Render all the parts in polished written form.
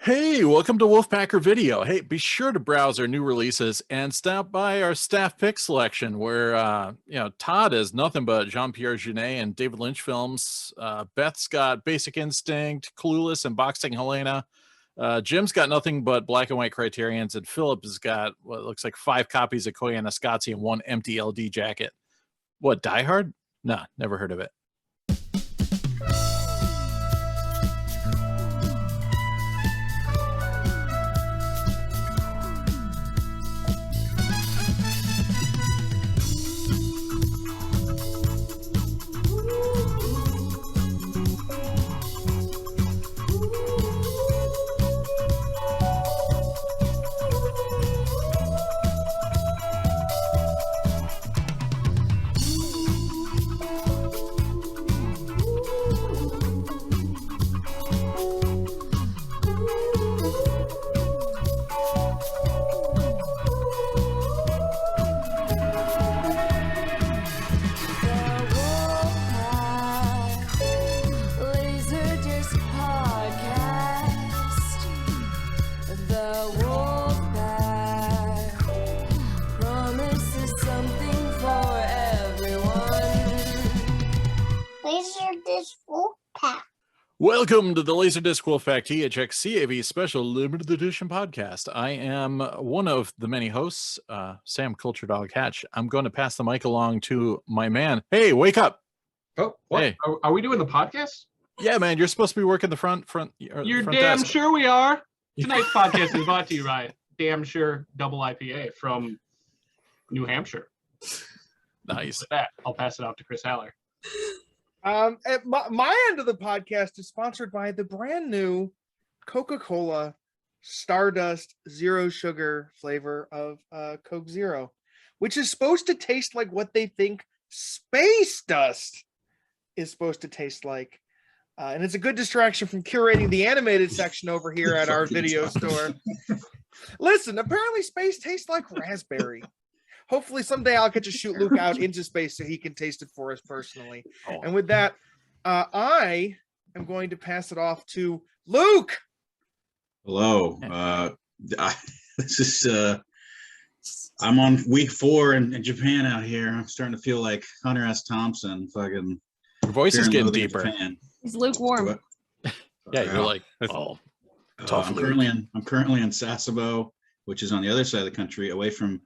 Hey, welcome to Wolfpacker Video. Hey, be sure to browse our new releases and stop by our staff pick selection where, Todd is nothing but Jean-Pierre Jeunet and David Lynch films. Beth's got Basic Instinct, Clueless, and Boxing Helena. Jim's got nothing but black and white Criterions, and Philip has got what looks like 5 copies of Koyaanisqatsi and 1 empty LD jacket. What, Die Hard? Nah, never heard of it. LaserDisc Wolfpack. Welcome to the LaserDisc Wolfpack THX CAV Special Limited Edition podcast. I am one of the many hosts, Sam Culturedog Hatch. I'm going to pass the mic along to my man. Hey, wake up! Oh, what? Hey. Are we doing the podcast? Yeah, man, you're supposed to be working the front. You're front damn desk. sure we are. Tonight's podcast is brought to you by Damn Sure Double IPA from New Hampshire. Nice. With that, I'll pass it off to Chris Haller. At my end of the podcast is sponsored by the brand new Coca-Cola Stardust Zero Sugar flavor of Coke Zero, which is supposed to taste like what they think space dust is supposed to taste like. And it's a good distraction from curating the animated section over here at our video store. Listen, apparently space tastes like raspberry. Hopefully someday I'll get to shoot Luke out into space so he can taste it for us personally. Oh. And with that, I am going to pass it off to Luke. Hello. This is I'm on week 4 in Japan out here. I'm starting to feel like Hunter S. Thompson. Fucking Your voice is Fear getting and Loathing in deeper. Japan. He's lukewarm. Yeah, you're like, oh, tough I'm Luke. currently in Sasebo, which is on the other side of the country, away from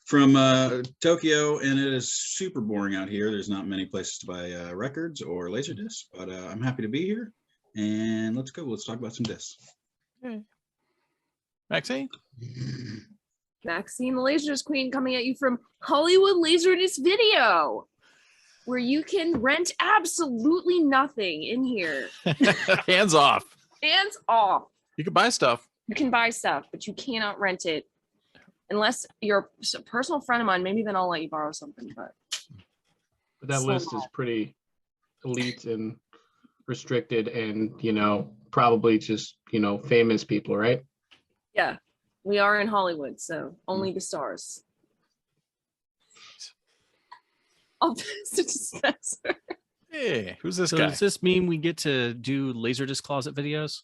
Tokyo, and it is super boring out here. There's not many places to buy records or laser discs, but I'm happy to be here. And let's go. Let's talk about some discs. Hey. Maxine? Maxeene, the LaserDisc Queen, coming at you from Hollywood LaserDisc Video, where you can rent absolutely nothing in here. Hands off. Hands off. You can buy stuff. You can buy stuff, but you cannot rent it unless you're a personal friend of mine. Maybe then I'll let you borrow something. But That list is pretty elite and restricted and, probably just, famous people, right? yeah, we are in Hollywood, so only the stars. I'll pass it to Spencer. Hey, who's this So guy? does this mean we get to do LaserDisc Closet videos?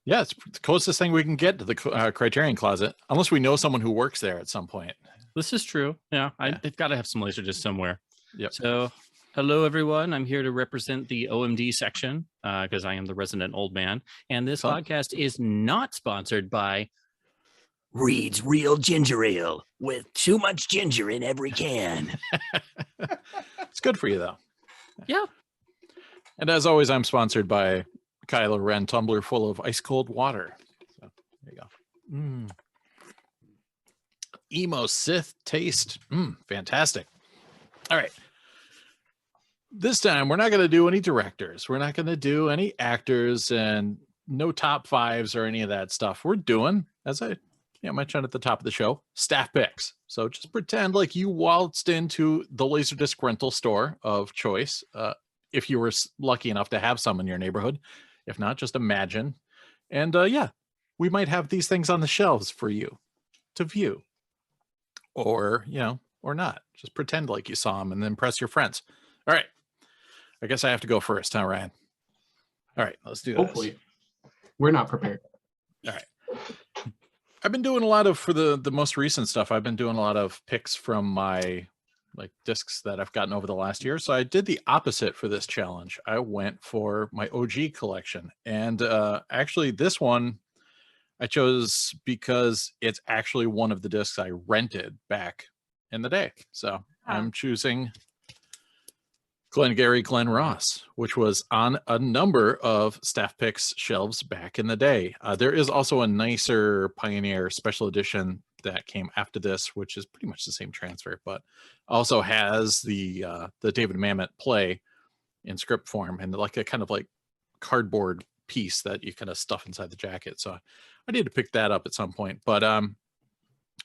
Yeah, it's the closest thing we can get to the Criterion Closet, unless we know someone who works there at some point. This is true. Yeah, Yeah. they've got to have some LaserDisc somewhere. Yep. So, hello everyone. I'm here to represent the OMD section because I am the resident old man. And this Fun. podcast is not sponsored by Reed's Real Ginger Ale with too much ginger in every can. It's good for you, though. Yeah. And as always, I'm sponsored by Kylo Ren tumbler full of ice cold water. So there you go. Emo Sith taste. Fantastic. All right. This time, we're not going to do any directors. We're not going to do any actors and no top 5s or any of that stuff. We're doing, as I mentioned at the top of the show, staff picks. So just pretend like you waltzed into the LaserDisc rental store of choice. If you were lucky enough to have some in your neighborhood. If not, just imagine. And we might have these things on the shelves for you to view. Or, or not. Just pretend like you saw them and then impress your friends. All right. I guess I have to go first, huh, Ryan? All right, let's do this. Hopefully. We're not prepared. All right. I've been doing a lot of, for the most recent stuff, I've been doing a lot of picks from my like discs that I've gotten over the last year. So I did the opposite for this challenge. I went for my OG collection. And actually this one I chose because it's actually one of the discs I rented back in the day. So I'm choosing Glengarry Glen Ross, which was on a number of Staff Picks shelves back in the day. There is also a nicer Pioneer special edition that came after this, which is pretty much the same transfer, but also has the David Mamet play in script form and like a kind of like cardboard piece that you kind of stuff inside the jacket. So I need to pick that up at some point. But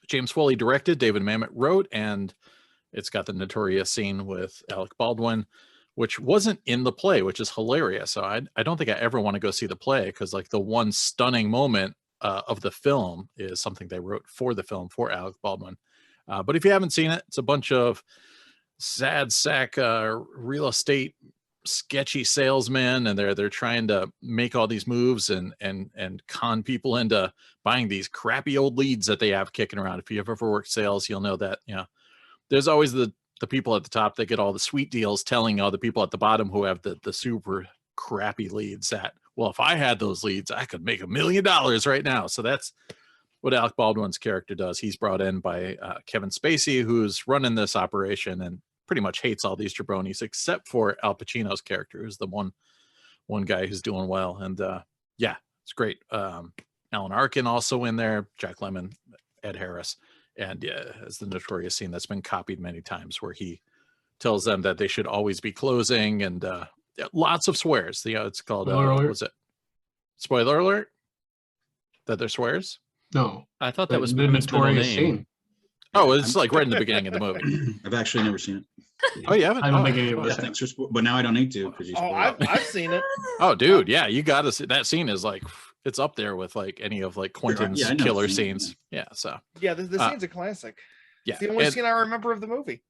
James Foley directed, David Mamet wrote, and it's got the notorious scene with Alec Baldwin, which wasn't in the play, which is hilarious. So I don't think I ever want to go see the play because like the one stunning moment of the film is something they wrote for the film for Alec Baldwin. But if you haven't seen it, it's a bunch of sad sack real estate sketchy salesmen, and they're trying to make all these moves and con people into buying these crappy old leads that they have kicking around. If you've ever worked sales, you'll know that, you know, there's always the people at the top that get all the sweet deals telling all the people at the bottom who have the super crappy leads that, well, if I had those leads, I could make $1 million right now. So that's what Alec Baldwin's character does. He's brought in by Kevin Spacey, who's running this operation and pretty much hates all these jabronis, except for Al Pacino's character, who's the one guy who's doing well. And yeah, it's great. Alan Arkin also in there, Jack Lemmon, Ed Harris. And yeah, it's the notorious scene that's been copied many times where he tells them that they should always be closing, and lots of swears. You know, it's called, what was it? Spoiler alert? That they're swears? No. I thought that was the notorious scene. Oh, it's like right in the beginning of the movie. I've actually never seen it. Oh, you haven't? I don't Oh, think any of Yeah, us have. thanks for but now I don't need to because you Oh, spoiled it. I've seen it. oh, dude, yeah, you got to see that scene. Is like, it's up there with like any of like Quentin's Yeah, I know killer the scene, scenes. Yeah, so Yeah, the scene's a classic. yeah, It's the only and, scene I remember of the movie.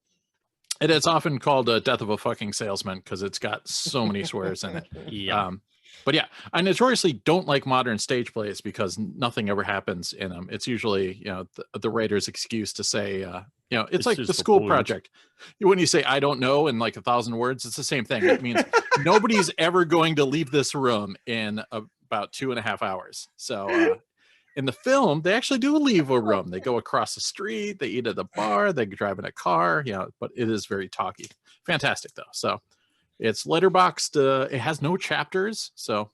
and it's often called Death of a Fucking Salesman because it's got so many swears in it. Yeah. But yeah, I notoriously don't like modern stage plays because nothing ever happens in them. It's usually, you know, the writer's excuse to say, you know, it's like just the the school point. project. When you say, I don't know, in like 1,000 words, it's the same thing. It means nobody's ever going to leave this room in about 2.5 hours. So in the film, they actually do leave a room. They go across the street, they eat at the bar, they drive in a car, you know, but it is very talky. Fantastic though. So it's letterboxed. It has no chapters. So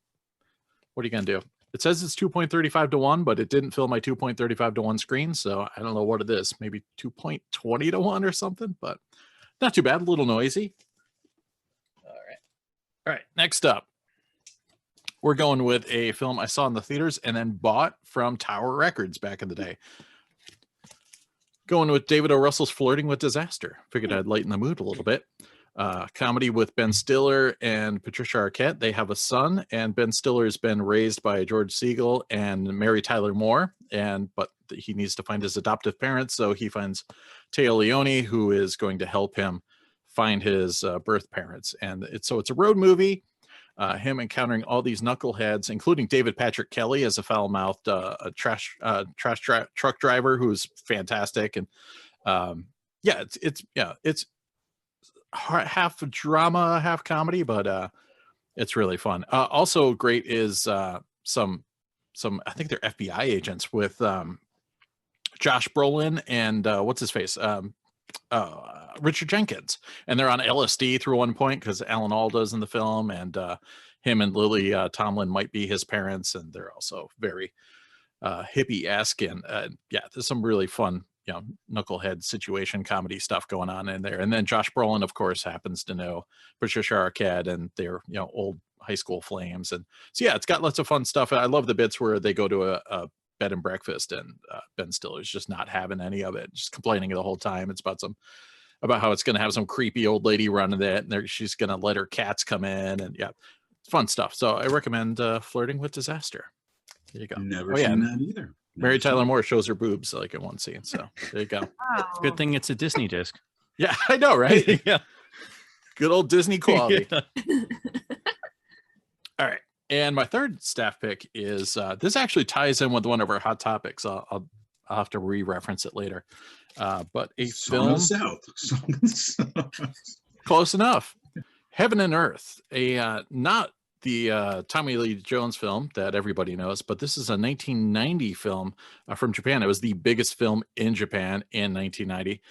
what are you going to do? It says it's 2.35 to 1, but it didn't fill my 2.35 to 1 screen. So I don't know what it is. Maybe 2.20 to 1 or something, but not too bad. A little noisy. All right. All right. Next up, we're going with a film I saw in the theaters and then bought from Tower Records back in the day. Going with David O. Russell's Flirting with Disaster. Figured I'd lighten the mood a little bit. Comedy with Ben Stiller and Patricia Arquette. They have a son, and Ben Stiller's been raised by George Segal and Mary Tyler Moore, but he needs to find his adoptive parents, so he finds Teo Leone, who is going to help him find his birth parents. And it's a road movie, him encountering all these knuckleheads, including David Patrick Kelly as a foul-mouthed trash truck driver who's fantastic. And it's half drama, half comedy, but it's really fun. Also great is some I think they're FBI agents with Josh Brolin and what's his face, Richard Jenkins, and they're on LSD through one point because Alan Alda's in the film, and him and Lily Tomlin might be his parents, and they're also very hippie-esque, and yeah, there's some really fun, you know, knucklehead situation comedy stuff going on in there. And then Josh Brolin, of course, happens to know Patricia Arquette, and they're, you know, old high school flames. And so yeah, it's got lots of fun stuff. I love the bits where they go to a bed and breakfast, and Ben Stiller's just not having any of it, just complaining the whole time. It's about how it's going to have some creepy old lady running it, and she's going to let her cats come in, and yeah, fun stuff. So I recommend Flirting with Disaster. There you go. Never seen that either. Mary Tyler Moore shows her boobs like in one scene. So there you go. It's a good thing it's a Disney disc. Yeah, I know, right? Yeah. Good old Disney quality. Yeah. All right. And my third staff pick is this actually ties in with one of our hot topics. I'll have to re-reference it later. But a Song of film the South. Song of the South. close enough. Heaven and Earth, not the Tommy Lee Jones film that everybody knows, but this is a 1990 film from Japan. It was the biggest film in Japan in 1990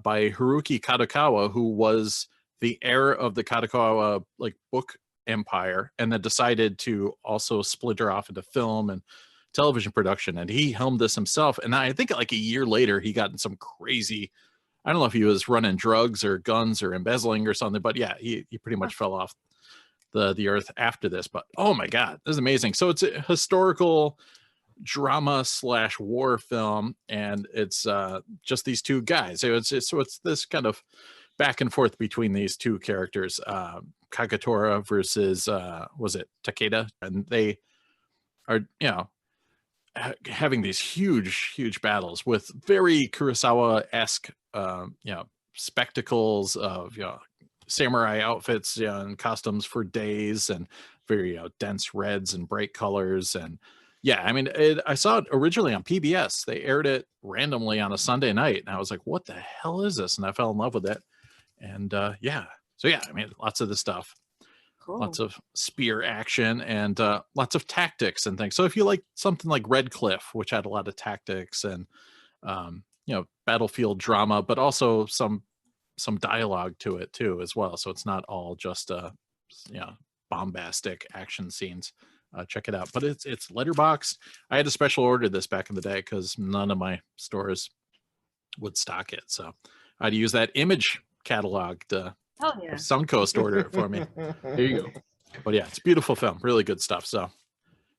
by Haruki Kadokawa, who was the heir of the Kadokawa book empire, and then decided to also splinter off into film and television production. And he helmed this himself. And I think like a year later, he got in some crazy, I don't know if he was running drugs or guns or embezzling or something, but yeah, he pretty much fell off the earth after this. But oh my God, this is amazing. So it's a historical drama / war film, and it's just these two guys. So it's this kind of back and forth between these two characters, Kagetora versus was it Takeda, and they are having these huge battles with very Kurosawa-esque spectacles of samurai outfits and costumes for days, and very dense reds and bright colors. And yeah, I mean, I saw it originally on PBS. They aired it randomly on a Sunday night, and I was like, what the hell is this? And I fell in love with it. And yeah, I mean, lots of this stuff. Cool. Lots of spear action and lots of tactics and things. So if you like something like Red Cliff, which had a lot of tactics and battlefield drama, but also some dialogue to it too as well. So it's not all just bombastic action scenes. Check it out. But it's letterboxed. I had to special order this back in the day because none of my stores would stock it. So I had to use that image catalog to Suncoast order it for me. There you go. But yeah, it's a beautiful film. Really good stuff. So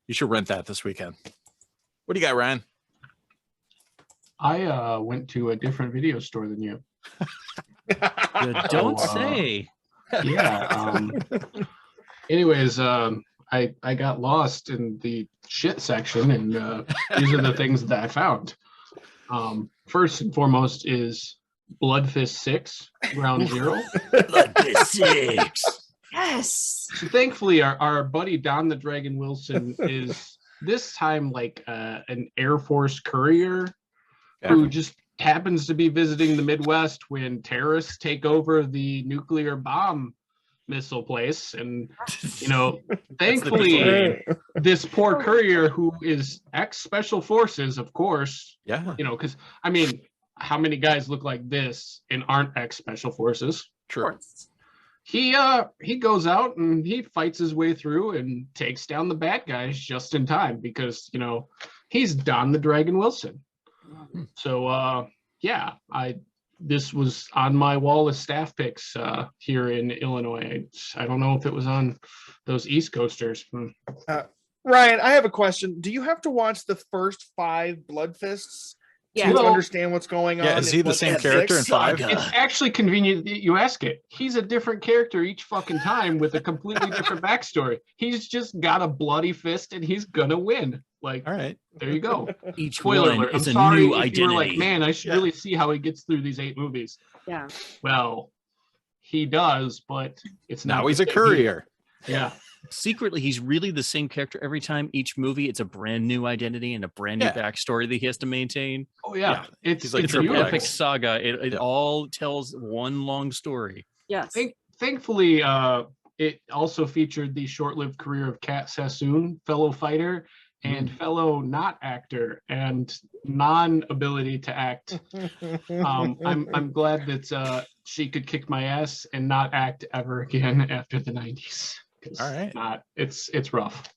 you should rent that this weekend. What do you got, Ryan? I went to a different video store than you. You don't say. Yeah. Anyways, I got lost in the shit section, and these are the things that I found. First and foremost is Bloodfist 6, Ground Zero. Bloodfist 6. Yes. So thankfully, our buddy Don the Dragon Wilson is this time like an Air Force courier who just happens to be visiting the Midwest when terrorists take over the nuclear bomb missile place. And, thankfully, this poor courier who is ex-Special Forces, of course, because, I mean, how many guys look like this and aren't ex-Special Forces? True. He goes out and he fights his way through and takes down the bad guys just in time because, he's Don the Dragon Wilson. So, this was on my wall of staff picks here in Illinois. I don't know if it was on those East Coasters. Ryan, I have a question. Do you have to watch the first 5 Blood Fists to understand what's going on? Yeah, is he the same character in 5? It's actually convenient that you ask it. He's a different character each fucking time with a completely different backstory. He's just got a bloody fist and he's gonna win. Like, all right, there you go. Each Spoiler one alert. is I'm a sorry new if identity. you were like, man, I should really see how he gets through these 8 movies. Yeah. Well, he does, but it's not. Now he's a courier. Yeah. Secretly, he's really the same character every time. Each movie, it's a brand new identity and a brand new backstory that he has to maintain. Oh yeah, it's a epic saga. It all tells one long story. Yes. Thankfully, it also featured the short-lived career of Kat Sassoon, fellow fighter and fellow not actor and non-ability to act. I'm glad that she could kick my ass and not act ever again after the 90s. All right. It's rough.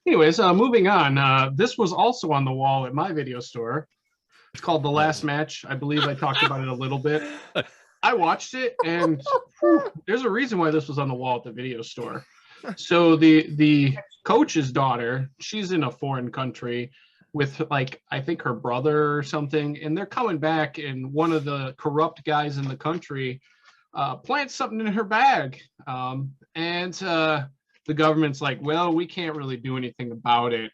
Anyways, moving on. This was also on the wall at my video store. It's called The Last Match. I believe I talked about it a little bit. I watched it, and there's a reason why this was on the wall at the video store. So the coach's daughter, she's in a foreign country with, like, I think her brother or something, and they're coming back, and one of the corrupt guys in the country plants something in her bag. And the government's like, well, we can't really do anything about it.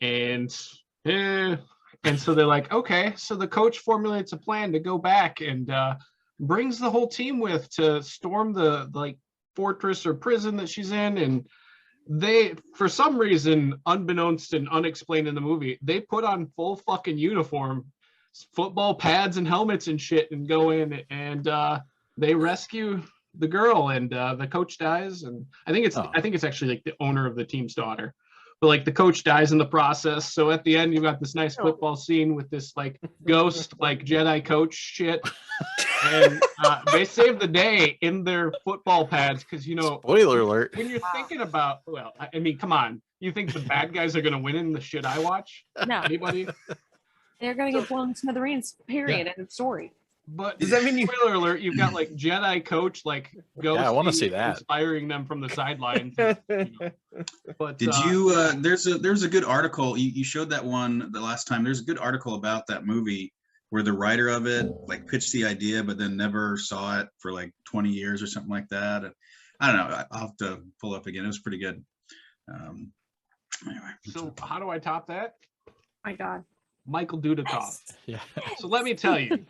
And so they're like, okay. So the coach formulates a plan to go back and brings the whole team with to storm the fortress or prison that she's in and They, for some reason, unbeknownst and unexplained in the movie, they put on full fucking uniform, football pads and helmets and shit, and go in and they rescue the girl, and the coach dies. And I think it's actually like the owner of the team's daughter, but like the coach dies in the process. So at the end, you've got this nice football scene with this like ghost like Jedi coach shit. And they save the day in their football pads because, you know, spoiler alert. When you're thinking about, well, I mean, come on, you think the bad guys are going to win in the shit I watch? No, Anybody? they're gonna get blown to smithereens. Period. End of story. But Does that mean you? spoiler alert, you've got like Jedi coach like ghost. I want to see that. Inspiring them from the sidelines. You know. But Did you? There's a good article. You showed that one the last time. There's a good article about that movie where the writer of it like pitched the idea, but then never saw it for like 20 years or something like that. And I don't know. I'll have to pull up again. It was pretty good. Anyway. So how do I top that? My God. Michael Dudikoff. Yeah. So let me tell you,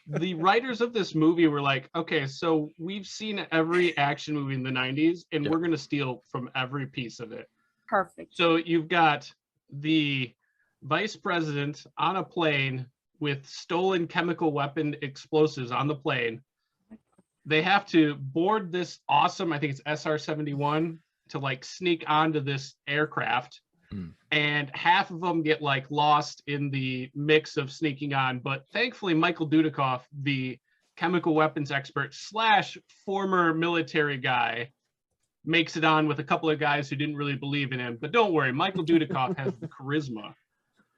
the writers of this movie were like, okay, so we've seen every action movie in the 90s, and we're going to steal from every piece of it. Perfect. So you've got the vice president on a plane with stolen chemical weapon explosives on the plane. They have to board this awesome, I think it's SR-71, to like sneak onto this aircraft. And half of them get like lost in the mix of sneaking on. But thankfully, Michael Dudikoff, the chemical weapons expert / former military guy, makes it on with a couple of guys who didn't really believe in him. But don't worry, Michael Dudikoff has the charisma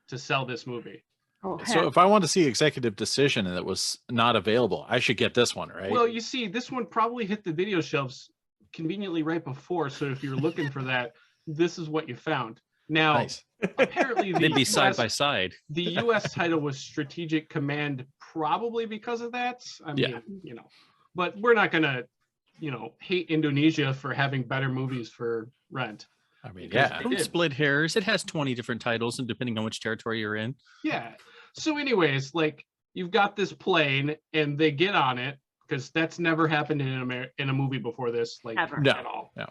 to sell this movie. Oh, So if I want to see Executive Decision and it was not available, I should get this one, right? Well, you see, this one probably hit the video shelves conveniently right before. So if you're looking for that, this is what you found. Now, Nice. apparently They'd be side US by side. The U.S. title was Strategic Command, probably because of that. I mean, you know, but we're not gonna, you know, hate Indonesia for having better movies for rent. I mean, Because yeah. they Don't did. split hairs. It has 20 different titles, and depending on which territory you're in. Yeah. So, anyways, like you've got this plane, and they get on it because that's never happened in a movie before this, like Ever. No. at all. No.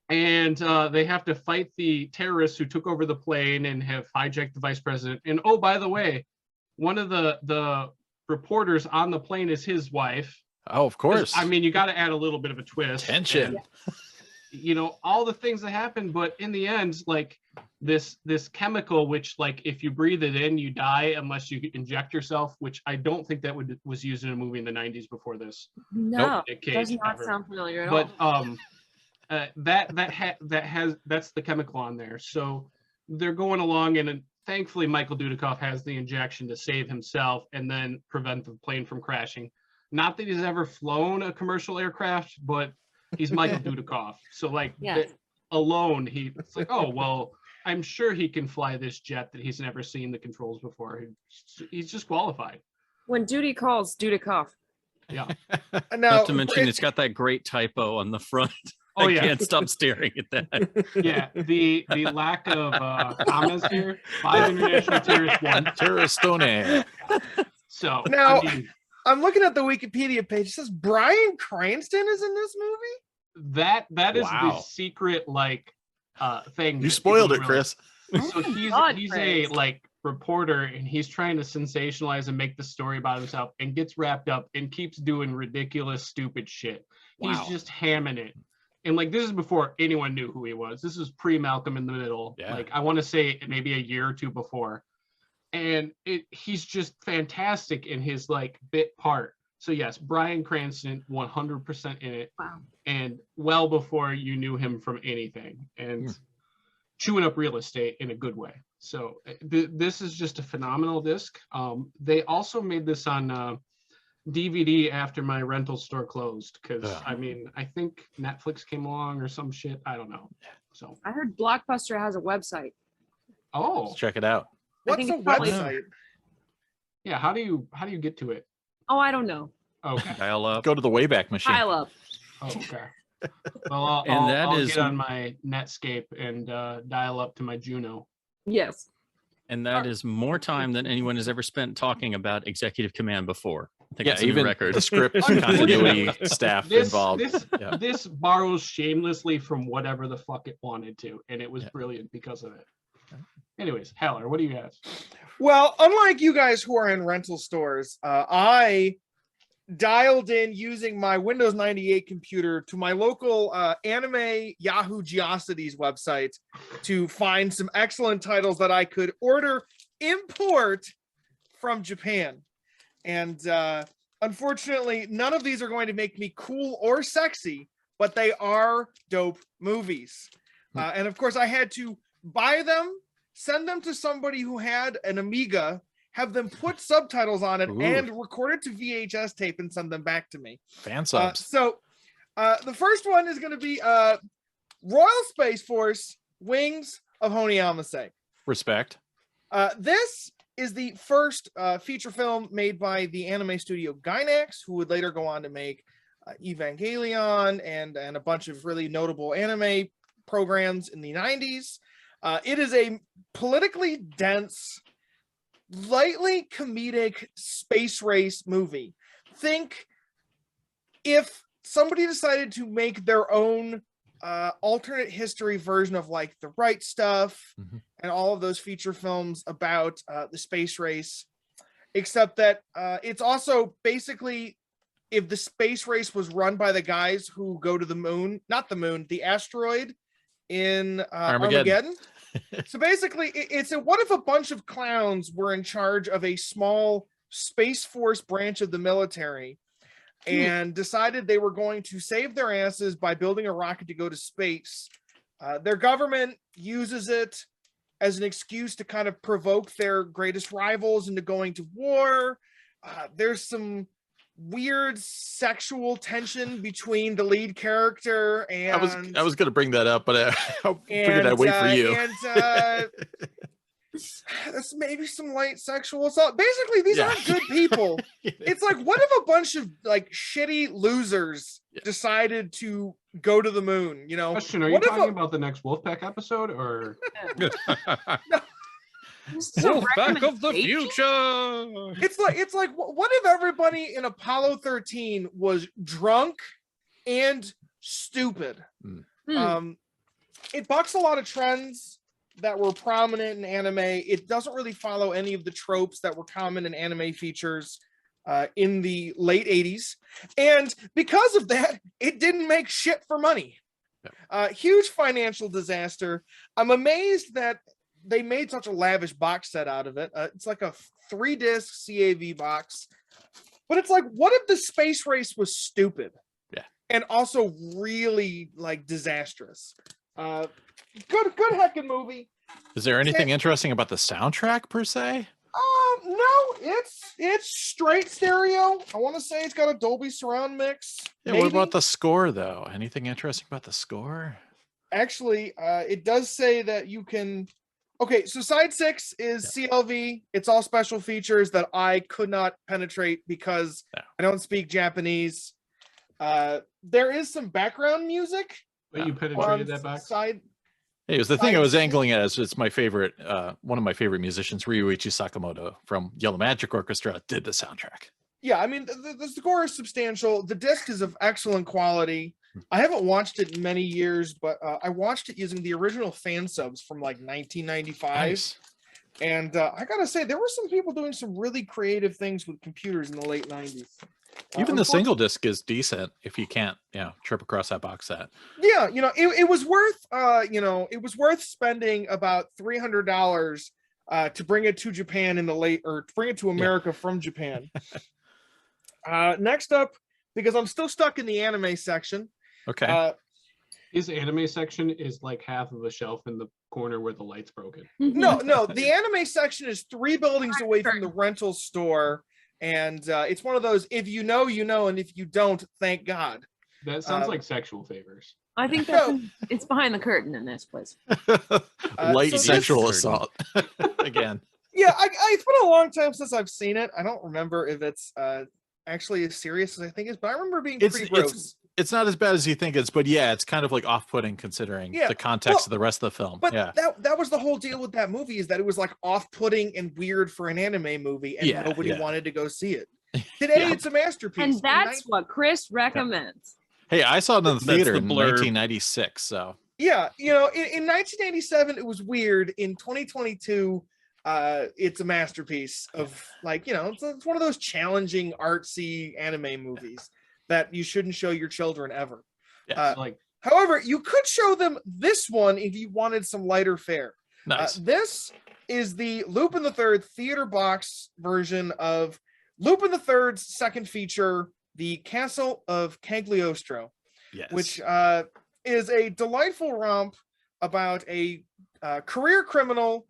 And they have to fight the terrorists who took over the plane and have hijacked the vice president. And oh, by the way, one of the reporters on the plane is his wife. Oh, of course. I mean, you got to add a little bit of a twist. Tension. And, you know, all the things that happen, but in the end, like this chemical, which like if you breathe it in, you die unless you inject yourself, which I don't think that was used in a movie in the 90s before this. No, Nick does Cage, not ever. sound familiar at all. But that's the chemical on there. So they're going along, and thankfully Michael Dudikoff has the injection to save himself and then prevent the plane from crashing. Not that he's ever flown a commercial aircraft, but he's Michael Dudikoff. So like Yes. alone, it's like, oh well, I'm sure he can fly this jet that he's never seen the controls before. He's just qualified. When duty calls, duty cough. Yeah. Now, Not to mention, it's got that great typo on the front. Oh I yeah. can't stop staring at that. Yeah, the lack of commas here. 5 international terrorists, 1. Terroristone. So Now- I mean, I'm looking at the Wikipedia page. It says Bryan Cranston is in this movie. that is Wow. the secret like thing. You that spoiled it, people really- Chris. So he's God, a Chris. like reporter, and he's trying to sensationalize and make the story about himself, and gets wrapped up and keeps doing ridiculous, stupid shit. He's Wow. just hamming it. And like this is before anyone knew who he was. This is pre-Malcolm in the Middle. Yeah. Like I want to say maybe a year or two before. And he's just fantastic in his like bit part. So yes, Bryan Cranston 100% in it. Wow. And well before you knew him from anything, and chewing up real estate in a good way. So this is just a phenomenal disc. They also made this on DVD after my rental store closed because I mean I think Netflix came along or some shit. I don't know. So I heard Blockbuster has a website. oh Let's check it out. What's think the it's probably- website? yeah, how do you get to it? Oh, I don't know. Okay. Dial up. Go to the Wayback Machine. Pile up. Okay. Well, And that I'll is- get on my Netscape and dial up to my Juno. Yes. And that is more time than anyone has ever spent talking about executive command before. I think Yeah, it's a new even record. the script continuity staff involved. Yeah. This borrows shamelessly from whatever the fuck it wanted to, and it was brilliant because of it. Anyways, Heller, what do you have? Well, unlike you guys who are in rental stores, I dialed in using my Windows 98 computer to my local anime Yahoo Geocities website to find some excellent titles that I could import from Japan. And unfortunately, none of these are going to make me cool or sexy, but they are dope movies. And of course, I had to buy them, send them to somebody who had an Amiga, have them put subtitles on it, and record it to VHS tape and send them back to me. Fan subs. So the first one is going to be Royal Space Force Wings of Honeyamase. Respect. This is the first feature film made by the anime studio Gainax, who would later go on to make Evangelion and a bunch of really notable anime programs in the 90s. It is a politically dense, lightly comedic space race movie. Think if somebody decided to make their own alternate history version of like The Right Stuff and all of those feature films about the space race, except that it's also basically if the space race was run by the guys who go to the moon, not the moon, the asteroid in Armageddon. So basically it's what if a bunch of clowns were in charge of a small Space Force branch of the military and decided they were going to save their asses by building a rocket to go to space. Their government uses it as an excuse to kind of provoke their greatest rivals into going to war. There's some weird sexual tension between the lead character and I was going to bring that up, but I figured I'd wait for you. And there's maybe some light sexual assault. Basically, these aren't good people. It's like, what if a bunch of like shitty losers decided to go to the moon? You know, Question: Are you talking about the next Wolfpack episode, or? Wolfpack of the future. It's like what if everybody in Apollo 13 was drunk and stupid? It bucks a lot of trends that were prominent in anime. It doesn't really follow any of the tropes that were common in anime features in the late 80s. And because of that, it didn't make shit for money. Huge financial disaster. I'm amazed that they made such a lavish box set out of it. It's like a 3-disc CAV box. But it's like, what if the space race was stupid? Yeah. And also really like disastrous. Good heckin' movie. Is there anything interesting about the soundtrack per se? No, it's straight stereo. I want to say it's got a Dolby surround mix. Yeah, what about the score though? Anything interesting about the score? Actually, it does say that you can. Okay, so side 6 is CLV. It's all special features that I could not penetrate because I don't speak Japanese. There is some background music. But you penetrated that back side. Hey, it was the thing I was angling at. It's my favorite, one of my favorite musicians, Ryuichi Sakamoto from Yellow Magic Orchestra, did the soundtrack. Yeah, I mean, the score is substantial. The disc is of excellent quality. I haven't watched it in many years, but I watched it using the original fan subs from like 1995. Nice. And I gotta say, there were some people doing some really creative things with computers in the late 90s. Even the single disc is decent if you can't, trip across that box set. Yeah, it was worth, it was worth spending about $300 to bring it to Japan to bring it to America from Japan. Next up, because I'm still stuck in the anime section. Okay. His anime section is like half of a shelf in the corner where the light's broken. No, the anime section is 3 buildings away from the rental store. And it's one of those, if you know, you know, and if you don't, thank God. That sounds like sexual favors. I think it's behind the curtain in this place. Light sexual assault. Again. Yeah, it's been a long time since I've seen it. I don't remember if it's actually as serious as I think it is, but I remember being pretty gross. It's not as bad as you think it's, but yeah, it's kind of like off-putting considering the context of the rest of the film. But that was the whole deal with that movie, is that it was like off-putting and weird for an anime movie, and nobody wanted to go see it. Today, Yeah. it's a masterpiece. And that's what Chris recommends. Hey, I saw it in the That's theater the in blurb. 1996. So Yeah, you know, in 1987 it was weird. In 2022, it's a masterpiece of, like, you know, it's one of those challenging artsy anime movies that you shouldn't show your children ever. yes. Like, However, you could show them this one if you wanted some lighter fare. Nice. This is the Lupin the Third theater box version of Lupin the Third's second feature, The Castle of Cagliostro, Yes. which is a delightful romp about a career criminal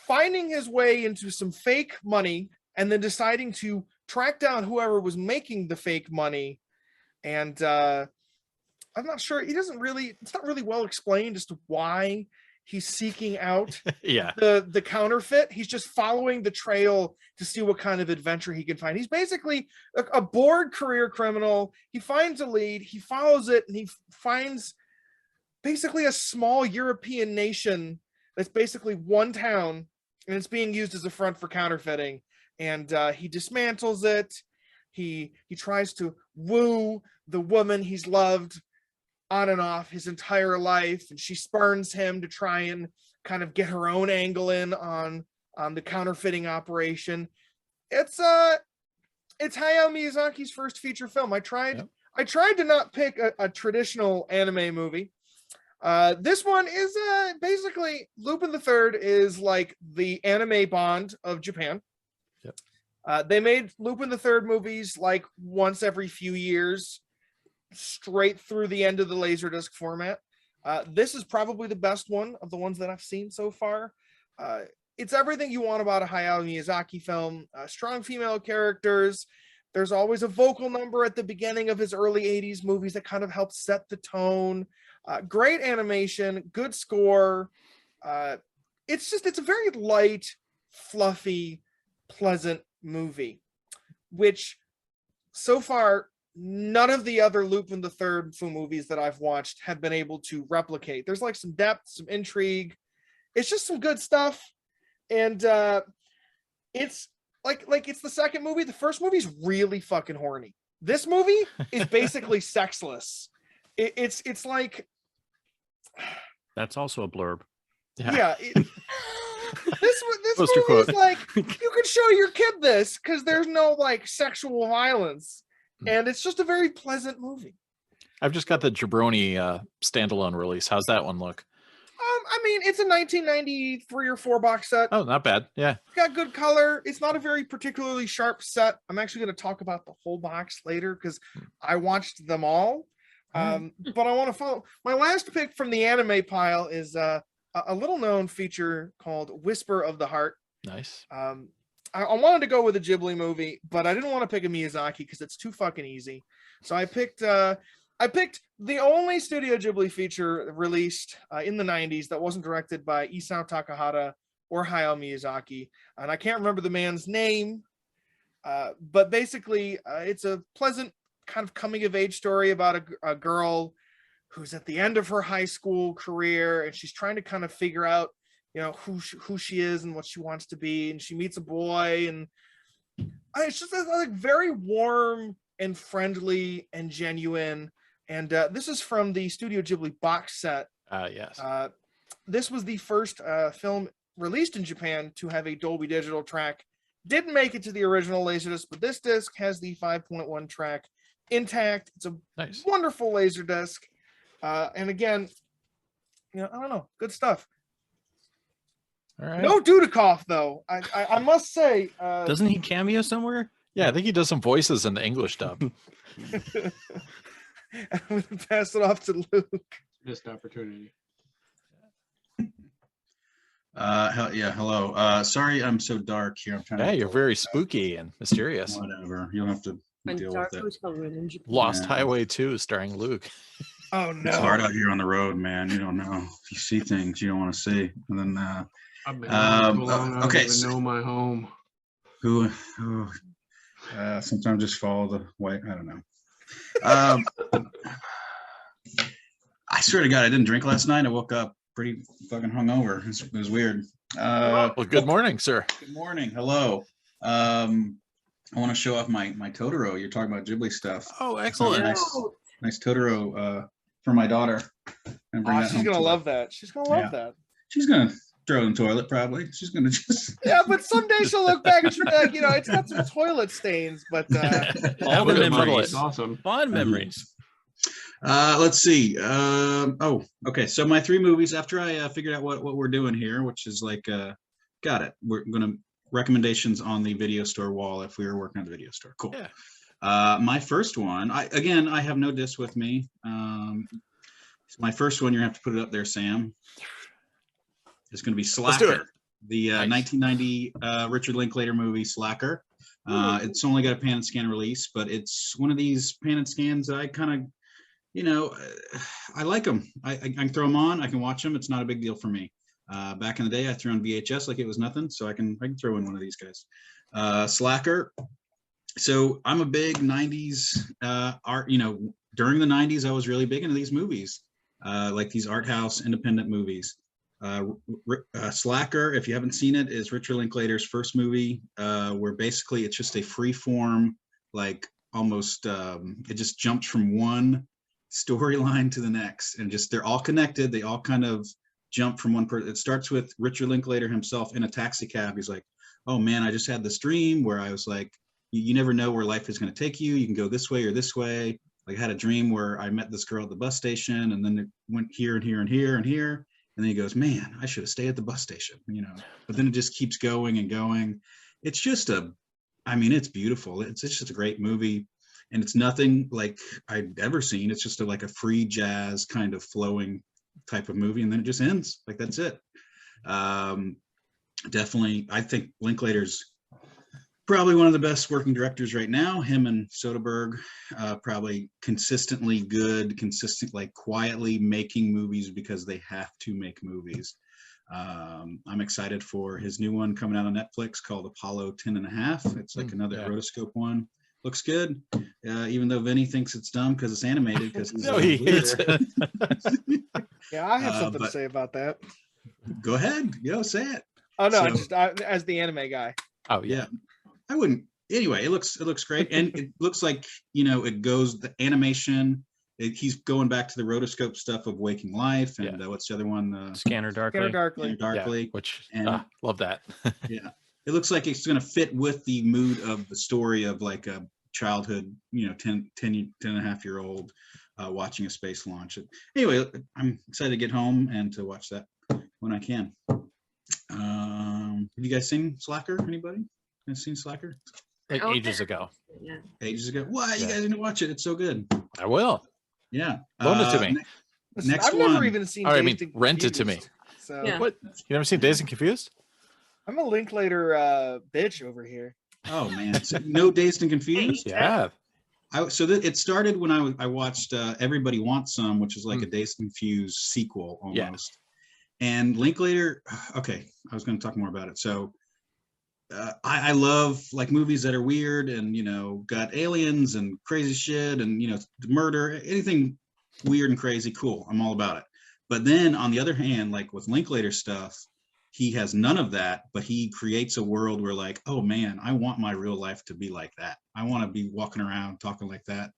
finding his way into some fake money and then deciding to track down whoever was making the fake money. And I'm not sure, it's not really well explained as to why he's seeking out yeah. the counterfeit. He's just following the trail to see what kind of adventure he can find. He's basically a bored career criminal. He finds a lead, he follows it, and he finds basically a small European nation that's basically one town, and it's being used as a front for counterfeiting. And he dismantles it. He tries to woo the woman he's loved on and off his entire life, and she spurns him to try and kind of get her own angle in on the counterfeiting operation. It's Hayao Miyazaki's first feature film. I tried to not pick a traditional anime movie. This one is basically Lupin the Third is like the anime Bond of Japan. Yep. They made Lupin the Third movies like once every few years, straight through the end of the LaserDisc format. This is probably the best one of the ones that I've seen so far. It's everything you want about a Hayao Miyazaki film. Strong female characters. There's always a vocal number at the beginning of his early 80s movies that kind of helps set the tone. Great animation, good score. It's a very light, fluffy, pleasant movie, which so far none of the other Lupin the Third movies that I've watched have been able to replicate. There's like some depth, some intrigue. It's just some good stuff. And it's like it's the second movie. The first movie's really fucking horny. This movie is basically sexless. It's like, That's also a blurb. yeah. This Poster movie is quote. like, you could show your kid this because there's no like sexual violence. And it's just a very pleasant movie. I've just got the Jabroni standalone release. How's that one look? I mean, it's a 1993 or 4 box set. Oh, not bad. Yeah. It's got good color. It's not a very particularly sharp set. I'm actually going to talk about the whole box later because I watched them all. But I want to follow. My last pick from the anime pile is a little known feature called Whisper of the Heart. Nice. I wanted to go with a Ghibli movie, but I didn't want to pick a Miyazaki because it's too fucking easy. So I picked the only Studio Ghibli feature released in the 90s that wasn't directed by Isao Takahata or Hayao Miyazaki. And I can't remember the man's name, but basically it's a pleasant kind of coming of age story about a girl who's at the end of her high school career, and she's trying to kind of figure out, you know, who she is and what she wants to be. And she meets a boy, and it's just like very warm and friendly and genuine. And this is from the Studio Ghibli box set. Yes. This was the first film released in Japan to have a Dolby Digital track. Didn't make it to the original LaserDisc, but this disc has the 5.1 track intact. It's a Nice. wonderful LaserDisc. And again, you know, I don't know, good stuff. All right. No Dudikoff though. I must say. Doesn't he cameo somewhere? Yeah, I think he does some voices in the English dub. I'm going to pass it off to Luke. missed opportunity. Yeah, hello. Sorry I'm so dark here. I'm trying Yeah, to you're very spooky and mysterious. whatever. You'll have to And deal Dark with it. Hotel Room in Japan. Lost Yeah. Highway 2 starring Luke. Oh It's hard no. out here on the road, man. You don't know. You see things you don't want to see. And then I've been Um, too long, I don't okay, even so- know my home. who sometimes just follow the way. I don't know. I swear to God, I didn't drink last night. I woke up pretty fucking hungover. It was weird. Well, good morning, sir. Good morning. Hello. I want to show off my Totoro. You're talking about Ghibli stuff. Oh, excellent. Nice Totoro for my daughter. And bring that She's home gonna to her. love that. She's gonna love that. She's gonna throw it in the toilet probably. She's gonna just Yeah, but someday she'll look back and she'll be like, it's got some toilet stains, but All the memories. Awesome. Fun memories. let's see. Okay. So my 3 movies after I figured out what we're doing here, which is like, got it. We're gonna recommendations on the video store wall if we were working on the video store. Cool. Yeah. My first one, I have no disc with me. My first one, you're gonna have to put it up there, Sam. It's gonna be Slacker, the 1990 Richard Linklater movie Slacker. It's only got a pan and scan release, but it's one of these pan and scans that I kind of, I like them. I can throw them on, I can watch them. It's not a big deal for me. Back in the day, I threw on VHS like it was nothing, so I can throw in one of these guys. Slacker. So I'm a big 90s art. During the 90s, I was really big into these movies, like these art house independent movies. Slacker, if you haven't seen it, is Richard Linklater's first movie, where basically it's just a free form, like almost it just jumps from one storyline to the next, and just they're all connected. They all kind of jump from one person. It starts with Richard Linklater himself in a taxi cab. He's like, "Oh man, I just had this dream where I was like, you never know where life is going to take you. You can go this way or this way. Like I had a dream where I met this girl at the bus station, and then it went here and here and here and here." And then he goes, "Man, I should have stayed at the bus station, But then it just keeps going and going. It's just it's beautiful. It's just a great movie. And it's nothing like I'd ever seen. It's just like a free jazz kind of flowing type of movie. And then it just ends. Like, that's it. Definitely, I think Linklater's probably one of the best working directors right now. Him and Soderbergh, probably consistently good, like quietly making movies because they have to make movies. I'm excited for his new one coming out on Netflix called Apollo 10.5. It's like another rotoscope one. Looks good, even though Vinny thinks it's dumb because it's animated. Because No, he hates it. yeah, I have something to say about that. Go ahead, say it. Oh no, as the anime guy. Oh yeah. I wouldn't. Anyway, it looks great, and it looks like it goes the animation. He's going back to the rotoscope stuff of Waking Life, and what's the other one? Scanner Darkly. Scanner Darkly. Yeah, which and love that. Yeah, it looks like it's going to fit with the mood of the story of like a childhood, 10 and a half year old watching a space launch. Anyway, I'm excited to get home and to watch that when I can. Have you guys seen Slacker? Anybody? I've seen Slacker like ages ago. Yeah. Ages ago. Why? You guys need to watch it. It's so good. I will. Yeah. Loan it to me. Listen, Next I've never one. even seen. Rent it to me. So Yeah. What? You never seen Dazed and Confused? I'm a Linklater bitch over here. Oh man. So, no Dazed and Confused? Yeah. It started when I watched Everybody Wants Some, which is like a Dazed and Confused sequel almost. Yeah. And Linklater. Okay, I was going to talk more about it. So. I love like movies that are weird and got aliens and crazy shit and murder, anything weird and crazy. Cool, I'm all about it. But then on the other hand, like with Linklater stuff, he has none of that, but he creates a world where like, oh man, I want my real life to be like that. I want to be walking around talking like that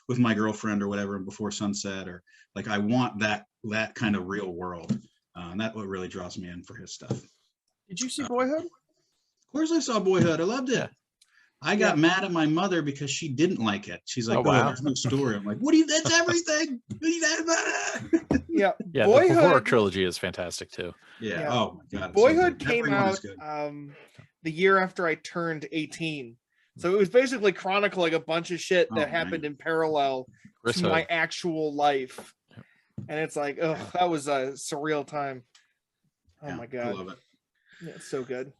with my girlfriend or whatever before sunset, or like I want that kind of real world. And that's what really draws me in for his stuff. Did you see Boyhood? Of course I saw Boyhood. I loved it. I got mad at my mother because she didn't like it. She's like, "Oh, there's no story." I'm like, "What do you? That's everything." What are you mad about? Yeah. Yeah. Boyhood, the Before trilogy is fantastic too. Yeah. Oh my god. Boyhood came out the year after I turned 18, so it was basically chronicling a bunch of shit that happened in parallel to my actual life, and it's like, oh, that was a surreal time. Oh my god. I love it. Yeah, it's so good.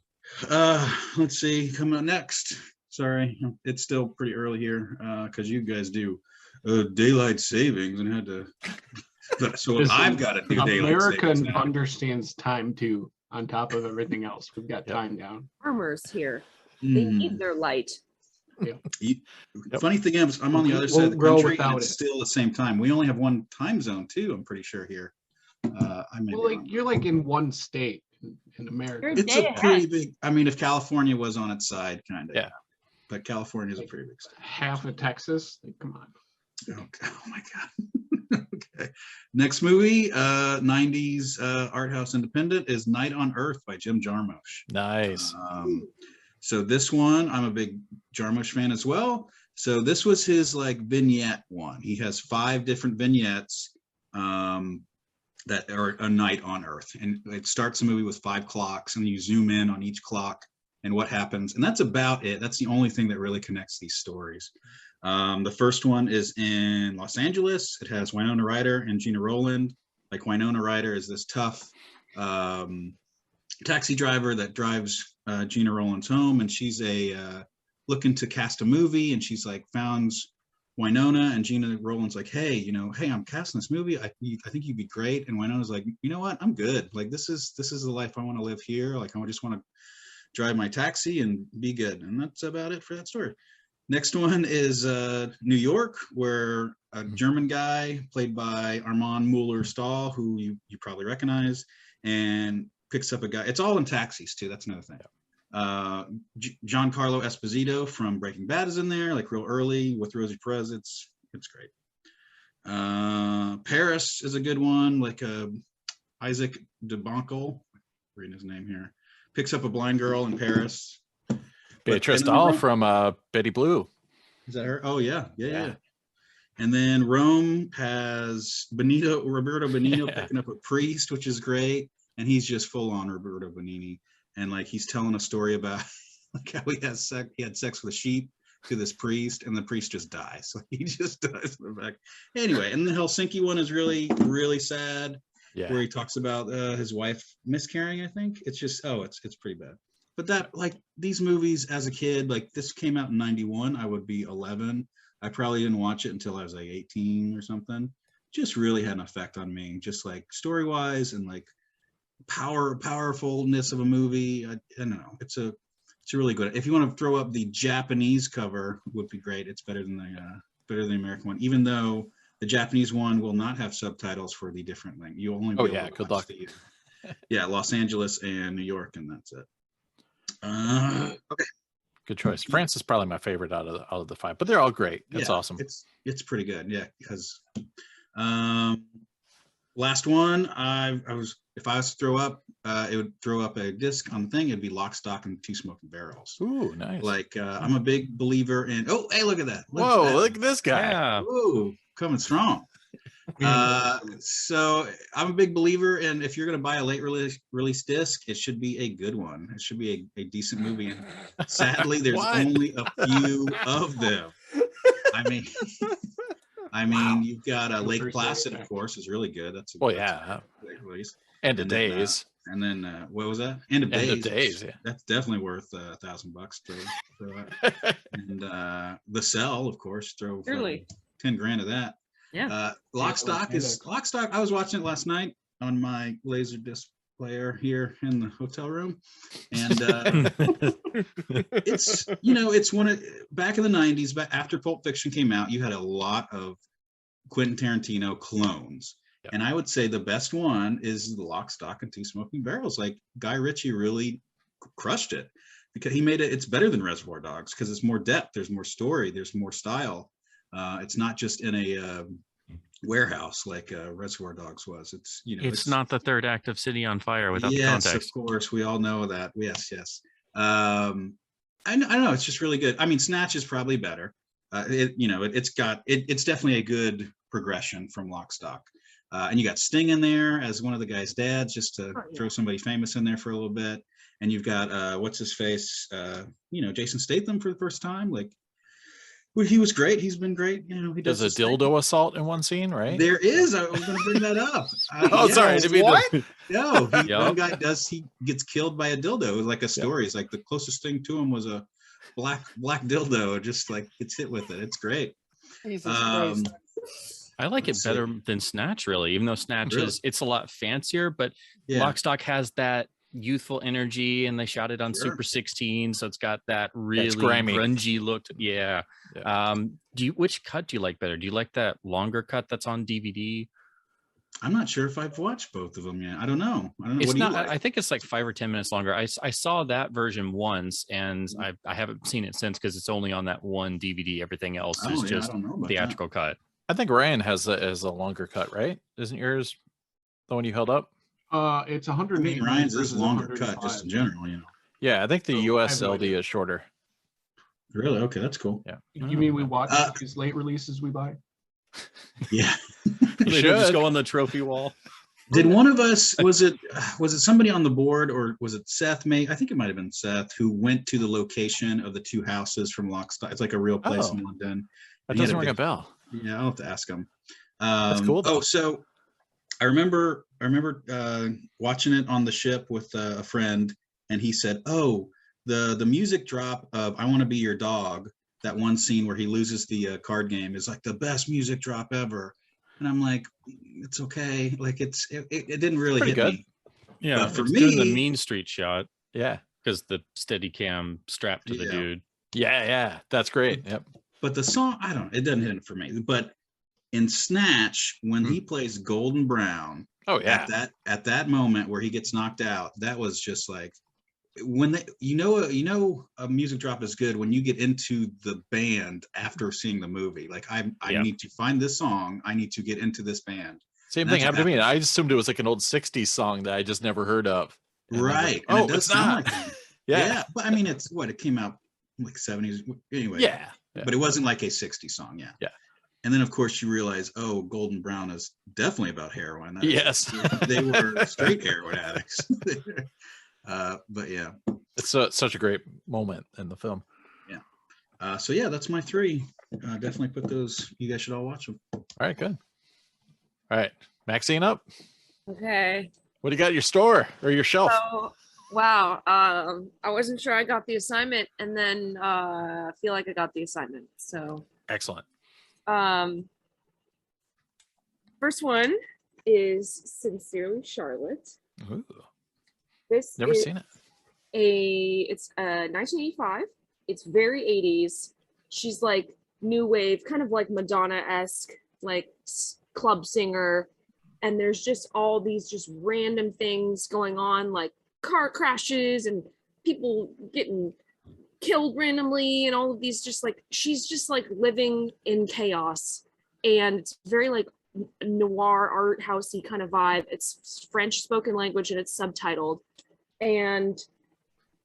Let's see, coming up next. Sorry, it's still pretty early here because you guys do daylight savings and had to. So I've got to do daylight savings. America understands time too. On top of everything else, we've got time down. Farmers here, they need their light. Yeah. Funny thing is, I'm on the other side of the country, and it's still the same time. We only have one time zone too. I'm pretty sure here. You're like in one state in America. It's a pretty big. I mean, if California was on its side, kind of. Yeah. but California is a pretty big state. Half of Texas. Like, come on. Oh my God. Okay. Next movie, 90s art house independent is Night on Earth by Jim Jarmusch. Nice. So this one, I'm a big Jarmusch fan as well. So this was his like vignette one. He has 5 different vignettes that are a night on Earth. And it starts the movie with 5 clocks and you zoom in on each clock and what happens. And that's about it. That's the only thing that really connects these stories. The first one is in Los Angeles. It has Winona Ryder and Gina Rowland. Like Winona Ryder is this tough taxi driver that drives Gina Rowland's home, and she's looking to cast a movie, and she's like founds Winona, and Gina Rowland's like, hey, hey, I'm casting this movie. I think you'd be great. And Winona's like, you know what? I'm good. Like this is the life I want to live here. Like I just want to drive my taxi and be good. And that's about it for that story. Next one is New York, where a German guy played by Armand Mueller-Stahl, who you probably recognize, and picks up a guy. It's all in taxis too. That's another thing. Giancarlo Esposito from Breaking Bad is in there, like real early with Rosie Perez. It's great. Paris is a good one, like Isaac de Bonkel, reading his name here, picks up a blind girl in Paris. Beatrice Dahl from Betty Blue. Is that her? Oh yeah. And then Rome has Roberto Benigno picking up a priest, which is great, and he's just full on Roberto Benigni, and like he's telling a story about like how he had sex with a sheep to this priest, and the priest just dies. Like he just dies in the back. Anyway, and the Helsinki one is really, really sad, where he talks about his wife miscarrying. I think it's just it's pretty bad. But that, like, these movies as a kid, like this came out in 91, I would be 11. I probably didn't watch it until I was like 18 or something. Just really had an effect on me, just like story wise and like powerfulness of a movie. I don't know. It's a really good. If you want to throw up the Japanese cover, would be great. It's better than the American one, even though the Japanese one will not have subtitles for the different language. You only good luck. Los Angeles and New York, and that's it. Okay, good choice. France is probably my favorite out of the 5, but they're all great. It's awesome. It's pretty good. Yeah, because last one, if I was to throw up, it would throw up a disc on the thing. It'd be Lock, Stock, and Two Smoking Barrels. Ooh, nice. Like I'm a big believer in. Oh, hey, look at that! Look at this guy. Yeah. Ooh, coming strong. So I'm a big believer in, if you're going to buy a late release disc, it should be a good one. It should be a decent movie. And sadly, there's only a few of them. I mean, you've got Lake Placid, of course, is really good. That's a late release. End of Days. And then what was that? End of Days. Yeah. That's definitely worth $1,000 to throw out. And The Cell, of course, throw 10 grand of that. Yeah. Lock, Stock. I was watching it last night on my LaserDisc player here in the hotel room, and it's one of, back in the 90s, but after Pulp Fiction came out, you had a lot of Quentin Tarantino clones. Yep. And I would say the best one is the Lock, Stock, and Two Smoking Barrels. Like Guy Ritchie really crushed it, because he made it. It's better than Reservoir Dogs because it's more depth. There's more story. There's more style. It's not just in a warehouse like Reservoir Dogs was. It's not the third act of City on Fire without the context. Yes, of course, we all know that. Yes. I don't know. It's just really good. I mean, Snatch is probably better. It's definitely a good progression from Lock, Stock. And you got Sting in there as one of the guy's dads, just to throw somebody famous in there for a little bit. And you've got what's his face, Jason Statham for the first time. Like, well, he was great. He's been great. He does a dildo assault in one scene, right? There is. I was going to bring that up. Sorry. What? No, one guy he gets killed by a dildo. It was like a story. It's like the closest thing to him was a black dildo. Just like gets hit with it. It's great. Jesus Christ. I like it better than Snatch, really, even though Snatch it's a lot fancier, but Lock, Stock has that youthful energy, and they shot it on Super 16, so it's got that really grungy look. Which cut do you like better? Do you like that longer cut that's on DVD? I'm not sure if I've watched both of them yet. I don't know. It's what do you not. like? I think it's like 5 or 10 minutes longer. I saw that version once, and I haven't seen it since because it's only on that one DVD. Everything else is just theatrical cut. I think Ryan has a longer cut, right? Isn't yours the one you held up? It's 100. I mean, Ryan's is longer cut, just in general, you know. Yeah, I think the US LD is shorter. Really? Okay, that's cool. Yeah. You mean we watch these late releases we buy? Yeah. They just go on the trophy wall. Did one of us, was it somebody on the board, or was it Seth? I think it might have been Seth, who went to the location of the two houses from Lock, Stock. It's like a real place in London. That doesn't ring a bell. Yeah, I'll have to ask him. That's cool, though. Oh, so I remember watching it on the ship with a friend, and he said, "Oh, the music drop of I Want to Be Your Dog." That one scene where he loses the card game is like the best music drop ever. And I'm like, it's okay. Like it didn't really hit me. Yeah, for it's me, doing the Mean Street shot. Yeah, because the steady cam strapped to the dude. Yeah, that's great. Yep. But the song, it doesn't hit it for me. But in Snatch, when he plays Golden Brown, at that moment where he gets knocked out, that was just like, when a music drop is good when you get into the band after seeing the movie. Like I need to find this song. I need to get into this band. Same thing happened to me. I assumed it was like an old 60s song that I just never heard of. And right. Like, it does sound like yeah. But I mean, it came out like 70s anyway. Yeah. But it wasn't like a 60s song. Yeah. Yeah. And then of course you realize, Golden Brown is definitely about heroin. Yes. They were straight heroin addicts. But yeah, it's such a great moment in the film. Yeah. So yeah, that's my 3. Definitely put those. You guys should all watch them. All right, good. All right, Maxine up. Okay. What do you got at your store or your shelf? Oh, wow. I wasn't sure I got the assignment, and then I feel like I got the assignment. So excellent. First one is Sincerely Charlotte. Ooh. This Never seen it. It's 1985. It's very 80s. She's like new wave, kind of like Madonna-esque, like club singer. And there's just all these just random things going on, like car crashes and people getting killed randomly and all of these, just like, she's just like living in chaos. And it's very like noir art housey kind of vibe. It's French spoken language and it's subtitled. And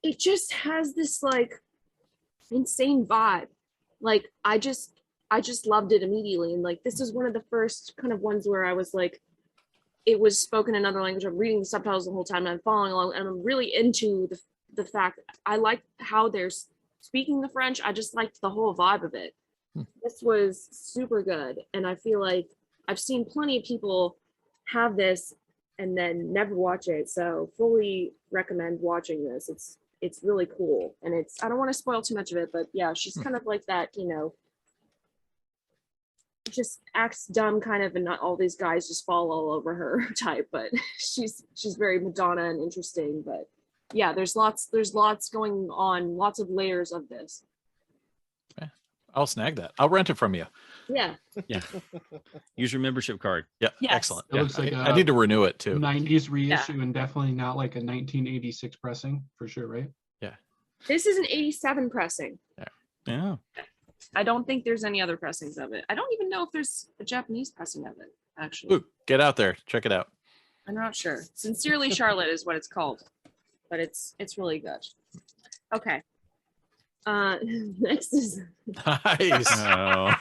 it just has this like insane vibe. Like I just loved it immediately. And like this is one of the first kind of ones where I was like, it was spoken in another language. I'm reading the subtitles the whole time and I'm following along, and I'm really into the fact I like how they're speaking the French. I just liked the whole vibe of it. This was super good. And I feel like I've seen plenty of people have this and then never watch it. So fully recommend watching this. It's really cool. And I don't want to spoil too much of it, but yeah, she's kind of like that, just acts dumb kind of, and not all these guys just fall all over her type, but she's very Madonna and interesting. But yeah, there's lots going on, lots of layers of this. Okay. I'll snag that. I'll rent it from you. Yeah. Yeah. Use your membership card. Yeah. Yes. Excellent. It looks like I need to renew it too. 90s reissue and definitely not like a 1986 pressing for sure, right? Yeah. This is an 87 pressing. Yeah. I don't think there's any other pressings of it. I don't even know if there's a Japanese pressing of it, actually. Ooh, get out there. Check it out. I'm not sure. Sincerely Charlotte is what it's called, but it's really good. Okay. Next is Nice. Oh.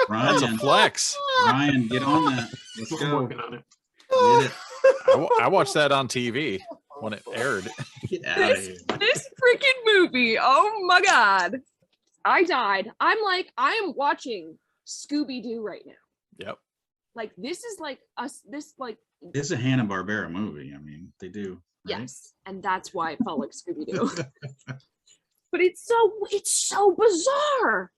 That's a flex. Ryan, get on that. Let's I'm go. working on it. Get it. I watched that on TV when it aired. Get out of here. this freaking movie. Oh my God. I died. I'm like, I am watching Scooby-Doo right now. Yep. Like, this is like us, this like, It's a Hanna-Barbera movie. I mean, they do. Right? yes. And that's why it felt like Scooby-Doo. But it's so bizarre.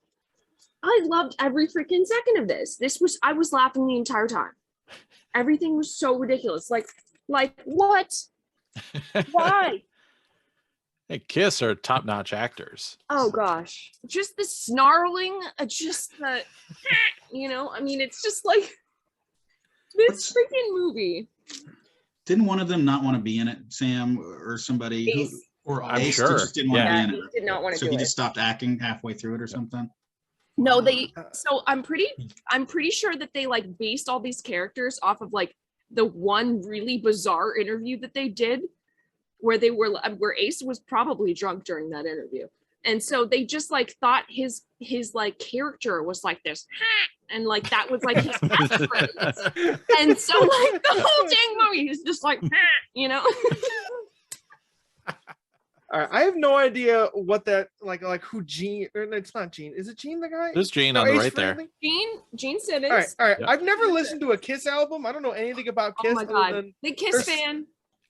I loved every freaking second of this. I was laughing the entire time. Everything was so ridiculous. Like what? Why? Hey, Kiss are top-notch actors. Oh gosh. Just the snarling, just the You know, I mean, it's just like this freaking movie. Didn't one of them not want to be in it, Sam or somebody? Ace. Or I'm Ace sure. just didn't want to be in it. He did not want to So do he it. just stopped acting halfway through it or something. No, so I'm pretty sure that they like based all these characters off of like the one really bizarre interview that they did where Ace was probably drunk during that interview. And so they just like thought his like character was like this, and like that was like his catchphrase. And so like the whole dang movie is just like, you know. All right, I have no idea what that like who Gene. Or it's not Gene. Is it Gene the guy? There's Gene on the Ace right there. Frehley? Gene Simmons. All right. Yep. I've never listened to a Kiss album. I don't know anything about Kiss. Oh my other god, than- big Kiss fan.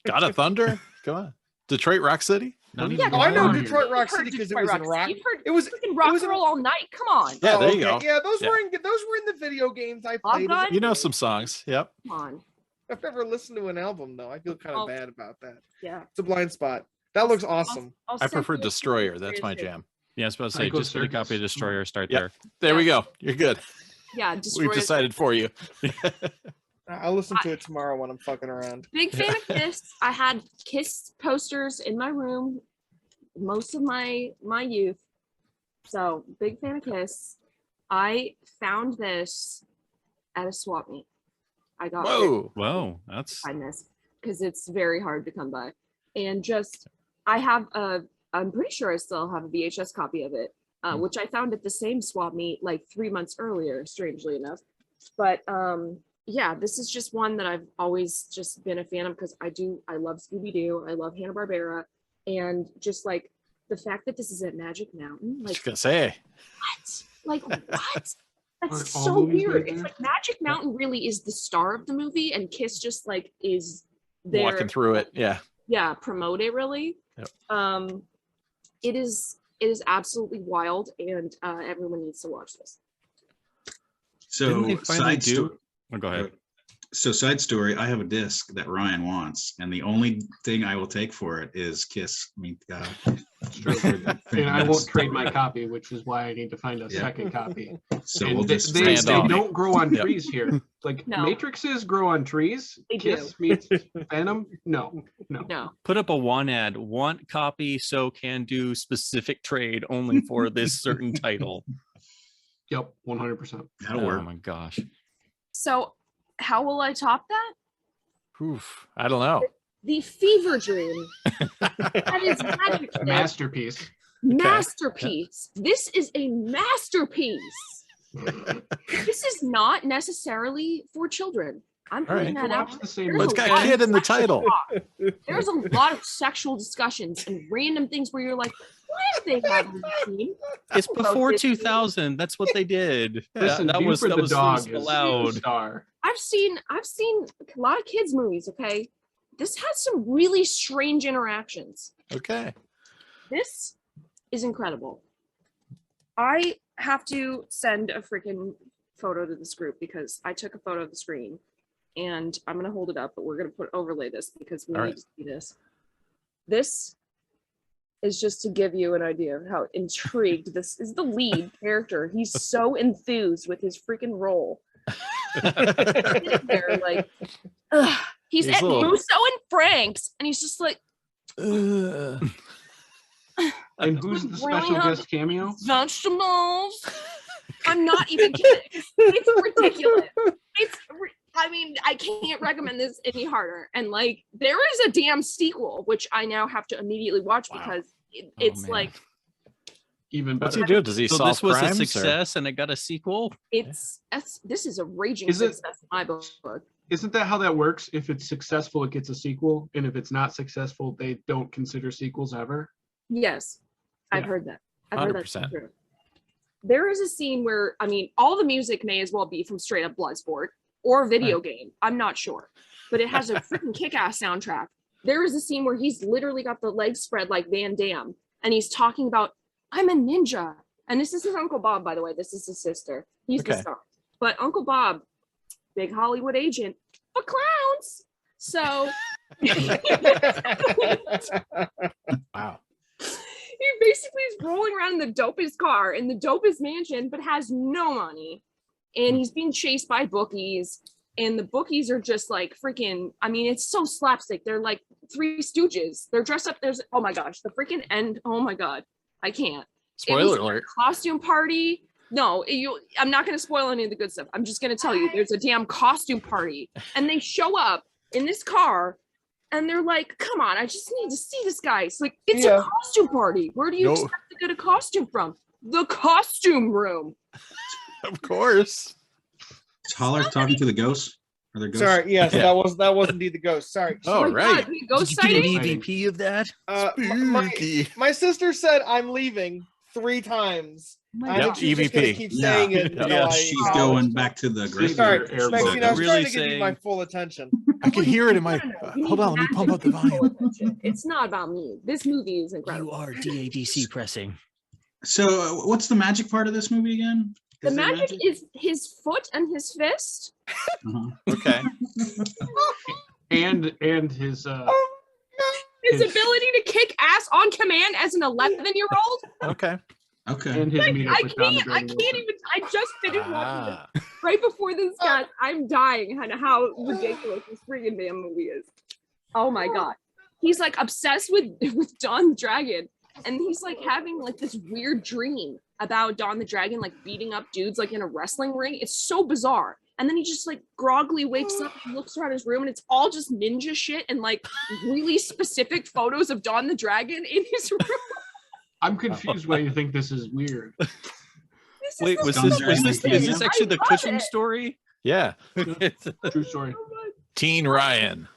God of Thunder. Come on. Detroit Rock City. Not Yeah, even Oh, I know one. Detroit Rock You've heard City because it Detroit was in Rock rock. City. You've heard It was freaking rock was in- roll all night. Come on. Yeah, there you okay. go. Yeah, those Yeah. were in the video games I played. God. You know some songs. Yep. Come on. I've never listened to an album though. I feel kind of Oh. bad about that. Yeah. It's a blind spot. That looks awesome. I'll I send prefer you a Destroyer. picture That's my too. jam. Yeah, I was supposed to say, Psycho just get a Circus. copy of Destroyer, start Yep. there. There we go. You're good. Yeah, We've Destroyer. decided for you. I'll listen to it tomorrow when I'm fucking around. Big fan of Kiss. I had Kiss posters in my room most of my youth. So big fan of Kiss. I found this at a swap meet. I got Whoa. Whoa, that's this because it's very hard to come by. And just I have I'm pretty sure I still have a VHS copy of it, which I found at the same swap meet like 3 months earlier, strangely enough. But yeah, this is just one that I've always just been a fan of because I love Scooby-Doo, I love Hanna-Barbera, and just like the fact that this is at Magic Mountain, I was like gonna say. what? Like what? That's Aren't all so movies weird. made It's there? like Magic Mountain really is the star of the movie, and Kiss just like is there. Walking through it. Yeah. Yeah, promote it really. Yep. It is absolutely wild, and everyone needs to watch this. Didn't they So finally side do? story. Oh, go ahead. So side story, I have a disc that Ryan wants, and the only thing I will take for it is Kiss. I mean, God. And I won't trade my copy, which is why I need to find a Yeah. second copy. So And we'll just they stand off. don't grow on Yep. trees here. Like No. Matrixes grow on trees. They Kiss do. meets Venom. No. No, Put up a one ad, want copy, so can do specific trade only for this certain title. Yep, 100%. That'll Oh work. my gosh. so how will I top that? Oof. I don't know. The Fever Dream. That is Magic A Kiss. masterpiece. Masterpiece. This is a masterpiece. This is not necessarily for children. I'm All right. putting You that can out. watch the same There's Well, it's a got lot kid of in the sexual title. talk. There's a lot of sexual discussions and random things where you're like, why did they have this scene? It's before this- 2000. That's what they did. Listen, that View was for that the was Dog is allowed. a star. I've seen a lot of kids movies, okay? This has some really strange interactions. Okay. This is incredible. I have to send a freaking photo to this group because I took a photo of the screen and I'm gonna hold it up, but we're gonna overlay this because we All need right. to see this. This is just to give you an idea of how intrigued this is. The lead character. He's so enthused with his freaking role. Sitting there like, ugh. He's He's at a little- Musso and Frank's, and he's just like, Ugh. And who's the Really special hard. guest cameo? vegetables. I'm not even kidding. It's ridiculous. I mean, I can't recommend this any harder. And like, there is a damn sequel, which I now have to immediately watch Wow. because it's man. like, Even What's better. he do? Does he So solve this was crimes? a or- success and it got a sequel? this is a raging Is it- success in my book. Isn't that how that works? If it's successful, it gets a sequel, and if it's not successful, they don't consider sequels ever. Yes, I've Yeah. heard that. I've heard that's 100%. true. There is a scene where, I mean, all the music may as well be from straight up Bloodsport or video game. I'm not sure, but it has a freaking kick-ass soundtrack. There is a scene where he's literally got the legs spread like Van Damme, and he's talking about, I'm a ninja. And this isn't Uncle Bob, by the way. This is his sister. He's the Okay. star. But Uncle Bob, big Hollywood agent, for clowns. So Wow. he basically is rolling around in the dopest car in the dopest mansion, but has no money. and he's being chased by bookies, and the bookies are just like freaking, I mean, it's so slapstick. They're like Three Stooges. They're dressed up. There's, oh my gosh, the freaking end. Oh my God, I can't. Spoiler alert. Costume party. No, I'm not going to spoil any of the good stuff. I'm just going to tell you there's a damn costume party, and they show up in this car, and they're like, come on, I just need to see this guy. It's like, it's a costume party. Where do you expect to get a costume from? The costume room. Of course. Is Holler talking to the ghosts? Are there ghosts? Sorry, yes, that was indeed the ghost. Sorry. Oh, right. God, ghost Did you sighting? get an EVP of that? My sister said I'm leaving 3 times. I think she's just gonna keep saying it until She's going back to the grave. Sorry, Air Maxine, I was Really trying to give you my full attention. I can hear it in my. No. Hold on, let me pump up the volume. It's not about me. This movie is incredible. You are DADC pressing. So, what's the magic part of this movie again? The Is there magic is his foot and his fist. Uh-huh. Okay. and his His ability to kick ass on command as an 11-year-old. Okay. Okay. and his Like, meetup I with Don the can't Dragon even. I just finished watching Ah. this right before this guy. I'm dying on how ridiculous this friggin' damn movie is. Oh my God. He's like obsessed with Don the Dragon, and he's like having like this weird dream about Don the Dragon like beating up dudes like in a wrestling ring. It's so bizarre. And then he just like groggily wakes up and looks around his room, and it's all just ninja shit and like really specific photos of Don the Dragon in his room. I'm confused why you think this is weird. Wait, is is this actually the I love Cushing it. story? Yeah. True story. Teen Ryan.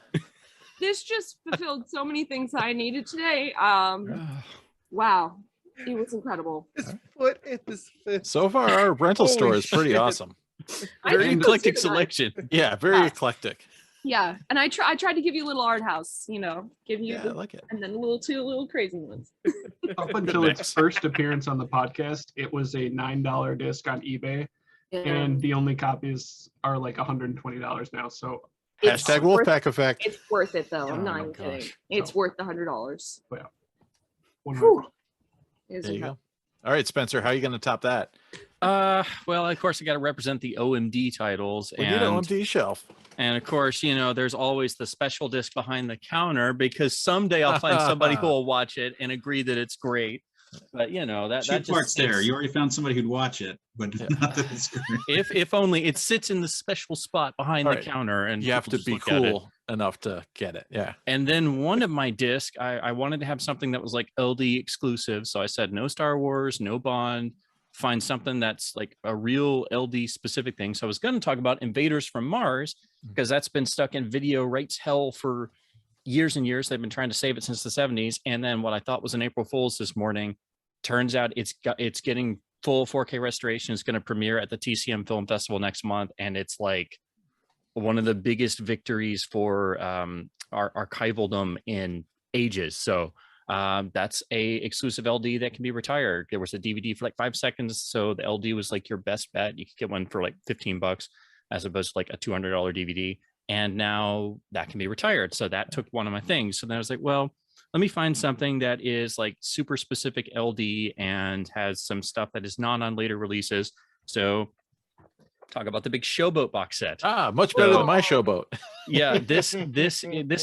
This just fulfilled so many things I needed today. Wow, it was incredible. His foot in his fist. So far, our rental Holy store is pretty shit. awesome. I Very didn't eclectic consider that. selection. Yeah, very Yeah. eclectic. Yeah, and I tried to give you a little art house, give you, Yeah, I like it. and then two little crazy ones. Up until its first appearance on the podcast, it was a $9 disc on eBay, and the only copies are like $120 now. So It's Hashtag worth- Wolfpack effect. It's worth it though. Oh I'm not my even kidding. gosh. It's worth the $100. 100. There you go. All right, Spencer, how are you going to top that? Well, of course, I got to represent the OMD titles, We need an OMD shelf. and of course, there's always the special disc behind the counter because someday I'll find somebody who will watch it and agree that it's great. But that Two just parts there. stinks. You already found somebody who'd watch it, but not that it's great. If only it sits in the special spot behind All the right. counter, and You have to people just be look at it. cool enough to get it. Yeah. And then one of my discs, I wanted to have something that was like LD exclusive. So I said no Star Wars, no Bond, find something that's like a real LD specific thing. So I was going to talk about Invaders from Mars because that's been stuck in video rights hell for years and years. They've been trying to save it since the 70s. And then what I thought was an April Fool's this morning, turns out it's getting full 4K restoration. It's going to premiere at the TCM Film Festival next month. And it's like one of the biggest victories for our archivaldom in ages. So that's a exclusive LD that can be retired. There was a DVD for like 5 seconds. So the LD was like your best bet. You could get one for like $15 as opposed to like a $200 DVD. And now that can be retired. So that took one of my things. So then I was like, well, let me find something that is like super specific LD and has some stuff that is not on later releases. So talk about the big Showboat box set. Much better than my Showboat. Yeah, this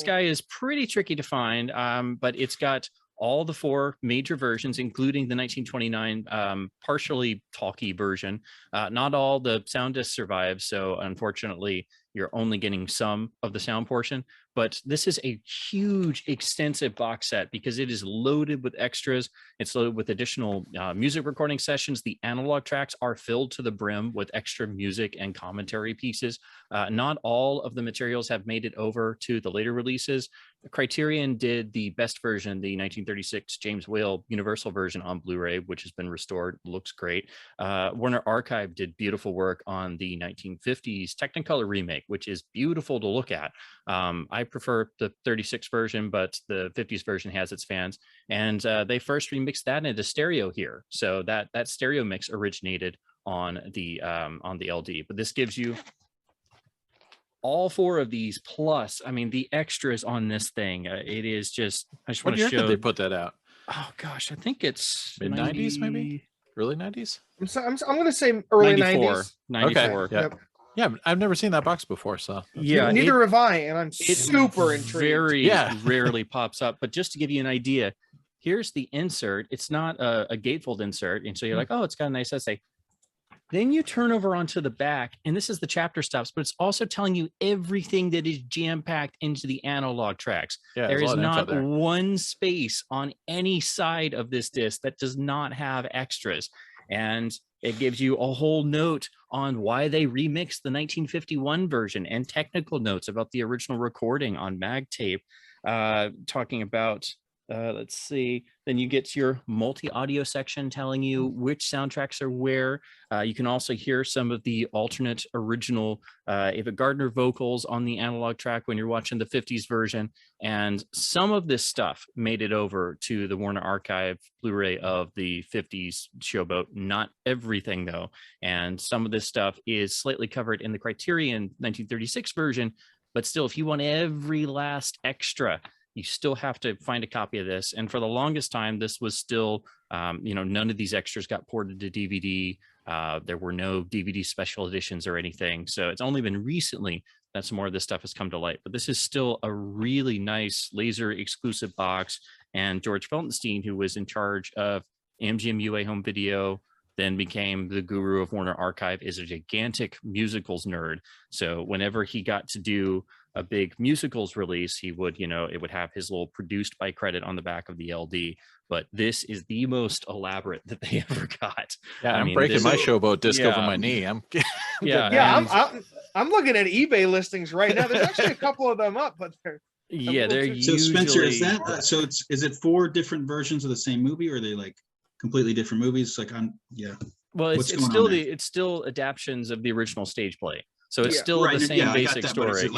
guy is pretty tricky to find, but it's got all the 4 major versions, including the 1929 partially talkie version. Not all the sound discs survive, so unfortunately, you're only getting some of the sound portion. But this is a huge, extensive box set because it is loaded with extras. It's loaded with additional music recording sessions. The analog tracks are filled to the brim with extra music and commentary pieces. Not all of the materials have made it over to the later releases. Criterion did the best version, the 1936 James Whale Universal version on Blu-ray, which has been restored. Looks great. Warner Archive did beautiful work on the 1950s Technicolor remake, which is beautiful to look at. I prefer the 36 version, but the 50s version has its fans. And they first remixed that into stereo here. So that stereo mix originated on the LD. But this gives you all 4 of these plus, I mean, the extras on this thing. It is just, I just What want year to did show. they put that out? Oh gosh, I think it's Mid-90s maybe? Early 90s? I'm going to say early 94. 90s. 94. Okay, yeah. Yep. Yeah, I've never seen that box before, so Yeah, Neither have I, and I'm it super intrigued. very rarely pops up. But just to give you an idea, here's the insert. It's not a gatefold insert, and so you're like, oh, it's got a nice essay. Then you turn over onto the back, and this is the chapter stops, but it's also telling you everything that is jam-packed into the analog tracks. Yeah, there is not one space on any side of this disc that does not have extras. And it gives you a whole note on why they remixed the 1951 version and technical notes about the original recording on mag tape, talking about let's see, then you get to your multi-audio section telling you which soundtracks are where. You can also hear some of the alternate original Ava Gardner vocals on the analog track when you're watching the 50s version. And some of this stuff made it over to the Warner Archive Blu-ray of the 50s Showboat. Not everything though. And some of this stuff is slightly covered in the Criterion 1936 version, but still, if you want every last extra, you still have to find a copy of this. And for the longest time, this was still, none of these extras got ported to DVD. There were no DVD special editions or anything. So it's only been recently that some more of this stuff has come to light. But this is still a really nice laser exclusive box. And George Feltenstein, who was in charge of MGM UA Home Video, then became the guru of Warner Archive, is a gigantic musicals nerd. So whenever he got to do a big musicals release, he would, it would have his little produced by credit on the back of the LD. But this is the most elaborate that they ever got. Yeah, I'm breaking my Showboat disc over my knee. I'm looking at eBay listings right now. There's actually a couple of them up, but they're they're so Spencer, is that is it 4 different versions of the same movie, or are they like completely different movies? Well, it's still adaptions of the original stage play. So it's still the same basic story.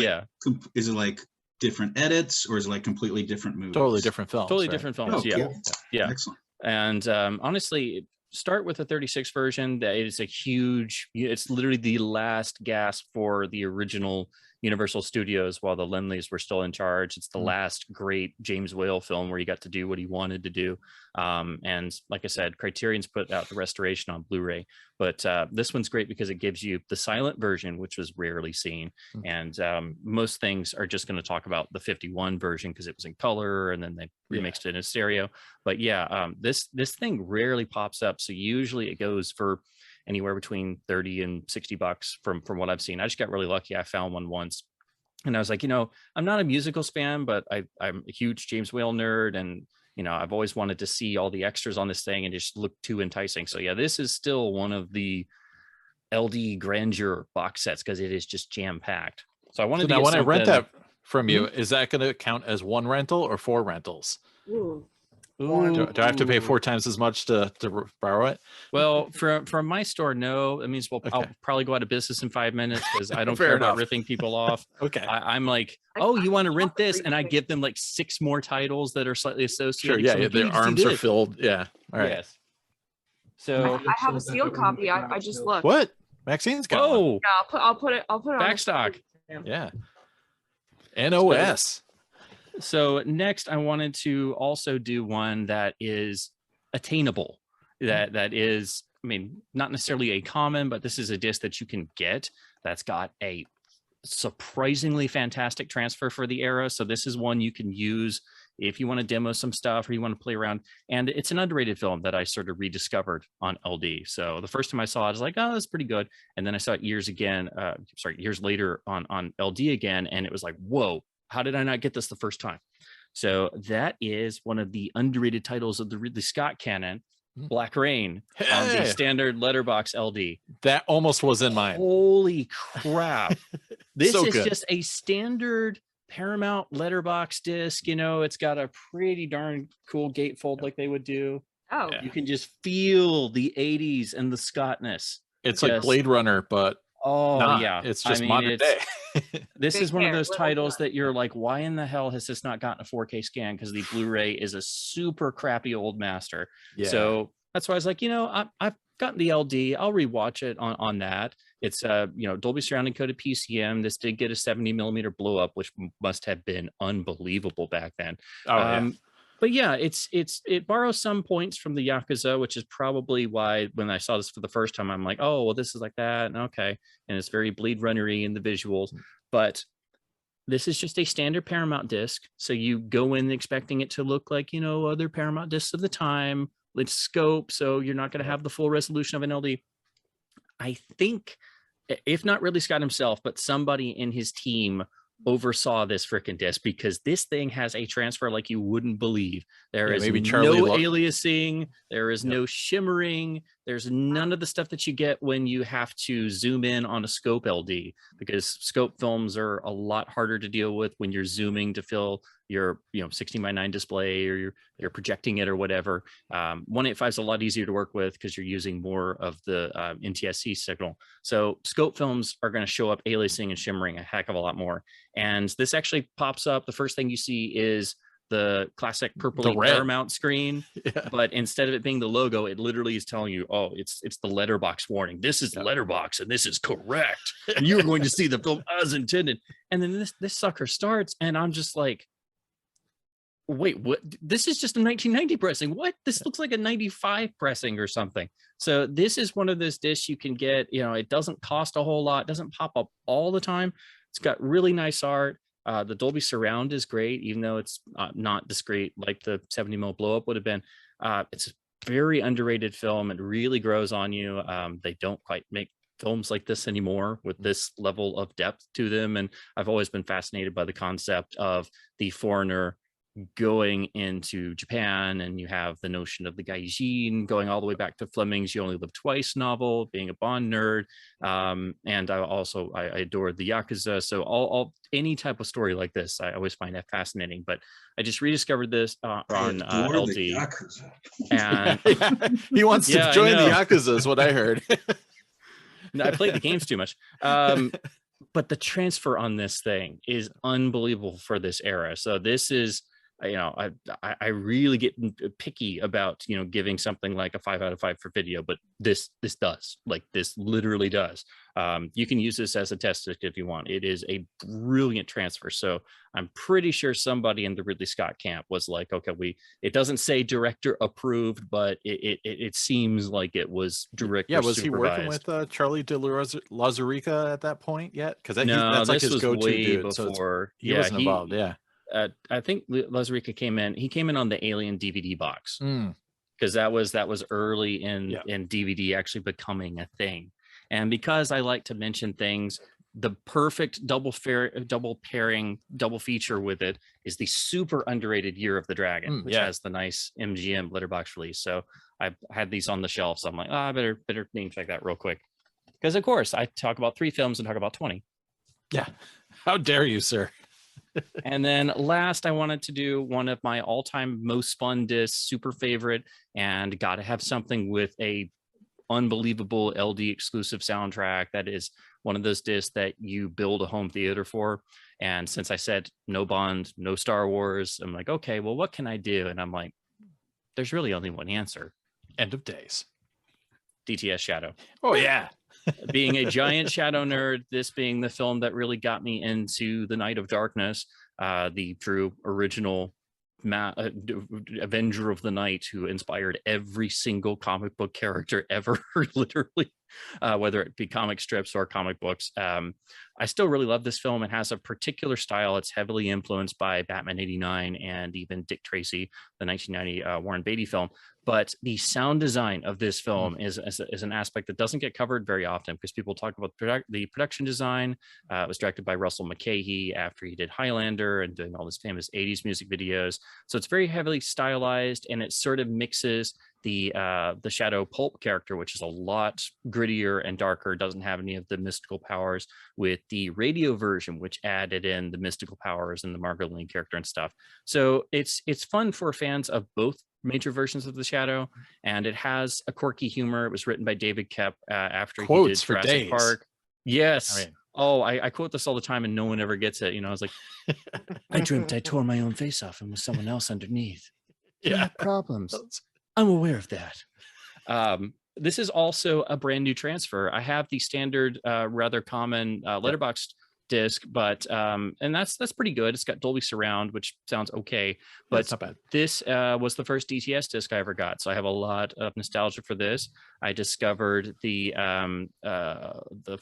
Is it like different edits, or is it like completely different movies? Totally different films. Different films. Oh, yeah. cool. Yeah. Excellent. And honestly, start with the 36 version. That is it's literally the last gasp for the original Universal Studios while the Lindleys were still in charge. It's the last great James Whale film where he got to do what he wanted to do. And like I said, Criterion's put out the restoration on Blu-ray, but this one's great because it gives you the silent version, which was rarely seen. And most things are just going to talk about the 51 version because it was in color and then they remixed it in stereo. But this thing rarely pops up. So usually it goes for anywhere between 30 and 60 bucks from what I've seen. I just got really lucky. I found one once and I was like, I'm not a musicals fan, but I'm a huge James Whale nerd. And, I've always wanted to see all the extras on this thing and just look too enticing. So yeah, this is still one of the LD grandeur box sets because it is just jam packed. So I wanted to when I rent that from you, is that going to count as 1 rental or 4 rentals? Ooh. Do I have to pay 4 times as much to borrow it? Well, from my store, no. It means I'll probably go out of business in 5 minutes because I don't care about ripping people off. Okay. I'm like, oh, you want to rent this? And I give them like 6 more titles that are slightly associated. Sure, their arms are filled. Yeah. All right. Yes. So I have a sealed copy. I just looked. What? Maxene's got one. Yeah, I'll put it on backstock. Yeah. NOS. So next, I wanted to also do one that is attainable. That is, not necessarily a common, but this is a disc that you can get that's got a surprisingly fantastic transfer for the era. So this is one you can use if you want to demo some stuff or you want to play around. And it's an underrated film that I sort of rediscovered on LD. So the first time I saw it, I was like, oh, that's pretty good. And then I saw it years later on LD again. And it was like, whoa, how did I not get this the first time? So that is one of the underrated titles of the Ridley Scott canon, Black Rain, on the standard letterbox LD. That almost was in mine. Holy crap. This So is good. just a standard Paramount letterbox disc. It's got a pretty darn cool gatefold like they would do. Oh. You can just feel the 80s and the Scottness. It's like Blade Runner, but it's just modern day. This is one of those titles that you're like, why in the hell has this not gotten a 4K scan? Because the Blu-ray is a super crappy old master. So that's why I was like, I've gotten the LD. I'll rewatch it on that. It's Dolby Surround encoded PCM. This did get a 70mm blow up, which must have been unbelievable back then. But yeah, it borrows some points from the Yakuza, which is probably why when I saw this for the first time, I'm like, oh, well, this is like that. And okay. And it's very Blade Runner-y in the visuals. But this is just a standard Paramount disc. So you go in expecting it to look like, other Paramount discs of the time. It's scope. So you're not going to have the full resolution of an LD. I think, if not Ridley Scott himself, but somebody in his team oversaw this freaking disc, because this thing has a transfer like you wouldn't believe. There is maybe no aliasing, there is no shimmering, there's none of the stuff that you get when you have to zoom in on a scope LD, because scope films are a lot harder to deal with when you're zooming to fill your 16:9 display, or you're projecting it or whatever. 185 is a lot easier to work with because you're using more of the NTSC signal. So scope films are going to show up aliasing and shimmering a heck of a lot more. And this actually pops up. The first thing you see is the classic purpley Paramount screen, but instead of it being the logo, it literally is telling you, oh, it's the letterbox warning. This is letterbox, and this is correct. And you're going to see the film as intended. And then this sucker starts, and I'm just like, wait, what? This is just a 1990 pressing. What? This looks like a 95 pressing or something. So this is one of those discs you can get. It doesn't cost a whole lot. Doesn't pop up all the time. It's got really nice art. The Dolby Surround is great, even though it's not discreet like the 70mm blow up would have been. It's a very underrated film. It really grows on you. They don't quite make films like this anymore with this level of depth to them. And I've always been fascinated by the concept of the foreigner going into Japan, and you have the notion of the gaijin going all the way back to Fleming's You Only Live Twice novel, being a Bond nerd. And I adored the Yakuza. So all any type of story like this, I always find that fascinating. But I just rediscovered this on LD. And he wants to join the Yakuza is what I heard. No, I played the games too much. But the transfer on this thing is unbelievable for this era. So this is, I really get picky about, giving something like a 5 out of 5 for video, but this does, like, this literally does. You can use this as a test stick if you want. It is a brilliant transfer. So I'm pretty sure somebody in the Ridley Scott camp was like, okay, it doesn't say director approved, but it seems like it was director was supervised. He working with Charlie de Lauzarica at that point yet? Because no, that's like this his was go-to way dude. before. So he wasn't involved. Yeah. I think Lauzarica came in. He came in on the Alien DVD box, because that was early in DVD actually becoming a thing. And because I like to mention things, the perfect double pairing, double feature with it is the super underrated Year of the Dragon, which has the nice MGM letterbox release. So I had these on the shelf. So I'm like, I better name check that real quick, because of course I talk about 3 films and talk about 20. Yeah, how dare you, sir? And then last, I wanted to do one of my all-time most fun discs, super favorite, and got to have something with a unbelievable LD exclusive soundtrack. That is one of those discs that you build a home theater for. And since I said no Bond, no Star Wars, I'm like, okay, well, what can I do? And I'm like, there's really only one answer. End of days. DTS Shadow. Oh, yeah. Being a giant Shadow nerd, this being the film that really got me into the Night of Darkness, the true original Avenger of the Night, who inspired every single comic book character ever, literally, whether it be comic strips or comic books. I still really love this film. It has a particular style. It's heavily influenced by Batman 89 and even Dick Tracy, the 1990 Warren Beatty film. But the sound design of this film is an aspect that doesn't get covered very often, because people talk about the production design. It was directed by Russell McKay after he did Highlander and doing all his famous 80s music videos. So it's very heavily stylized, and it sort of mixes the Shadow pulp character, which is a lot grittier and darker, doesn't have any of the mystical powers, with the radio version, which added in the mystical powers and the Margot Lane character and stuff. So it's fun for fans of both major versions of the Shadow, and it has a quirky humor. It was written by David Koepp after he did Jurassic Park. Yes. I quote this all the time, and no one ever gets it. I was like, I dreamt I tore my own face off and was someone else underneath. Yeah, problems. I'm aware of that. This is also a brand new transfer. I have the standard, rather common letterbox disc, but and that's pretty good. It's got Dolby Surround, which sounds okay, but it's not bad. This was the first DTS disc I ever got, so I have a lot of nostalgia for this. I discovered the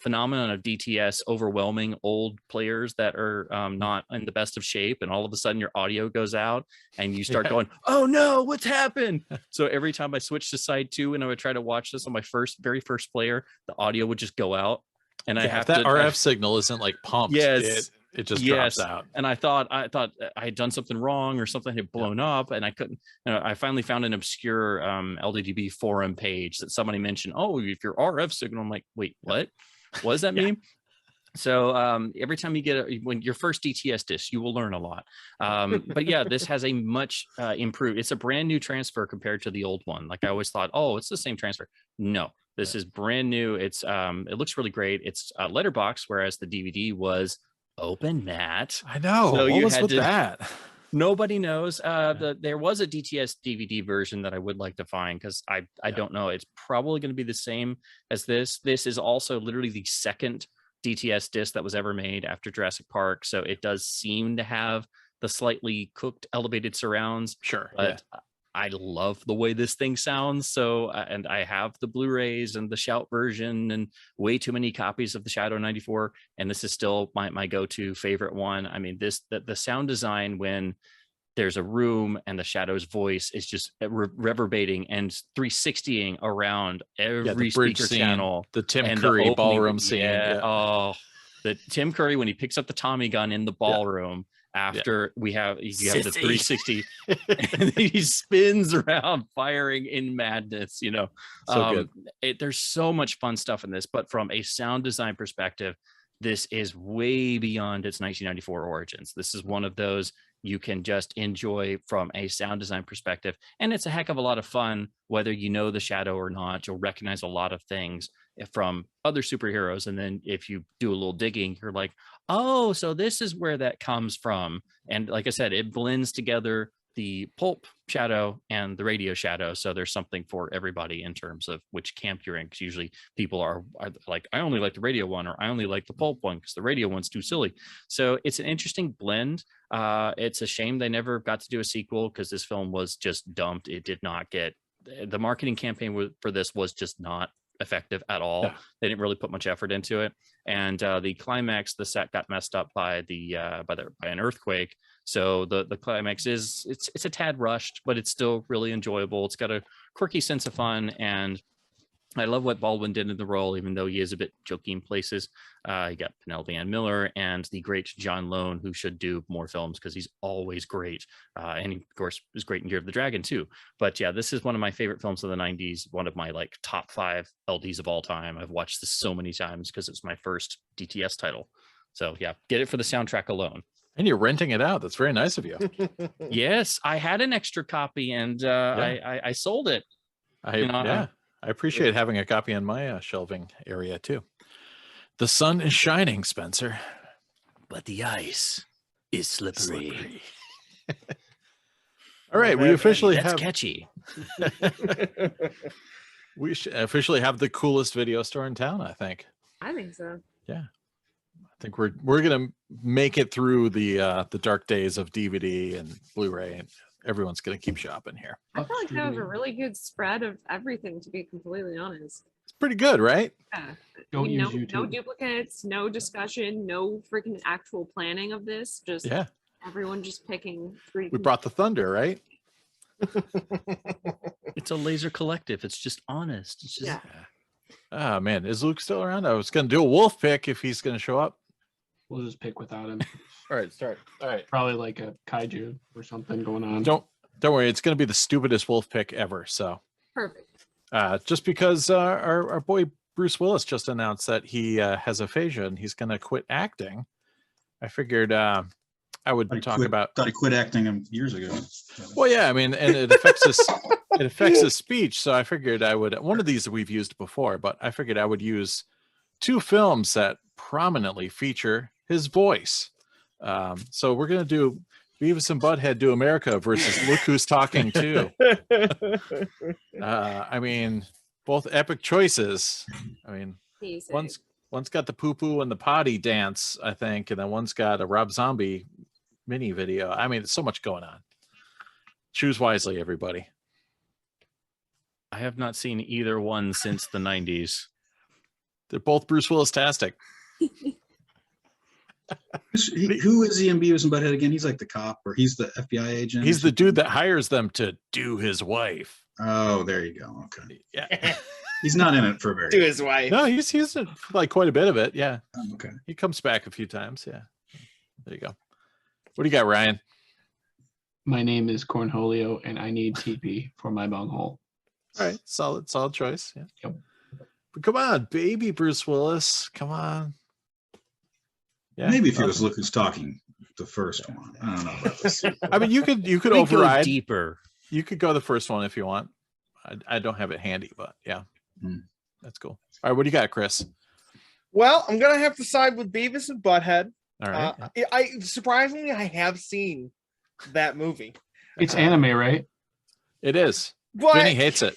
phenomenon of DTS overwhelming old players that are not in the best of shape, and all of a sudden your audio goes out and you start going, oh no, what's happened? So every time I switched to side 2 and I would try to watch this on my very first player, the audio would just go out, and I have that to RF signal isn't like pumped. Yes. It just drops out. And I thought I had done something wrong or something had blown up, and I couldn't. I finally found an obscure LDDB forum page that somebody mentioned. Oh, if your RF signal, I'm like, wait, what? What does that mean? So every time you get when your first DTS disc, you will learn a lot. But yeah, this has a much improved. It's a brand new transfer compared to the old one. Like I always thought, oh, it's the same transfer. No, this is brand new. It's it looks really great. It's a letterbox, whereas the DVD was open mat. I know. So what was with that? Nobody knows. There was a DTS DVD version that I would like to find, because I don't know. It's probably going to be the same as this. This is also literally the second DTS disc that was ever made after Jurassic Park. So it does seem to have the slightly cooked elevated surrounds. Sure. But I love the way this thing sounds. So, and I have the Blu-rays and the Shout version and way too many copies of the Shadow 94. And this is still my go-to favorite one. I mean, the sound design when there's a room and the Shadow's voice is just reverberating and 360ing around every speaker channel. The Tim Curry ballroom scene. Oh, the Tim Curry when he picks up the Tommy gun in the ballroom. After you have the 360 and he spins around firing in madness, so good. There's so much fun stuff in this, but from a sound design perspective, this is way beyond its 1994 origins. This is one of those you can just enjoy from a sound design perspective, and it's a heck of a lot of fun whether you know the Shadow or not. You'll recognize a lot of things from other superheroes, and then if you do a little digging, you're like, oh, so this is where that comes from. And like I said, it blends together the pulp Shadow and the radio Shadow, so there's something for everybody in terms of which camp you're in, because usually people are like, I only like the radio one, or I only like the pulp one because the radio one's too silly. So it's an interesting blend. It's a shame they never got to do a sequel, because this film was just dumped. It did not get, the marketing campaign for this was just not effective at all. They didn't really put much effort into it, and the climax, the set got messed up by an earthquake. So the climax it's a tad rushed, but it's still really enjoyable. It's got a quirky sense of fun, and I love what Baldwin did in the role, even though he is a bit jokey in places. You got Penelope Ann Miller and the great John Lone, who should do more films because he's always great. And he, of course, is great in Year of the Dragon, too. But yeah, this is one of my favorite films of the 90s, one of my top 5 LDs of all time. I've watched this so many times because it's my first DTS title. So yeah, get it for the soundtrack alone. And you're renting it out. That's very nice of you. Yes, I had an extra copy, and I sold it. I appreciate having a copy in my shelving area too. The sun is shining, Spencer, but the ice is slippery. All right, we officially That's have catchy. We officially have the coolest video store in town, I think. I think so. Yeah. I think we're gonna make it through the dark days of DVD and Blu-ray, and everyone's gonna keep shopping here. I feel like that was a really good spread of everything, to be completely honest. It's pretty good, right? Yeah. Don't use YouTube. No duplicates, no discussion, no freaking actual planning of this. Just everyone just picking 3. We brought the thunder, right? It's a laser collective. It's just honest. It's just Oh man, is Luke still around? I was gonna do a wolf pick if he's gonna show up. We'll just pick without him. All right, start. All right. Probably like a kaiju or something going on. Don't worry, it's gonna be the stupidest wolf pick ever. So perfect. Just because our boy Bruce Willis just announced that he has aphasia and he's gonna quit acting, I figured I would talk about. Thought he quit acting years ago. Well, yeah, I mean, and it affects his speech. So I figured I would. One of these we've used before, but I figured I would use 2 films that prominently feature his voice. So we're gonna do Beavis and Butthead Do America versus Look Who's Talking Too. I mean, both epic choices. I mean, One's got the poo poo and the potty dance, I think, and then one's got a Rob Zombie mini video. I mean, there's so much going on. Choose wisely, everybody. I have not seen either one since the 90s. They're both Bruce Willis-tastic. Who is he in Beavis and Butthead again? He's like the cop, or he's the FBI agent. He's the dude that hires them to do his wife. Oh, there you go. Okay. Yeah. He's not in it for very. To his wife. No, he's in like quite a bit of it. Yeah. Oh, okay. He comes back a few times. Yeah. There you go. What do you got, Ryan? My name is Cornholio, and I need TP for my bunghole. All right. Solid choice. Yeah. Yep. But come on, baby Bruce Willis. Come on. Yeah. Maybe if it was Look Who's Talking, the first one. I don't know about this. I mean, you could We override. go deeper. You could go the first one if you want. I don't have it handy, but yeah. That's cool. All right. What do you got, Chris? Well, I'm gonna have to side with Beavis and Butthead. All right. I surprisingly I have seen that movie. It's anime, right? It is. But Vinny hates it.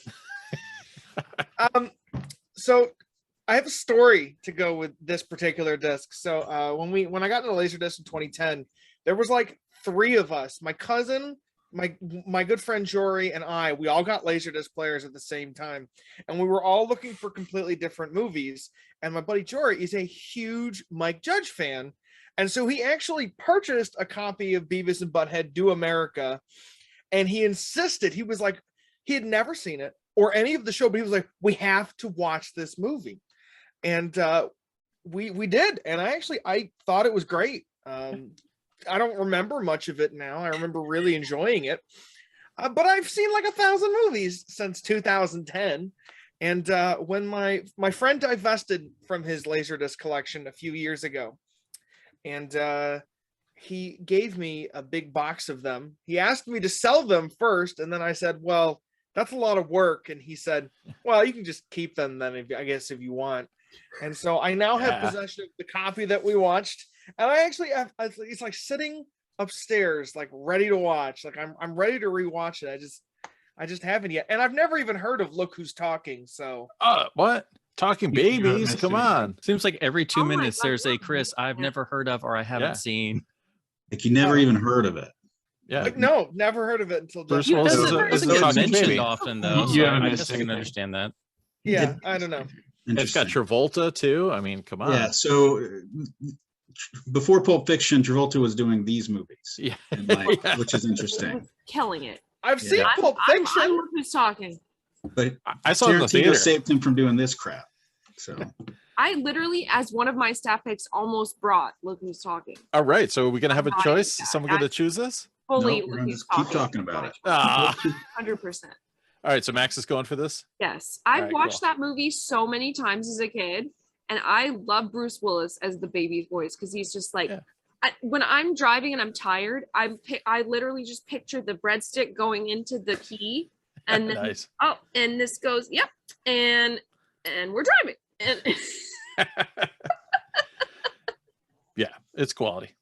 so I have a story to go with this particular disc. So when I got into LaserDisc in 2010, there was like 3 of us. My cousin, my good friend Jory, and we all got LaserDisc players at the same time, and we were all looking for completely different movies. And my buddy Jory is a huge Mike Judge fan, and so he actually purchased a copy of Beavis and Butthead Do America, and he insisted. He was like, he had never seen it or any of the show, but he was like, we have to watch this movie. And we did, and I thought it was great. I don't remember much of it now. I remember really enjoying it, but I've seen like 1,000 movies since 2010. And when my friend divested from his LaserDisc collection a few years ago, and he gave me a big box of them. He asked me to sell them first, and then I said, well, that's a lot of work. And he said, well, you can just keep them then, I guess, if you want. And so I now have possession of the copy that we watched, and I actually have, it's like sitting upstairs, like ready to watch. Like I'm ready to rewatch it. I just haven't yet, and I've never even heard of Look Who's Talking. So what? Talking babies? Come on. Seems like every 2 minutes there's a Chris I've never heard of or I haven't seen. Like you never even heard of it. Yeah. Like, no, never heard of it until Bruce just. Willis Doesn't get mentioned often though. You So haven't I missed guess I can anything. understand that. Yeah, I don't know. It's got Travolta too. I mean, come on. Yeah. So before Pulp Fiction, Travolta was doing these movies. Yeah. And like, which is interesting. Killing it. I've seen Pulp I'm Fiction. Look Who's Talking. But I saw it in the Tarantino theater. saved him from doing this crap. So I literally, as one of my staff picks, almost brought Look Who's Talking. All right. So are we going to have a Right. choice? Yeah, Someone going to choose this? Fully nope, we're Look gonna Who's just keep talking about it. 100%. All right. So Max is going for this. Yes. I've right, watched cool. that movie so many times as a kid, and I love Bruce Willis as the baby's voice because he's just like, when I'm driving and I'm tired, I literally just picture the breadstick going into the key, and then Nice. and this goes, yep, and we're driving, and Yeah, it's quality.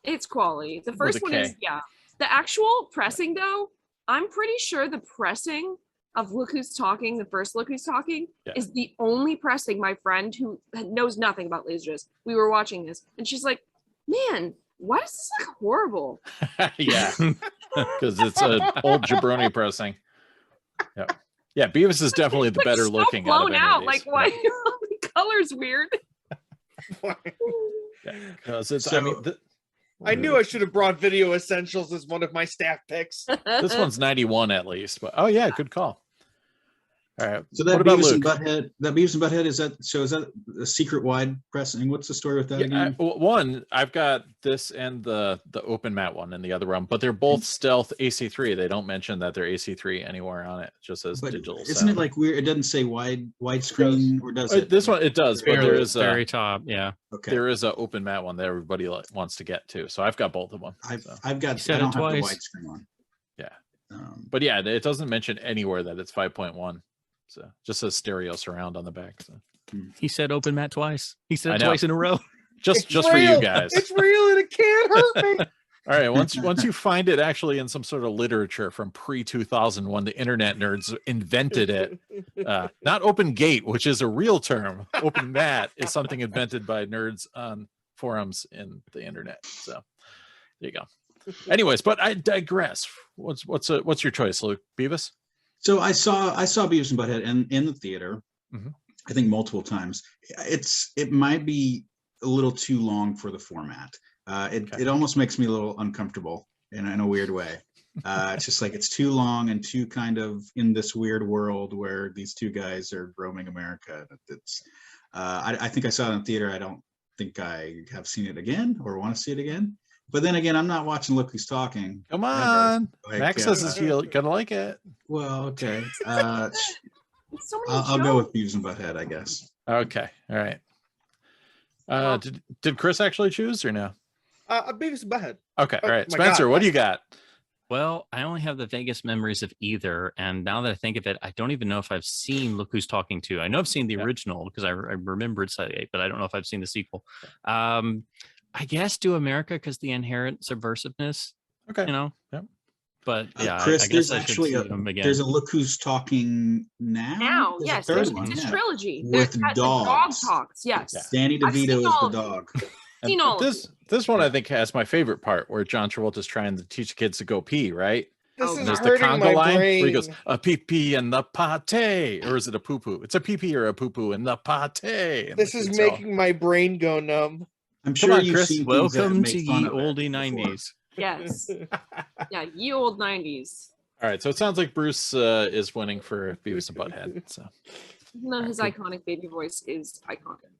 it's quality. The first a one is K. the actual pressing though. I'm pretty sure the pressing of Look Who's Talking, the first Look Who's Talking, is the only pressing my friend who knows nothing about LaserDisc. We were watching this, and she's like, "Man, why does this look horrible?" Yeah, because it's an old jabroni pressing. Yeah, yeah. Beavis is definitely the Like, better so looking. blown out. Of Like, why are the colors weird? Because it's. So- I mean, I knew I should have brought Video Essentials as one of my staff picks. this one's 91 at least. But oh yeah, good call. All right. So what that about Beavis and Luke? Butthead, is that a secret wide pressing? What's the story with that again? One, I've got this and the open mat one in the other room, but they're both stealth AC3. They don't mention that they're AC3 anywhere on it. It just says But digital. isn't sound. it like weird? It doesn't say widescreen, or does it? This one it does, but there is very top. Yeah. Okay. there is an open mat one that everybody wants to get to. So I've got both of them. I've got. said I don't it have the twice. widescreen one. Yeah. But But yeah, it doesn't mention anywhere that it's 5.1. So just says stereo surround on the back. So He said open mat twice. He said I it know. twice in a row. just It's for you real. guys. It's real and it can't hurt me. All right, once you find it actually in some sort of literature from pre-2000 when the internet nerds invented it, not open gate, which is a real term. Open mat is something invented by nerds on forums in the internet. So there you go. Anyways, but I digress. What's your choice, Luke? Beavis? So I saw Beavis and Butthead in the theater. Mhm. I think multiple times. It might be a little too long for the format. It almost makes me a little uncomfortable in a weird way. It's just like it's too long and too kind of in this weird world where these two guys are roaming America. It's I think I saw it in theater. I don't think I have seen it again or want to see it again. But then again, I'm not watching Look Who's Talking. Come on. Like, Max says you're gonna like it. Well, okay. So I'll go with Beavis and Butthead, I guess. Okay. All right. Did Chris actually choose or no? Beavis and Butthead. Okay. All right. my Spencer, God. what do you got? Well, I only have the vaguest memories of either, and now that I think of it, I don't even know if I've seen Look Who's Talking To. I know I've seen the original because I remembered Site, but I don't know if I've seen the sequel. I guess Do America because the inherent subversiveness. Okay. You know. Yep. But yeah, Chris, I guess there's I actually should see them again. there's a Look Who's Talking Now. Now, There's yes, a there's third one, a yeah. trilogy With The dog dogs. talks. Yes. Yeah. Danny I've seen DeVito is all the of them. dog. Seen all of them. This one I think has my favorite part where John Travolta's trying to teach kids to go pee, right? This Oh, is And there's the hurting conga my line brain. where he goes, a pee pee and the pate, or is it a poo poo? It's a pee pee or a poo poo and the pate. This is making my brain go numb. I'm Come sure on, you've Chris. seen things that Welcome make to fun ye of it oldie before. 90s. Yes. Yeah, ye old 90s. All right, so it sounds like Bruce is winning for Beavis and Butthead. So Even though his iconic baby voice is iconic.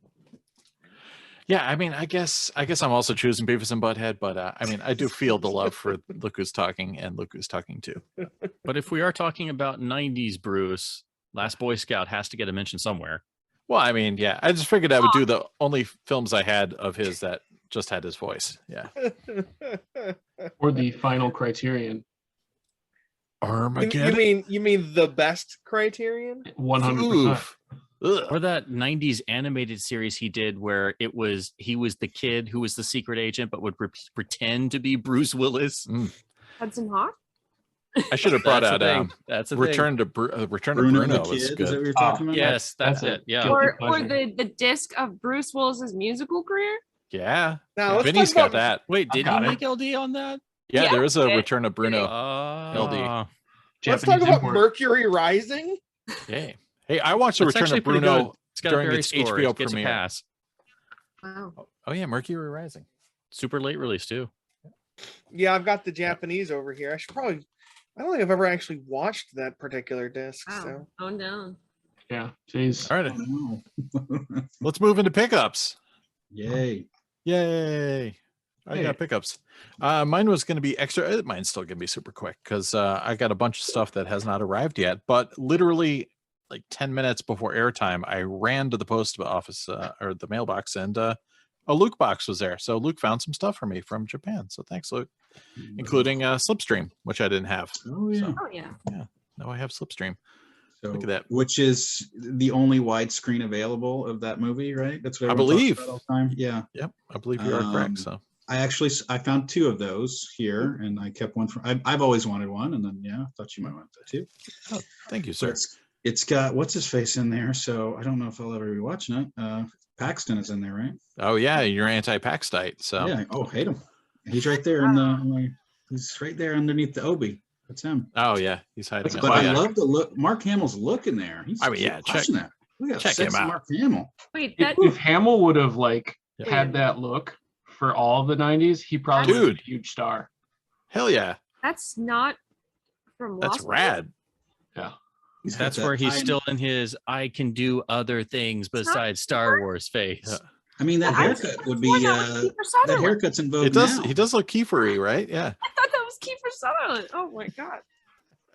yeah, I mean, I guess I'm also choosing Beavis and Butthead, but I mean, I do feel the love for Look Who's Talking and Look Who's Talking Too. But if we are talking about 90s Bruce, Last Boy Scout has to get a mention somewhere. Well, I mean, yeah, I just figured I would do the only films I had of his that just had his voice. Yeah, Or the Final Criterion. Armageddon. you mean the best Criterion? 100%. Oof. Ugh. Or that 90s animated series he did where he was the kid who was the secret agent but would pretend to be Bruce Willis. Hudson Hawk? I should have brought out That's a Return to Bruno Bruno the was Kid, is that what good. you're talking about? Yes, that's That's it. Yeah. Guilty Or pleasure. the disc of Bruce Willis's musical career? Yeah, Now, let's Vinny's talk got that. Wait, did he got it. make LD on that? Yeah, Yeah, there is a it- Return of Bruno. LD. Let's Japanese talk about import. Mercury Rising. Hey, I watched the That's Return actually of pretty Bruno good. It's got a during very its score. HBO It gets a premiere. pass. Wow. Oh yeah, Mercury Rising. Super late release too. Yeah, I've got the Japanese over here. I don't think I've ever actually watched that particular disc. Wow. So Going down. Yeah, jeez. All right, Oh, let's move into pickups. Yay. Yay! I Hey. got pickups. Mine was going to be extra. Mine's still going to be super quick because I got a bunch of stuff that has not arrived yet. But literally, like 10 minutes before airtime, I ran to the post office or the mailbox, and a Luke box was there. So Luke found some stuff for me from Japan. So thanks, Luke, including Slipstream, which I didn't have. Oh yeah. Oh, yeah. Now I have Slipstream. So, Look at that. Which is the only widescreen available of that movie, right? That's what I everyone talks believe. about all the time. Yeah. Yep, I believe you are correct. So I found two of those here, and I kept one from. I've always wanted one, and then I thought you might want that too. oh, thank you, So sir. it's got what's his face in there, so I don't know if I'll ever be watching it. Paxton is in there, right? Oh yeah, you're anti-Paxtite. So Yeah. Oh, hate him. He's right there in the. He's right there underneath the Obi. That's him. oh yeah, he's hiding. That's up a But I there. love the look. Mark Hamill's look in there. He's I mean, yeah, crushing that. Look at check him sexy out. Mark Hamill. Wait, If, that if Hamill would have Yeah. had that look for all of the 90s, he probably would have been a huge star. Hell yeah, that's not from that's Lost Boys? rad. Yeah. He's got That's that where he's eye- still in his I can do other things It's not besides Star Wars phase. Yeah. I mean, that I haircut would be. thought that was Kiefer That Sutherland. haircut's in vogue It does. now. He does look Kiefer-y, right? Yeah. I thought that was Kiefer Sutherland. Oh my god.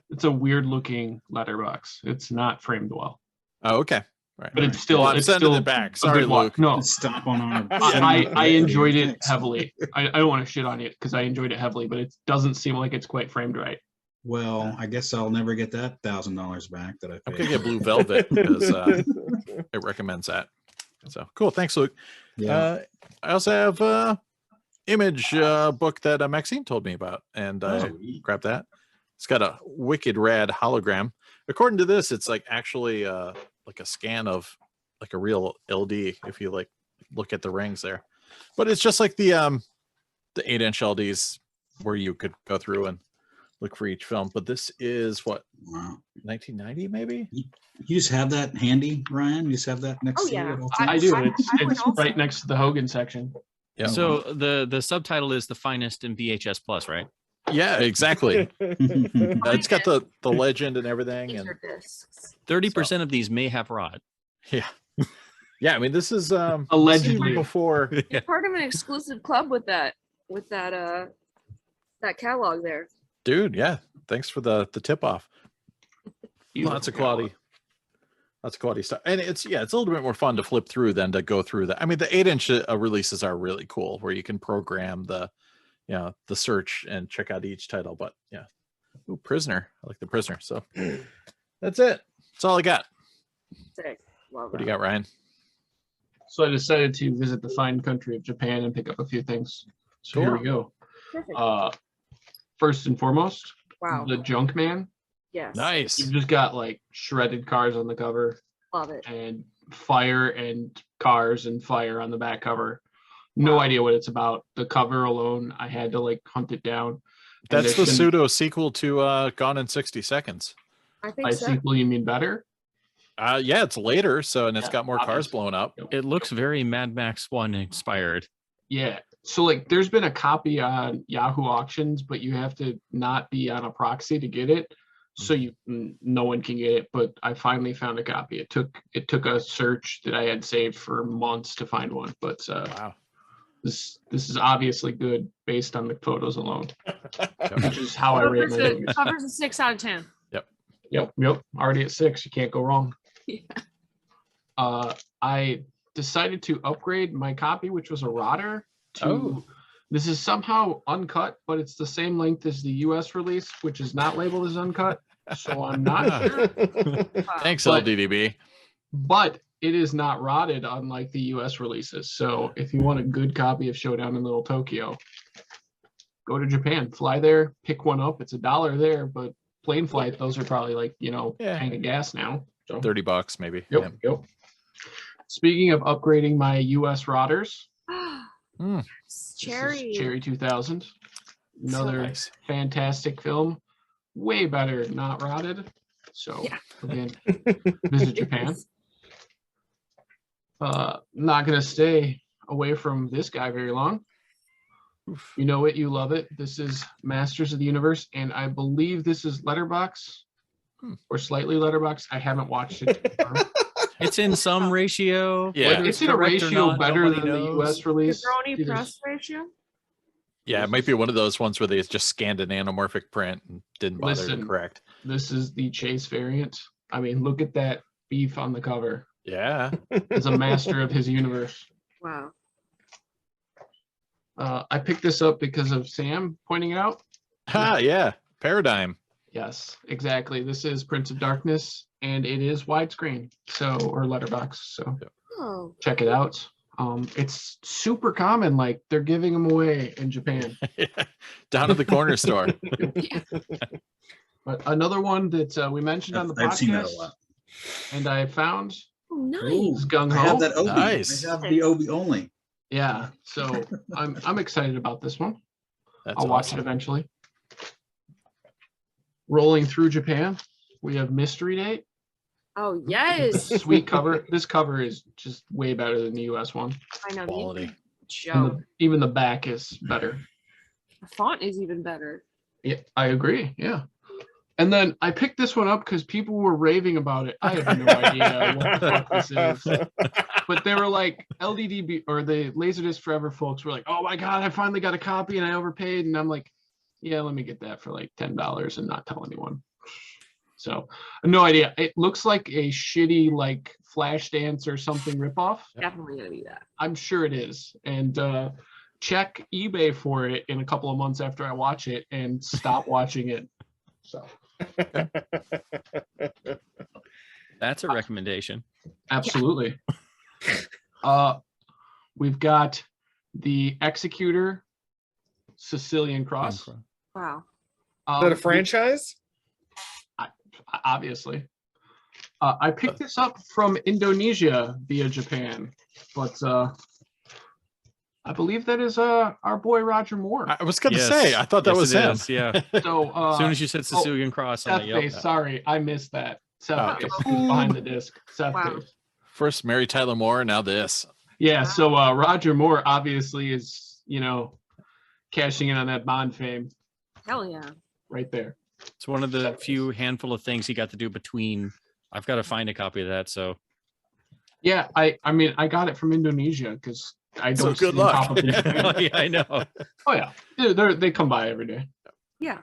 It's a weird looking letterbox. It's not framed well, Oh, okay. Right. but it's still. Well, I'm it's sending still it back. a Sorry, good watch. Luke. No, Stomp on our. I enjoyed it Thanks. heavily. I don't want to shit on it because I enjoyed it heavily, but it doesn't seem like it's quite framed right. Well, I guess I'll never get that $1,000 back that I I'm paid. gonna get Blue Velvet because it recommends that. So cool. Thanks, Luke. Yeah. I also have image book that Maxine told me about, and I grabbed that. It's got a wicked rad hologram. According to this, it's like actually like a scan of like a real LD if you like look at the rings there. But it's just like the 8-inch LDs where you could go through and look for each film. But this is what, 1990 maybe? You just have that handy, Ryan? You just have that next to you at all times? I do. It's right next to the Hogan section. Yeah. So the subtitle is The Finest in VHS Plus, right? Yeah, exactly. It's got the legend and everything. And 30% of these may have rod. Yeah. Yeah, I mean, this is allegedly before. You're part of an exclusive club with that catalog there. Dude, yeah. Thanks for the tip off. Lots of quality. Lots of quality stuff. And it's a little bit more fun to flip through than to go through that. I mean, the 8-inch releases are really cool where you can program the search and check out each title. But yeah. Ooh, Prisoner. I like the Prisoner. So that's it. That's all I got. Sick. Love what do you got, Ryan? So I decided to visit the fine country of Japan and pick up a few things. So here we go. Perfect. First and foremost, wow. The Junk Man. Yes. Nice. You've just got like shredded cars on the cover. Love it. And fire and cars and fire on the back cover. No idea what it's about. The cover alone, I had to like hunt it down. That's the pseudo sequel to Gone in 60 Seconds. I think by so. sequel, you mean better? Yeah, it's later, and it's got more cars blowing up. It looks very Mad Max 1 inspired. Yeah. So like there's been a copy on Yahoo auctions, but you have to not be on a proxy to get it. So no one can get it, but I finally found a copy. It took a search that I had saved for months to find one, but wow. This is obviously good based on the photos alone. Which is how I rate my movies. Cover's a 6 out of 10. Yep. Already at 6. You can't go wrong. Yeah. I decided to upgrade my copy, which was a rotter, to this is somehow uncut, but it's the same length as the US release, which is not labeled as uncut. So I'm not sure. Thanks, LDDB. But it is not rotted, unlike the US releases. So if you want a good copy of Showdown in Little Tokyo, go to Japan, fly there, pick one up. It's $1 there, but plane flight, those are probably like, tank of gas now. So $30 maybe. Yep. Speaking of upgrading my US rotters, Cherry 2000, another fantastic film, way better not rotted. So again, visit Japan. Not gonna stay away from this guy very long. You know it, you love it. This is Masters of the Universe, and I believe this is Letterbox or slightly Letterbox. I haven't watched it. It's in some ratio. Yeah, it's in a ratio better than the US release. Pepperoni press ratio. Yeah, it might be one of those ones where they just scanned an anamorphic print and didn't bother to correct. This is the Chase variant. I mean, look at that beef on the cover. Yeah. As a master of his universe. Wow. I picked this up because of Sam pointing it out. Yeah. Paradigm. Yes, exactly. This is Prince of Darkness, and it is widescreen, or letterbox. So check it out. It's super common. Like they're giving them away in Japan. Down at the corner store. But another one that we mentioned on the podcast, seen that a lot. And I found. Oh, nice. Gung Ho. I have that Obi. Nice. I have the Obi only. Yeah, so I'm excited about this one. That's I'll watch it eventually. Rolling through Japan, we have Mystery Date. Oh yes. Sweet cover. This cover is just way better than the US one. I know. Quality. Even the back is better. The font is even better. Yeah, I agree. Yeah. And then I picked this one up because people were raving about it. I have no idea what the fuck this is. But they were like, LDDB or the LaserDisc Forever folks were like, oh my God, I finally got a copy and I overpaid. And I'm like, yeah, let me get that for like $10 and not tell anyone. So no idea. It looks like a shitty like Flashdance or something ripoff. Definitely gonna be that. I'm sure it is. And check eBay for it in a couple of months after I watch it and stop watching it. So that's a recommendation. Absolutely. We've got the Executor Sicilian Cross. Wow. Is that a franchise? Obviously. I picked this up from Indonesia via Japan, but I believe that is our boy Roger Moore. I was going to say, I thought that was him. Yeah. So as soon as you said Sicilian Cross, I'm Seth like, face, sorry, I missed that. Seth face, okay. who's behind the disc. Seth Wow. face. First Mary Tyler Moore, now this. Yeah, so Roger Moore obviously is, cashing in on that Bond fame Hell yeah. right there. It's one of the few handful of things he got to do between. I've got to find a copy of that. So yeah, I mean I got it from Indonesia because I don't. So good luck. Yeah, I know. Oh yeah, they come by every day. Yeah.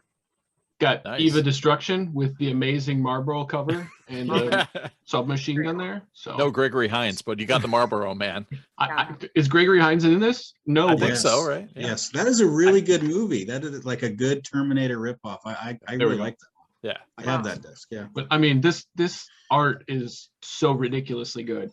Got Nice. Eva Destruction with the amazing Marlboro cover and the submachine gun there. So No Gregory Hines, but you got the Marlboro man. is Gregory Hines in this? No, I but think so, right? Yeah. Yes, that is a really good movie. That is like a good Terminator ripoff. I really like that. Yeah. I have that disc. Yeah. But I mean, this art is so ridiculously good.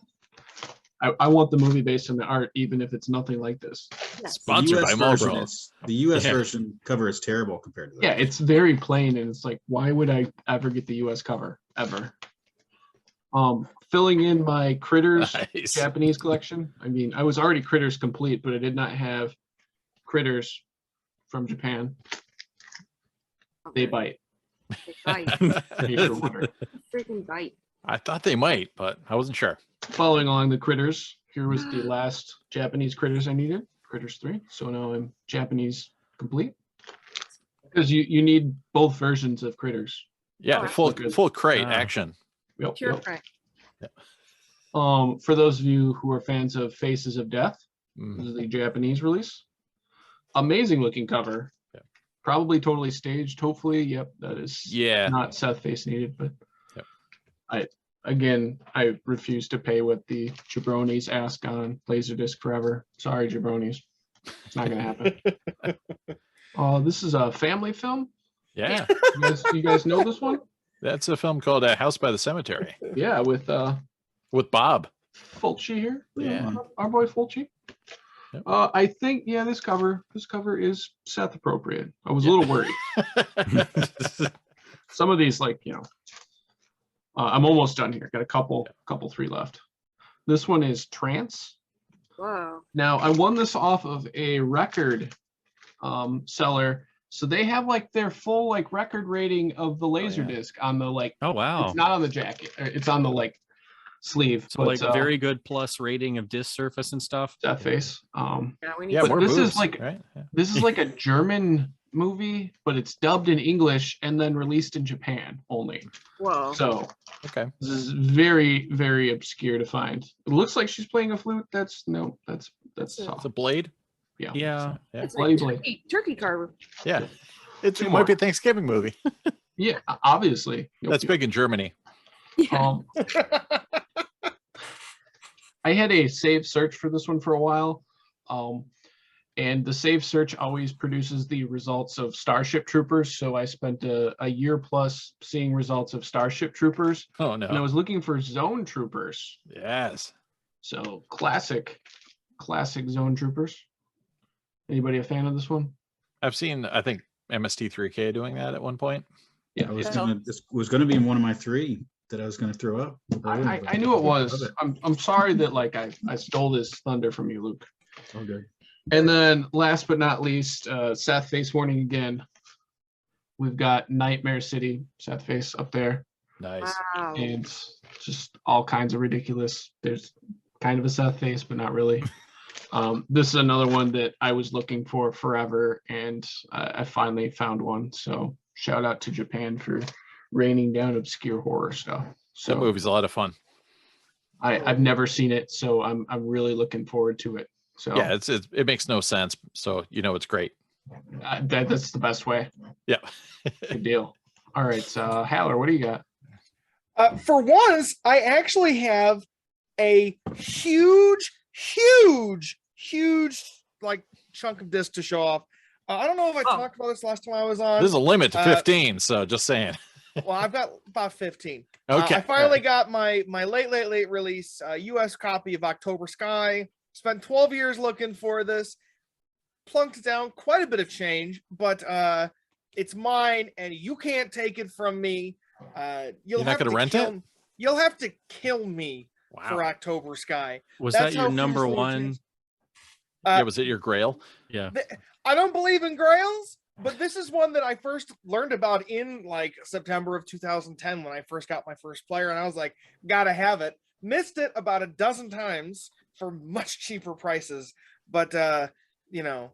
I want the movie based on the art, even if it's nothing like this. Yes. Sponsored by Marlboro. The U.S. version cover is terrible compared to that. Yeah, it's very plain, and it's like, why would I ever get the U.S. cover ever? Filling in my Critters Nice. Japanese collection. I mean, I was already Critters complete, but I did not have Critters from Japan. They bite. They bite. Freaking bite. I thought they might, but I wasn't sure. Following along the Critters, here was the last Japanese Critters I needed, Critters 3. So now I'm Japanese complete. Because you need both versions of Critters. Yeah, Oh, full crate action. Yep, Pure yep. crack. For those of you who are fans of Faces of Death, Mm. this is the Japanese release. Amazing looking cover. Yeah. Probably totally staged, hopefully. Yep, that is Yeah. not Seth face needed, but Yep. I refuse to pay what the jabronis ask on LaserDisc forever. Sorry, jabronis. It's not gonna happen. This is a family film. Yeah. You guys know this one? That's a film called House by the Cemetery Yeah, with with Bob. Fulci here. Yeah. Our boy Fulci. Yep. I think this cover is Seth appropriate. I was a little worried. Some of these, I'm almost done here. Got a couple 3 left. This one is Trance. Wow. Now I won this off of a record seller, so they have their full record rating of the LaserDisc on the Oh wow. It's not on the jacket. It's on the sleeve. So very good plus rating of disc surface and stuff. That face. Yeah, we need Yeah, But more this is boobs, like- right? Yeah. This is like a German movie, but it's dubbed in English and then released in Japan only. Whoa. So Okay. this is very, very obscure to find. It looks like she's playing a flute. That's It's soft. a blade. Yeah. Yeah. Yeah. It's Bloody a blade. turkey carver. Yeah. It Two might more. be a Thanksgiving movie. Yeah, obviously. That's big in Germany. Yeah. I had a save search for this one for a while. And the save search always produces the results of Starship Troopers. So I spent a year plus seeing results of Starship Troopers. Oh And I no. was looking for Zone Troopers. Yes. So classic Zone Troopers. Anybody a fan of this one? I've seen, I think, MST3K doing that at one point. Yeah. This was gonna be in one of my 3 that I was gonna throw up. I knew it was. I'm sorry that I stole this thunder from you, Luke. Okay. And then last but not least, Seth face warning again. We've got Nightmare City, Seth face up there, Nice. Wow. and just all kinds of ridiculous. There's kind of a Seth face, but not really. This is another one that I was looking for forever, and I finally found one. So shout out to Japan for raining down obscure horror stuff. So That movie's a lot of fun. I've never seen it, so I'm really looking forward to it. So Yeah, it makes no sense. So it's great. that's the best way. Yeah. Good deal. All right, Haller, what do you got? For once, I actually have a huge chunk of disc to show off. I don't know if I talked about this last time I was on. There's a limit to 15, so just saying. Well, I've got about 15. Okay. I finally got my late release US copy of October Sky. Spent 12 years looking for this. plunked down quite a bit of change, but it's mine and you can't take it from me. You're not going to rent it? You'll have to kill me Wow. for October Sky. Was That's that your how number fiercely it one? changed. Yeah, was it your Grail? Yeah. I don't believe in grails, but this is one that I first learned about in like September of 2010 when I first got my first player, and I was like, gotta have it. Missed it about a dozen times for much cheaper prices, but you know,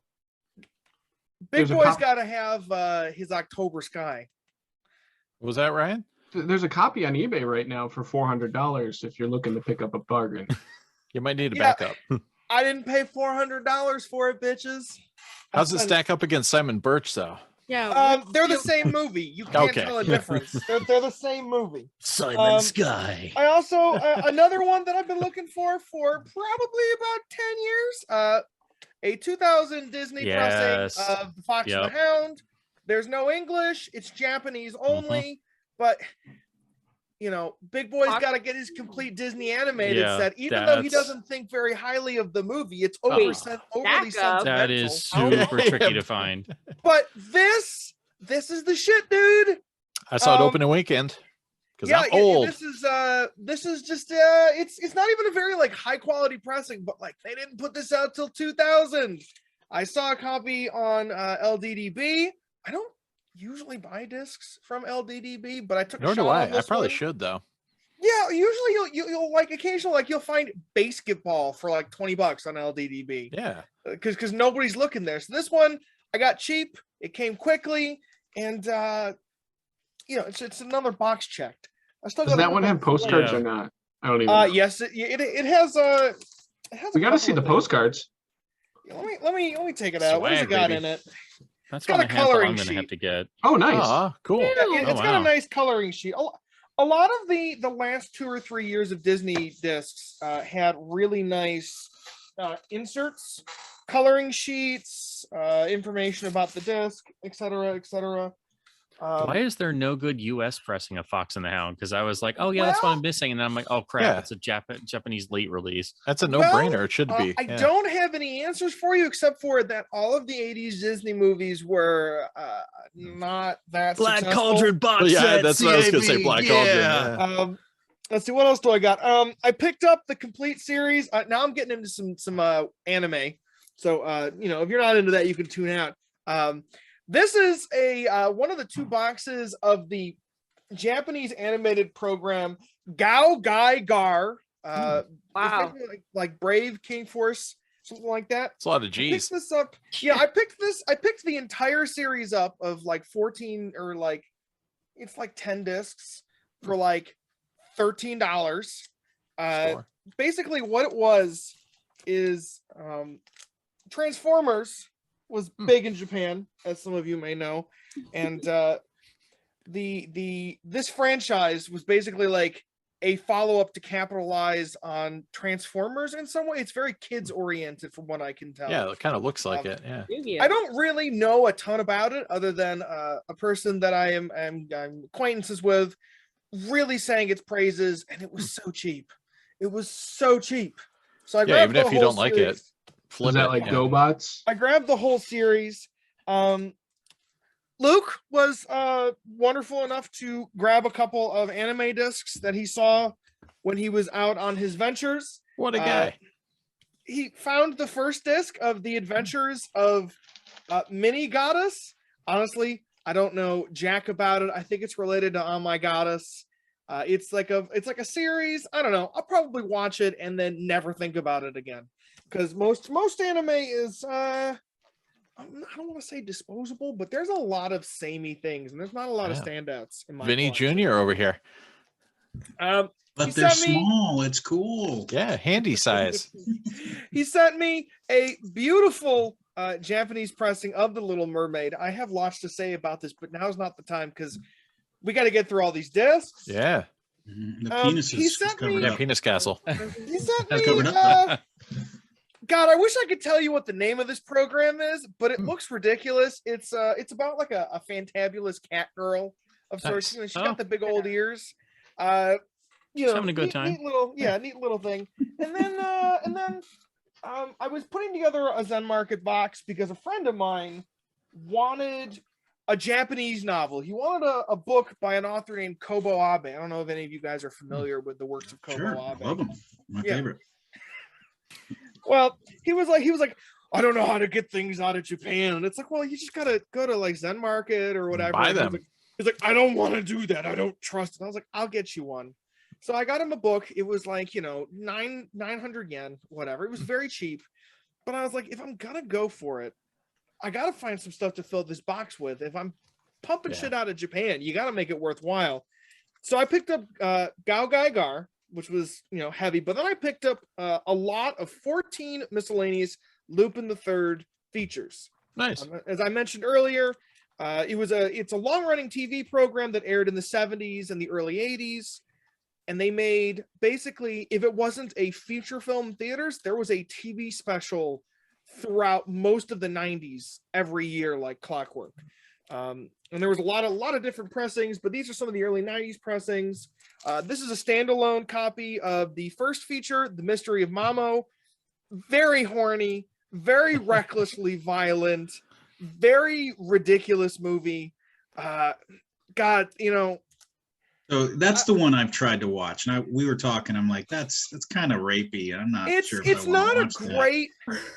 Big Boy's gotta have his October Sky. Was that Ryan? There's a copy on eBay right now for $400 if you're looking to pick up a bargain. You might need a backup. I didn't pay $400 for it, bitches. How's it stack up against Simon Birch, though? Yeah. They're the same movie. You can't tell a difference. They're the same movie. Simon Sky. I also another one that I've been looking for probably about 10 years. A 2000 Disney pressing of The Fox and the Hound. There's no English. It's Japanese only. But you know, Big Boy's got to get his complete Disney animated set, even though he doesn't think very highly of the movie. It's overly sentimental. That is super tricky to find. But this is the shit, dude. I saw it opening weekend because I'm old. This is just it's not even a very like high quality pressing, but like they didn't put this out till 2000. I saw a copy on LDDB. I don't usually buy discs from LDDB, but I took Nor do I. I probably should though. Yeah, usually you'll like occasionally like you'll find basketball for like $20 on LDDB. Yeah, because nobody's looking there. So this one I got cheap. It came quickly, and you know it's another box checked. I still Does that one have postcards or not? I don't even know. Yes, it has we got to see the postcards. Let me take it out. What does it got in it? That's got a coloring I'm gonna have to get. Oh, nice. Cool. Yeah, it's got a nice coloring sheet. A lot of the last 2 or 3 years of Disney discs had really nice inserts, coloring sheets, information about the disc, etc., etc. Why is there no good U.S. pressing of Fox and the Hound? Because I was like, oh yeah, that's what I'm missing, and then I'm like, oh crap, it's a Japanese late release. That's a no-brainer. It should be. I don't have any answers for you except for that all of the '80s Disney movies were not that Black successful. Cauldron box set. Yeah, that's what I was gonna say. Black Cauldron. Yeah. Let's see, what else do I got? I picked up the complete series. Now I'm getting into some anime. So you know, if you're not into that, you can tune out. This is a one of the 2 boxes of the Japanese animated program Gao Gai Gar. Wow. Like Brave King Force, something like that. It's a lot of G's. I picked this up. Yeah, I picked the entire series up of like 14 or like it's like 10 discs for like $13. Basically what it was is Transformers was big in Japan, as some of you may know, and this franchise was basically like a follow-up to capitalize on Transformers in some way. It's very kids oriented from what I can tell. Yeah, it kind of looks like it. Yeah. I don't really know a ton about it other than a person that I'm acquaintances with really saying its praises, and it was so cheap. It was so cheap. So I grabbed even if you don't like it. Is that like GoBots? I grabbed the whole series. Luke was wonderful enough to grab a couple of anime discs that he saw when he was out on his ventures. What a guy. He found the first disc of The Adventures of Mini Goddess. Honestly, I don't know jack about it. I think it's related to On My Goddess. It's like a series. I don't know. I'll probably watch it and then never think about it again. Because most anime is I don't want to say disposable, but there's a lot of samey things, and there's not a lot of standouts in my Vinny Jr. over here. But they're small. It's cool. Yeah, handy size. He sent me a beautiful Japanese pressing of The Little Mermaid. I have lots to say about this, but now's not the time because we got to get through all these discs. Yeah. The penis is covered up. Penis Castle. He sent me God, I wish I could tell you what the name of this program is, but it looks ridiculous. It's about like a fantabulous cat girl of sorts. You know, she's got the big old ears. You know, having a good time. Neat little thing. And then I was putting together a Zen Market box because a friend of mine wanted a Japanese novel. He wanted a book by an author named Kobo Abe. I don't know if any of you guys are familiar with the works of Kobo Sure, Abe. I love him. My favorite. Well, he was like, I don't know how to get things out of Japan. And it's like, well, you just gotta go to like Zen Market or whatever. Buy them. He's like, I don't want to do that. I don't trust it. I was like, I'll get you one. So I got him a book. It was like, 900 yen, whatever. It was very cheap. But I was like, if I'm gonna go for it, I gotta find some stuff to fill this box with. If I'm pumping shit out of Japan, you gotta make it worthwhile. So I picked up Gao Gai Gar, which was heavy, but then I picked up a lot of 14 miscellaneous Lupin the Third features. Nice. As I mentioned earlier, it's a long-running TV program that aired in the 70s and the early 80s. And they made, basically, if it wasn't a feature film in theaters, there was a TV special throughout most of the 90s every year, like clockwork. And there was a lot of different pressings, but these are some of the early 90s pressings. This is a standalone copy of the first feature, The Mystery of Mamo. Very horny, very recklessly violent, very ridiculous movie. God, So that's the one I've tried to watch, and we were talking. I'm like, that's kind of rapey. I'm not sure. It's not a great.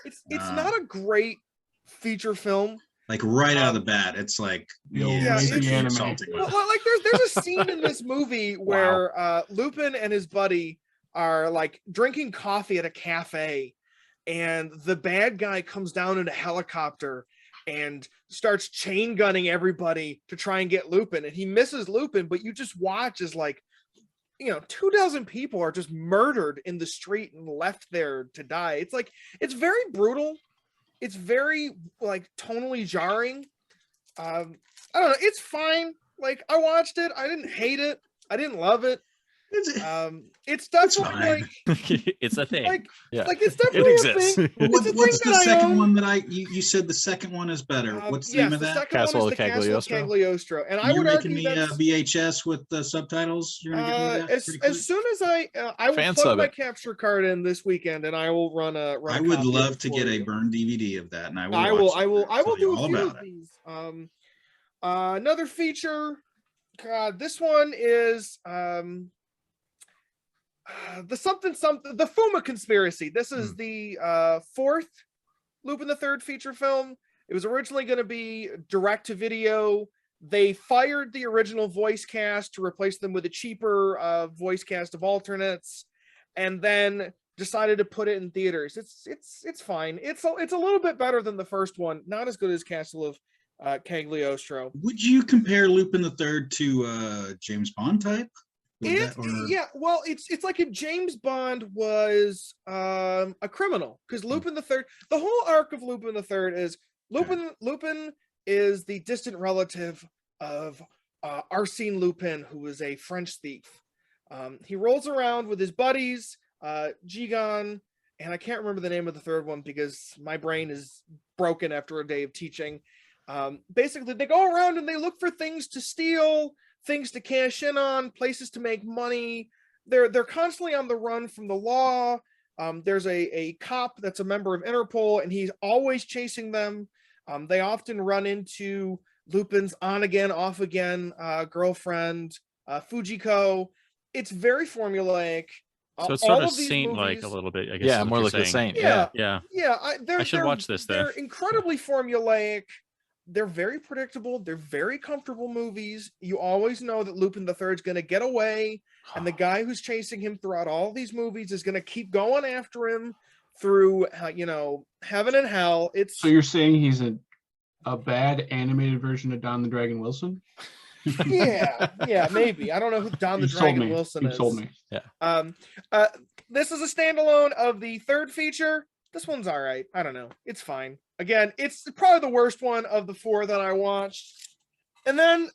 It's not a great feature film. Like right out of the bat, it's like insulting. Well, like there's a scene in this movie where Lupin and his buddy are like drinking coffee at a cafe, and the bad guy comes down in a helicopter and starts chain gunning everybody to try and get Lupin, and he misses Lupin, but you just watch as 24 people are just murdered in the street and left there to die. It's very brutal. It's very tonally jarring. I don't know. It's fine. Like, I watched it. I didn't hate it. I didn't love it. It's definitely it's a thing. It's definitely it exists. a thing. What's the second one that you said the second one is better? What's the name of that? Castle of Cagliostro. And I You're would making argue me a VHS with the subtitles. You're gonna give me that as soon as I will plug my capture card in this weekend, and I will run a. I would love to get a burned DVD of that, and I will do a few of these. Another feature. God, this one is the Fuma Conspiracy. This is the fourth Lupin the Third feature film. It was originally going to be direct to video. They fired the original voice cast to replace them with a cheaper voice cast of alternates, and then decided to put it in theaters. It's fine. It's a little bit better than the first one. Not as good as Castle of Cagliostro. Would you compare Lupin the Third to James Bond type? Well, it's like if James Bond was a criminal, because Lupin the Third, the whole arc of Lupin the Third is Lupin is the distant relative of Arsène Lupin, who is a French thief. He rolls around with his buddies, Gigon, and I can't remember the name of the third one because my brain is broken after a day of teaching. Basically, they go around and they look for things to steal, things to cash in on, places to make money. They're constantly on the run from the law. There's a cop that's a member of Interpol, and he's always chasing them. They often run into Lupin's on-again, off-again girlfriend, Fujiko. It's very formulaic. So it's sort of Saint-like a little bit, I guess. Yeah, more like the Saint. Yeah. I should watch this, though. They're incredibly formulaic. They're very predictable. They're very comfortable movies. You always know that Lupin the Third is going to get away, and the guy who's chasing him throughout all these movies is going to keep going after him through, heaven and hell. So you're saying he's a bad animated version of Don the Dragon Wilson? yeah, maybe. I don't know who Don the Dragon Wilson is. You told me. Yeah. This is a standalone of the third feature. This one's all right. I don't know. It's fine. Again, it's probably the worst one of the four that I watched. And then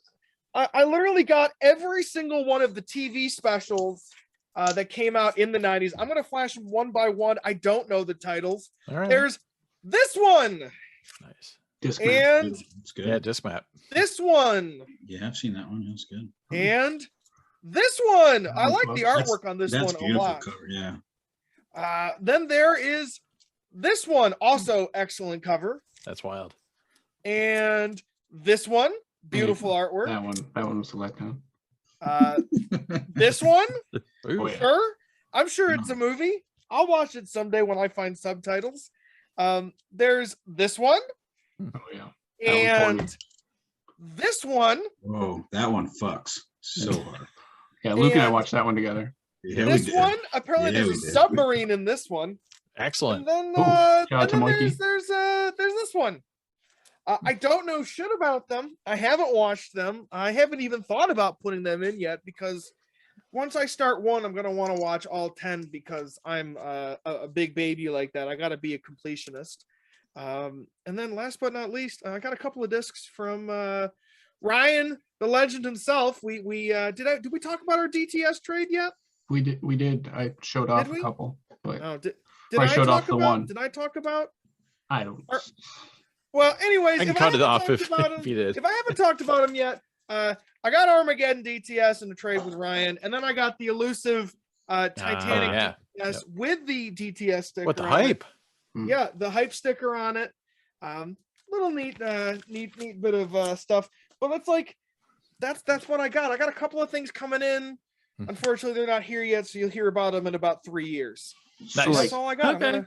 I literally got every single one of the TV specials that came out in the 90s. I'm going to flash them one by one. I don't know the titles. All right. There's this one. Nice. Disc-map. And it's good. Yeah, Disc-map. This one. Yeah, I've seen that one. That's good. And this one. I like the artwork on this one a lot. Cover, yeah. Then there is This one also excellent cover. That's wild. And this one, beautiful artwork. That one was a letdown. This one, Oh, yeah. sure. I'm sure it's a movie. I'll watch it someday when I find subtitles. There's this one. Oh yeah. And this one. Whoa, that one fucks so hard. Yeah, Luke and I watched that one together. Yeah, This one, apparently Yeah, there's we a did. submarine in this one. Excellent. And then, Shout out to Mikey. there's this one. I don't know shit about them. I haven't watched them. I haven't even thought about putting them in yet because once I start one, I'm gonna want to watch all 10 because I'm a big baby like that. I gotta be a completionist. And then last but not least, I got a couple of discs from Ryan, the legend himself. Did we talk about our DTS trade yet? We did. I showed off we? a couple, but Oh, did I I showed talk off the about? one. Did I talk about? I don't. Well, anyways, I can if cut it haven't off talked if about 'em- you did. If I haven't talked about him yet, I got Armageddon DTS in a trade with Ryan, and then I got the elusive Titanic yeah. DTS with the DTS sticker. What the on it. hype? Yeah, the hype sticker on it. Little neat bit of stuff. But it's like that's what I got. I got a couple of things coming in. Unfortunately, they're not here yet, so you'll hear about them in about 3 years. Nice. So, That's all I got. Okay.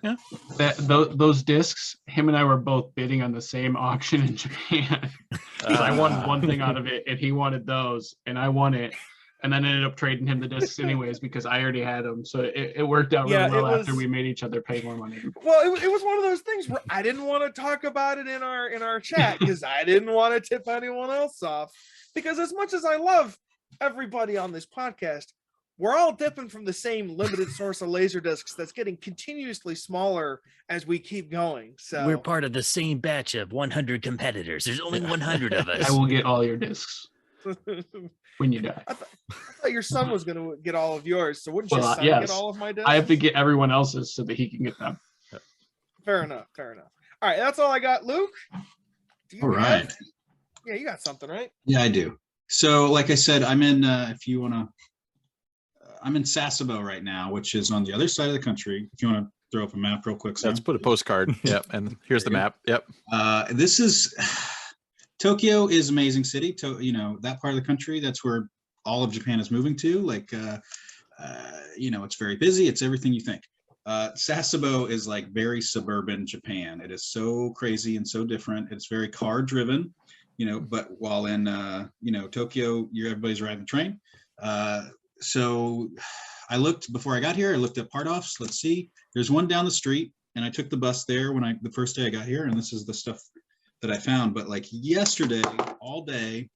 Yeah. those discs, him and I were both bidding on the same auction in Japan. So I won one thing out of it, and he wanted those, and I won it, and then ended up trading him the discs anyways because I already had them. So it worked out really well after we made each other pay more money. Well, it was one of those things where I didn't want to talk about it in our chat because I didn't want to tip anyone else off. Because as much as I love everybody on this podcast, we're all dipping from the same limited source of laser discs that's getting continuously smaller as we keep going. So We're part of the same batch of 100 competitors. There's only 100 of us. I will get all your discs when you die. I thought your son was going to get all of yours. So wouldn't your son yes. get all of my discs? I have to get everyone else's so that he can get them. Fair enough. All right, that's all I got. Luke, do you All right. Yeah, you got something, right? Yeah, I do. So, like I said, I'm in. If you want to, I'm in Sasebo right now, which is on the other side of the country. If you want to throw up a map real quick, Sam. Let's put a postcard. Yep, and here's the map. Yep. This is Tokyo is amazing city. That part of the country. That's where all of Japan is moving to. Like, it's very busy. It's everything you think. Sasebo is like very suburban Japan. It is so crazy and so different. It's very car driven, but while in, Tokyo, everybody's riding the train. So I looked before I got here, I looked at part offs. Let's see, there's one down the street and I took the bus there the first day I got here. And this is the stuff that I found. But like yesterday, all day,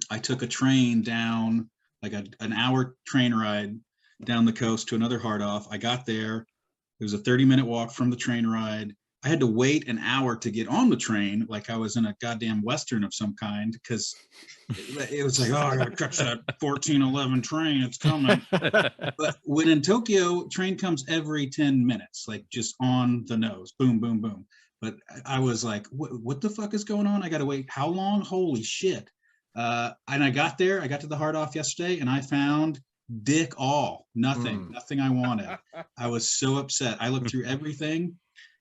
I took a train down, like an hour train ride down the coast to another hard off. I got there. It was a 30-minute walk from the train ride. I had to wait an hour to get on the train, like I was in a goddamn Western of some kind, because it was like, oh, I gotta catch that 1411 train, it's coming. But when in Tokyo, train comes every 10 minutes, like just on the nose, boom, boom, boom. But I was like, what the fuck is going on? I gotta wait, how long? Holy shit. And I got there, I got to the hard off yesterday, and I found dick all, nothing I wanted. I was so upset. I looked through everything.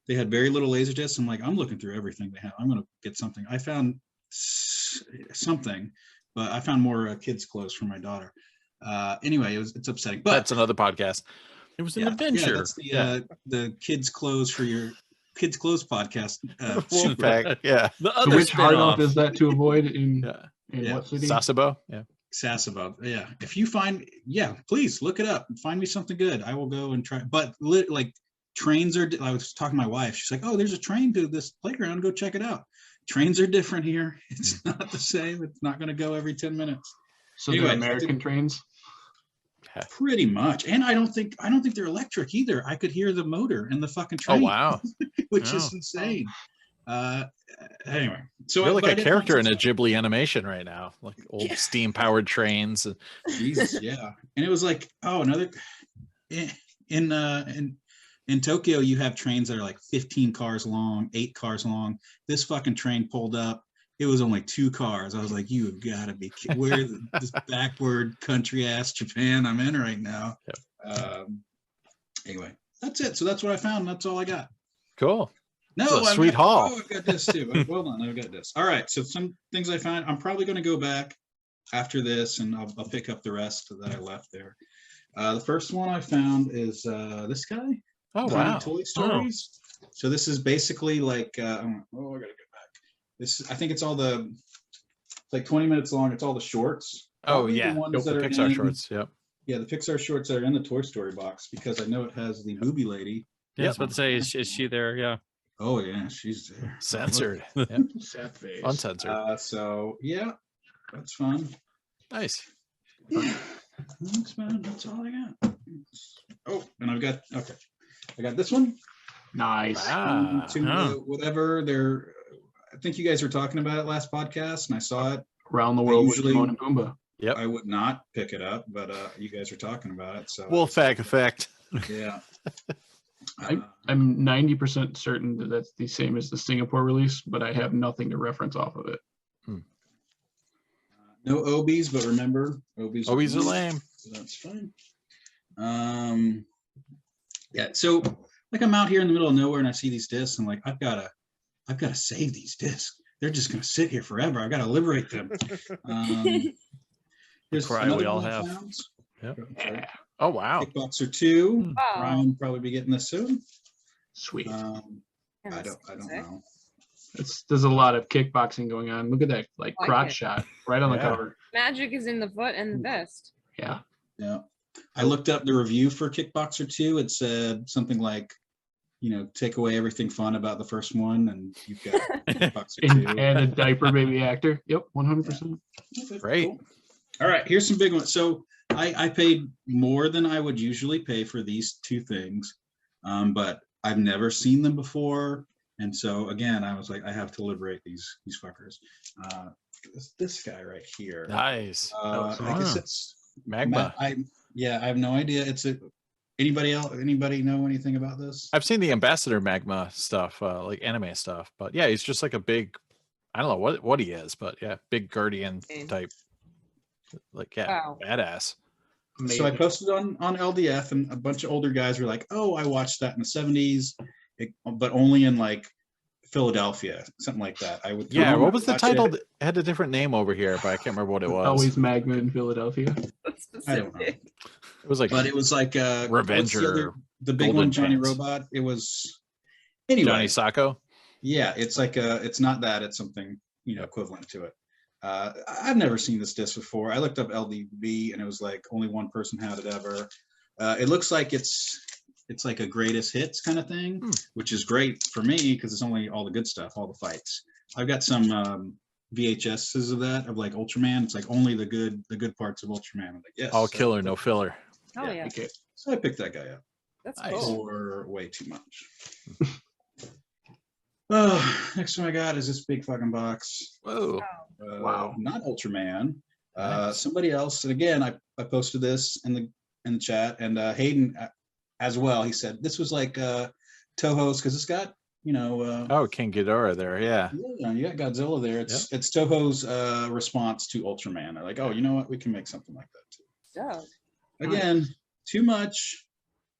They had very little laser discs. I'm like, I'm looking through everything they have. I'm going to get something. I found something, but I found more kids' clothes for my daughter. Anyway, it's upsetting. But that's another podcast. It was an adventure. Yeah, that's the kids' clothes for your kids' clothes podcast. Wolfpack. Yeah. So which hard off is that to avoid in what city? Sasebo. Yeah. Sasebo. Yeah. If you find, please look it up. Find me something good. I will go and try. But trains are, I was talking to my wife. She's like, oh, there's a train to this playground. Go check it out. Trains are different here. It's not the same. It's not going to go every 10 minutes. So anyway, they're American trains? Pretty much. And I don't think they're electric either. I could hear the motor in the fucking train. Oh, wow. Which is insane. Anyway. So you're like a character in a Ghibli animation right now. Like old steam powered trains. Jesus, yeah. And it was like, oh, another in Tokyo, you have trains that are like 15 cars long, 8 cars long. This fucking train pulled up. It was only 2 cars. I was like, you have got to be kidding. Where this backward country ass Japan I'm in right now. Yep. Anyway, that's it. So that's what I found. That's all I got. Cool. No, It's a sweet haul. Oh, I've got this too. Hold on, I've got this. All right, so some things I found. I'm probably going to go back after this, and I'll pick up the rest that I left there. The first one I found is this guy. Oh, Tiny wow. Toy Stories. Oh. So this is basically like, I gotta go back. I think it's all it's like 20 minutes long. It's all the shorts. Oh, yeah. The ones the that are Pixar in, shorts. Yep. Yeah, the Pixar shorts that are in the Toy Story box, because I know it has the booby lady. Yeah, I was about to say, is she there? Yeah. Oh, yeah, she's there. Censored. Yep. Sad face. Uncensored. So, yeah, that's fun. Nice. Yeah, thanks, man. That's all I got. Oh, and I got this one. Nice. Whatever they're. I think you guys were talking about it last podcast, and I saw it. Around the world with usually- Timon and Pumbaa. Yep. I would not pick it up, but you guys are talking about it. So Wolfpack effect. Yeah. I'm 90% certain that that's the same as the Singapore release, but I have nothing to reference off of it. No OBs, but remember, OBs are lame. So that's fine. Yeah, so like I'm out here in the middle of nowhere and I see these discs. I'm like, I've gotta save these discs. They're just gonna sit here forever. I gotta liberate them. Here's Cry another we all one I have. found. Yep. Sorry. Oh, wow. Kickboxer 2. Wow. Ryan will probably be getting this soon. Sweet. I don't know. There's a lot of kickboxing going on. Look at that, like Like crotch it. shot right on the Yeah. cover. Magic is in the foot and the vest. Yeah. Yeah. I looked up the review for Kickboxer 2. It said something like, take away everything fun about the first one, and you've got Kickboxer 2. And a diaper baby actor. Yep, 100%. Great. Cool. All right, here's some big ones. So I paid more than I would usually pay for these two things, but I've never seen them before. And so again, I was like, I have to liberate these fuckers. This guy right here. Nice. I guess it's Magma. I have no idea. Anybody know anything about this? I've seen the Ambassador Magma stuff, like anime stuff, but yeah, he's just like a big, I don't know what he is, but yeah, big guardian type. Like, yeah, Wow. badass. So I posted on LDF, and a bunch of older guys were like, "Oh, I watched that in the '70s, but only in like Philadelphia, something like that." Yeah, what was the title? It had a different name over here, but I can't remember what it was. Always Magma in Philadelphia. That's I don't know. specific. It was like, But it was like Revenger, the big Golden one, Johnny Pants. Robot. It was anyway. Johnny Sacco. Yeah, it's like it's not that. It's something equivalent to it. I've never seen this disc before. I looked up LDB, and it was like only one person had it ever. It looks like it's like a greatest hits kind of thing, which is great for me because it's only all the good stuff, all the fights. I've got some VHSs of that, of like Ultraman. It's like only the good parts of Ultraman. I'm like, yes. All killer, no filler. Oh yeah, Okay. So I picked that guy up that's Nice. cool. for way too much. Oh, next one I got is this big fucking box. Whoa. Wow. Not Ultraman. Nice. Somebody else. And again, I posted this in the chat, and Hayden as well. He said this was like Toho's, because it's got Oh, King Ghidorah there. Yeah. you got Godzilla there. It's Toho's response to Ultraman. They're like, oh, you know what? We can make something like that too. So, Again, too much,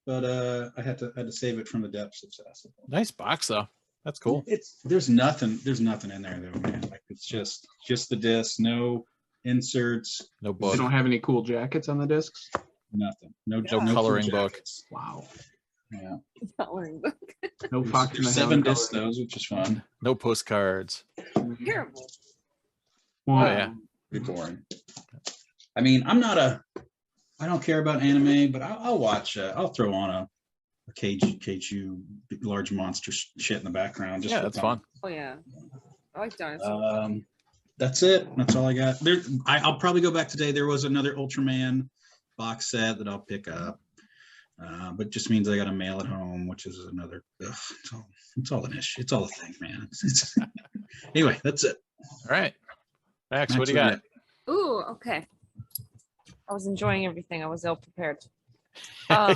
but I had to save it from the depths of Sasebo. Nice box though. That's cool. There's nothing in there though, man. Like it's just the disc, no inserts, No They book. don't have any cool jackets on the discs. nothing. No coloring full book. jackets. Wow. Yeah. coloring book. No Fox in the There's 7 Hound discs coloring. those, which is fun. No postcards. Terrible. Wow. Oh, yeah. Pretty boring. I mean, I don't care about anime, but I'll watch. I'll throw on a Keiju large monster shit in the background. Just Yeah, for that's fun. Oh yeah, I like dinosaurs. That's it. That's all I got. I'll probably go back today. There was another Ultraman box set that I'll pick up, but just means I got to mail it home, which is another. It's all an issue. It's all a thing, man. Anyway, that's it. All right. Max, what Max, do you got? Ooh, okay. I was enjoying everything. I was ill prepared.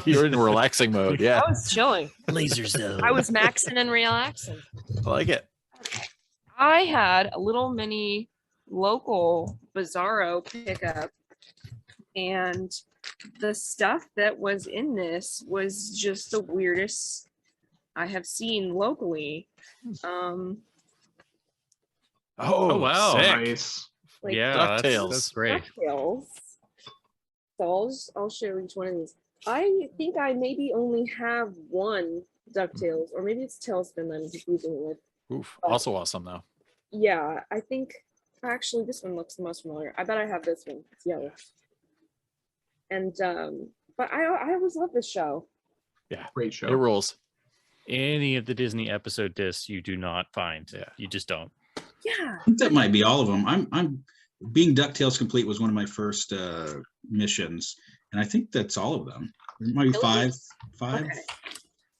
You're in relaxing mode. Yeah. I was chilling. Laser zone. I was maxing and relaxing. I like it. I had a little mini local Bizarro pickup, and the stuff that was in this was just the weirdest I have seen locally. Oh, wow. sick. Nice. Like DuckTales. That's great. DuckTales. So I'll show each one of these. I think I maybe only have one DuckTales, or maybe it's Tailspin that I'm confusing it with. Oof. Also awesome though. Yeah, I think actually this one looks the most familiar. I bet I have this one. It's yellow. And but I always love this show. Yeah. Great show. It rules. Any of the Disney episode discs you do not find. Yeah. You just don't. Yeah. I think that might be all of them. I'm being DuckTales Complete was one of my first missions, and I think that's all of them. There might be Really? five. Okay.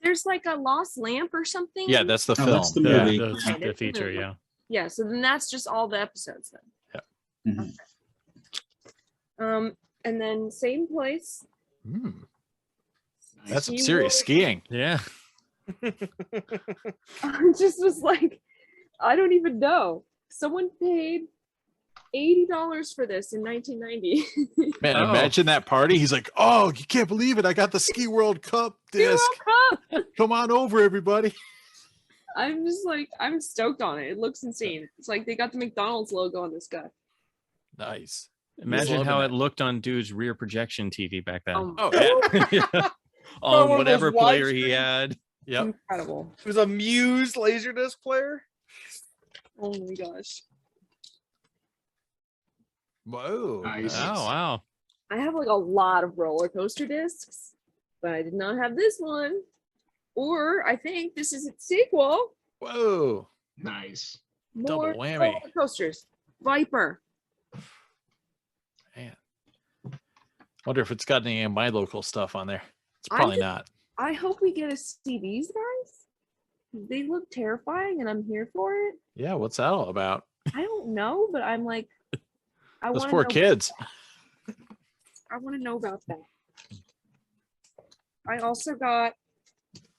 There's like a lost lamp or something. Yeah, that's the Oh, film. that's the Yeah. movie. The feature, yeah. Yeah, so then that's just all the episodes then. Mhm. And then same place. Mm, that's some SeaWorld. serious skiing. Yeah. I just was like, I don't even know. Someone paid $80 for this in 1990. Man, Oh. imagine that party. He's like, "Oh, you can't believe it! I got the Ski World Cup disc. Come on over, everybody." I'm just like, I'm stoked on it. It looks insane. It's like they got the McDonald's logo on this guy. Nice. Imagine loving how it. it looked on dude's rear projection TV back then. Oh yeah. Yeah. one On of those whatever player he widescreen- had. Yep. Incredible. It was a Muse LaserDisc player. Oh my gosh. Whoa. Nice. Oh, wow. I have like a lot of roller coaster discs, but I did not have this one. Or I think this is its sequel. Whoa. Nice. Double More whammy. roller coasters. Viper. Man. Wonder if it's got any of my local stuff on there. It's I probably just- not. I hope we get to see these guys. They look terrifying and I'm here for it. Yeah, what's that all about? I don't know, but I'm like, I Those want poor kids. I want to know about that. I also got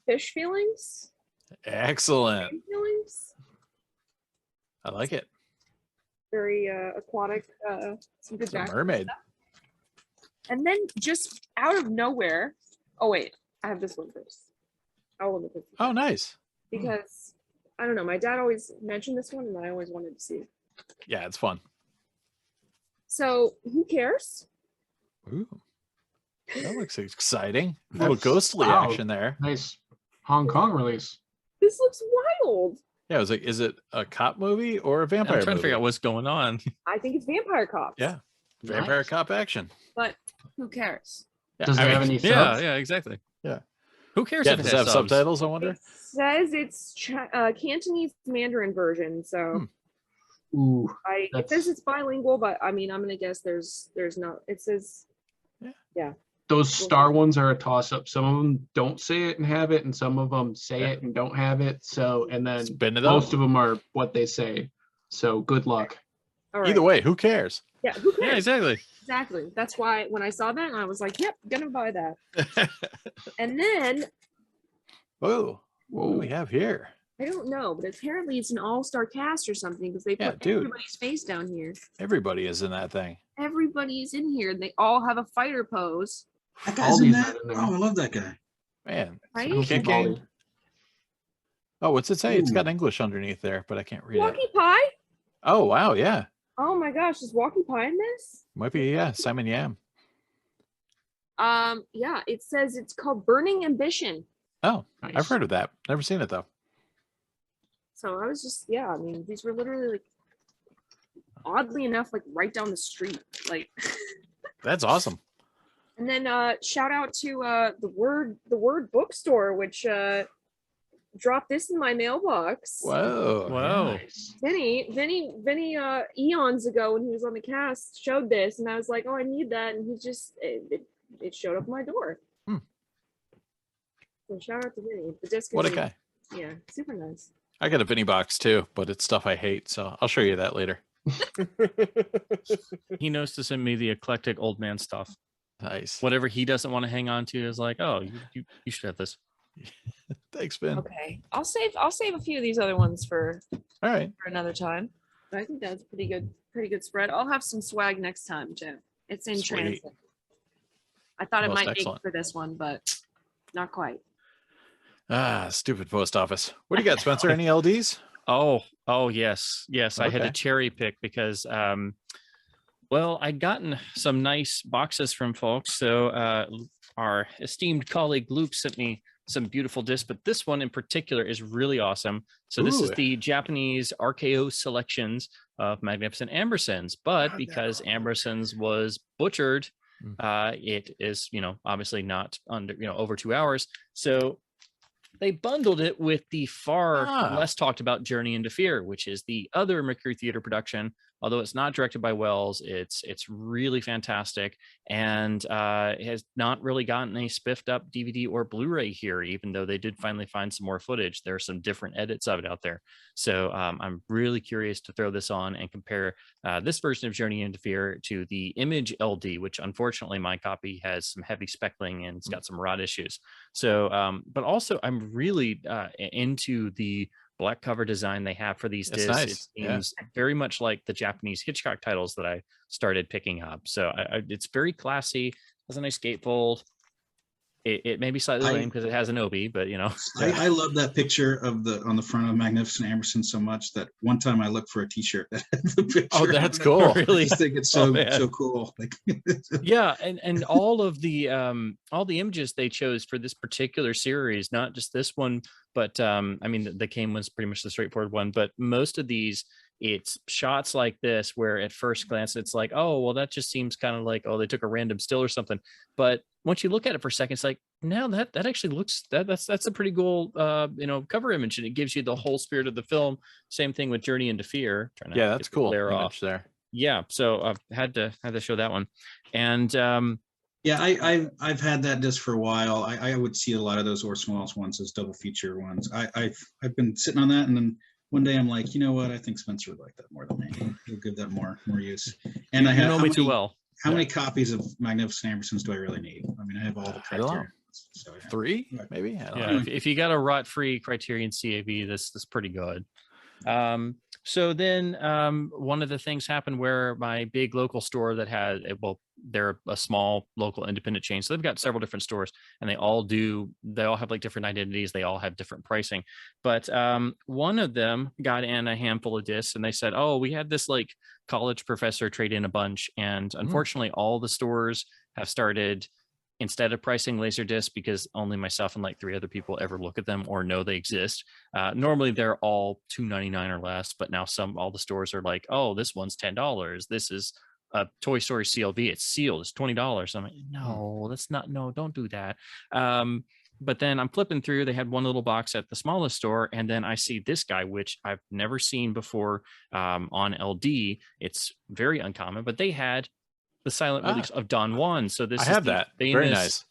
fish feelings. Excellent. Fish feelings. I like it. Very aquatic. Some good It's a back. mermaid. And then just out of nowhere. Oh wait, I have this one first. I'll look at this Oh, nice. because I don't know. My dad always mentioned this one, and I always wanted to see it. Yeah, it's fun. So who cares? Ooh. That looks exciting. A little That's- ghostly wow. action there. Nice Hong Kong release. This looks wild. Yeah, I was like, is it a cop movie or a vampire I'm trying to movie? figure out what's going on. I think it's Vampire Cops. Yeah. Vampire Nice. cop action. But who cares? Yeah, Does it I have mean, any Yeah, subs? yeah, exactly. Yeah. Who cares yeah, if it does it has have subs? subtitles, I wonder? It says it's Cantonese Mandarin version, so Ooh, it That's- says it's bilingual, but I mean, I'm gonna guess there's not. It says those Star ones are a toss up. Some of them don't say it and have it, and some of them say Yeah. it and don't have it. So, and then Spin it up. most of them are what they say. So, good luck. all right. Either way, who cares? Yeah, who cares? Yeah, exactly. Exactly. That's why when I saw that, I was like, "Yep, gonna buy that." And then Whoa. What do Whoa. we have here? I don't know, but apparently it's an all-star cast or something because they Yeah, put dude. everybody's face down here. Everybody is in that thing. Everybody's in here, and they all have a fighter pose, That guy's in Aldi's that. not in there. Oh, I love that guy. Man. right? Goofy Kick Baldy. game. Oh, what's it say? It's Ooh. got English underneath there, but I can't read it. Walkie Pie. Oh, wow. Yeah. Oh my gosh, is Walkie Pie in this? Might be, yeah. Simon Yam. Yeah, it says it's called Burning Ambition. Oh, Nice. I've heard of that. Never seen it, though. So I was just, yeah, I mean, these were literally like, oddly enough, like right down the street. Like, That's awesome. and then shout out to the Word bookstore, which dropped this in my mailbox. Whoa. Whoa. Nice. Vinny eons ago when he was on the cast showed this, and I was like, oh, I need that, and he just it showed up at my door. Hmm. So shout out to Vinny. The disc. What a is- guy. Yeah, super nice. I got a Vinny box, too, but it's stuff I hate, so I'll show you that later. He knows to send me the eclectic old man stuff. Nice. Whatever he doesn't want to hang on to is like, oh, you should have this. Thanks, Ben. Okay, I'll save a few of these other ones for All right. another time. But I think that's pretty good spread. I'll have some swag next time, Jeff. It's in Sweet. transit. I thought it Most might excellent. make for this one, but not quite. Stupid post office. What do you got, Spencer? Any LDs? Oh, yes. I had to Okay. cherry pick because, well, I'd gotten some nice boxes from folks. So our esteemed colleague Luke sent me some beautiful discs, but this one in particular is really awesome. So this is Ooh. the Japanese RKO selections of Magnificent Ambersons, but because Ambersons was butchered, it is, obviously not under, over 2 hours. So they bundled it with the far less talked about Journey into Fear, which is the other Mercury Theater production. Although it's not directed by Wells, it's really fantastic, and it has not really gotten a spiffed up DVD or Blu-ray here, even though they did finally find some more footage. There are some different edits of it out there. So I'm really curious to throw this on and compare this version of Journey into Fear to the Image LD, which unfortunately my copy has some heavy speckling and it's got some rot issues. So, but also I'm really into the black cover design they have for these discs. Nice. It seems very much like the Japanese Hitchcock titles that I started picking up. So it's very classy, has a nice gatefold. It may be slightly lame because it has an Obi, but I love that picture of on the front of Magnificent Amberson so much that one time I looked for a T-shirt that had the picture. Oh, that's cool. Really? I just think it's so cool. Like, yeah, and all the images they chose for this particular series, not just this one, but I mean the Kane was pretty much the straightforward one, but most of these, it's shots like this where at first glance it's like, oh well, that just seems kind of like, oh, they took a random still or something. But once you look at it for a second, it's like, no, that actually looks that's a pretty cool cover image, and it gives you the whole spirit of the film. Same thing with Journey into Fear. Yeah, that's cool. Image there. Yeah, so I've had to show that one, and yeah, I've had that disc for a while. I would see a lot of those Orson Welles ones as double feature ones. I've been sitting on that, and then one day I'm like, you know what? I think Spencer would like that more than me. He'll give that more use. And I have, you know me too well. How many copies of Magnificent Ambersons do I really need? I mean, I have all the criteria. So, yeah. 3, maybe. I don't know. If you got a rot-free Criterion CAV, this is pretty good. So then one of the things happened where my big local store that had, they're a small local independent chain, so they've got several different stores, and they all have like different identities, they all have different pricing, but one of them got in a handful of discs, and they said, oh, we had this like college professor trade in a bunch, and unfortunately all the stores have started, instead of pricing LaserDisc, because only myself and like 3 other people ever look at them or know they exist. Normally they're all $2.99 or less, but now all the stores are like, oh, this one's $10. This is a Toy Story CLV. It's sealed. It's $20. I'm like, no, don't do that. But then I'm flipping through. They had one little box at the smallest store, and then I see this guy, which I've never seen before on LD. It's very uncommon, but they had the silent release of Don Juan. So this is that famous, very nice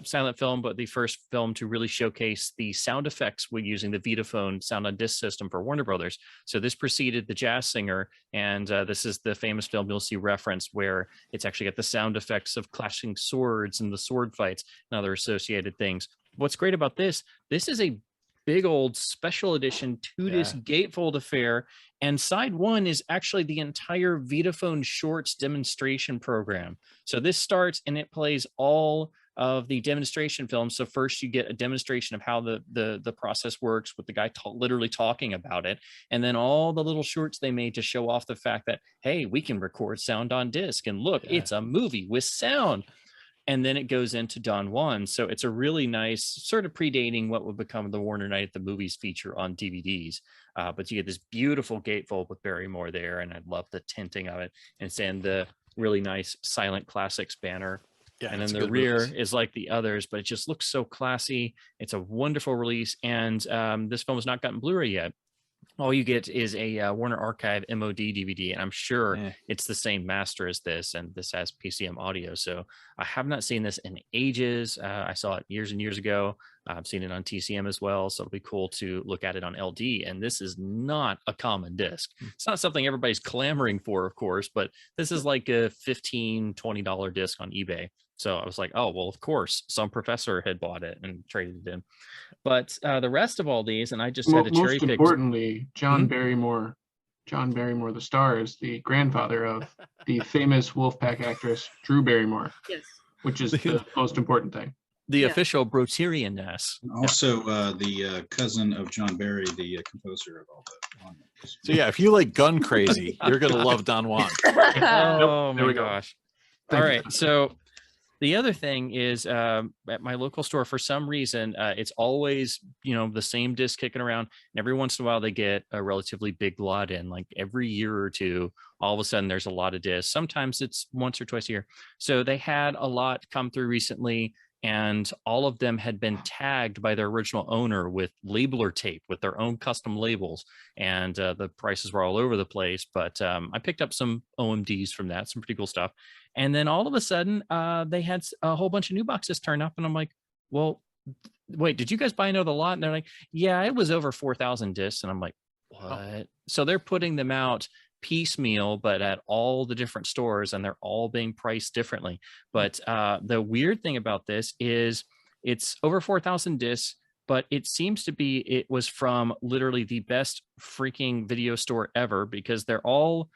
silent film, but the first film to really showcase the sound effects when using the Vitaphone sound on disc system for Warner Brothers. So this preceded The Jazz Singer, and this is the famous film you'll see referenced where it's actually got the sound effects of clashing swords and the sword fights and other associated things. What's great about this is a big old special edition 2-disc gatefold affair, and side 1 is actually the entire Vitaphone Shorts demonstration program. So this starts and it plays all of the demonstration films. So first you get a demonstration of how the process works with the guy literally talking about it, and then all the little shorts they made to show off the fact that, hey, we can record sound on disc, and look, it's a movie with sound. And then it goes into Don Juan. So it's a really nice, sort of predating what would become the Warner Night at the Movies feature on DVDs. But you get this beautiful gatefold with Barrymore there, and I love the tinting of it. And it's in the really nice Silent Classics banner. Yeah, and then the rear is like the others, but it just looks so classy. It's a wonderful release. And this film has not gotten Blu-ray yet. All you get is a Warner Archive MOD DVD, and I'm sure it's the same master as this, and this has PCM audio. So I have not seen this in ages. I saw it years and years ago. I've seen it on TCM as well, so it'll be cool to look at it on LD. And this is not a common disc. It's not something everybody's clamoring for, of course, but this is like a $15, $20 disc on eBay. So I was like, oh, well, of course, some professor had bought it and traded it in. But the rest of all these, and I just had to cherry pick. Most importantly, John Barrymore, the star, is the grandfather of the famous Wolfpack actress, Drew Barrymore. Yes. Which is the most important thing. The official Brotirian-ness. Also, the cousin of John Barry, the composer of all the. So yeah, if you like gun crazy, you're gonna love Don Juan. Oh There my we go. gosh! All right, so the other thing is at my local store, for some reason, it's always the same disc kicking around, and every once in a while they get a relatively big lot in, like every year or two. All of a sudden, there's a lot of discs. Sometimes it's once or twice a year. So they had a lot come through recently, and all of them had been tagged by their original owner with labeler tape with their own custom labels, and the prices were all over the place. But I picked up some OMDs from that, some pretty cool stuff. And then all of a sudden, they had a whole bunch of new boxes turn up, and I'm like, well, wait, did you guys buy another lot? And they're like, yeah, it was over 4,000 discs. And I'm like, what? Oh. So they're putting them out piecemeal, but at all the different stores, and they're all being priced differently. But the weird thing about this is it's over 4,000 discs, but it seems to be it was from literally the best freaking video store ever, because they're all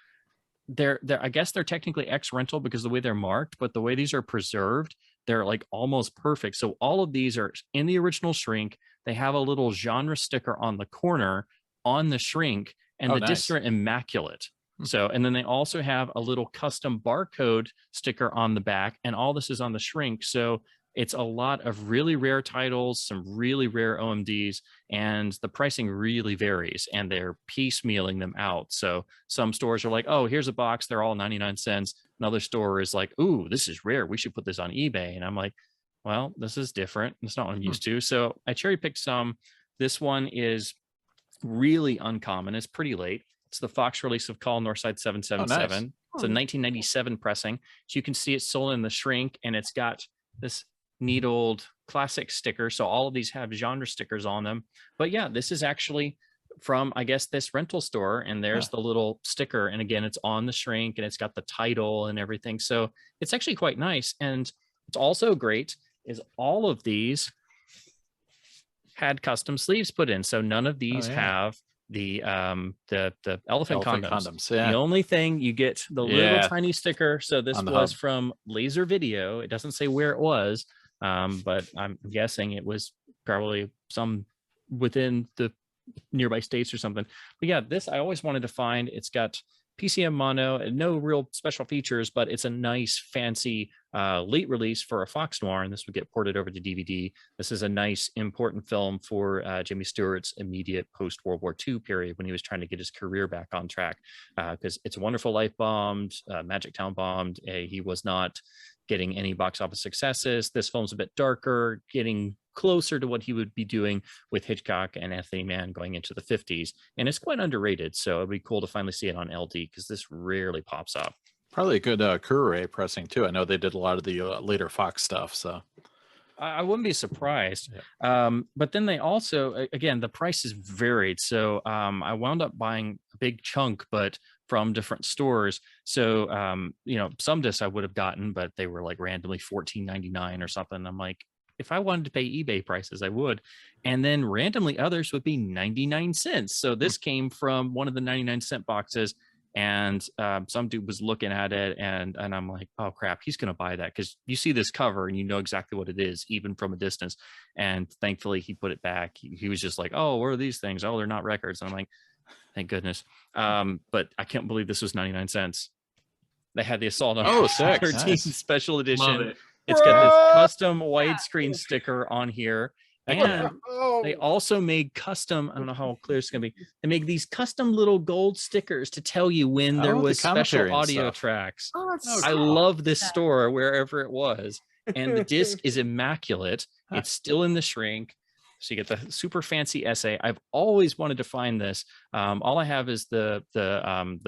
they're I guess they're technically X rental because the way they're marked, but the way these are preserved, they're like almost perfect. So all of these are in the original shrink. They have a little genre sticker on the corner on the shrink, and the discs are immaculate. So, and then they also have a little custom barcode sticker on the back, and all this is on the shrink. So it's a lot of really rare titles, some really rare OMDs, and the pricing really varies, and they're piecemealing them out. So some stores are like, oh, here's a box, they're all 99 cents. Another store is like, ooh, this is rare, we should put this on eBay. And I'm like, well, this is different. It's not what I'm used to. So I cherry picked some. This one is really uncommon. It's pretty late. It's the Fox release of Call Northside 777. Oh, nice. It's a 1997 pressing. So you can see it's sold in the shrink, and it's got this neat old classic sticker. So all of these have genre stickers on them. But yeah, this is actually from, I guess, this rental store, and there's the little sticker. And again, it's on the shrink, and it's got the title and everything. So it's actually quite nice. And it's also great is all of these had custom sleeves put in. So none of these have the elephant condoms. Yeah. The only thing you get the little tiny sticker. So this was from Laser Video. It doesn't say where it was, but I'm guessing it was probably some within the nearby states or something. But yeah, this I always wanted to find. It's got PCM mono and no real special features, but it's a nice fancy late release for a Fox Noir, and this would get ported over to DVD. This is a nice important film for Jimmy Stewart's immediate post World War II period, when he was trying to get his career back on track, because It's a Wonderful Life bombed, Magic Town bombed. He was not getting any box office successes. This film's a bit darker, getting closer to what he would be doing with Hitchcock and Anthony Mann going into the 50s. And it's quite underrated. So it'd be cool to finally see it on LD, because this rarely pops up. Probably a good Kuroe pressing too. I know they did a lot of the later Fox stuff. So I wouldn't be surprised. But then they also, again, the prices varied. So I wound up buying a big chunk, but from different stores. So, some discs I would have gotten, but they were like randomly $14.99 or something. I'm like, if I wanted to pay eBay prices, I would. And then randomly others would be 99 cents. So this came from one of the 99-cent boxes, and some dude was looking at it, and I'm like, oh crap, he's going to buy that, because you see this cover and you know exactly what it is, even from a distance. And thankfully he put it back. He was just like, oh, what are these things? Oh, they're not records. And I'm like, thank goodness. But I can't believe this was 99 cents. They had the Assault on 13 special edition. It's got this custom widescreen sticker on here. And they also made custom, I don't know how clear it's going to be. They make these custom little gold stickers to tell you when there was special audio tracks. I love this store wherever it was. And the disc is immaculate. It's still in the shrink. So you get the super fancy essay. I've always wanted to find this. All I have is the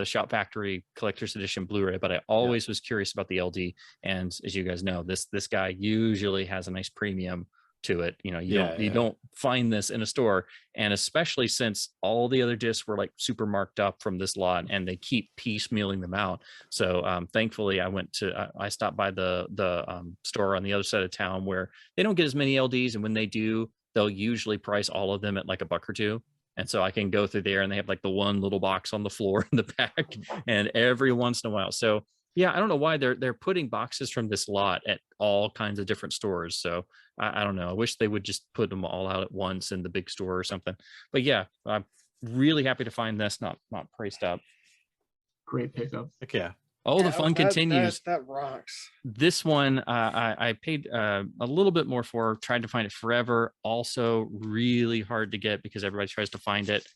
Shout Factory Collector's Edition Blu-ray, but I always was curious about the LD. And as you guys know, this guy usually has a nice premium to it. You don't find this in a store, and especially since all the other discs were like super marked up from this lot, and they keep piecemealing them out. So thankfully I stopped by the store on the other side of town, where they don't get as many LDs, and when they do, they'll usually price all of them at like $1 or $2. And so I can go through there, and they have like the one little box on the floor in the back, and every once in a while. So Yeah, I don't know why they're putting boxes from this lot at all kinds of different stores. So I don't know. I wish they would just put them all out at once in the big store or something. But yeah, I'm really happy to find this not priced up. Great pickup. Heck yeah. Oh, the fun continues. That rocks. This one I paid a little bit more for, tried to find it forever. Also really hard to get because everybody tries to find it.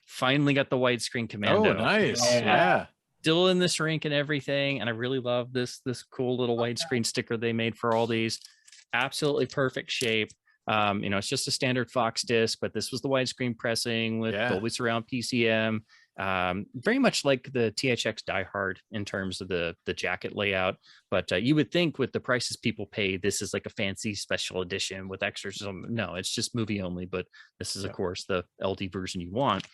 Finally got the widescreen Commando. Oh, nice. Yeah. Still in this rink and everything. And I really love this cool little widescreen sticker they made for all these. Absolutely perfect shape. It's just a standard Fox disc, but this was the widescreen pressing with Dolby Surround PCM. Very much like the THX Die Hard in terms of the jacket layout, but you would think with the prices people pay, this is like a fancy special edition with extras. No, it's just movie only, but this is of course the LD version you want.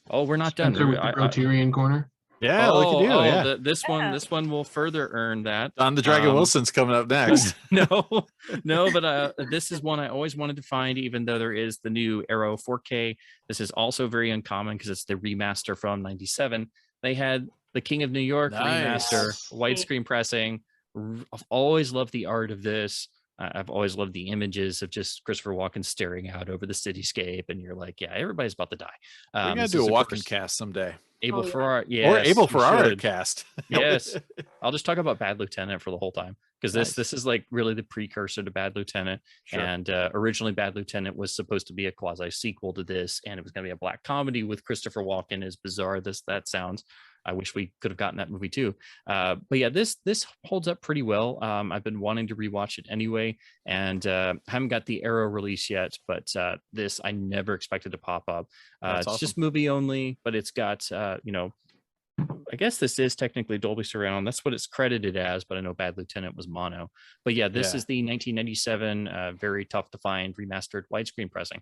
Oh, we're not done. With the Rotarian corner. Yeah, look at you. This one will further earn that. Don the Dragon Wilson's coming up next. no, but this is one I always wanted to find, even though there is the new Arrow 4K. This is also very uncommon because it's the remaster from '97. They had the King of New York remaster, widescreen pressing. I've always loved the art of this. I've always loved the images of just Christopher Walken staring out over the cityscape, and you're like, yeah, everybody's about to die. We're gonna do a Walken cast someday. Abel Ferrara, or Abel Ferrara cast. Yes, I'll just talk about Bad Lieutenant for the whole time because this is like really the precursor to Bad Lieutenant. Sure. And originally, Bad Lieutenant was supposed to be a quasi sequel to this, and it was going to be a black comedy with Christopher Walken. As bizarre that sounds, I wish we could have gotten that movie too. But yeah, this holds up pretty well. I've been wanting to rewatch it anyway, and haven't got the Arrow release yet. But this I never expected to pop up. It's awesome. Just movie only, but it's got I guess this is technically Dolby Surround. That's what it's credited as, but I know Bad Lieutenant was mono. But yeah, this is the 1997 very tough to find remastered widescreen pressing.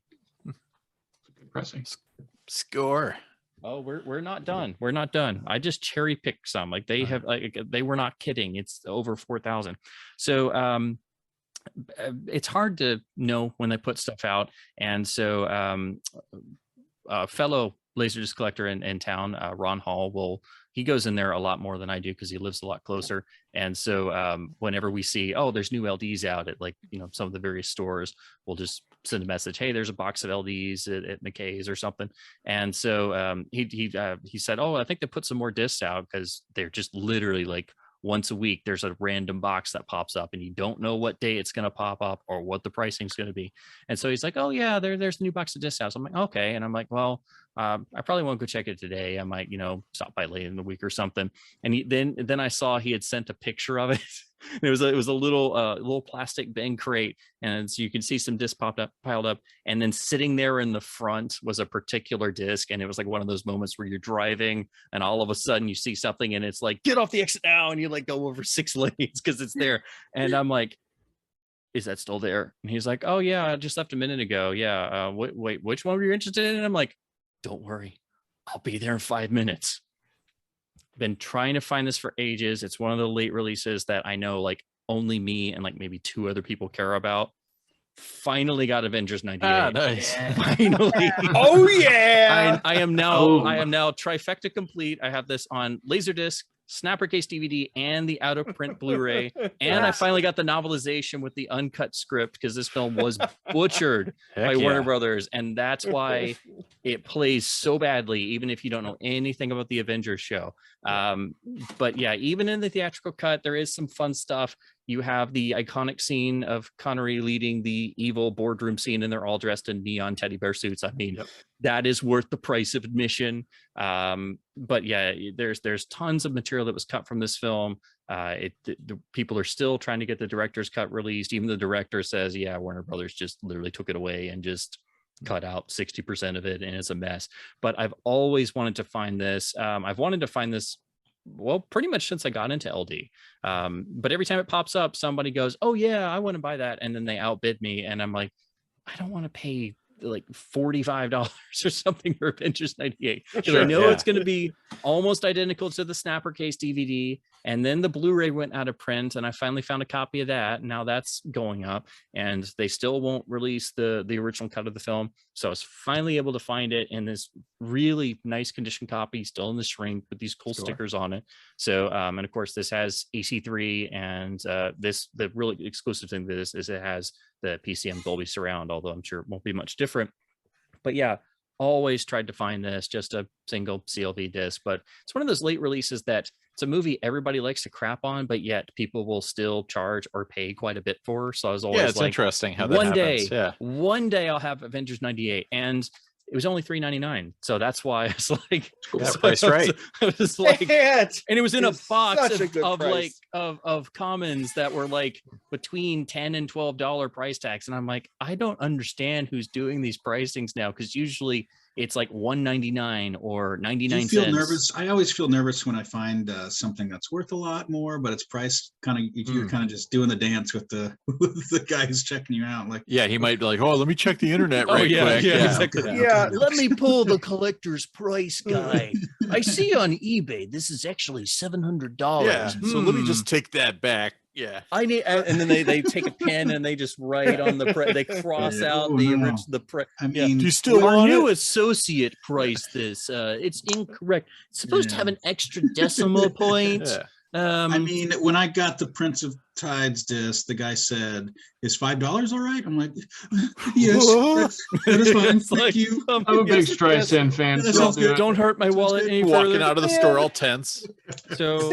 Score. Oh, we're not done. We're not done. I just cherry picked some. Like they were not kidding. It's over 4,000. So it's hard to know when they put stuff out. And so fellow LaserDisc collector in town, Ron Hall, he goes in there a lot more than I do because he lives a lot closer. And so whenever we see, there's new LDs out at some of the various stores, we'll just send a message, hey, there's a box of LDs at McKay's or something. And so he said, I think they put some more discs out because they're just literally like once a week there's a random box that pops up and you don't know what day it's going to pop up or what the pricing is going to be. And so he's like, there's a new box of discs out. So I'm like, okay. And I'm like, well, I probably won't go check it today. I might, stop by late in the week or something. And then I saw he had sent a picture of it. It was a little plastic bin crate, and so you can see some discs piled up, and then sitting there in the front was a particular disc, and it was like one of those moments where you're driving, and all of a sudden you see something, and it's like, get off the exit now, and you like go over 6 lanes because it's there, and I'm like, is that still there? And he's like, oh yeah, I just left a minute ago. Yeah, wait, which one were you interested in? And I'm like, don't worry, I'll be there in 5 minutes. Been trying to find this for ages. It's one of the late releases that I know like only me and like maybe 2 other people care about. Finally got Avengers 98. Nice. Finally. Oh yeah. I am now trifecta complete. I have this on LaserDisc, snapper case DVD, and the out of print Blu-ray. And I finally got the novelization with the uncut script because this film was butchered by Warner Brothers, and that's why it plays so badly, even if you don't know anything about the Avengers show. But yeah, even in the theatrical cut, there is some fun stuff. You have the iconic scene of Connery leading the evil boardroom scene, and they're all dressed in neon teddy bear suits. I mean, that is worth the price of admission. But yeah, there's tons of material that was cut from this film. The people are still trying to get the director's cut released. Even the director says, yeah, Warner Brothers just literally took it away and just cut out 60% of it, and it's a mess. But I've always wanted to find this. I've wanted to find this, well, pretty much since I got into LD. But every time it pops up, somebody goes, oh yeah, I want to buy that. And then they outbid me. And I'm like, I don't want to pay like $45 or something for Avengers 98. Because I know it's going to be almost identical to the snapper case DVD. And then the Blu-ray went out of print, and I finally found a copy of that. Now that's going up, and they still won't release the original cut of the film. So I was finally able to find it in this really nice condition copy, still in the shrink with these cool stickers on it. So, and of course, this has AC3, and the really exclusive thing to this is it has the PCM Dolby Surround, although I'm sure it won't be much different. But yeah, always tried to find this, just a single CLV disc. But it's one of those late releases that it's a movie everybody likes to crap on, but yet people will still charge or pay quite a bit for. So I was always it's interesting how that one happens. day, one day I'll have Avengers 98, and it was only $3.99. So that's why I was like, price right. I was like, and it was in a box of of commons that were like between $10 and $12 price tags. And I'm like, I don't understand who's doing these pricings now, because usually it's like $1.99 or 99 cents. You feel cents. nervous? I always feel nervous when I find something that's worth a lot more, but it's priced kind of. You're kind of just doing the dance with the guy who's checking you out. Like, he might be like, oh, let me check the internet quick. Exactly. Let me pull the collector's price guide. I see on eBay this is actually $700. Yeah, so let me just take that back. Yeah, I need, and then they take a pen and they just write on the they cross out the I mean, do you still our want new it? associate priced this. It's incorrect. It's supposed to have an extra decimal point. I mean, when I got the Prince of Tides disc, the guy said, "Is $5 all right?" I'm like, "Yes, that is fine. Thank you." I'm a big Streisand fan. Good. Don't hurt my wallet any Walking further. out of the store all tense. So,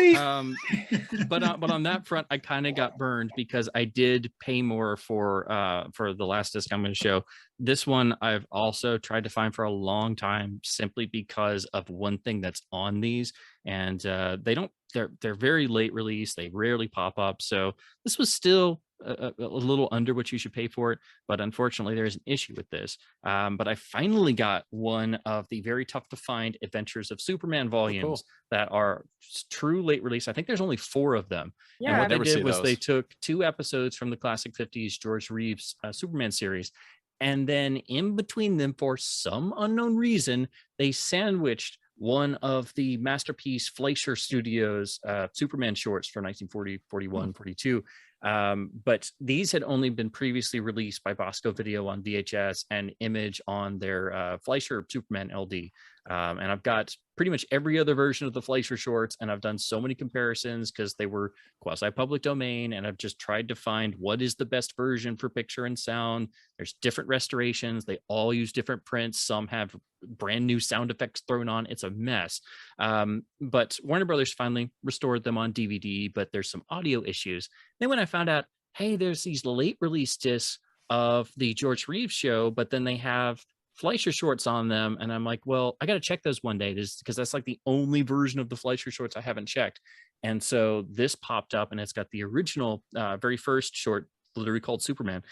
but on that front, I kind of got burned because I did pay more for the last disc I'm going to show. This one I've also tried to find for a long time, simply because of one thing that's on these, and they're very late release. They rarely pop up. So this was still a little under what you should pay for it, but unfortunately there's an issue with this. But I finally got one of the very tough to find Adventures of Superman volumes that are true late release. I think there's only 4 of them. Yeah, and what they did was they took 2 episodes from the classic 50s George Reeves Superman series, and then in between them, for some unknown reason, they sandwiched one of the masterpiece Fleischer Studios Superman shorts for 1940, 41, 42. But these had only been previously released by Bosco Video on VHS and Image on their Fleischer Superman LD. And I've got pretty much every other version of the Fleischer shorts, and I've done so many comparisons because they were quasi-public domain, and I've just tried to find what is the best version for picture and sound. There's different restorations. They all use different prints. Some have brand new sound effects thrown on. It's a mess. But Warner Brothers finally restored them on DVD, but there's some audio issues. Then when I found out, hey, there's these late release discs of the George Reeves show, but then they have Fleischer shorts on them, and I'm like, well, I got to check those one day, because that's like the only version of the Fleischer shorts I haven't checked. And so this popped up, and it's got the original very first short, literally called Superman,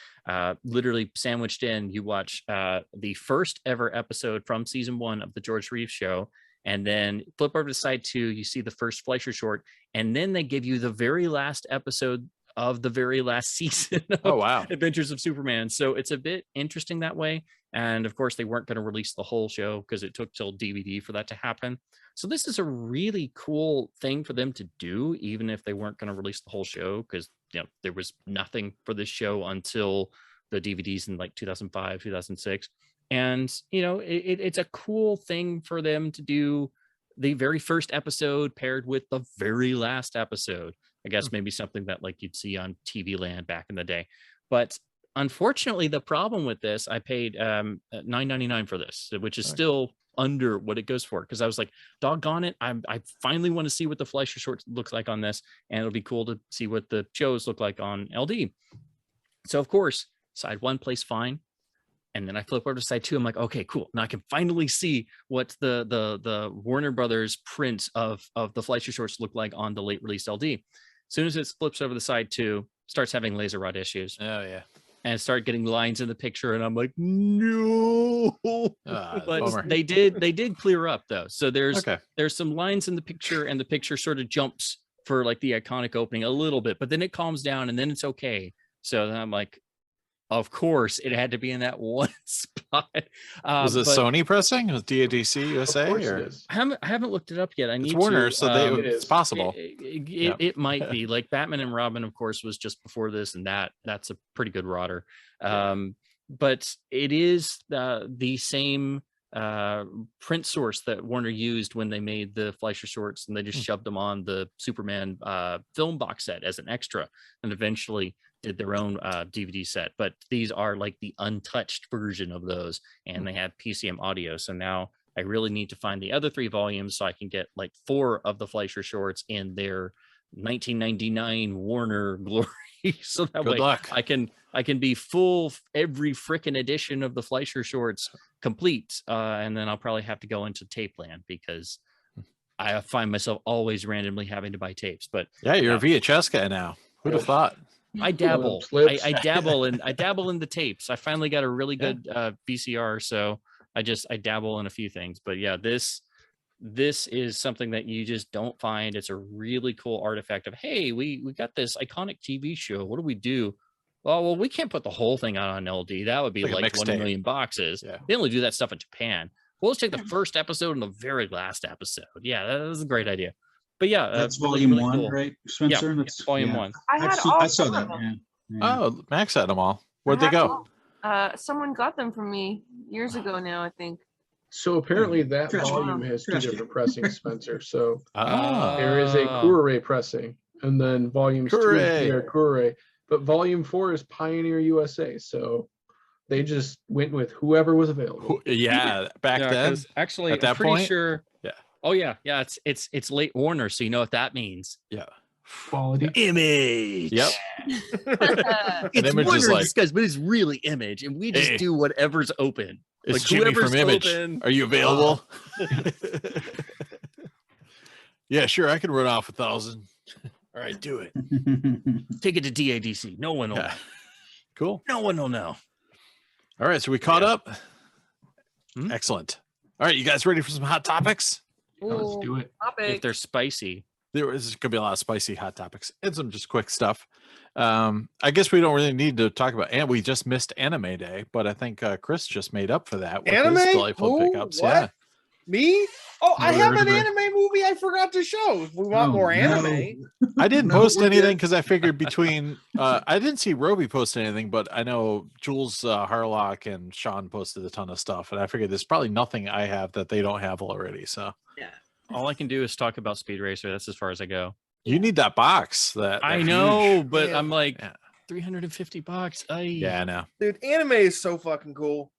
literally sandwiched in. You watch the first ever episode from season 1 of the George Reeves show, and then flip over to side 2, you see the first Fleischer short, and then they give you the very last episode of the very last season of Adventures of Superman. So it's a bit interesting that way. And of course, they weren't going to release the whole show because it took till DVD for that to happen. So this is a really cool thing for them to do, even if they weren't going to release the whole show, because there was nothing for this show until the DVDs in like 2005, 2006. And it's a cool thing for them to do the very first episode paired with the very last episode. I guess maybe something that like you'd see on TV Land back in the day. But unfortunately, the problem with this, I paid $9.99 for this, which is still under what it goes for, because I was like, doggone it, I finally want to see what the Fleischer short looks like on this, and it'll be cool to see what the shows look like on LD. So of course, side 1 plays fine, and then I flip over to side 2. I'm like, okay, cool. Now I can finally see what the Warner Brothers print of the Fleischer shorts look like on the late release LD. As soon as it flips over the side 2, starts having laser rod issues. Oh yeah. And start getting lines in the picture, and I'm like, no. But they did clear up though. So there's some lines in the picture, and the picture sort of jumps for like the iconic opening a little bit, but then it calms down, and then it's okay. So then I'm like, of course it had to be in that one spot. thought. Was it Sony pressing? Was DADC USA? Or? I haven't looked it up yet. I need it's Warner, to. So it's possible. It might be. Like Batman and Robin, of course, was just before this, and that's a pretty good rodder. But it is the same print source that Warner used when they made the Fleischer shorts, and they just shoved them on the Superman film box set as an extra, and eventually did their own DVD set. But these are like the untouched version of those, and they have PCM audio. So now I really need to find the other 3 volumes so I can get like 4 of the Fleischer shorts in their 1999 Warner glory. So that Good way luck. I can be full every frickin' edition of the Fleischer shorts complete, and then I'll probably have to go into tape land because I find myself always randomly having to buy tapes. But yeah, you're a VHS guy now. Who'd have thought? I dabble. I dabble in the tapes. I finally got a really good VCR, so I dabble in a few things. But yeah, this is something that you just don't find. It's a really cool artifact of, hey, we got this iconic TV show. What do we do? Well, we can't put the whole thing out on LD. That would be like 1 million boxes. Yeah. They only do that stuff in Japan. Well, let's take the first episode and the very last episode. Yeah, that was a great idea. But yeah, that's volume really 1, cool. Right, Spencer? Yeah, that's volume 1. I saw that. Yeah. Oh, Max had them all. Where'd they go? Someone got them from me years ago now, I think. So apparently that volume has 2 different pressings, Spencer. So there is a Kure pressing, and then volumes 2 and 3 are Kure. But volume 4 is Pioneer USA. So they just went with whoever was available. Yeah, back then. Actually, at that I'm pretty point, sure. Yeah. Oh yeah. It's late Warner, so you know what that means. Yeah. Quality image. Yep. It's Warner like, disguise, but it's really Image, and we just do whatever's open. It's like Jimmy from Image. Open. Are you available? Yeah, sure. I can run off 1,000. All right, do it. Take it to DADC. No one will know. Cool. No one will know. All right, so we caught up. Excellent. All right, you guys ready for some hot topics? Let's do it. If they're spicy. There's going to be a lot of spicy hot topics and some just quick stuff. I guess we don't really need to talk about, and we just missed Anime Day, but I think Chris just made up for that with anime? his delightful pickups. What? Yeah. Me? Oh, I have an anime movie I forgot to show. If we want more anime. I didn't post anything because I figured between I didn't see Roby post anything, but I know Jules Harlock and Sean posted a ton of stuff, and I figured there's probably nothing I have that they don't have already. So yeah, all I can do is talk about Speed Racer. That's as far as I go. You need that box. That I know, but I'm like $350. Yeah, I know. Dude, anime is so fucking cool.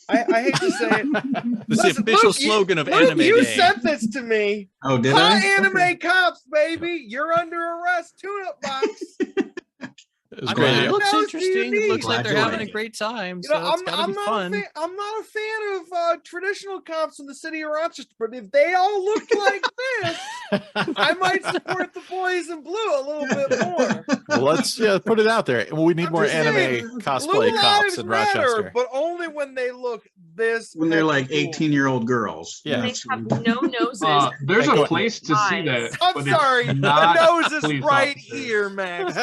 I hate to say it. This is the official slogan of Anime Day. You sent this to me. Oh, did I? Anime cops, baby. You're under arrest. Tune-up box. It looks interesting. It looks like they're having a great time. So it's gotta be fun. I'm not a fan of traditional cops in the city of Rochester, but if they all looked like this, I might support the boys in blue a little bit more. Well, let's put it out there. We need more anime cosplay cops in Rochester, but only when they look this. When they're like 18-year-old girls. Yeah, they have no noses. There's a place to see that. I'm sorry, the nose is right here, Max.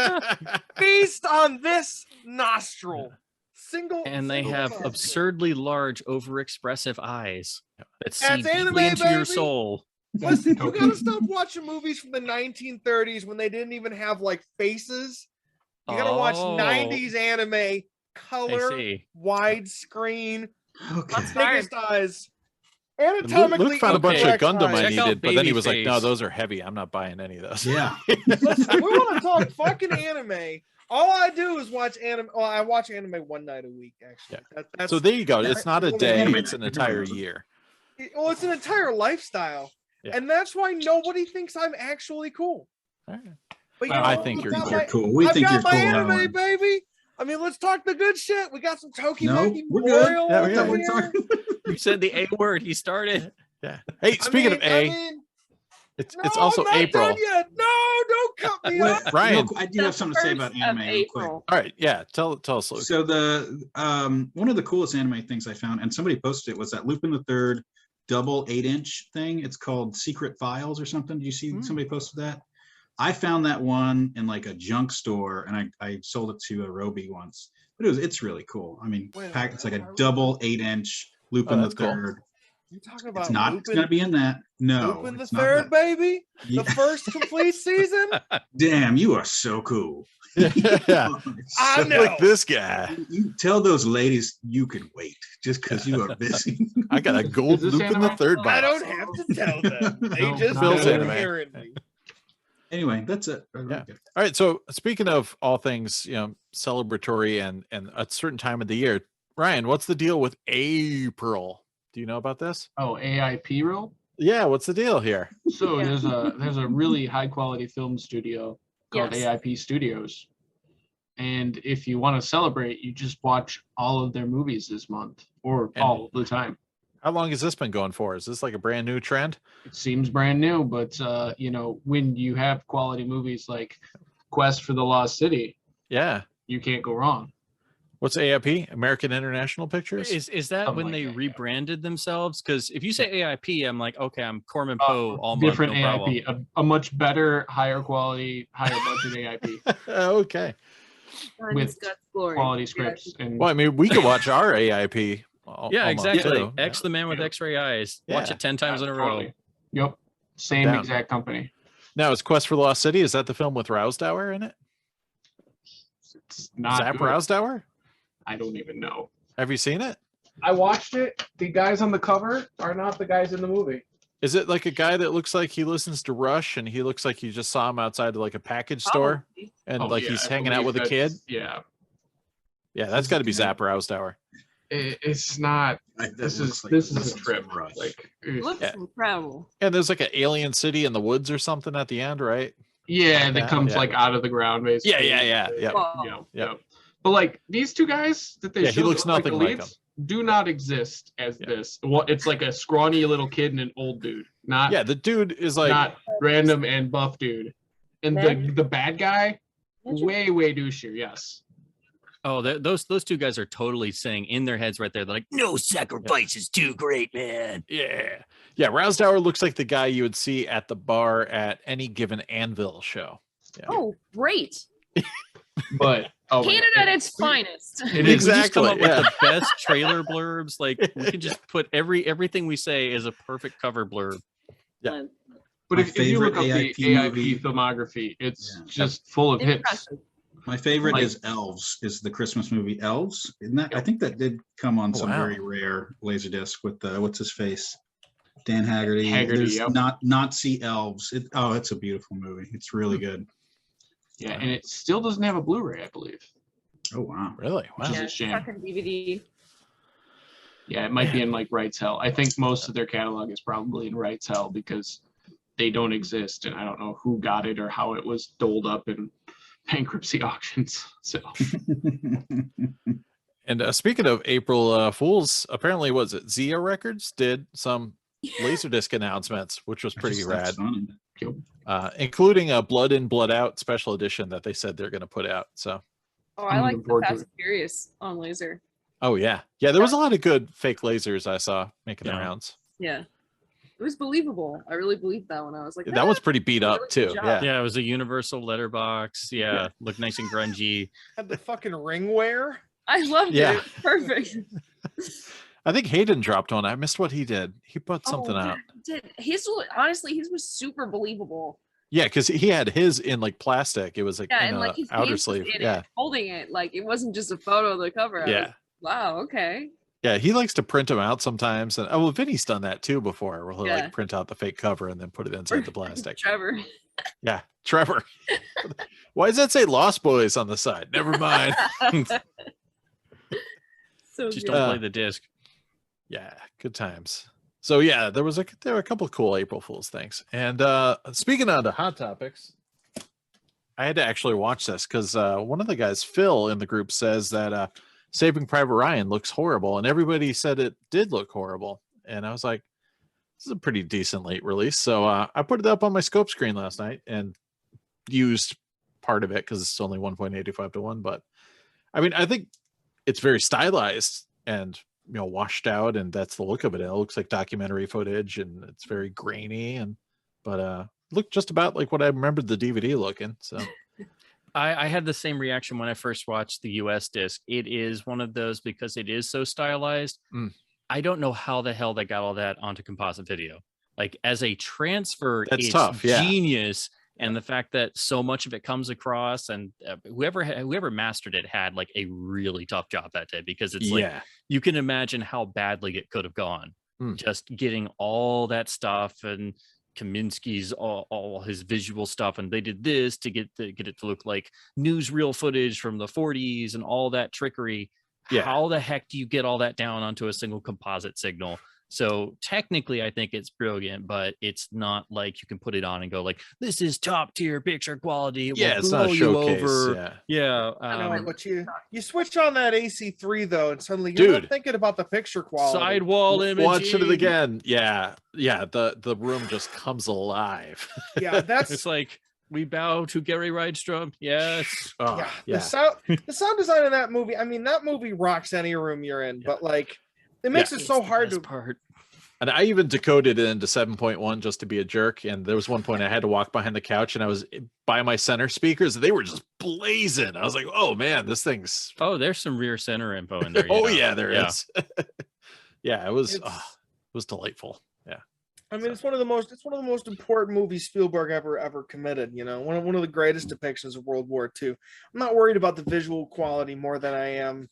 Feast on this nostril. And they have absurdly large, overexpressive eyes that see That's deeply into your soul. Listen, you gotta stop watching movies from the 1930s when they didn't even have like faces. You gotta watch 90s anime, color, widescreen, biggest eyes. Anatomically, Luke found a bunch of Gundam I needed, but then he was like, "No, those are heavy. I'm not buying any of those." Yeah. Listen, we want to talk fucking anime. All I do is watch anime. Well, I watch anime one night a week, actually. Yeah. So there you go. It's not a day; it's an entire year. Well, it's an entire lifestyle, and that's why nobody thinks I'm actually cool. Right. But I think you're cool. We think you're cool. I've got my anime, baby. I mean, let's talk the good shit. We got some Tokimeki we're good. Yeah, we're talking. You said the A word. He started. Yeah. Hey, speaking of A, it's also April. No, don't cut me off. Ryan, I do have something to say about anime real quick. All right, yeah, tell us, Luke. So the one of the coolest anime things I found, and somebody posted it, was that Lupin the Third double 8-inch thing. It's called Secret Files or something. Did you see somebody posted that? I found that one in like a junk store, and I sold it to a Roby once. But it's really cool. I mean, it's like a double 8-inch Lupin the Third. You talking about It's not. It's gonna be in that. No, Lupin the it's not Third, that. baby. Yeah. The first complete season. Damn, you are so cool. Yeah. I know. Like this guy. You tell those ladies you can wait just because you are busy. I got a gold Is this Lupin the anime? Third box. I don't have to tell them. They No, just not know Bill's anime. inherently. Anyway, that's it. Yeah. All right. So speaking of all things, celebratory and a certain time of the year, Ryan, what's the deal with April? Do you know about this? Oh, AIP rule. Yeah. What's the deal here? So Yeah. there's a really high quality film studio called Yes. AIP Studios, and if you want to celebrate, you just watch all of their movies this month or And- all the time. How long has this been going for? Is this like a brand new trend? It seems brand new, but when you have quality movies like Quest for the Lost City, Yeah. you can't go wrong. What's AIP? American International Pictures? Is that Something when like they that, yeah. rebranded themselves? Because if you say AIP, I'm like, okay, I'm Corman Poe all month, Different no problem. AIP, a much better, higher quality, higher budget AIP, Okay. Times with God's glory. quality Yeah. scripts, and Well, I mean, we could watch our AIP. Yeah, all month, exactly. too. X the man with Yeah. X-ray eyes. Watch Yeah. it 10 times in a row. totally. Yep, same Down. exact company. Now, is Quest for the Lost City? Is that the film with Rousdower in it? It's not Zap good. Rousdower? I don't even know. Have you seen it? I watched it. The guys on the cover are not the guys in the movie. Is it like a guy that looks like he listens to Rush and he looks like you just saw him outside of like a package store and Oh, like yeah, he's I hanging out believe with a kid? that's- Yeah, Yeah, that's got to be Zap Rousdower. it's not. This is a trip. Like, Looks Yeah. incredible. And there's like an alien city in the woods or something at the end, right? yeah, Yeah, that comes yeah. like out of the ground, basically. Yeah. Whoa. Yeah. But like these two guys that they Yeah, he showed looks that look nothing the like leads do not exist as Yeah. this. Well, it's like a scrawny little kid and an old dude, not Yeah, the dude is like, not random and buff dude. And the bad guy, way douchier. Yes. Oh, those two guys are totally saying in their heads right there. They're like, No sacrifice is too great, man. yeah. Rousdower looks like the guy you would see at the bar at any given Anvil show. Yeah. Oh, great. But oh, my Canada God. at its finest. we just come up Exactly, with the best trailer blurbs. Like we can just put everything we say is a perfect cover blurb. Yeah. But My if you look up the favorite AIP movie- filmography, it's Yeah. just full of hits. Impressive. My favorite Like- is Elves, is the Christmas movie Elves. Isn't that? I think that did come on some wow. very rare Laserdisc with what's his face, Dan Haggerty. Haggerty, There's yep. not see Elves. It's a beautiful movie. It's really good. Yeah, and it still doesn't have a Blu-ray, I believe. Oh wow. Really? Wow. Which is Yeah, a shame. second DVD. Yeah, it might be in like Rights Hell. I think most of their catalog is probably in Rights Hell because they don't exist, and I don't know who got it or how it was doled up in bankruptcy auctions. So And speaking of April Fools, apparently was it Zia Records did some Laserdisc announcements, which was pretty rad, including a Blood In, Blood Out special edition that they said they're going to put out. So, Oh, I I'm like looking the forward to Fast and Furious on laser. oh yeah, there was a lot of good fake lasers I saw making the Yeah. rounds. Yeah. It was believable. I really believed that when I was like, That was pretty beat up really too. good job. Yeah. Yeah, it was a universal letterbox. Yeah, looked nice and grungy. Had the fucking ring wear. I loved Yeah. it. It was perfect. I think Hayden dropped one. I missed what he did. He put something out. Did his honestly his was super believable. Yeah, because he had his in like plastic. It was like Yeah, in and a like his outer hands was sleeve. in Yeah, it, holding it. Like it wasn't just a photo of the cover. I was yeah, like, wow, okay. yeah. He likes to print them out sometimes, and well, Vinny's done that too before. Where he'll Yeah. like print out the fake cover and then put it inside the plastic. Trevor. Yeah, Trevor. Why does that say Lost Boys on the side? Never mind. So Just good. don't play the disc. Yeah, good times. So yeah, there were a couple of cool April Fools things. And speaking of the hot topics, I had to actually watch this because one of the guys, Phil, in the group says that Saving Private Ryan looks horrible, and everybody said it did look horrible. And I was like, this is a pretty decent late release. So I put it up on my scope screen last night and used part of it because it's only 1.85 to 1. But I mean, I think it's very stylized and washed out, and that's the look of it. It looks like documentary footage, and it's very grainy. But looked just about like what I remembered the DVD looking. So I had the same reaction when I first watched the US disc. It is one of those, because it is so stylized. I don't know how the hell they got all that onto composite video. Like, as a transfer, that's it's tough. Yeah. Genius. And the fact that so much of it comes across, and whoever mastered it had like a really tough job that day, because it's like, you can imagine how badly it could have gone. Just getting all that stuff, and Kaminsky's all his visual stuff, and they did this to get it to look like newsreel footage from the 40s and all that trickery. How the heck do you get all that down onto a single composite signal? So technically, I think it's brilliant, but it's not like you can put it on and go like, "This is top tier picture quality." It will it's blow not a you showcase. over. But you switch on that AC3 though, and suddenly you're not thinking about the picture quality. Sidewall imaging. Watch it again. The room just comes alive. It's like, we bow to Gary Rydstrom. Yes. The sound design of that movie. I mean, that movie rocks any room you're in, but like, it makes it so hard to. And I even decoded it into 7.1 just to be a jerk. And there was one point I had to walk behind the couch, and I was by my center speakers. They were just blazing. I was like, "Oh man, this thing's." Oh, there's some rear center info in there. There is. It was delightful. Yeah. I mean, it's one of the most important movies Spielberg ever committed. You know, one of the greatest depictions of World War II. I'm not worried about the visual quality more than I am.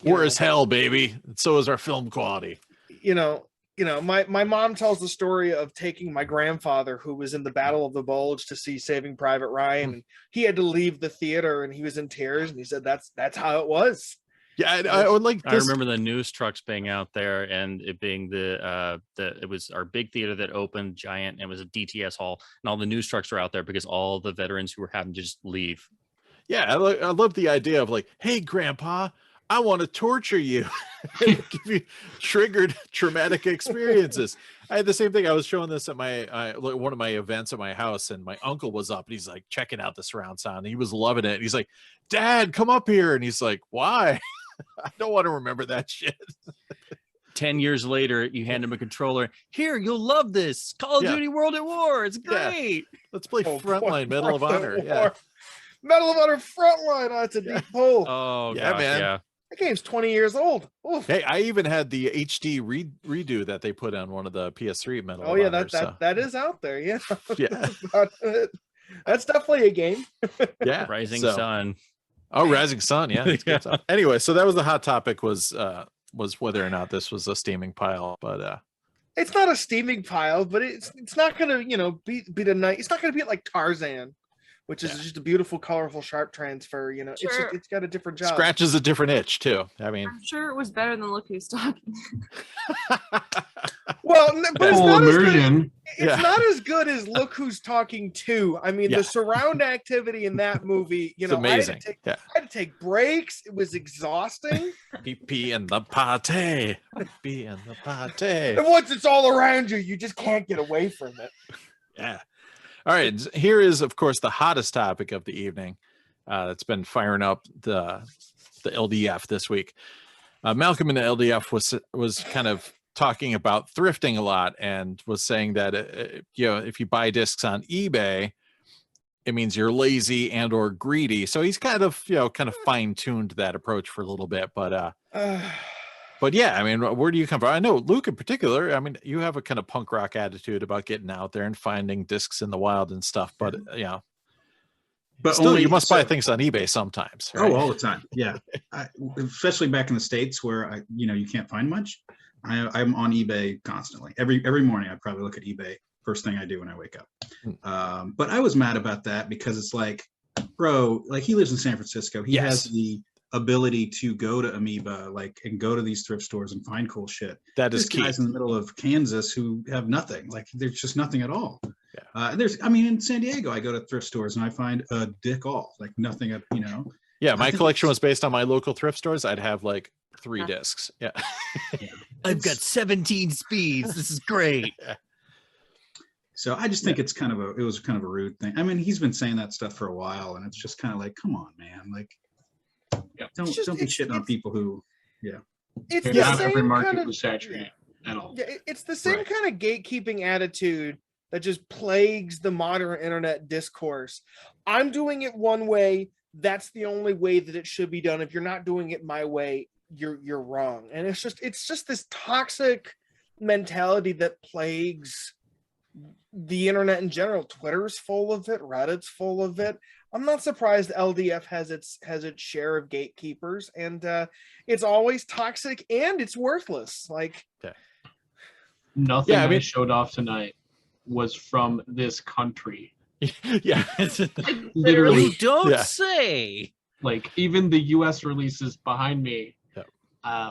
War is hell, baby. And so is our film quality. My mom tells the story of taking my grandfather, who was in the Battle of the Bulge, to see Saving Private Ryan. And he had to leave the theater, and he was in tears. And he said, "That's how it was." Yeah, I would like. I remember the news trucks being out there, and it being it was our big theater that opened, giant, and it was a DTS hall, and all the news trucks were out there because all the veterans who were having to just leave. Yeah, I love the idea of like, "Hey, Grandpa, I want to torture you," give you triggered traumatic experiences. I had the same thing. I was showing this at my one of my events at my house, and my uncle was up, and he's like checking out the surround sound. And he was loving it. And he's like, "Dad, come up here," and he's like, "Why?" I don't want to remember that shit. 10 years later, you hand him a controller. Here, you'll love this. Call of Duty World at War. It's great. Let's play Frontline Medal of Honor. Medal of Honor Frontline. Oh, it's a deep pull. Oh, yeah, man. Yeah. That game's 20 years old. Oof. Hey, I even had the HD redo that they put on one of the PS3 Medal of Honor. That is out there. Yeah. Yeah. That's definitely a game. Yeah. Rising Sun. Oh, Rising Sun. Yeah. Anyway, so that was the hot topic, was whether or not this was a steaming pile, but it's not a steaming pile, but it's not gonna beat a night. It's not gonna beat like Tarzan, which is just a beautiful, colorful, sharp transfer. It's got a different job. Scratches a different itch too. I mean, I'm sure it was better than Look Who's Talking. Well, but it's not immersion. It's not as good as Look Who's Talking 2. I mean, the surround activity in that movie, it's amazing. I had to take breaks. It was exhausting. Pee in the pate. Pee in the pate. And once it's all around you, you just can't get away from it. Yeah. All right. Here is, of course, the hottest topic of the evening. That's been firing up the LDF this week. Malcolm in the LDF was kind of talking about thrifting a lot, and was saying that if you buy discs on eBay, it means you're lazy and or greedy. So he's kind of fine-tuned that approach for a little bit, but yeah, I mean, where do you come from? I know Luke in particular, I mean, you have a kind of punk rock attitude about getting out there and finding discs in the wild and stuff, but but still, you must buy things on eBay sometimes, right? Oh, all the time. Yeah. Especially back in the States where you can't find much. I'm on eBay constantly. Every morning I probably look at eBay first thing I do when I wake up. But I was mad about that because it's like, bro, like, he lives in San Francisco. He has the ability to go to Amoeba, and go to these thrift stores and find cool shit. That is key. Guys in the middle of Kansas who have nothing. Like, there's just nothing at all. In San Diego, I go to thrift stores and I find a dick all, like nothing, Yeah, my collection was based on my local thrift stores. I'd have like 3 discs. Yeah. I've got 17 speeds. This is great. So I just think it was kind of a rude thing. I mean, he's been saying that stuff for a while, and it's just kind of like, come on, man. Like, don't be shitting on people who, It's not every market was saturated at all. Yeah, it's the same kind of gatekeeping attitude that just plagues the modern internet discourse. I'm doing it one way. That's the only way that it should be done. If you're not doing it my way, you're wrong. And it's just this toxic mentality that plagues the internet in general. Twitter's full of it, Reddit's full of it. I'm not surprised LDF has its share of gatekeepers, and it's always toxic and it's worthless. Like, nothing I showed off tonight was from this country. Yeah, literally. You don't say. Like, even the US releases behind me,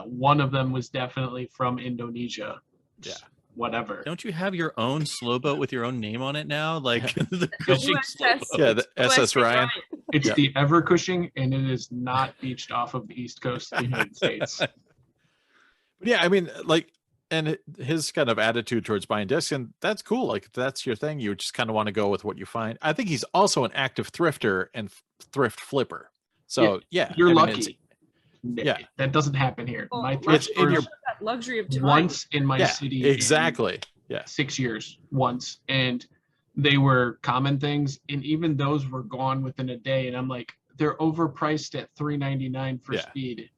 one of them was definitely from Indonesia. Yeah. Whatever. Don't you have your own slow boat with your own name on it now? Like the Cushing slow boat. Yeah, the SS Ryan. It's the Ever Cushing, and it is not beached off of the East Coast of the United States. But yeah, I mean, like, and his kind of attitude towards buying discs, and that's cool. Like, if that's your thing, you just kind of want to go with what you find. I think he's also an active thrifter and thrift flipper. So yeah, you're lucky. Lucky. Yeah, that doesn't happen here. Well, My thrift it's in your that luxury of time. once in my city. Exactly. In 6 years once, and they were common things, and even those were gone within a day. And I'm like, they're overpriced at $3.99 for speed.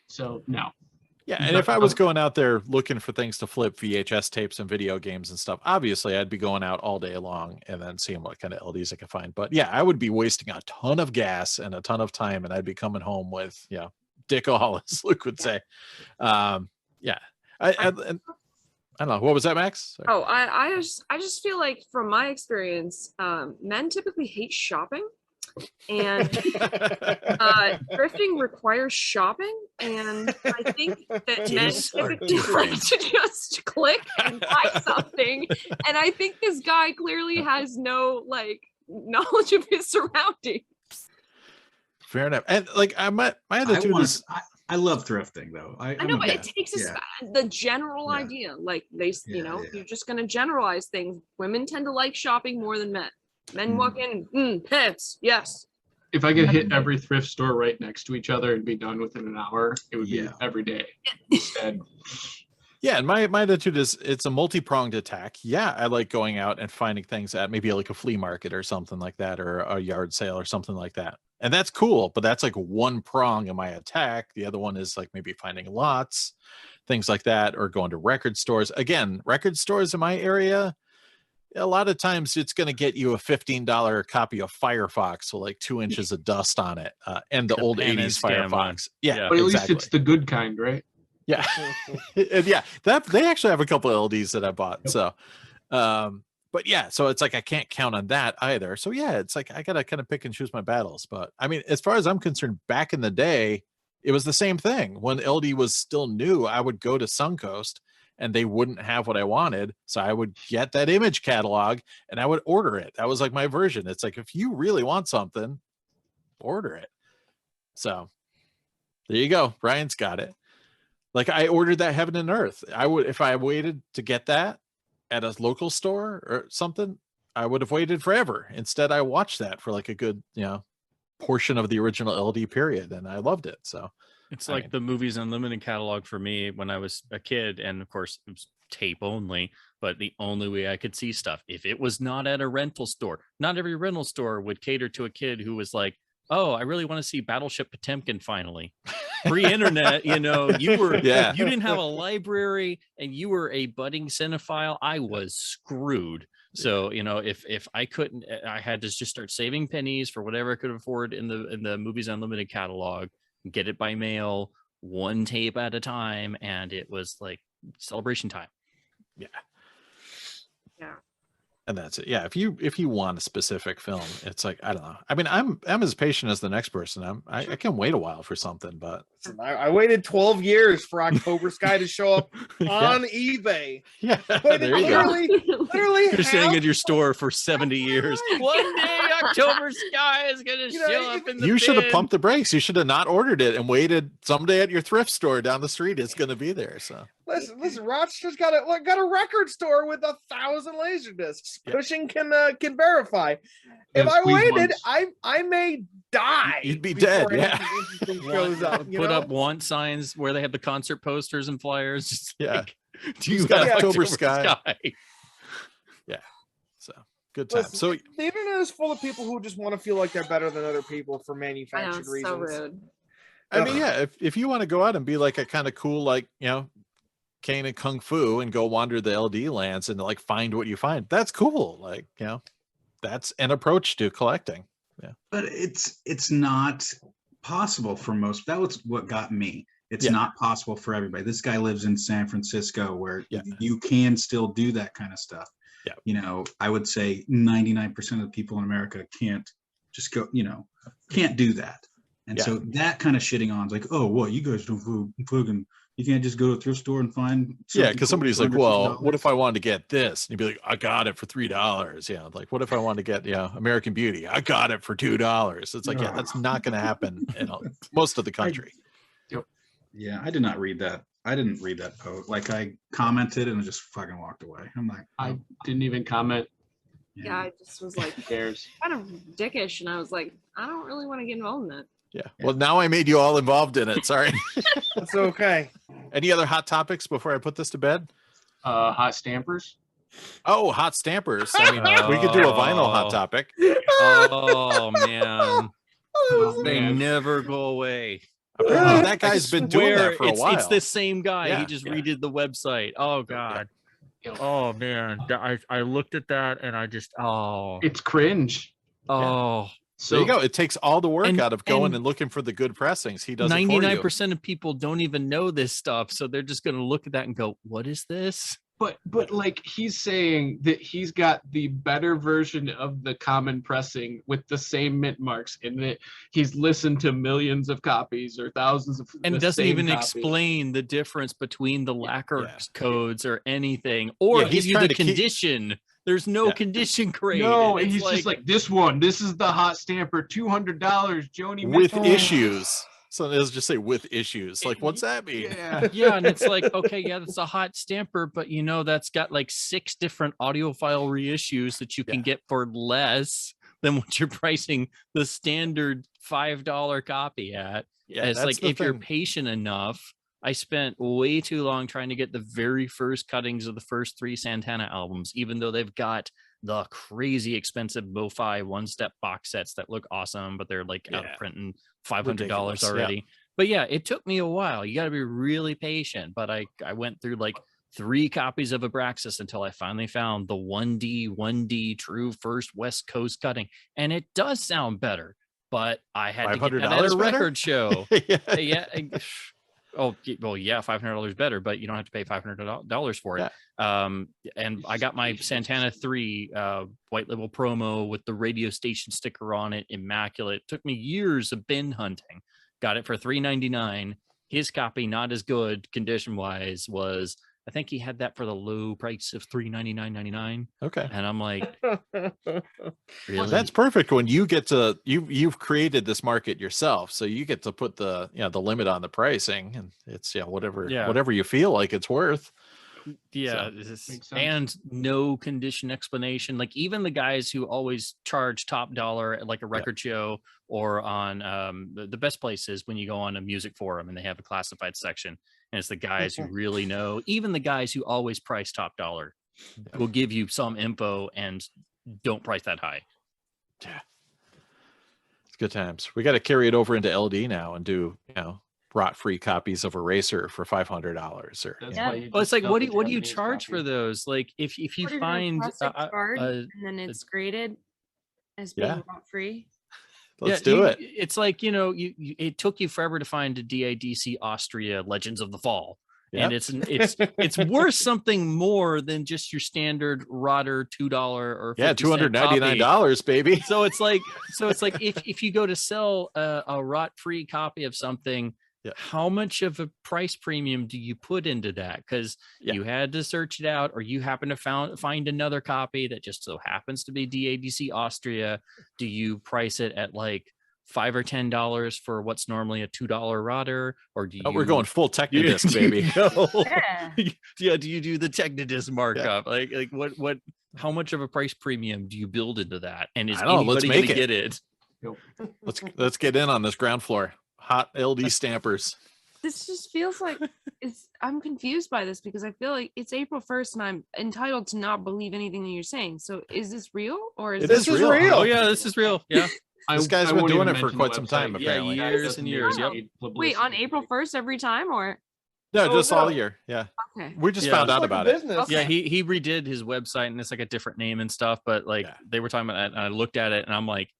So no. Yeah, and if I was going out there looking for things to flip, VHS tapes and video games and stuff, obviously I'd be going out all day long and then seeing what kind of LDs I could find. But yeah, I would be wasting a ton of gas and a ton of time, and I'd be coming home with, dick-all, as Luke would say. I don't know. What was that, Max? Sorry. Oh, I just feel like, from my experience, men typically hate shopping. And thrifting requires shopping, and I think that men typically like to just click and buy something, and I think this guy clearly has no knowledge of his surroundings. Fair enough. And like, my attitude is, I love thrifting though. I know, but it takes the general idea. Like, you're just going to generalize things. Women tend to like shopping more than men. Men walk in, pants, yes. If I could hit every thrift store right next to each other and be done within an hour, it would be every day instead. Yeah, and my attitude is, it's a multi-pronged attack. Yeah, I like going out and finding things at maybe like a flea market or something like that, or a yard sale or something like that. And that's cool, but that's like one prong of my attack. The other one is like maybe finding lots, things like that, or going to record stores. Again, record stores in my area, a lot of times it's going to get you a $15 copy of Firefox with like 2 inches of dust on it, and the old 80s Firefox. Yeah, but at least it's the good kind, right? Yeah. Yeah, that they actually have a couple of LDs that I bought. So but yeah, so it's like I can't count on that either. So yeah, it's like I gotta kind of pick and choose my battles. But I mean, as far as I'm concerned, back in the day, it was the same thing. When LD was still new, I would go to Suncoast and they wouldn't have what I wanted. So I would get that image catalog and I would order it. That was like my version. It's like, if you really want something, order it. So there you go. Ryan's got it. Like, I ordered that Heaven and Earth. I would, if I waited to get that at a local store or something, I would have waited forever. Instead, I watched that for like a good, portion of the original LD period, and I loved it. So it's like the Movies Unlimited catalog for me when I was a kid, and of course it was tape only, but the only way I could see stuff, if it was not at a rental store. Not every rental store would cater to a kid who was like, oh, I really want to see Battleship Potemkin finally. Pre-internet, you were you didn't have a library and you were a budding cinephile. I was screwed. So, if I couldn't, I had to just start saving pennies for whatever I could afford in the Movies Unlimited catalog, get it by mail, one tape at a time, and it was like celebration time. Yeah. Yeah. And that's it. Yeah. If you want a specific film, it's like, I don't know. I mean, I'm as patient as the next person. I can wait a while for something, but I waited 12 years for October Sky to show up on eBay. Yeah. Literally you're sitting at your store for 70 years. One day October Sky is gonna show up in the You should have bin. pumped the brakes. You should have not ordered it and waited. Someday at your thrift store down the street, it's gonna be there. So listen, Rochester's got a record store with 1,000 LaserDiscs. Yeah. Cushing can verify. If I waited, I may die. You'd be dead. Yeah. Shows up, Put up want signs where they have the concert posters and flyers. Just Yeah. like, do you got have October Sky? So good time. Listen, So the internet is full of people who just want to feel like they're better than other people for I know, manufactured it's reasons. so rude. I mean, yeah, if you want to go out and be like a kind of cool, like, Kane and Kung Fu and go wander the LD lands and like find what you find, that's cool. Like, that's an approach to collecting. Yeah. But it's not possible for most. That was what got me. It's not possible for everybody. This guy lives in San Francisco where you can still do that kind of stuff. Yeah. I would say 99% of the people in America can't just go, can't do that. And so that kind of shitting on is like, oh, what, you guys don't fucking, you can't just go to a thrift store and find. Yeah, because somebody's like, well, what if I wanted to get this? And you'd be like, I got it for $3. Yeah, like, what if I wanted to get, American Beauty? I got it for $2. It's like, that's not going to happen in most of the country. Yeah, I did not read that. I didn't read that post. Like, I commented and just fucking walked away. I'm like, I didn't even comment. Yeah, I just was like, cares? kind of dickish, and I was like, I don't really want to get involved in that. Yeah. Well, now I made you all involved in it. Sorry. That's okay. Any other hot topics before I put this to bed? Hot stampers. Oh, hot stampers. I mean, we could do a vinyl hot topic. Oh man. They man. never go away. Apparently that guy's been doing that for a while. It's the same guy. Yeah, he just redid the website. Oh god. Oh man. I looked at that and I just It's cringe. Oh. So there you go. It takes all the work out of going and looking for the good pressings. He does 99% of people don't even know this stuff, so they're just going to look at that and go, "What is this?" But like he's saying that he's got the better version of the common pressing with the same mint marks, and that he's listened to millions of copies or thousands of, and doesn't even explain the difference between the lacquer codes or anything, or give you the condition. There's no condition grade. No, he's just like, this one. This is the hot stamper, $200. Joni with issues. So it'll just say with issues. Like, what's that mean? Yeah, and it's like, okay, that's a hot stamper, but that's got like 6 different audiophile reissues that you can get for less than what you're pricing the standard $5 copy at. Yeah, it's like if you're patient enough. I spent way too long trying to get the very first cuttings of the first 3 Santana albums, even though they've got the crazy expensive Bo-Fi one-step box sets that look awesome, but they're like out of print and $500 already. Yeah. But yeah, it took me a while. You got to be really patient. But I went through like 3 copies of Abraxas until I finally found the 1D true first West Coast cutting. And it does sound better, but I had to get that at a record show. Yeah. Oh, well, yeah, $500 better, but you don't have to pay $500 for it. And I got my Santana 3 white label promo with the radio station sticker on it, immaculate. It took me years of bin hunting. Got it for $3.99. His copy, not as good condition-wise, was, I think he had that for the low price of $399.99. Okay. And I'm like, really? That's perfect when you get to you've created this market yourself, so you get to put the the limit on the pricing, and it's whatever you feel like it's worth. Yeah, and no condition explanation. Like even the guys who always charge top dollar at like a record show or on the best places when you go on a music forum and they have a classified section, and it's the guys who really know. Even the guys who always price top dollar will give you some info and don't price that high. Yeah, it's good times. We got to carry it over into LD now and do rot-free copies of Eraser for $500 or well, it's like what do you charge for those? Like if you find card and then it's graded as being rot-free. Let's do it. It's like it took you forever to find a DADC Austria Legends of the Fall. And it's worth something more than just your standard Rotter $2 or $299, baby. So it's like if you go to sell a rot-free copy of something, how much of a price premium do you put into that? Because you had to search it out, or you happen to find another copy that just so happens to be DADC Austria. Do you price it at like $5 or $10 for what's normally a $2 Rotter, or do you? We're going full Technodisc, baby. Do you do the Technodisc markup? Like what? How much of a price premium do you build into that? And is anybody going to get it? Let's get in on this ground floor. Hot LD stampers. This just feels like I'm confused by this because I feel like it's April 1st and I'm entitled to not believe anything that you're saying. So is this real or is this is real? Oh yeah, this is real. Yeah. This guy's been doing it for quite some time, Yeah, apparently. years and years. Yep. Wait, on April 1st every time or? No, Oh, just no. all year. Yeah. Okay. We just Yeah. found It's out like a about it. business. Okay. Yeah, he redid his website and it's like a different name and stuff, but like they were talking about that and I looked at it and I'm like,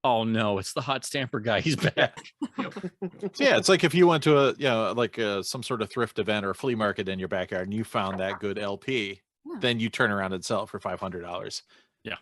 oh no, it's the hot stamper guy. He's back. So, yeah, it's like if you went to a, like some sort of thrift event or a flea market in your backyard and you found that good LP, then you turn around and sell it for $500. Yeah.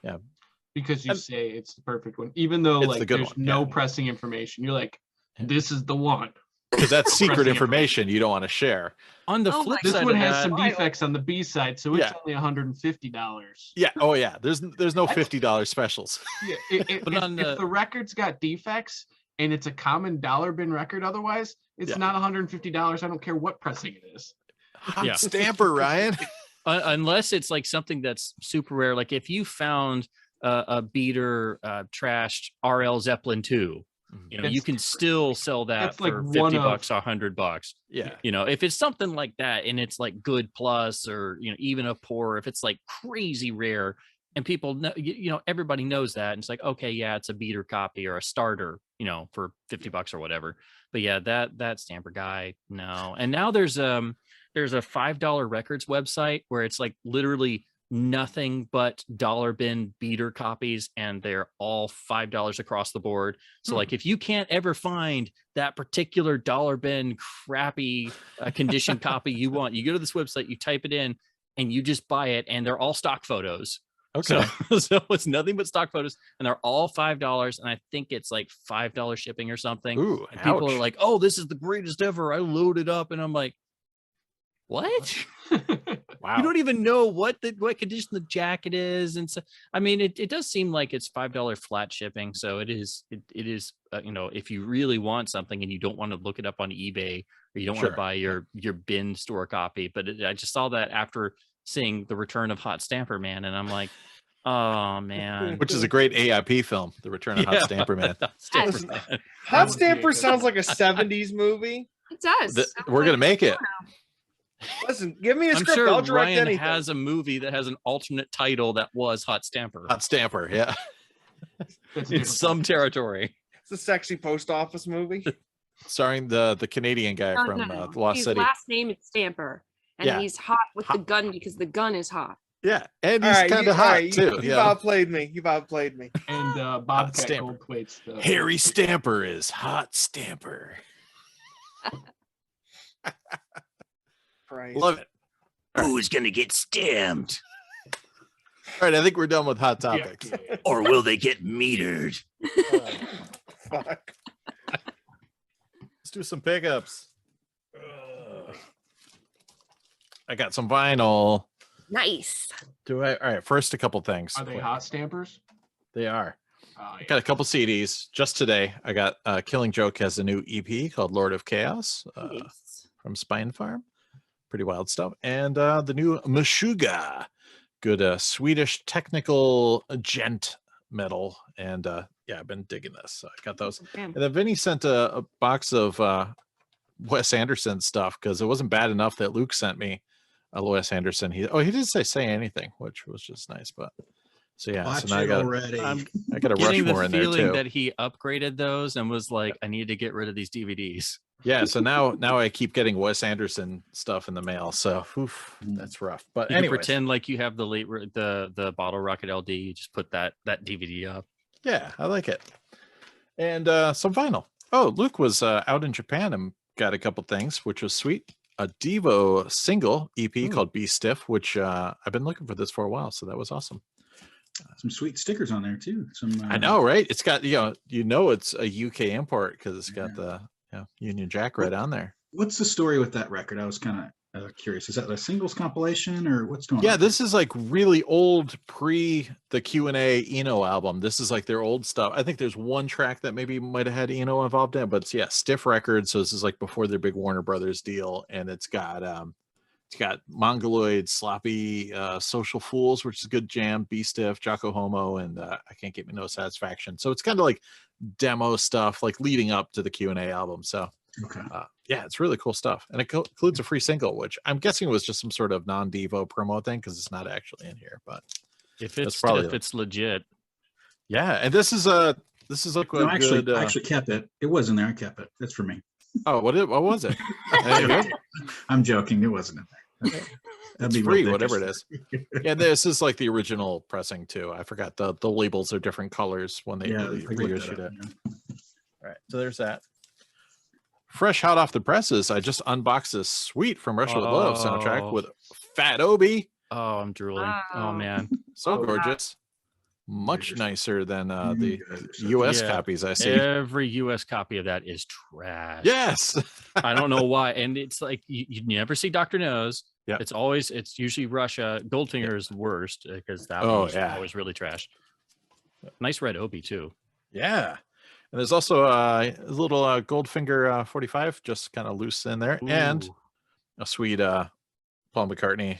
Because you say it's the perfect one, even though It's like the good there's one, no yeah. pressing information. You're like, this is the one. Because that's secret Pressing information you don't want to share. On the Oh flip my This side one of has that, some defects on the B side, so it's Yeah. only $150. Yeah. Oh, yeah. There's no $50 specials. Yeah, But on if the record's got defects and it's a common dollar bin record, otherwise it's Yeah. not $150. I don't care what pressing it is. Hot Yeah. stamper, Ryan. unless it's like something that's super rare, like if you found a beater trashed RL Zeppelin 2, you know, That's you can still sell that that's like for one $50 of- or $100. Yeah. You know, if it's something like that and it's like good plus or, you know, even a poor, if it's like crazy rare and people know, you know, everybody knows that. And it's like, okay, yeah, it's a beater copy or a starter, you know, for $50 or whatever. But yeah, that stamper guy, no. And now there's a $5 records website where it's like literally nothing but dollar bin beater copies and they're all $5 across the board. So like if you can't ever find that particular dollar bin crappy condition copy you want, you go to this website, you type it in and you just buy it and they're all stock photos. Okay. So it's nothing but stock photos and they're all $5 and I think it's like $5 shipping or something. Ooh, And people are ouch. like, oh, this is the greatest ever. I loaded up and I'm like, what? Wow. You don't even know what condition the jacket is, and so I mean, it does seem like it's $5 flat shipping. So it is you know, if you really want something and you don't want to look it up on eBay or you don't want Sure. to buy your bin store copy, but I just saw that after seeing the return of Hot Stamper Man, and I'm like, oh man, Which is a great AIP film, The Return of Hot Stamper Man. Hot Stamper Yes. Man. Hot Stamper sounds like a 70s movie. It does. We're going to make it. Listen, give me a I'm script. sure I'll direct Ryan anything. has a movie that has an alternate title that was Hot Stamper. Hot Stamper, yeah. That's a In different some territory. It's a sexy post office movie. Starring the Canadian guy No, from no, no. The Lost His City. last name is Stamper, and Yeah. he's hot with the Hot. gun because the gun is hot. Yeah, and All he's right, kind you- of all hot right, too. You've Yeah. outplayed me. You've outplayed me. And Bobcat Stamper. Gold plates. Harry Stamper is Hot Stamper. Christ. Love it. Who's gonna get stamped? All right, I think we're done with hot topics. Or will they get metered? Fuck. Let's do some pickups. I got some vinyl. Nice. All right, first a couple things. Are they hot stampers? They are. Oh, yeah. Got a couple CDs. Just today, I got Killing Joke has a new EP called Lord of Chaos Nice. from Spine Farm. Pretty wild stuff. And the new Meshuggah, good Swedish technical gent metal. And yeah, I've been digging this. So I got those. Damn. And then Vinny sent a box of Wes Anderson stuff because it wasn't bad enough that Luke sent me a Wes Anderson. He didn't say anything, which was just nice. But so yeah, Watch so now it already. I got a Getting Rushmore the in there feeling too. that he upgraded those and was like, I need to get rid of these DVDs. Yeah, so now I keep getting Wes Anderson stuff in the mail. So oof, that's rough. But You anyway, can pretend like you have the Bottle Rocket LD. You just put that DVD up. yeah, I like it. And some vinyl. Oh, Luke was out in Japan and got a couple things, which was sweet. A Devo single EP called Be Stiff, which I've been looking for this for a while, so that was awesome. Some sweet stickers on there too. Some I know, right? It's got it's a UK import because it's got the Union Jack right on there. What's the story with that record? I was kind of curious. Is that a singles compilation or what's going on? Yeah, this is like really old pre the Q&A Eno album. This is like their old stuff. I think there's one track that maybe might have had Eno involved in, but it's, yeah, Stiff Records. So this is like before their big Warner Brothers deal, and it's got Mongoloid, Sloppy, Social Fools, which is a good jam, Be Stiff, Jocko Homo, and I Can't Get Me No Satisfaction. So it's kind of like demo stuff, like leading up to the Q&A album. So Okay. Yeah, it's really cool stuff. And it includes a free single, which I'm guessing was just some sort of non-Devo promo thing because it's not actually in here. But if it's legit. Yeah, and this is like No, actually, good, I actually kept it. It was in there. I kept it. That's for me. Oh, what was it? I'm joking. It wasn't in there. It's free, whatever it is. Yeah, this is like the original pressing too. I forgot the labels are different colors when they reissued it. Yeah. All right, so there's that. Fresh hot off the presses, I just unboxed this sweet From Russia with Love soundtrack with Fat Obi. Oh, I'm drooling. Wow. Oh man, so gorgeous. Much nicer than the US copies I see. Every US copy of that is trash. Yes. I don't know why. And it's like you never see Dr. Nose. Yeah. It's usually Russia. Goldfinger is the worst because that one's always really trash. Nice red Obi too. Yeah. And there's also a little Goldfinger 45 just kind of loose in there. Ooh. And a sweet Paul McCartney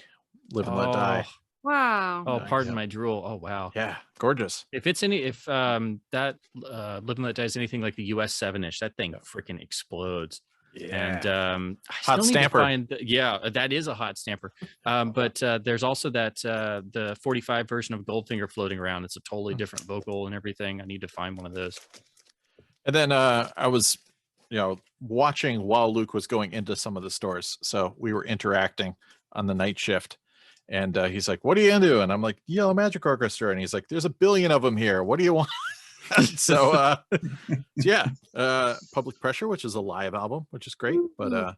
Live and Let Die. Wow. Oh, pardon my drool. Oh, wow. Yeah, gorgeous. If that Live and Let Die is anything like the US 7-ish, that thing freaking explodes. Yeah. And hot stamper. That is a hot stamper. But there's also that the 45 version of Goldfinger floating around. It's a totally different vocal and everything. I need to find one of those. And then I was, watching while Luke was going into some of the stores. So we were interacting on the night shift. And he's like, what are you into? And I'm like, Yellow Magic Orchestra. And he's like, there's a billion of them here. What do you want? So, Public Pressure, which is a live album, which is great. But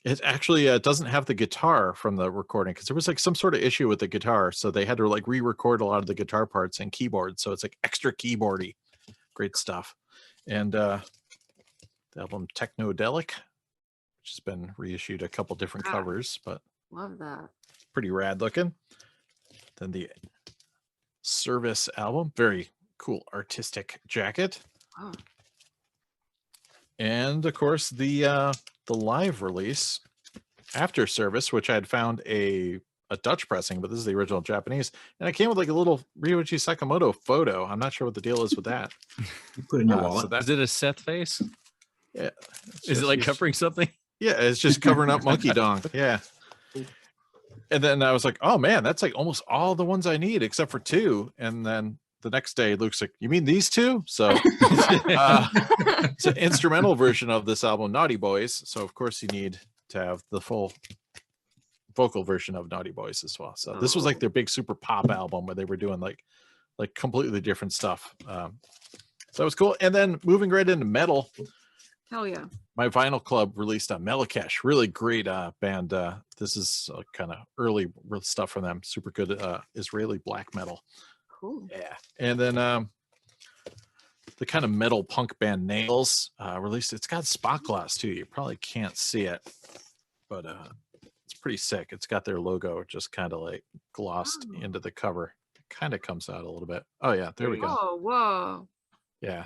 it actually doesn't have the guitar from the recording because there was like some sort of issue with the guitar. So they had to like re-record a lot of the guitar parts and keyboard. So it's like extra keyboardy. Great stuff. And the album Technodelic, which has been reissued a couple different covers, but love that. Pretty rad looking. Then the Service album, very cool artistic jacket. Oh. And of course the live release After Service, which I had found a Dutch pressing, but this is the original Japanese. And it came with like a little Ryuichi Sakamoto photo. I'm not sure what the deal is with that. You put in your wallet. So is it a Seth face? Yeah. Is it like covering something? Yeah, it's just covering up Monkey Dong. Yeah. And then I was like, oh man, that's like almost all the ones I need except for two. And then the next day, Luke's like, you mean these two? So it's an instrumental version of this album, Naughty Boys. So of course you need to have the full vocal version of Naughty Boys as well. So this was like their big super pop album where they were doing like completely different stuff. So that was cool. And then moving right into metal. Hell yeah. My Vinyl Club released a Melakesh, really great band. This is kind of early stuff from them. Super good Israeli black metal. Cool. Yeah. And then the kind of metal punk band Nails released. It's got spot gloss too. You probably can't see it, but it's pretty sick. It's got their logo just kind of like glossed into the cover. It kind of comes out a little bit. Oh yeah, there we go. Oh, whoa. Yeah.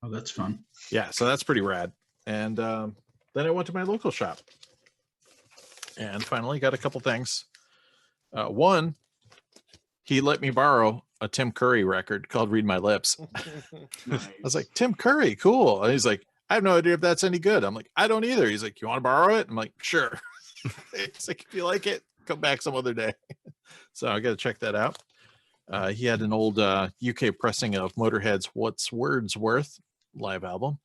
Oh, that's fun. Yeah, so that's pretty rad. And then I went to my local shop and finally got a couple things. One, he let me borrow a Tim Curry record called Read My Lips. Nice. I was like, Tim Curry, cool. And he's like, I have no idea if that's any good. I'm like, I don't either. He's like, you want to borrow it? I'm like, sure. He's like, if you like it, come back some other day. So I got to check that out. He had an old UK pressing of Motorhead's What's Words Worth live album.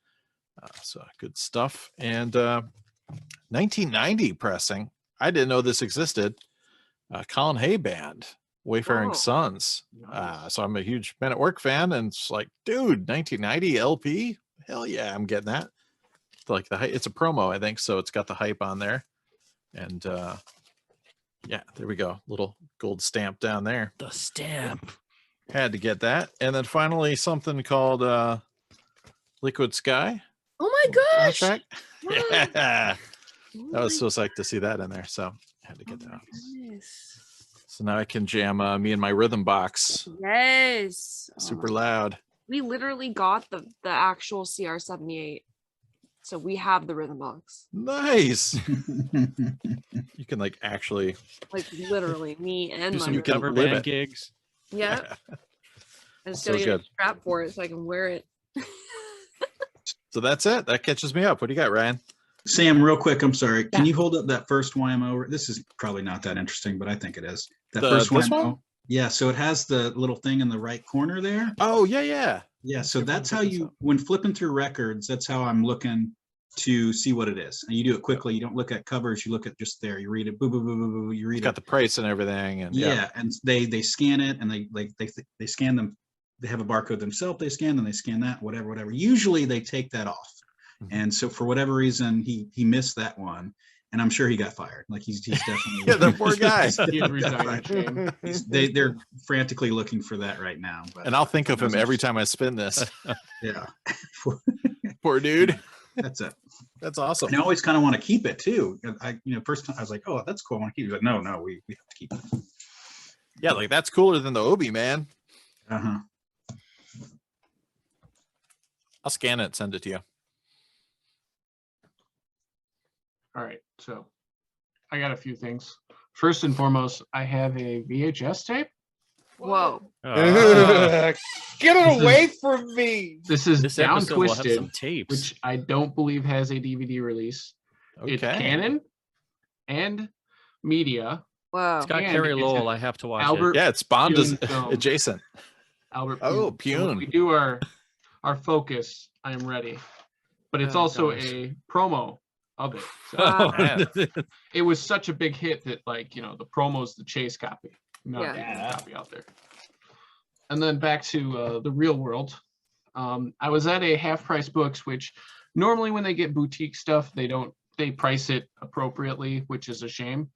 So good stuff. And 1990 pressing. I didn't know this existed. Colin Hay Band, Wayfaring Sons. So I'm a huge Men at Work fan, and it's like, dude, 1990 LP? Hell yeah, I'm getting that. Like it's a promo, I think, so it's got the hype on there. And yeah, there we go. Little gold stamp down there. The stamp. Had to get that. And then finally something called Liquid Sky. Oh my gosh. Soundtrack. Yeah. I was so psyched to see that in there. So I had to get that. So now I can jam me and my rhythm box. Yes. Super loud. We literally got the actual CR78. So we have the rhythm box. Nice. You can like actually like literally me and do my some cover band gigs. Yeah. I just So gotta get good. a strap for it so I can wear it. So that's it. That catches me up. What do you got, Ryan? Sam, real quick, I'm sorry. Can you hold up that first YMO? This is probably not that interesting, but I think it is. That first this YMO. one? Yeah, so it has the little thing in the right corner there. Oh, yeah. Yeah, so that's how you, when flipping through records, that's how I'm looking to see what it is. And you do it quickly. You don't look at covers. You look at just there. You read it. Boo, boo, boo, boo, boo. You read it. Got the price and everything. And yeah, and they scan it and they scan them. They have a barcode themselves. They scan and they scan that, whatever. Usually they take that off. And so for whatever reason, he missed that one, and I'm sure he got fired. Like he's definitely the poor guy. They're frantically looking for that right now. But, and I'll think of him every time I spin this. Yeah, poor dude. That's it. That's awesome. And I always kind of want to keep it too. First time I was like, oh, that's cool. I want to keep it. But no, we have to keep it. Yeah, like that's cooler than the Obi, man. Uh-huh. I'll scan it and send it to you. All right, so I got a few things. First and foremost, I have a VHS tape. Whoa. Get it away from me. This is This Down episode will have Twisted, some tapes. which I don't believe has a DVD release. Okay. It's canon and media. Wow. It's got And Carrie it's Lowell. a I have to watch Albert Yeah, it's Bond Pune film. adjacent. Albert. Oh, So Pune. when we do our focus, I am ready. But it's Oh, also gosh. a promo of it. So it. it was such a big hit that, like, the promo's the chase copy, not Yeah. the copy out there. And then back to the real world. I was at a Half Price Books, which normally when they get boutique stuff, they price it appropriately, which is a shame.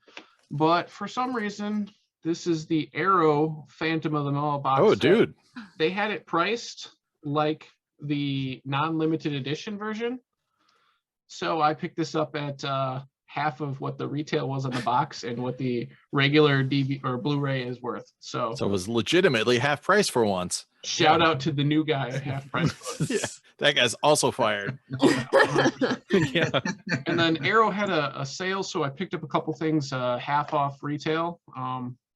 But for some reason, this is the Arrow Phantom of the Mall box. Oh, set. dude. They had it priced like the non-limited edition version. So I picked this up at half of what the retail was on the box and what the regular DVD or Blu-ray is worth. So So it was legitimately half price for once. shout out to the new guy at Half Price Books. Yeah, that guy's also fired. Yeah. And then Arrow had a sale, so I picked up a couple things half off retail.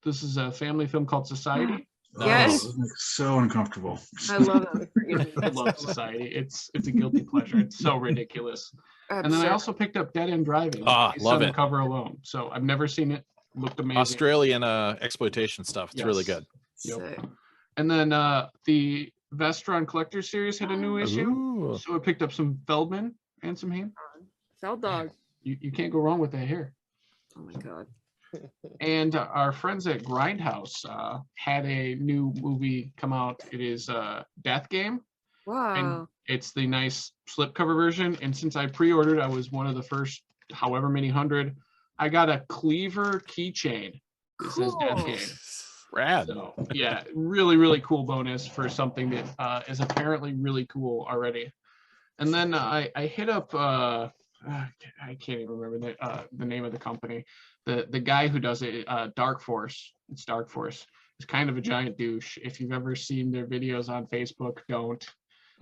This is a family film called Society. Yes. Oh, so uncomfortable. I love it. I love Society. It's a guilty pleasure. It's so ridiculous. And then I also picked up Dead End Driving. based love on the it. cover alone. So I've never seen it. Looked amazing. Australian exploitation stuff. It's really Yes. good. Yep. And then the Vestron Collector Series had a new issue. Ooh. So I picked up some Feldman and some Haim. Feld dog. You can't go wrong with that hair. Oh my god. And our friends at Grindhouse had a new movie come out. It is Death Game. Wow. And it's the nice slipcover version. And since I pre-ordered, I was one of the first however many hundred. I got a Cleaver keychain. This is Death Cool. Game. Rad. So yeah, really, really cool bonus for something that is apparently really cool already. And then I hit up I can't even remember the name of the company. The guy who does it, Dark Force. It's Dark Force. It's kind of a giant douche. If you've ever seen their videos on Facebook, don't.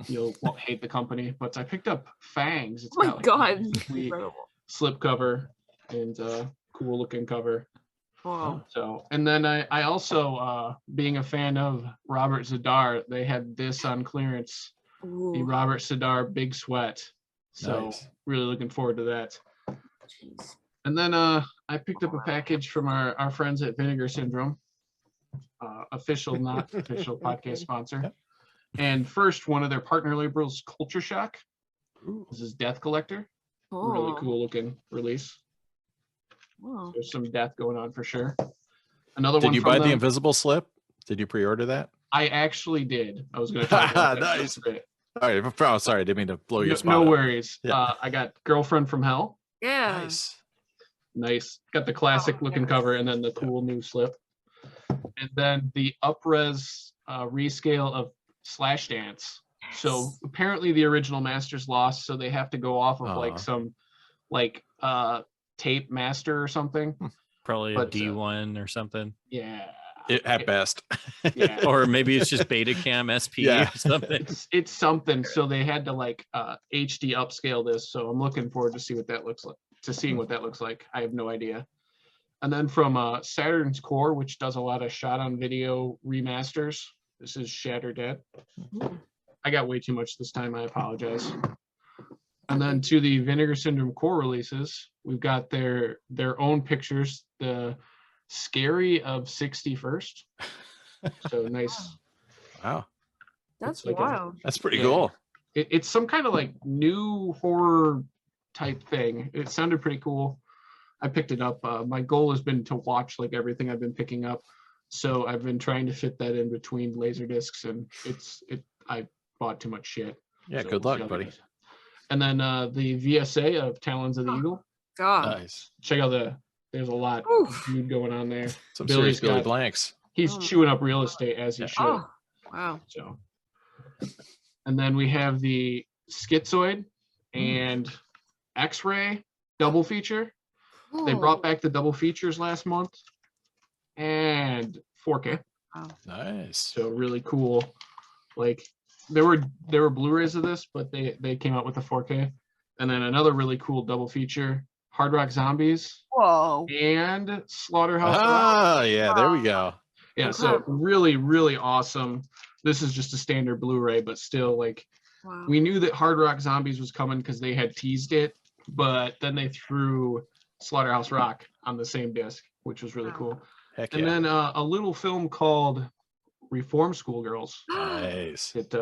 You'll hate the company. But I picked up Fangs. It's Oh my got, god. a complete Incredible. slip cover and cool looking cover. Wow. So, and then I also, being a fan of Robert Zadar, they had this on clearance, the Ooh. Robert Zadar Big Sweat. So Nice. really looking forward to that. Jeez. And then I picked up a package from our friends at Vinegar Syndrome, official, not official podcast sponsor. Yep. And first, one of their partner labels, Culture Shock. Ooh. This is Death Collector. Oh. Really cool looking release. Wow. There's some death going on for sure. Another Did one you from buy the them. invisible slip? Did you pre-order that? I actually did. I was going to talk about that Nice. just a bit. All right. Oh, sorry. I didn't mean to blow your spot. No up. worries. Yeah. I got Girlfriend from Hell. Yeah. Nice. Nice. Got the classic looking cover and then the cool new slip. And then the up-res rescale of Slash Dance. So apparently the original master's lost, so they have to go off of like some tape master or something. Probably a But, D1 or something. Yeah. At best. Yeah. Or maybe it's just Betacam SP Yeah. or something. It's something. So they had to HD upscale this. So I'm looking forward to see what that looks like. Seeing what that looks like. I have no idea. And then from Saturn's Core, which does a lot of shot on video remasters. This is Shattered Dead. I got way too much this time. I apologize. And then to the Vinegar Syndrome core releases, we've got their own pictures. The Scary of 61st. So nice. Wow. That's like wild. That's pretty cool. It's some kind of like new horror type thing. It sounded pretty cool. I picked it up. My goal has been to watch like everything I've been picking up. So I've been trying to fit that in between LaserDiscs, and I bought too much shit. Yeah, So good we'll see luck, how that buddy. goes. And then the VSA of Talons of the Eagle. God. Nice. Check out there's a lot of food going on there. Some Billy's serious Billy got- Blanks. He's chewing up real estate as he should. Oh, wow. So, and then we have the Schizoid and X-Ray double feature. They brought back the double features last month, and 4K. Wow. Nice. So really cool. Like there were Blu-rays of this, but they came out with the 4K. And then another really cool double feature: Hard Rock Zombies Whoa. and Slaughterhouse. Rock. Ah, yeah, there we go. Yeah, so really, really awesome. This is just a standard Blu-ray, but still, like, Wow. we knew that Hard Rock Zombies was coming because they had teased it, but then they threw Slaughterhouse Rock on the same disc, which was really cool. Heck And yeah. then a little film called Reform Schoolgirls Nice. that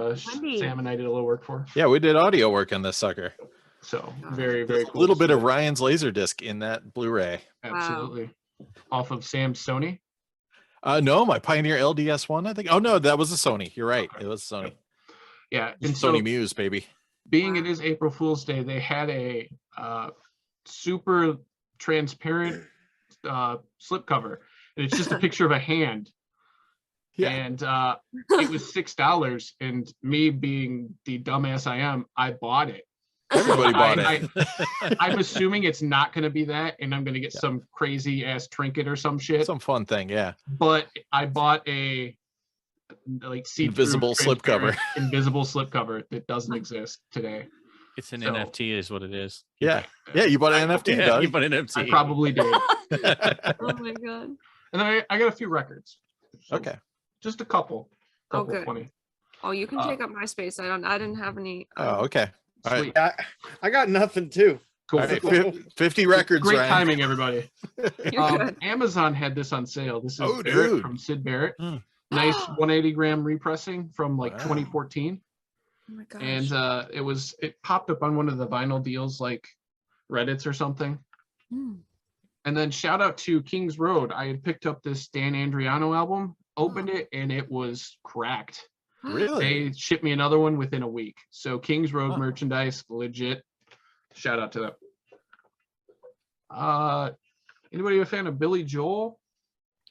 Sam and I did a little work for. Yeah, we did audio work on this sucker. So very, very A cool. little bit of Ryan's Laserdisc in that Blu-ray. Absolutely. Off of Sam's Sony. No, my Pioneer LDS1, I think. Oh no, that was a Sony. You're right. It was Sony. Yeah, And and so Sony Muse, baby. being it is April Fool's Day, they had a super transparent slipcover. And it's just a picture of a hand. Yeah. And it was $6. And me being the dumbass I am, I bought it. Everybody bought it. I'm assuming it's not going to be that, and I'm going to get some crazy ass trinket or some shit. Some fun thing, yeah. But I bought a like see-through, Invisible slipcover. invisible slipcover that doesn't exist today. It's an So- NFT, is what it is. Yeah. Yeah, you bought an NFT, Yeah, Doug. you bought an NFT. I probably did. Oh my god. And then I got a few records. So Okay. just a couple. Okay. 20. Oh, you can take up my space. I didn't have any. Oh, okay. All right. Sweet. Yeah, I got nothing too. Cool. All right. 50 records, Great Ryan. timing, everybody. You're good. Amazon had this on sale. This is Oh, Barrett dude. from Sid Barrett. Mm. Nice 180 gram repressing from like Wow. 2014. Oh my gosh. And it popped up on one of the vinyl deals like Reddit's or something. Hmm. And then shout out to Kings Road. I had picked up this Dan Andriano album, opened it, and it was cracked. Really? They shipped me another one within a week. So Kings Road Huh. merchandise, legit. Shout out to them. Anybody a fan of Billy Joel?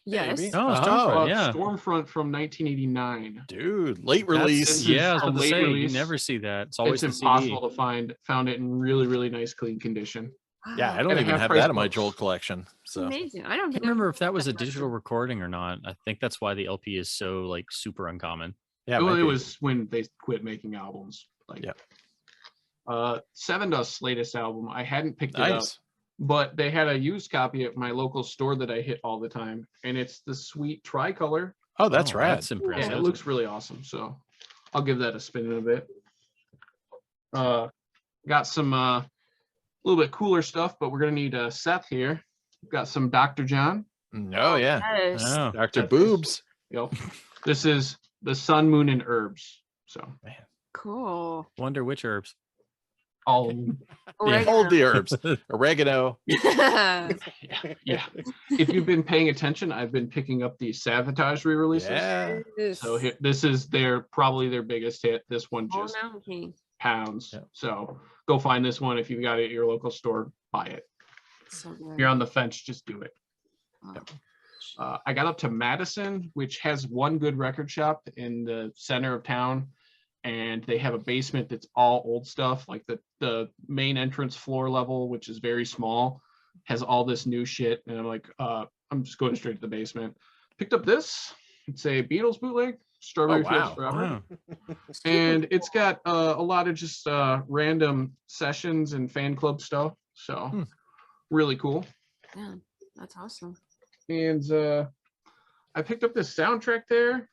Yes. Maybe. Oh, Oh, Stormfront, yeah. Stormfront from 1989. Dude, late That's- release. This is Yeah, I was a about to late say, release. you never see that. It's always It's the CD. impossible to find. Found it in really, really nice, clean condition. Yeah, I don't And even have half-price that in my books. Joel collection. So Amazing. I I don't can't remember if that was a digital recording or not. I think that's why the LP is so like super uncommon. yeah, Well, might it be. was when they quit making albums. Like, Yeah. Seven Dust's latest album. I hadn't picked it up, Nice. but they had a used copy at my local store that I hit all the time, and it's the sweet tricolor. Oh, that's Oh, rad. That's Yeah, impressive. it looks really awesome. So I'll give that a spin in a bit. Got some a little bit cooler stuff, but we're gonna need Seth here. Got some Dr. John. Oh, yeah. Yes. Oh, Dr. Seth Boobs. Yep. This is the Sun, Moon, and Herbs. So Cool. wonder which herbs. all of them. All the herbs. Oregano. Yeah. If you've been paying attention, I've been picking up the Sabotage re-releases. Yeah. So this is probably their biggest hit. This one Oh, just Mountain King. pounds. Yeah. So go find this one. If you've got it at your local store, buy it. So If good. you're on the fence, just do it. Oh. I got up to Madison, which has one good record shop in the center of town, and they have a basement that's all old stuff. Like the main entrance floor level, which is very small, has all this new shit. And I'm like, I'm just going straight to the basement. Picked up this. It's a Beatles bootleg, Strawberry Oh, Fields wow. Forever. Wow. And it's got a lot of just random sessions and fan club stuff. So really cool. Yeah, that's awesome. And I picked up this soundtrack there.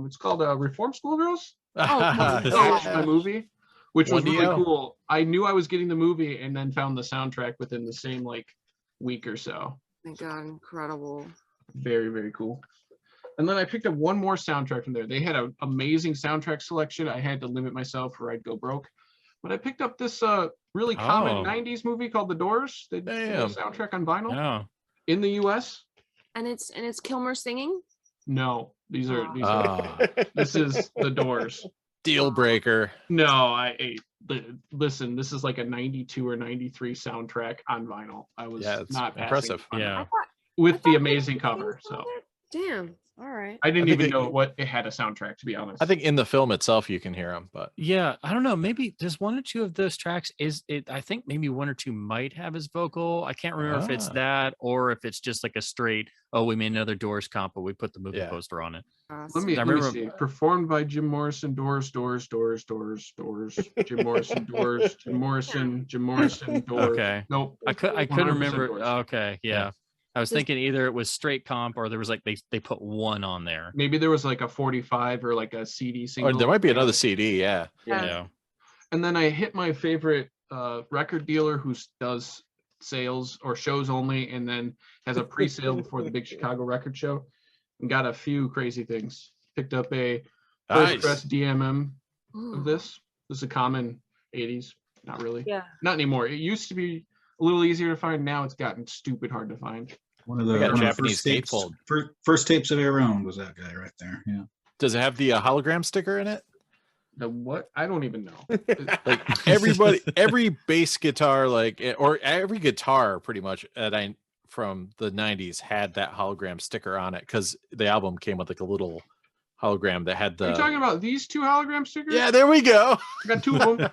It's called Reform Schoolgirls. Oh, my I watched my movie. which was really 1DO? cool. I knew I was getting the movie and then found the soundtrack within the same like week or so. My God, incredible. Very, very cool. And then I picked up one more soundtrack from there. They had an amazing soundtrack selection. I had to limit myself or I'd go broke. But I picked up this really common 90s movie called The Doors. They did a soundtrack on vinyl in the US. And it's Kilmer singing? No, these are this is The Doors. Deal breaker. No, listen, this is like a 92 or 93 soundtrack on vinyl. I was not impressive. Yeah. With the amazing cover. So damn. All right. I didn't even know what it had a soundtrack, to be honest. I think in the film itself you can hear them, but yeah, I don't know. Maybe there's one or two of those tracks. I think maybe one or two might have his vocal. I can't remember if it's that or if it's just like a straight. Oh, we made another Doors comp, but we put the movie poster on it. Let me see. Performed by Jim Morrison. Doors. Jim Morrison. Doors. Jim Morrison. Doors. Okay. Nope. I couldn't remember. Doors. Okay. Yeah. I was thinking either it was straight comp or there was like they put one on there. Maybe there was like a 45 or like a CD single. Or there might be another CD. Yeah. And then I hit my favorite record dealer who does sales or shows only, and then has a pre-sale before the big Chicago record show, and got a few crazy things. Picked up a first press DMM of this. This is a common 80s. Not really. Yeah. Not anymore. It used to be a little easier to find. Now it's gotten stupid hard to find. One of the Japanese gatefold. First tapes I've ever owned was that guy right there. Yeah. Does it have the hologram sticker in it? The what? I don't even know. Like every bass guitar, or every guitar pretty much from the 90s had that hologram sticker on it, because the album came with like a little hologram that had the. Are you talking about these two hologram stickers? Yeah, there we go. I got two of them.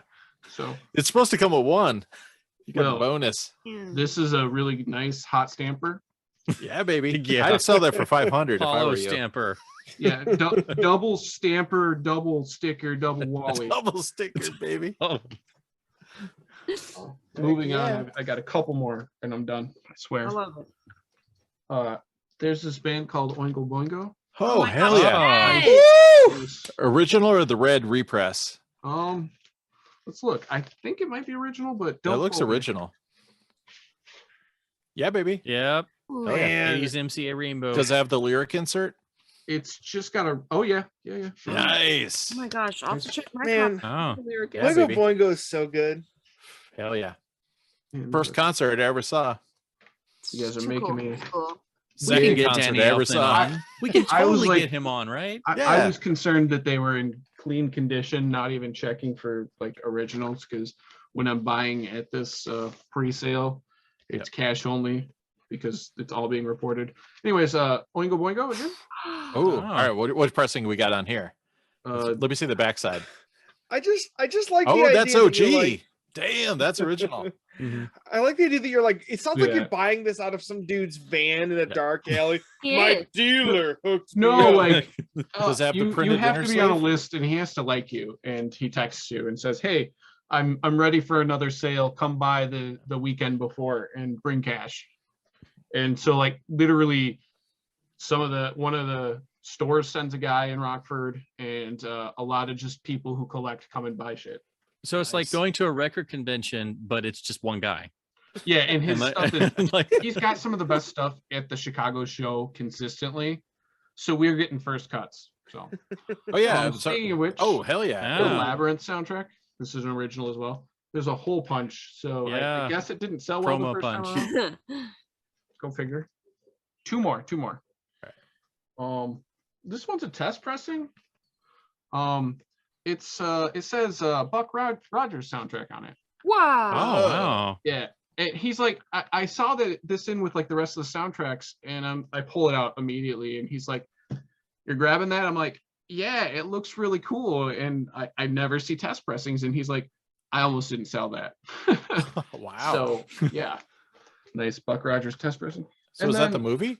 So it's supposed to come with one. You got a bonus. This is a really nice hot stamper. Yeah, baby. Yeah, I'd sell that for 500 if I were you. Stamper. Yeah, double stamper, double sticker, double Wally. Double sticker, baby. Moving on, I got a couple more and I'm done. I swear. I love it. There's this band called Oingo Boingo. Oh hell yeah! Nice. Original or the red repress? Let's look. I think it might be original, but don't. It looks original. Yeah, baby. Yep. Oh, yeah. 80s MCA Rainbow. Does it have the lyric insert? It's just got a. Oh yeah. Nice. Oh my gosh! I'll have to check my Man. copy. Oingo Boingo is so good. Hell yeah! First concert I ever saw. You guys are making me. Second concert I ever saw. We can totally get him on, right? I was concerned that they were in clean condition, not even checking for like originals, because when I'm buying at this pre-sale, it's cash only because it's all being reported. Anyways, Oingo Boingo again. Oh, all right. What pressing we got on here? Let me see the backside. I just like. Oh, the that's idea OG. That Damn, that's original. I like the idea that you're like. It sounds like you're buying this out of some dude's van in a dark alley. My dealer hooked me up. Like does it have the printed you have to be sleeve? on a list, and he has to like you, and he texts you and says, "Hey, I'm ready for another sale. Come by the weekend before and bring cash." And so, like, literally, one of the stores sends a guy in Rockford, and a lot of just people who collect come and buy shit. So it's like going to a record convention, but it's just one guy. Yeah, and his stuff is he's got some of the best stuff at the Chicago show consistently. So we're getting first cuts. So oh yeah. Speaking of which, oh hell yeah. The Labyrinth soundtrack. This is an original as well. There's a hole punch. So I guess it didn't sell well the first time. Go figure. Two more. Right. This one's a test pressing. It says Buck Rogers soundtrack on it. Wow. Oh wow. Yeah. And he's like, I saw this in with like the rest of the soundtracks, and I pull it out immediately, and he's like, "You're grabbing that?" I'm like, "Yeah, it looks really cool." And I never see test pressings, and he's like, "I almost didn't sell that." Wow. So yeah, nice Buck Rogers test pressing. So is that the movie?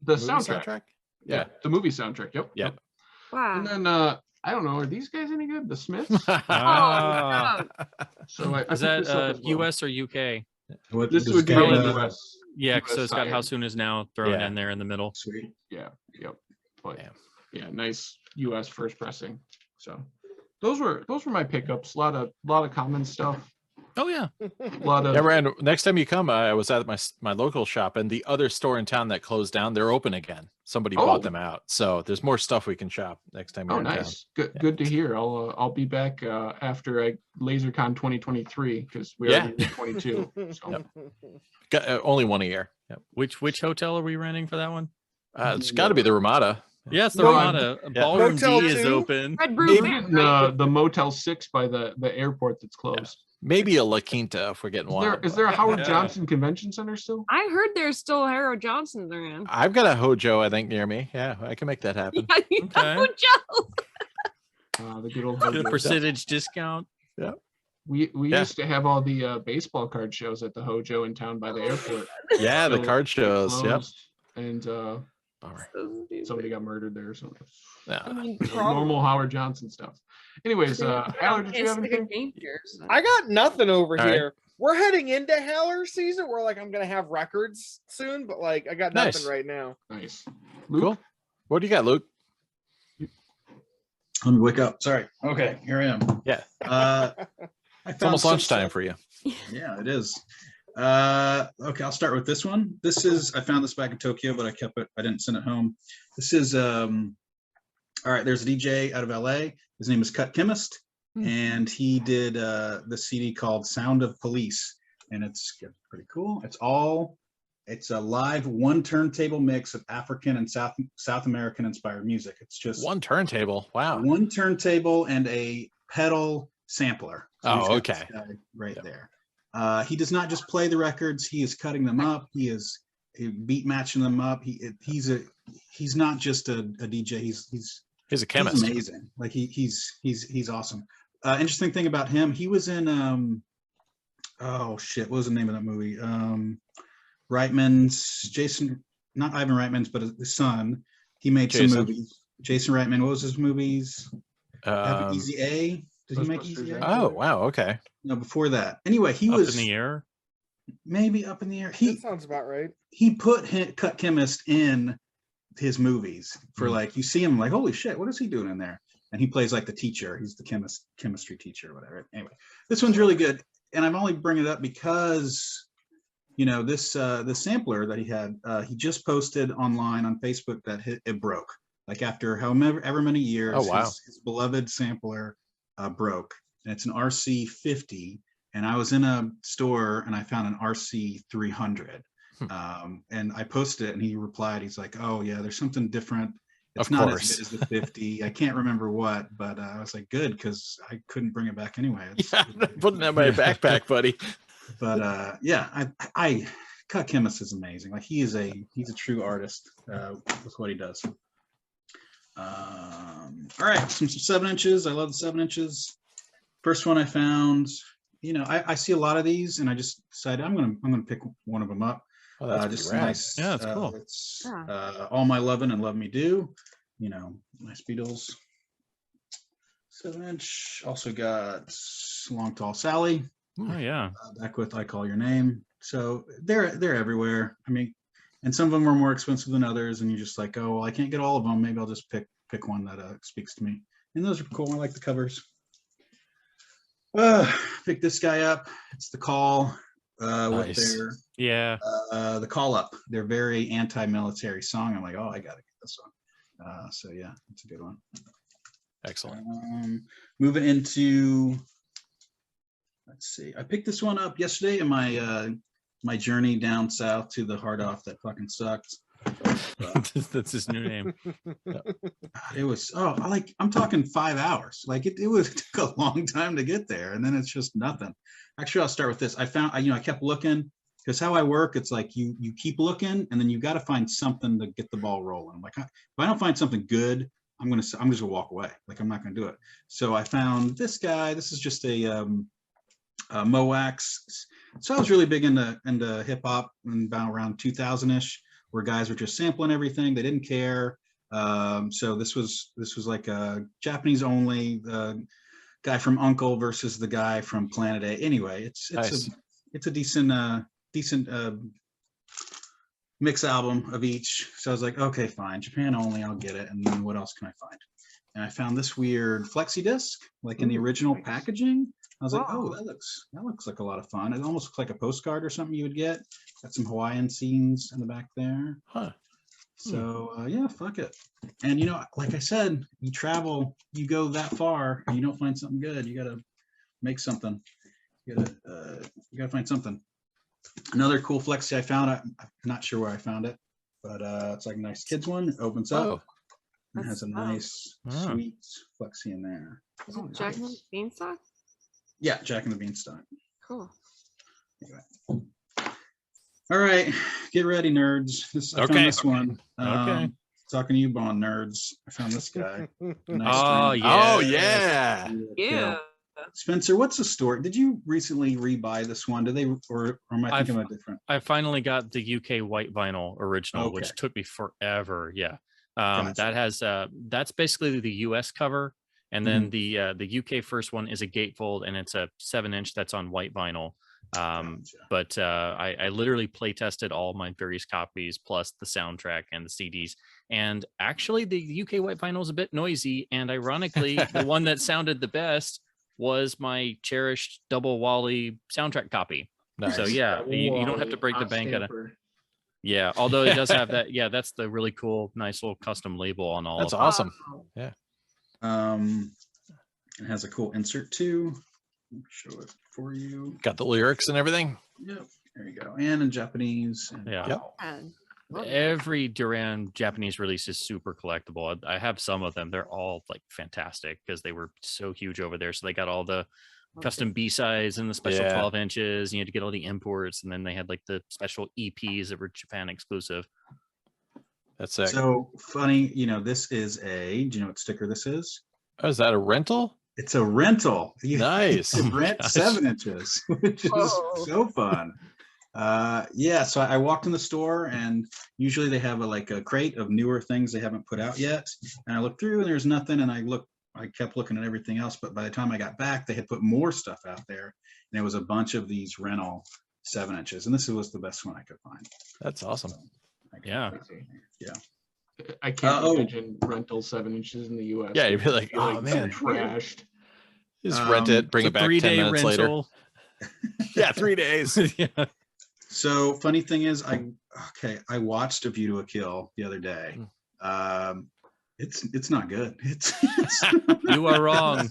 The soundtrack? Yeah, the movie soundtrack. Yep. Wow. And then I don't know. Are these guys any good? The Smiths? So is that US or UK? This would be US. Yeah, so it's got How Soon Is Now thrown in there in the middle. Sweet. Yeah. Yep. But yeah, nice US first pressing. So those were my pickups. A lot of common stuff. Oh yeah. A lot of Yeah, Rand, next time you come, I was at my local shop, and the other store in town that closed down, they're open again. Somebody bought them out, so there's more stuff we can shop next time you're in town. Good to hear. I'll be back after LaserCon 2023 because we already did 22. So. Got, only one a year. Yep. Which hotel are we renting for that one? It's got to be the Ramada. Yes, the Ramada. Ballroom Motel D is 2? open. The Motel 6 by the airport that's closed. Yeah. Maybe a La Quinta if we're getting one. Is there a Howard Johnson Convention Center still? I heard there's still a Howard Johnson there. I've got a Hojo, I think, near me. Yeah, I can make that happen. Yeah, Hojo. The good old the percentage discount. Yeah. We used to have all the baseball card shows at the Hojo in town by the airport. Yeah, the card shows. Yep. And somebody got murdered there or something. Yeah. Normal Howard Johnson stuff. Anyways, Howard, did you have anything? I got nothing over All here. right. We're heading into Howler season. We're like, I'm gonna have records soon, but like I got nothing Nice. right now. Nice. Luke? Cool. What do you got, Luke? Let me wake up. Sorry. Okay, here I am. Yeah. It's almost lunchtime for you. Yeah, it is. Okay, I'll start with this one. This is, I found this back in Tokyo, but I kept it. I didn't send it home. This is, all right, there's a DJ out of LA. His name is Cut Chemist, and he did the CD called Sound of Police, and it's pretty cool. It's a live one turntable mix of African and South American inspired music. It's just one turntable. Wow. One turntable and a pedal sampler. So Oh, okay. Right there. He does not just play the records; he is cutting them up. He is beat matching them up. He's not just a DJ. He's a chemist. He's amazing. Like he's awesome. Interesting thing about him, he was in oh shit, what was the name of that movie? Reitman's Jason, not Ivan Reitman's, but his son. He made some movies. Jason Reitman. What was his movies? Easy A. Did he make Easy A? Oh wow, okay. No, before that. Anyway, he Up was in the air. Maybe Up in the Air. That sounds about right. He put Cut Chemist in his movies for like, you see him like, holy shit, what is he doing in there? And he plays like the teacher. He's the chemistry teacher or whatever. Anyway, this one's really good, and I'm only bringing it up because this sampler that he had, he just posted online on Facebook that it broke. Like after however many years, oh, wow. his beloved sampler broke, and it's an RC50. And I was in a store and I found an RC 300, and I posted it, and he replied, he's like, "Oh yeah, there's something different. It's not as good as the 50. I can't remember what, but I was like, good, because I couldn't bring it back anyway. Putting that in my backpack, buddy. But yeah, I Cut Chemist is amazing. Like he's a true artist with what he does. All right, some 7 inches. I love the 7 inches. First one I found. I see a lot of these, and I just decided I'm gonna pick one of them up. Oh, that's just rad. nice. Yeah, that's cool. It's All My Lovin' and Love Me Do. Nice Beatles. 7-inch. Also got Long Tall Sally. Oh yeah. Back with I Call Your Name. So they're everywhere. I mean, and some of them are more expensive than others, and you're just like, oh, well, I can't get all of them. Maybe I'll just pick one that speaks to me. And those are cool. I like the covers. Pick this guy up. It's The Call. With their The Call Up, their very anti-military song. I'm like, oh, I gotta get this one. So yeah, it's a good one. Excellent. Moving into, let's see, I picked this one up yesterday in my journey down south to the hard off that fucking sucks. That's his new name. It was I'm talking 5 hours. Like it took a long time to get there, and then it's just nothing. Actually, I'll start with this. I found I kept looking, because how I work, it's like you keep looking, and then you got to find something to get the ball rolling. Like if I don't find something good, I'm just gonna walk away. Like I'm not gonna do it. So I found this guy. This is just a Moax. So I was really big into hip hop and about around 2000-ish, where guys were just sampling everything. They didn't care. So this was like a Japanese only guy from Uncle versus the guy from Planet A. Anyway, it's nice. It's a decent mix album of each. So I was like, okay, fine, Japan only, I'll get it. And then what else can I find? and I found this weird flexi disc, like in the original packaging. I was like, oh, that looks like a lot of fun. It almost looks like a postcard or something you would get. Got some Hawaiian scenes in the back there. Huh. So yeah, fuck it. And like I said, you travel, you go that far, and you don't find something good. You gotta make something. You gotta find something. Another cool flexi I found. I'm not sure where I found it, but it's like a nice kids one. It opens up. And has a nice sweet flexi in there. Is it Jack and the Beanstalk? Yeah, Jack and the Beanstalk. Cool. Anyway. All right, get ready, nerds. I found this one. Okay. Talking to you, Bond nerds. I found this guy. Nice Oh, string. yeah. Oh yeah. Yeah. Spencer, what's the story? Did you recently rebuy this one? Did they, or am I thinking of a different? I finally got the UK white vinyl original, Okay. which took me forever. Yeah. Gotcha. That has that's basically the US cover, and then the UK first one is a gatefold, and it's a 7-inch that's on white vinyl. But I literally play tested all my various copies plus the soundtrack and the CDs, and actually the UK white vinyl is a bit noisy, and ironically the one that sounded the best was my cherished double Wally soundtrack copy. Nice. So yeah, you don't have to break the bank at it. Yeah, although it does have that. Yeah, that's the really cool, nice little custom label on all. That's of them. awesome. Yeah. It has a cool insert too. Let me show it for you. Got the lyrics and everything. Yep. There you go. And in Japanese. Yeah. Yep. Every Duran Japanese release is super collectible. I have some of them. They're all like fantastic because they were so huge over there. So they got all the custom B-sides and the special 12 inches. You had to get all the imports, and then they had like the special EPs that were Japan exclusive. That's sick. So funny, this is do you know what sticker this is? Oh, is that a rental? It's a rental. You Nice. can rent 7 inches, which is so fun. So I walked in the store, and usually they have a crate of newer things they haven't put out yet. And I looked through, and there's nothing. And I kept looking at everything else, but by the time I got back, they had put more stuff out there, and it was a bunch of these rental 7 inches, and this was the best one I could find. That's awesome. Yeah. I can't imagine rental 7 inches in the US. Yeah, you'd be like, oh so man, trashed. just rent it, bring it back 10 minutes later. Yeah, 3 days. Yeah. So funny thing is, I watched A View to a Kill the other day. It's not good. It's You are wrong.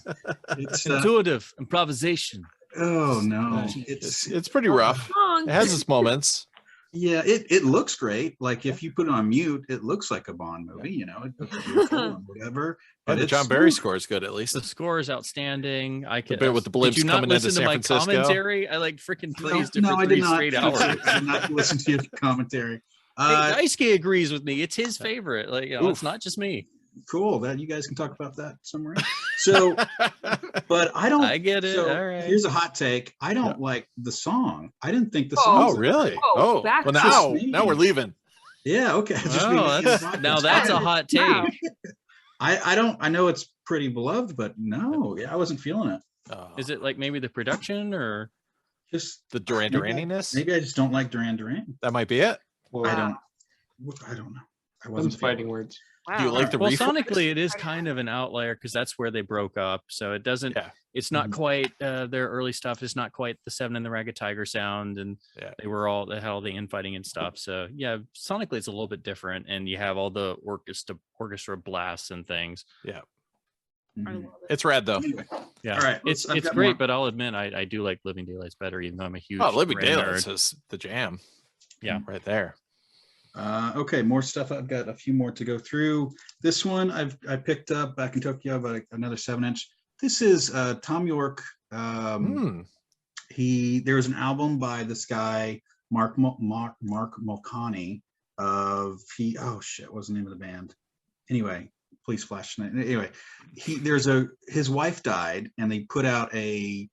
it's Intuitive improvisation. oh no, It's pretty rough. It has its moments. Yeah, it looks great. Like if you put it on mute, it looks like a Bond movie, it's beautiful and whatever. But the John Barry score is good, at least. The score is outstanding. I could bit with the blimps did you not coming into listen to San my Francisco? commentary? I freaking praised it No, for I 3 did not. straight hours. I did not listen to your commentary. Daisuke agrees with me. It's his favorite. It's not just me. Cool. That you guys can talk about that somewhere. So, but I don't. I get it. So all right. here's a hot take. I don't like the song. I didn't think the song. Oh, really? Oh, Oh, back well, to now we're leaving. Yeah. Okay. Now that's a hot take. Wow. I know it's pretty beloved, but no. Yeah, I wasn't feeling it. Oh, Is it like maybe the production or? Just the Duran Duraniness? maybe I just don't like Duran Duran. That might be it. Well, I don't know. I wasn't Those fighting feeling it. words. Do you like the Well, refresh? sonically, it is kind of an outlier because that's where they broke up. So it doesn't. Yeah. It's not quite their early stuff. It's not quite the Seven and the Ragged Tiger sound, and they had all the infighting and stuff. So yeah, sonically, it's a little bit different, and you have all the orchestra blasts and things. Yeah. I love it. It's rad though. Anyway, Yeah, all right. it's I've got great, more. but I'll admit I do like Living Daylights better, even though I'm a huge. Oh, Living Duran Daylights nerd. is the jam. Yeah. Right there. Okay, more stuff. I've got a few more to go through. This one I picked up back in Tokyo, but another 7-inch. This is Tom York. There was an album by this guy Mark Mulcahy what's the name of the band? Anyway, please flash tonight. Anyway, his wife died, and they put out a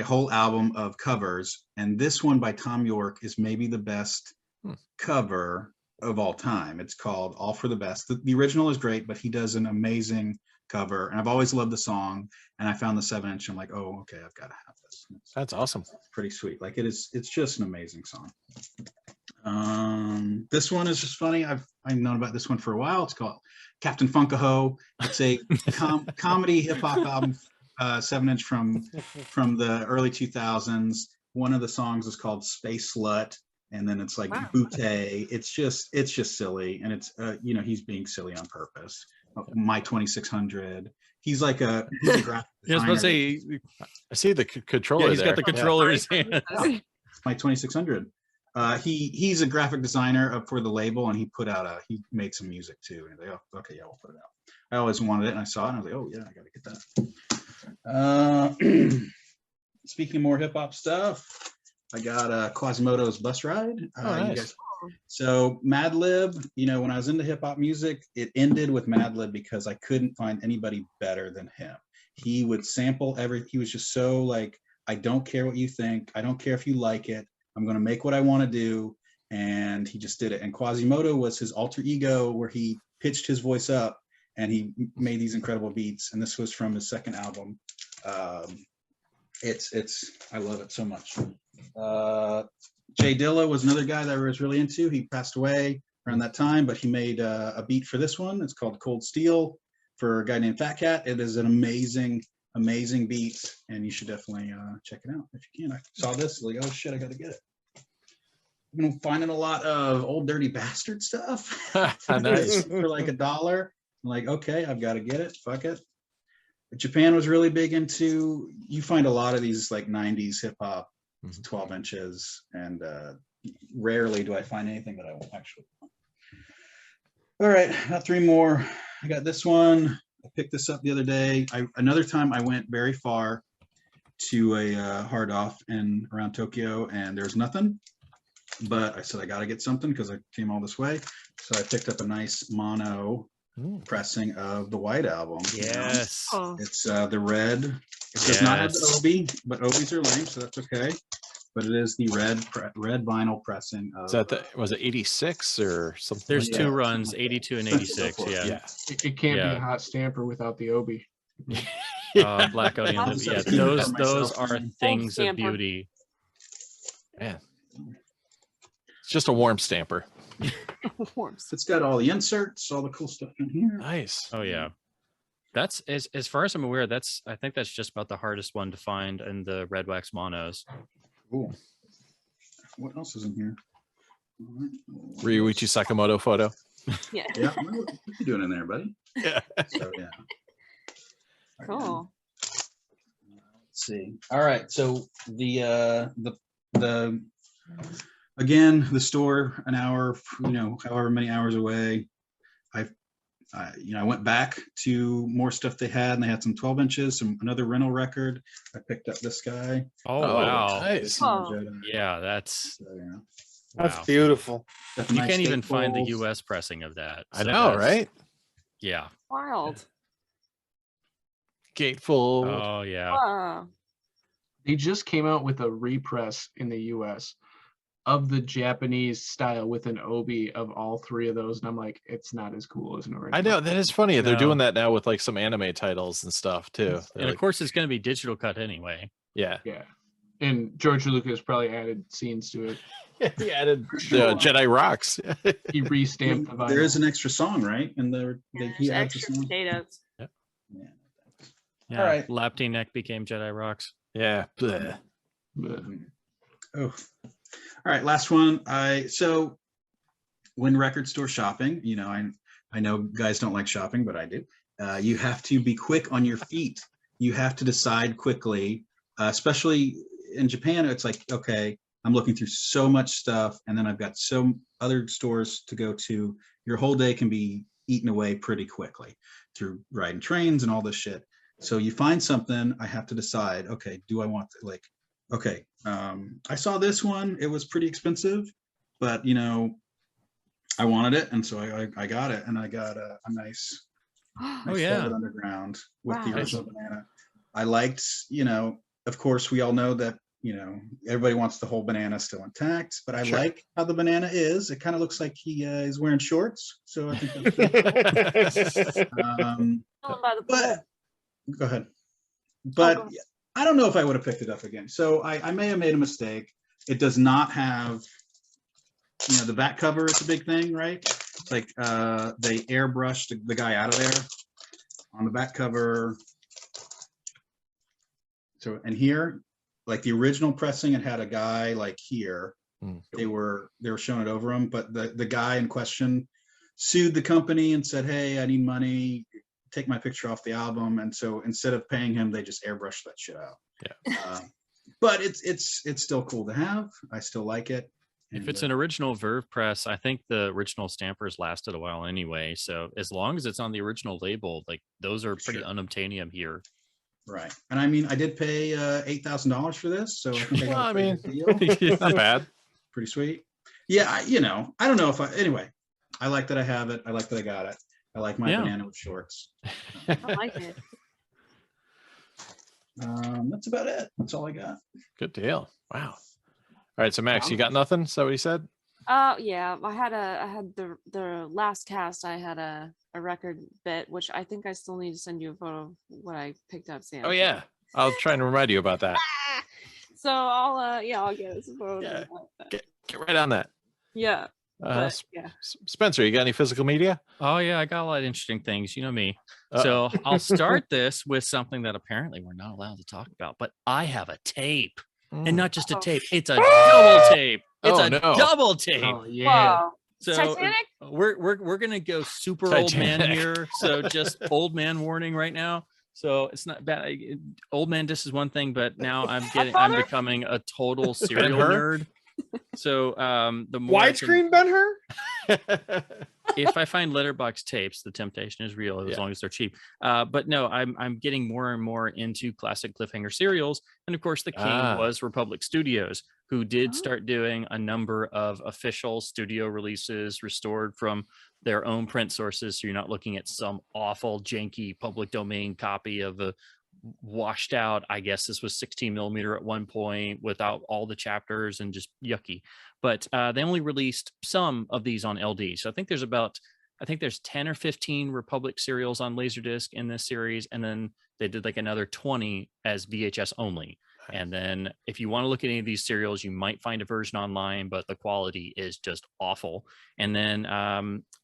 whole album of covers, and this one by Tom York is maybe the best cover of all time. It's called All for the Best. The original is great, but he does an amazing cover, and I've always loved the song, and I found the 7-inch. I'm like, oh, okay, I've got to have this. That's awesome. Pretty sweet. It's just an amazing song. This one is just funny. I've known about this one for a while. It's called Captain Funkaho. It's a comedy hip hop album, 7-inch from the early 2000s. One of the songs is called Space Slut, and then it's like Bootay. It's just silly, and it's he's being silly on purpose. My 2600. He's like a graphic designer. I was supposed to say, I see the controller. yeah, he's got the controller in his hand. My 2600. He's a graphic designer for the label, and he made some music too. And like, oh, okay, yeah, we'll put it out. I always wanted it, and I saw it, and I was like, oh yeah, I gotta get that. Speaking of more hip hop stuff, I got Quasimodo's Bus Ride. Nice. So Madlib, when I was into hip hop music, it ended with Madlib because I couldn't find anybody better than him. He would sample he was just so like, I don't care what you think. I don't care if you like it. I'm going to make what I want to do. And he just did it. And Quasimodo was his alter ego where he pitched his voice up and he made these incredible beats. And this was from his second album. I love it so much. Jay Dilla was another guy that I was really into. He passed away around that time, but he made a beat for this one. It's called Cold Steel for a guy named Fat Cat. It is an amazing beat, and you should definitely check it out if you can. I saw this, like, oh shit, I gotta get it. I've been finding a lot of Old Dirty Bastard stuff. Nice. For like $1. I'm like, okay, I've got to get it. Fuck it. Japan was really big into. You find a lot of these like 90s hip hop, 12 inches, and rarely do I find anything that I won't actually want. All right, got 3 more. I got this one. I picked this up the other day. Another time I went very far to a hard off around Tokyo, and there's nothing. But I said I got to get something because I came all this way. So I picked up a nice mono pressing of the White Album. Yes. It's the red. It does not have the Obi, but Obis are lame, so that's okay. But it is the red vinyl pressing of. Is that was it 86 or something? There's 2 runs, 82 and 86. Yeah. It can't be a hot stamper without the Obi. Black Obi and the, those are things of beauty. Man, it's just a warm stamper. It's got all the inserts, all the cool stuff in here. Nice. Oh yeah. That's as far as I'm aware, I think that's just about the hardest one to find in the red wax monos. Cool. What else is in here? Ryuichi Sakamoto photo. Yeah. Yeah. What are you doing in there, buddy? Yeah. So yeah. Cool. Let's see. All right. So the again, the store an hour, however many hours away. I went back to more stuff they had, and they had some 12 inches, another rental record. I picked up this guy. Oh wow. Nice. Yeah, that's That's beautiful. You can't even find the US pressing of that. I know, right? Yeah. Wild. Gatefold. Oh yeah. Wow. They just came out with a repress in the US of the Japanese style with an Obi of all 3 of those, and I'm like, it's not as cool as an original. I know, that is funny. They're No. doing that now with like some anime titles and stuff too. And of course it's going to be digital cut anyway. Yeah. Yeah, and George Lucas probably added scenes to it. He added Jedi Rocks. He re-stamped the vinyl. There is an extra song, right? And he There's adds a extra song. potatoes. Yeah. All right. Laptey Neck became Jedi Rocks. Yeah. Bleh. Oh. All right, last one. So when record store shopping, I know guys don't like shopping, but I do. You have to be quick on your feet. You have to decide quickly, especially in Japan. It's like, okay, I'm looking through so much stuff, and then I've got so other stores to go to. Your whole day can be eaten away pretty quickly through riding trains and all this shit. So you find something, I have to decide, okay, do I want to, okay, I saw this one, it was pretty expensive, but I wanted it, and so I got it, and I got a nice Velvet Underground with the original banana. I liked, of course we all know that, everybody wants the whole banana still intact, but I like how the banana is. It kind of looks like he is wearing shorts, so I think that's but go ahead. But I don't know if I would have picked it up again. So I may have made a mistake. It does not have you know, the back cover is a big thing, right? It's like they airbrushed the guy out of there on the back cover. So, and here, like the original pressing, it had a guy like here. They were showing it over him, but the guy in question sued the company and said, "Hey, I need money. Take my picture off the album." And so instead of paying him, they just airbrushed that shit out. Yeah. But it's still cool to have. I still like it. If it's an original Verve press, I think the original stampers lasted a while anyway. So as long as it's on the original label, like those are pretty unobtainium here. Right. And I mean, I did pay $8,000 for this, so I think I mean, not bad. Pretty sweet. Yeah, you know, I don't know if anyway, I like that I have it. I like that I got it. I like my banana with shorts. I like it. That's about it. That's all I got. Good deal. Wow. All right, so Max, you got nothing? Is that what he said? Yeah, I had the last cast. I had a record bit, which I think I still need to send you a photo of what I picked up, Sam. Oh yeah, I'll try and remind you about that. So I'll get us a photo. Yeah. Get right on that. Yeah. Spencer, you got any physical media? Oh yeah, I got a lot of interesting things. You know me. So I'll start this with something that apparently we're not allowed to talk about, but I have a tape. And not just a tape, it's a double tape. It's double tape. Oh yeah. Wow. So Titanic? we're gonna go super old man here. So just old man warning right now. So it's not bad. Old man, this is one thing, but now I'm becoming a total serial nerd. So the more widescreen Ben-Hur? If I find letterbox tapes, the temptation is real as long as they're cheap. But no, I'm getting more and more into classic cliffhanger serials, and of course the king was Republic Studios, who did start doing a number of official studio releases restored from their own print sources, so you're not looking at some awful janky public domain copy of a washed out, I guess this was 16 millimeter at one point without all the chapters and just yucky. But they only released some of these on LD. So I think there's 10 or 15 Republic serials on LaserDisc in this series, and then they did like another 20 as VHS only. And then if you want to look at any of these serials, you might find a version online, but the quality is just awful. And then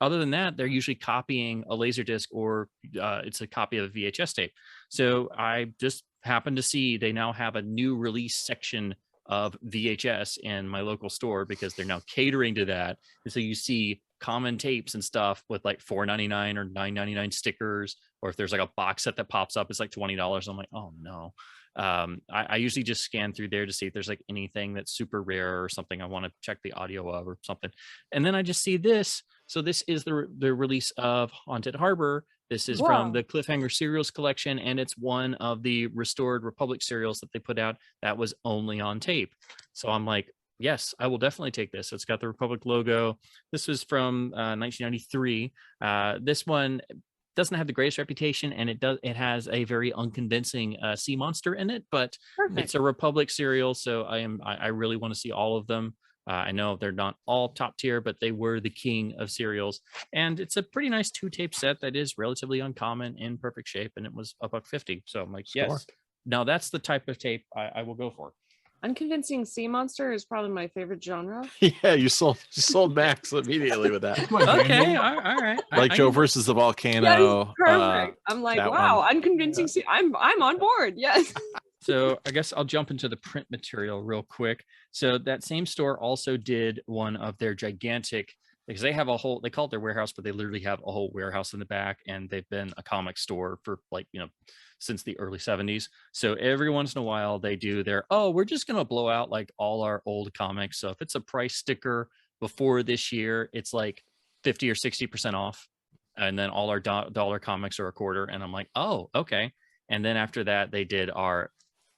other than that, they're usually copying a LaserDisc or it's a copy of a VHS tape. So I just happened to see they now have a new release section of VHS in my local store because they're now catering to that. And so you see common tapes and stuff with like $4.99 or $9.99 stickers, or if there's like a box set that pops up, it's like $20. I'm like, oh no. I usually just scan through there to see if there's like anything that's super rare or something I want to check the audio of or something. And then I just see this. So this is the release of Haunted Harbor. This is from the Cliffhanger Serials collection, and it's one of the restored Republic serials that they put out that was only on tape. So I'm like, yes, I will definitely take this. It's got the Republic logo. This was from 1993. This one doesn't have the greatest reputation, and it has a very unconvincing sea monster in it, but it's a Republic serial, so I really want to see all of them. I know they're not all top tier, but they were the king of serials, and it's a pretty nice 2-tape set that is relatively uncommon, in perfect shape, and it was $150. So I'm like, yes, now that's the type of tape I will go for. Unconvincing sea monster is probably my favorite genre. Yeah, you sold Max immediately with that. Okay, all right. Like Joe versus the volcano. Perfect. I'm like, wow, unconvincing sea. I'm on board. Yes. So I guess I'll jump into the print material real quick. So that same store also did one of their gigantic, because they have a whole, they call it their warehouse, but they literally have a whole warehouse in the back, and they've been a comic store for like, since the early 70s. So every once in a while they do their, we're just going to blow out like all our old comics. So if it's a price sticker before this year, it's like 50 or 60% off. And then all our dollar comics are a quarter. And I'm like, oh, okay. And then after that, they did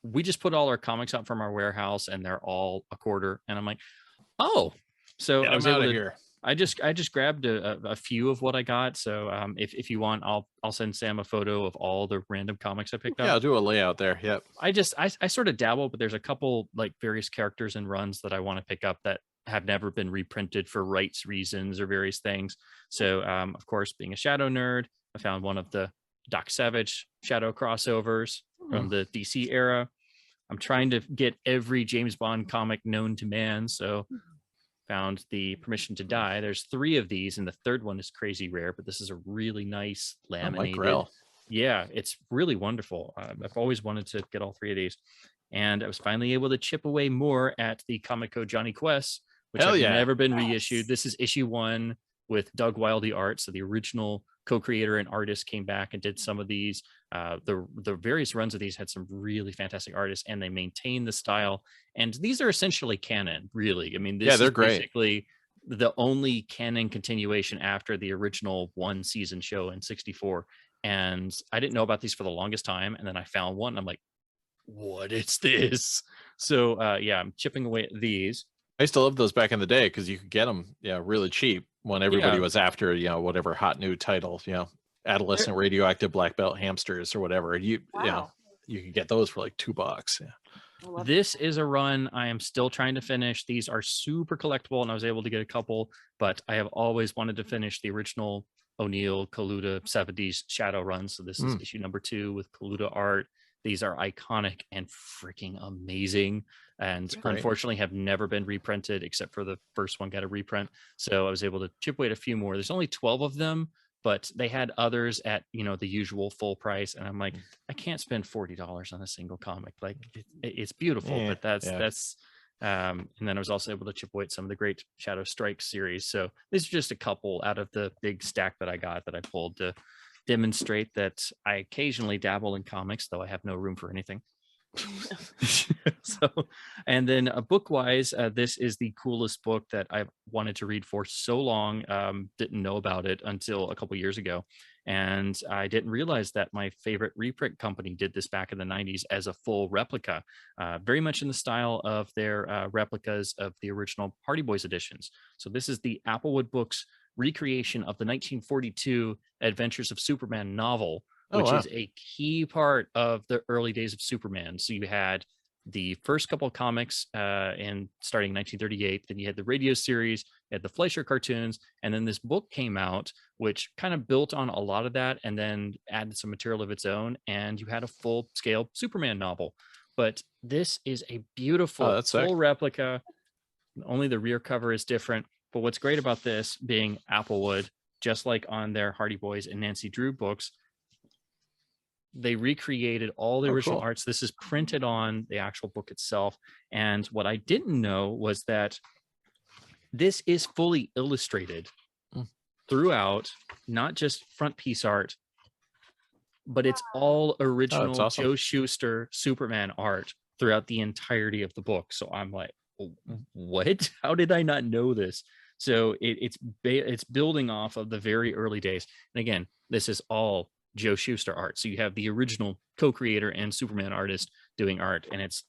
we just put all our comics out from our warehouse and they're all a quarter. And I'm like, oh, so I was able to, here. I just grabbed a few of what I got. So if you want, I'll send Sam a photo of all the random comics I picked up. Yeah, I'll do a layout there. Yep. I sort of dabble, but there's a couple like various characters and runs that I want to pick up that have never been reprinted for rights reasons or various things. So of course, being a Shadow nerd, I found one of the Doc Savage Shadow crossovers from the DC era. I'm trying to get every James Bond comic known to man. So found the Permission to Die. There's 3 of these, and the third one is crazy rare, but this is a really nice laminated. Grail. Yeah, it's really wonderful. I've always wanted to get all 3 of these, and I was finally able to chip away more at the Comico Johnny Quest, which has never been reissued. This is issue 1 with Doug Wildey art. So the original co-creator and artist came back and did some of these. The various runs of these had some really fantastic artists, and they maintain the style. And these are essentially canon, really. I mean, this they're is great. basically the only canon continuation after the original 1 season show in '64. And I didn't know about these for the longest time, and then I found one. And I'm like, what is this? So I'm chipping away at these. I used to love those back in the day because you could get them really cheap when everybody was after whatever hot new title, adolescent radioactive black belt hamsters or whatever. You could get those for like $2. This is a run I am still trying to finish. These are super collectible, and I was able to get a couple, but I have always wanted to finish the original O'Neill Kaluta 70s Shadow run. So this is issue number 2 with Kaluta art. These are iconic and freaking amazing, and unfortunately have never been reprinted, except for the first one got a reprint. So I was able to chip away at a few more. There's only 12 of them, but they had others at the usual full price, and I'm like, I can't spend $40 on a single comic. Like it's beautiful, but that's and then I was also able to chip away at some of the great Shadow Strike series. So these are just a couple out of the big stack that I got that I pulled to demonstrate that I occasionally dabble in comics, though I have no room for anything. And then book wise, this is the coolest book that I've wanted to read for so long. Didn't know about it until a couple years ago, and I didn't realize that my favorite reprint company did this back in the 90s as a full replica, very much in the style of their replicas of the original Hardy Boys editions. So this is the Applewood Books recreation of the 1942 Adventures of Superman novel, which is a key part of the early days of Superman. So you had the first couple of comics and starting in 1938, then you had the radio series, you had the Fleischer cartoons, and then this book came out, which kind of built on a lot of that and then added some material of its own, and you had a full-scale Superman novel. But this is a beautiful full replica. Only the rear cover is different. But what's great about this being Applewood, just like on their Hardy Boys and Nancy Drew books, they recreated all the original arts. This is printed on the actual book itself. And what I didn't know was that this is fully illustrated throughout, not just front piece art, but it's all original Joe Shuster Superman art throughout the entirety of the book. So I'm like, what? How did I not know this? So it's building off of the very early days. And again, this is all Joe Shuster art. So you have the original co-creator and Superman artist doing art, and it's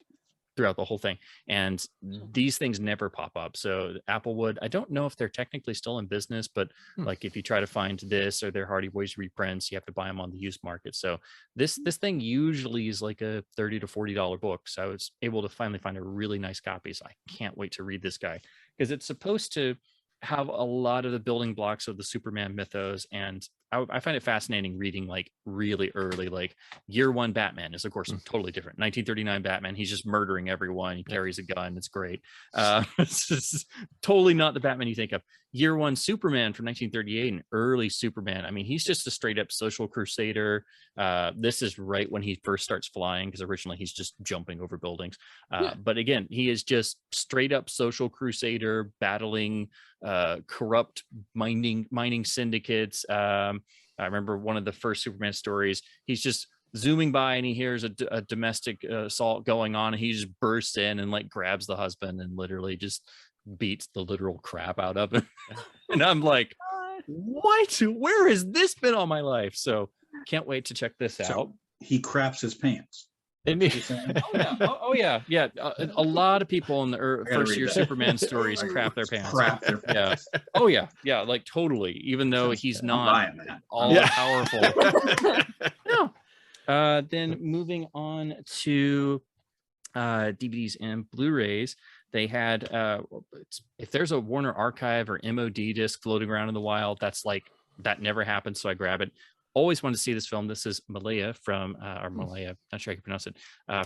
throughout the whole thing. And these things never pop up. So Applewood, I don't know if they're technically still in business, but like if you try to find this or their Hardy Boys reprints, you have to buy them on the used market. So this thing usually is like a $30 to $40 book. So I was able to finally find a really nice copy. So I can't wait to read this guy, because it's supposed to have a lot of the building blocks of the Superman mythos. And I find it fascinating reading like really early, like year 1 Batman is of course totally different. 1939 Batman, he's just murdering everyone. He carries a gun. It's great. It's just totally not the Batman you think of. Year 1 Superman from 1938, and early Superman, I mean, he's just a straight up social crusader. This is right when he first starts flying, because originally he's just jumping over buildings. But again, he is just straight up social crusader, battling corrupt mining syndicates. I remember one of the first Superman stories, he's just zooming by and he hears a domestic assault going on, and he just bursts in and like grabs the husband and literally just beats the literal crap out of him. And I'm like, what? Where has this been all my life? So can't wait to check this out. He craps his pants. A lot of people in the first year Superman stories crap their pants. Like totally, even though he's not all powerful. Then moving on to DVDs and Blu-rays, they had if there's a Warner Archive or MOD disc floating around in the wild, that's like, that never happened, so I grab it. Always wanted to see this film. This is Malaya from, or Malaya, not sure I can pronounce it,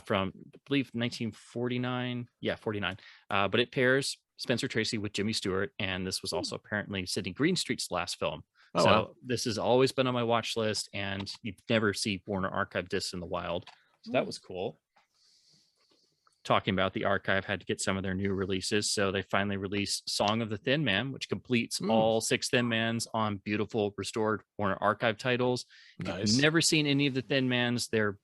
from, I believe, 1949. Yeah, 49. But it pairs Spencer Tracy with Jimmy Stewart, and this was also apparently Sidney Greenstreet's last film. Oh, So wow. this has always been on my watch list, and you never see Warner Archive discs in the wild. So that was cool. Talking about the archive, had to get some of their new releases. So they finally released Song of the Thin Man, which completes all 6 Thin Mans on beautiful restored Warner Archive titles. If you've never seen any of the Thin Mans, they're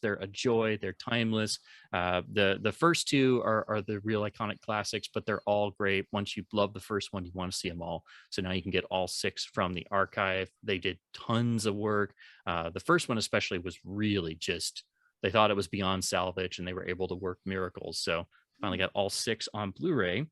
they're a joy, they're timeless. The first 2 are the real iconic classics, but they're all great. Once you love the first one, you want to see them all. So now you can get all 6 from the archive. They did tons of work. The first one especially was really just, they thought it was beyond salvage, and they were able to work miracles. So finally got all 6 on Blu-ray.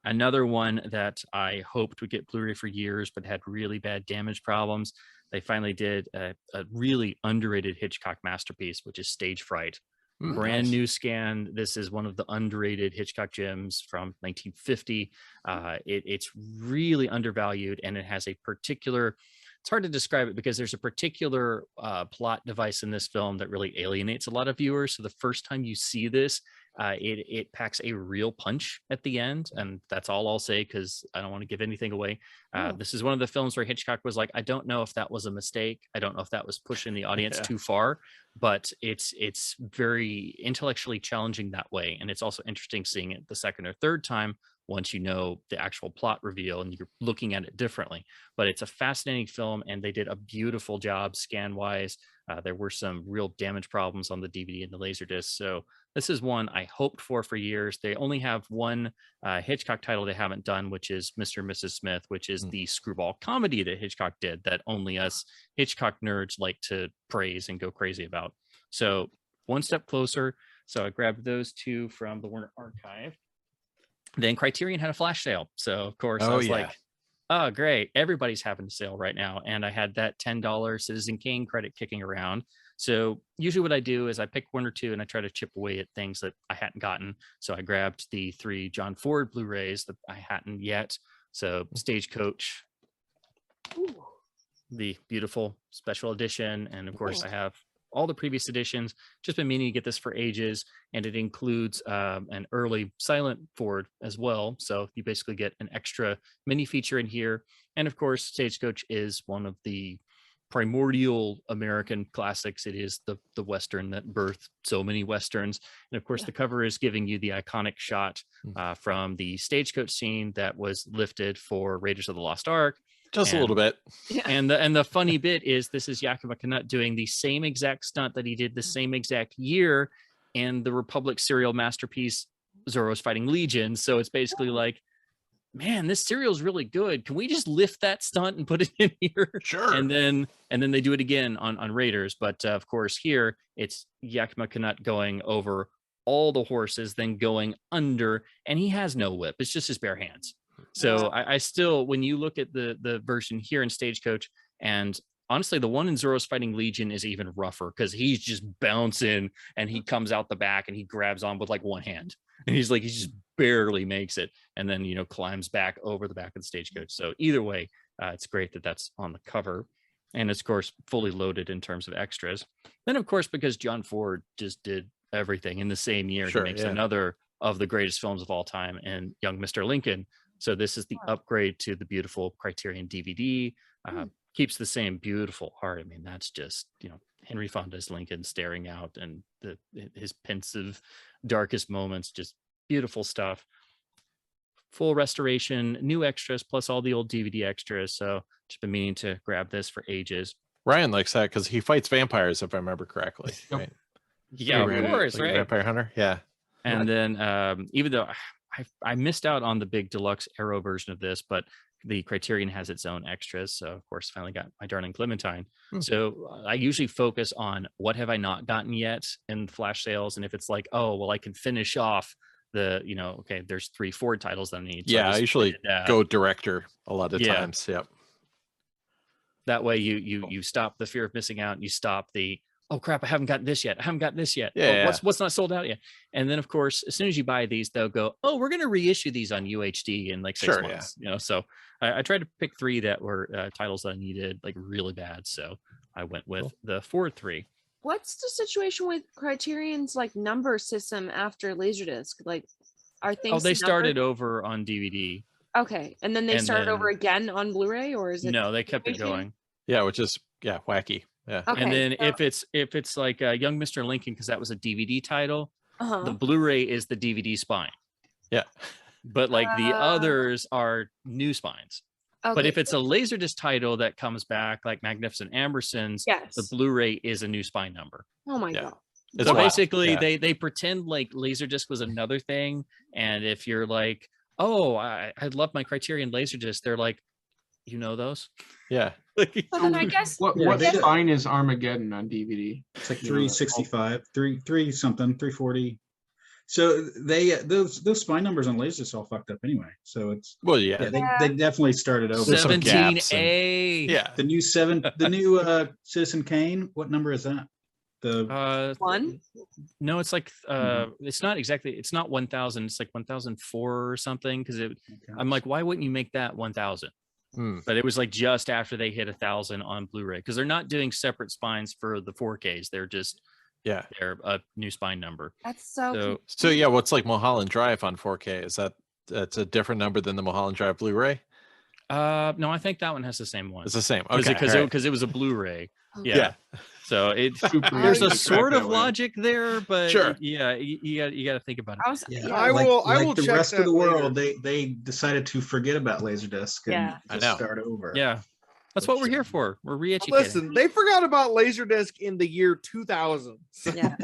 Another one that I hoped would get Blu-ray for years, but had really bad damage problems. They finally did a really underrated Hitchcock masterpiece, which is Stage Fright. Brand new scan. This is one of the underrated Hitchcock gems from 1950. It's really undervalued, and it has a particular, it's hard to describe it because there's a particular plot device in this film that really alienates a lot of viewers. So the first time you see this, it packs a real punch at the end. And that's all I'll say, because I don't want to give anything away. This is one of the films where Hitchcock was like, I don't know if that was a mistake. I don't know if that was pushing the audience too far, but it's very intellectually challenging that way. And it's also interesting seeing it the second or third time, once you know the actual plot reveal and you're looking at it differently. But it's a fascinating film, and they did a beautiful job scan wise. There were some real damage problems on the DVD and the LaserDisc. So this is one I hoped for years. They only have one Hitchcock title they haven't done, which is Mr. and Mrs. Smith, which is the screwball comedy that Hitchcock did that only us Hitchcock nerds like to praise and go crazy about. So one step closer. So I grabbed those 2 from the Warner Archive. Then Criterion had a flash sale. So of course I was like, oh, great. Everybody's having a sale right now. And I had that $10 Citizen Kane credit kicking around. So usually what I do is I pick 1 or 2 and I try to chip away at things that I hadn't gotten. So I grabbed the 3 John Ford Blu-rays that I hadn't yet. So Stagecoach, the beautiful special edition. And of course I have all the previous editions. Just been meaning to get this for ages, and it includes an early silent Ford as well. So you basically get an extra mini feature in here. And of course, Stagecoach is one of the primordial American classics. It is the Western that birthed so many Westerns. And of course, the cover is giving you the iconic shot from the Stagecoach scene that was lifted for Raiders of the Lost Ark. Just a little bit. And the funny bit is this is Yakima Canutt doing the same exact stunt that he did the same exact year in the Republic serial masterpiece, Zorro's Fighting Legion. So it's basically like, man, this serial is really good. Can we just lift that stunt and put it in here? Sure. And then they do it again on Raiders. But of course, here it's Yakima Canutt going over all the horses, then going under, and he has no whip. It's just his bare hands. So I still, when you look at the version here in Stagecoach, and honestly, the one in Zorro's Fighting Legion is even rougher because he's just bouncing and he comes out the back and he grabs on with like one hand. And he just barely makes it, and then, climbs back over the back of the Stagecoach. So either way, it's great that that's on the cover. And it's, of course, fully loaded in terms of extras. Then, of course, because John Ford just did everything in the same year, he makes another of the greatest films of all time, and Young Mr. Lincoln. So this is the upgrade to the beautiful Criterion DVD. Keeps the same beautiful art. I mean, that's just, Henry Fonda's Lincoln staring out, and his pensive, darkest moments, just beautiful stuff. Full restoration, new extras, plus all the old DVD extras. So just been meaning to grab this for ages. Ryan likes that because he fights vampires, if I remember correctly. Right? Yeah, of course, right? Vampire Hunter, yeah. And then even though I missed out on the big deluxe Arrow version of this, but the Criterion has its own extras. So of course, finally got My Darling Clementine. So I usually focus on what have I not gotten yet in flash sales. And if it's like, oh, well, I can finish off the, okay, there's 3 Ford titles that I need. So I usually go director a lot of times. Yep. That way you stop the fear of missing out, and you stop the, oh crap, I haven't gotten this yet. Yeah. Oh, what's not sold out yet? And then of course, as soon as you buy these, they'll go, oh, we're going to reissue these on UHD in like 6 months. So I tried to pick 3 that were titles that I needed like really bad. So I went with the Ford 3. What's the situation with Criterion's like number system after LaserDisc? Like, Are things they started numbered? over on DVD. Okay, and then they And started then- over again on Blu-ray, or is it? No, they kept it continuation? going. Yeah, which is wacky. Yeah. Okay, And then so- if it's like Young Mr. Lincoln, because that was a DVD title, uh-huh. the Blu-ray is the DVD spine. Yeah. But like the others are new spines. Okay. But if it's a LaserDisc title that comes back, like Magnificent Ambersons, yes, the Blu-ray is a new spine number. oh my Yeah. god, It's So wild. basically, Yeah. they pretend like LaserDisc was another thing, and if you're like, oh, I love my Criterion LaserDisc, they're like, you know those? Yeah. so then I guess What they- spine is Armageddon on DVD? It's like 365, three something, 340. So they those spine numbers on lasers all fucked up anyway. So it's Well, yeah. they definitely started over. There's some gaps 17A. Yeah. The new Citizen Kane. What number is that? The one. No, it's like it's not exactly. It's not 1000. It's like 1004 or something. Because I'm like, why wouldn't you make that 1000? But it was like just after they hit 1000 on Blu-ray, because they're not doing separate spines for the 4Ks. They're just they're a new spine number. That's so. So yeah, what's like Mulholland Drive on 4K? Is that's a different number than the Mulholland Drive Blu-ray? No, I think that one has the same one. It's the same. Okay. Because it was a Blu-ray. Yeah. So Super there's a easy to sort track of that way. logic there, but Sure. yeah, you got to think about it. I was. Yeah. Yeah. I will the check rest of that the world. later. They decided to forget about Laserdisc and Yeah. I just know. start over. Yeah, that's what we're here for. We're re-educating. Listen, they forgot about Laserdisc in the year 2000. So- Yeah.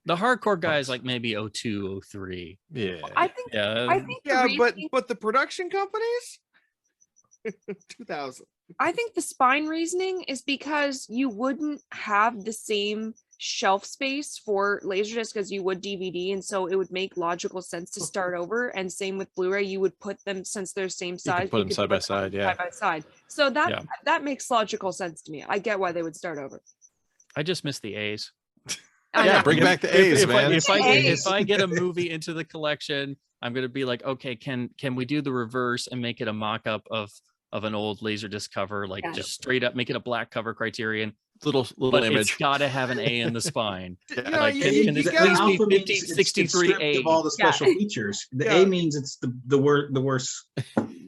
The hardcore guys like maybe 02, 03. Yeah. I think. Yeah, I think. yeah, the but reasoning- the production companies, 2000. I think the spine reasoning is because you wouldn't have the same shelf space for Laserdisc as you would DVD, and so it would make logical sense to start over. And same with Blu-ray, you would put them, since they're same size, put you them could side by side, yeah. side by side. So that Yeah. that makes logical sense to me. I get why they would start over. I just miss the A's. I Yeah, know. bring back the A's, if man. if I get a movie into the collection, I'm gonna be like, okay, can we do the reverse and make it a mock-up of an old Laserdisc cover, like Yeah. just straight up make it a black cover Criterion, little but image. it's got to have an A in the spine. You know, Like, you- can you this gotta- please be Alpha means 50, it's 63 stripped A? of all the Yeah. special features. The Yeah. A means it's the worst.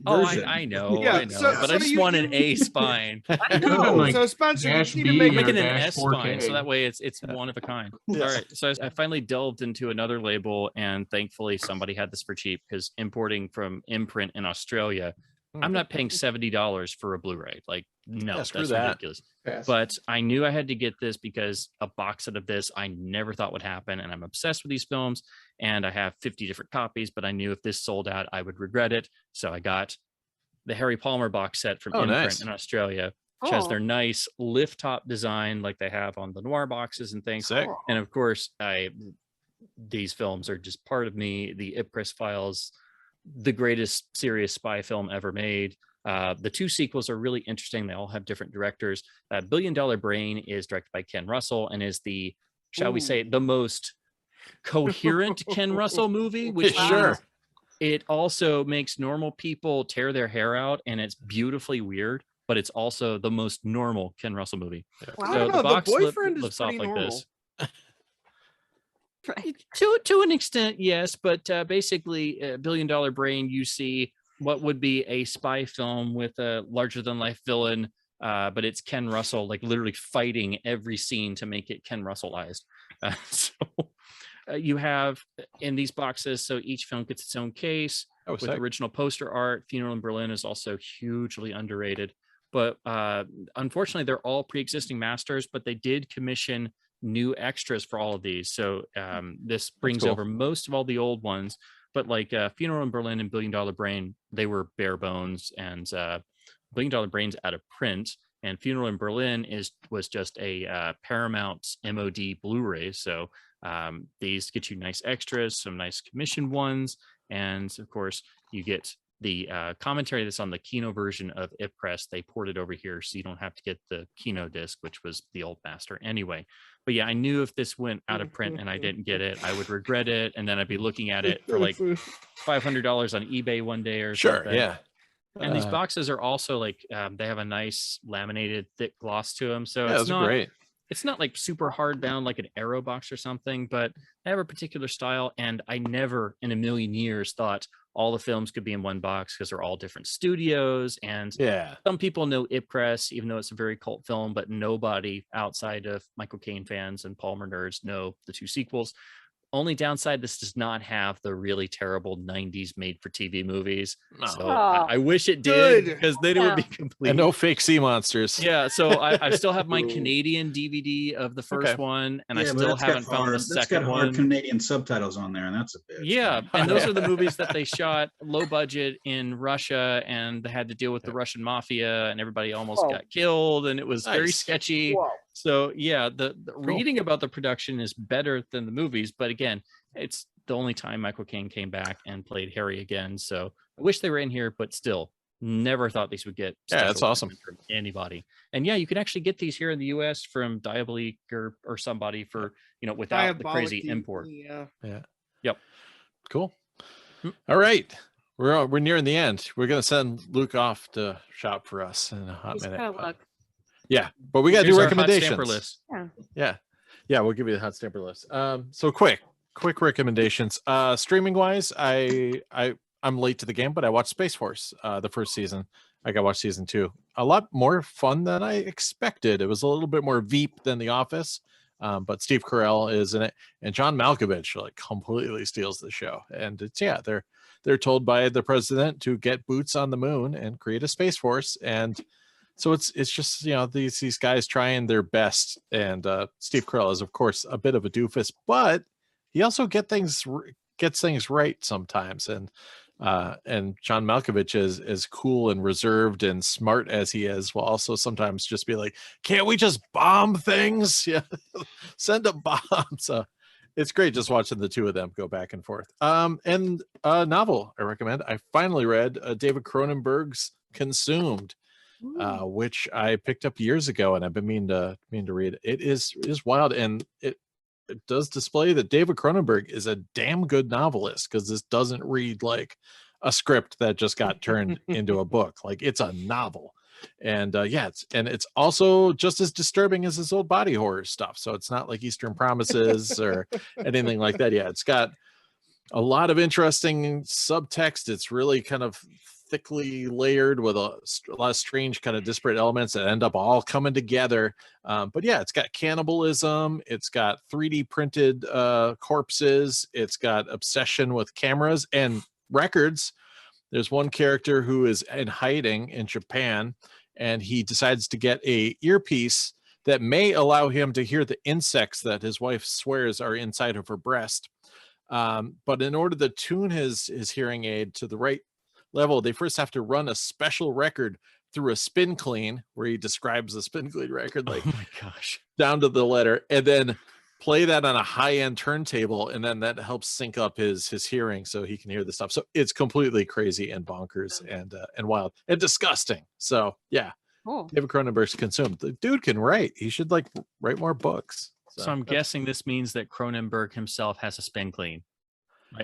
Oh, version. I know, Yeah, I know, so- but so I just you- want an A spine. Even like So Spencer, you Dash need to B make I'm or making an Dash S spine, 4K. so that way it's one of a kind. All right, so I finally delved into another label, and thankfully somebody had this for cheap, because importing from imprint in Australia, I'm not paying $70 for a Blu-ray. Like, no, Yeah, screw that's that. ridiculous. Pass. But I knew I had to get this because a box set of this I never thought would happen, and I'm obsessed with these films, and I have 50 different copies, but I knew if this sold out, I would regret it. So I got the Harry Palmer box set from Oh, imprint nice. in Australia, which has Oh. their nice lift top design like they have on the noir boxes and things. Sick. And of course, these films are just part of me. The Ipcris Files, the greatest serious spy film ever made. The two sequels are really interesting. They all have different directors. $1 Billion Brain is directed by Ken Russell and is the, shall we say, the most coherent Ken Russell movie, which Sure. means it also makes normal people tear their hair out, and it's beautifully weird, but it's also the most normal Ken Russell movie. Wow. I don't know, the box boyfriend is lifts off pretty like normal. this. Right. To an extent, yes, but basically, $1 Billion Brain, you see what would be a spy film with a larger than life villain, but it's Ken Russell, like literally fighting every scene to make it Ken Russellized. So you have in these boxes, so each film gets its own case Oh, with sick. original poster art. Funeral in Berlin is also hugely underrated, but unfortunately, they're all pre-existing masters, but they did commission new extras for all of these. So this brings cool. over most of all the old ones, but like Funeral in Berlin and $1 Billion Brain, they were bare bones, and $1 Billion Brain's out of print, and Funeral in Berlin was just a Paramount MOD Blu-ray. So these get you nice extras, some nice commission ones, and of course you get the commentary that's on the Kino version of Ipcris. They ported over here, so you don't have to get the Kino disc, which was the old master anyway. But yeah, I knew if this went out of print and I didn't get it, I would regret it, and then I'd be looking at it for like $500 on eBay one day or Sure. something. Yeah. And these boxes are also like they have a nice laminated thick gloss to them, so Yeah, it's those are not great. it's not like super hard bound like an Arrow box or something, but they have a particular style. And I never in a million years thought all the films could be in one box because they're all different studios. And some people know Ipcress, even though it's a very cult film, but nobody outside of Michael Caine fans and Palmer nerds know the 2 sequels. Only downside, this does not have the really terrible 90s made for TV movies. No. So I wish it did, because then it would be complete. And no fake sea monsters. Yeah, so I still have my Canadian DVD of the first one, and I still haven't found the second one. Canadian subtitles on there, and that's a bitch. Yeah, and those are the movies that they shot low budget in Russia, and they had to deal with the Russian mafia, and everybody almost got killed, and it was very sketchy. Whoa. So yeah, the reading about the production is better than the movies, but again, it's the only time Michael Caine came back and played Harry again. So I wish they were in here, but still, never thought these would get. Yeah, that's awesome. From anybody, and yeah, you can actually get these here in the U.S. from Diabolique or somebody for without the crazy import. Yeah. Yep. Cool. All right. We're nearing the end. We're gonna send Luke off to shop for us in a hot minute. Yeah, but we gotta do recommendations. Yeah, we'll give you the hot stamper list. So quick recommendations. Streaming wise, I'm late to the game, but I watched Space Force the first season. I got to watch season 2. A lot more fun than I expected. It was a little bit more Veep than The Office, but Steve Carell is in it, and John Malkovich like completely steals the show. And it's they're told by the president to get boots on the moon and create a space force, and so it's just these guys trying their best, and Steve Carell is of course a bit of a doofus, but he also gets things right sometimes, and John Malkovich is as cool and reserved and smart as he is, will also sometimes just be like, can't we just bomb things? Yeah, send a bomb. So it's great just watching the two of them go back and forth. And a novel I recommend. I finally read David Cronenberg's Consumed, which I picked up years ago, and I've been meaning to read. It is wild, and it does display that David Cronenberg is a damn good novelist, because this doesn't read like a script that just got turned into a book. Like, it's a novel, and it's also just as disturbing as his old body horror stuff. So it's not like Eastern Promises or anything like that. Yeah, it's got a lot of interesting subtext. It's really kind of thickly layered with a lot of strange kind of disparate elements that end up all coming together. But yeah, it's got cannibalism, it's got 3D printed corpses, it's got obsession with cameras and records. There's one character who is in hiding in Japan, and he decides to get a earpiece that may allow him to hear the insects that his wife swears are inside of her breast. But in order to tune his hearing aid to the right level, they first have to run a special record through a spin clean, where he describes the spin clean record like, oh my gosh, down to the letter, and then play that on a high-end turntable, and then that helps sync up his hearing so he can hear the stuff. So it's completely crazy and bonkers and wild and disgusting. So yeah, David Cronenberg's Consumed. The dude can write. He should like write more books. So I'm guessing this means that Cronenberg himself has a spin clean.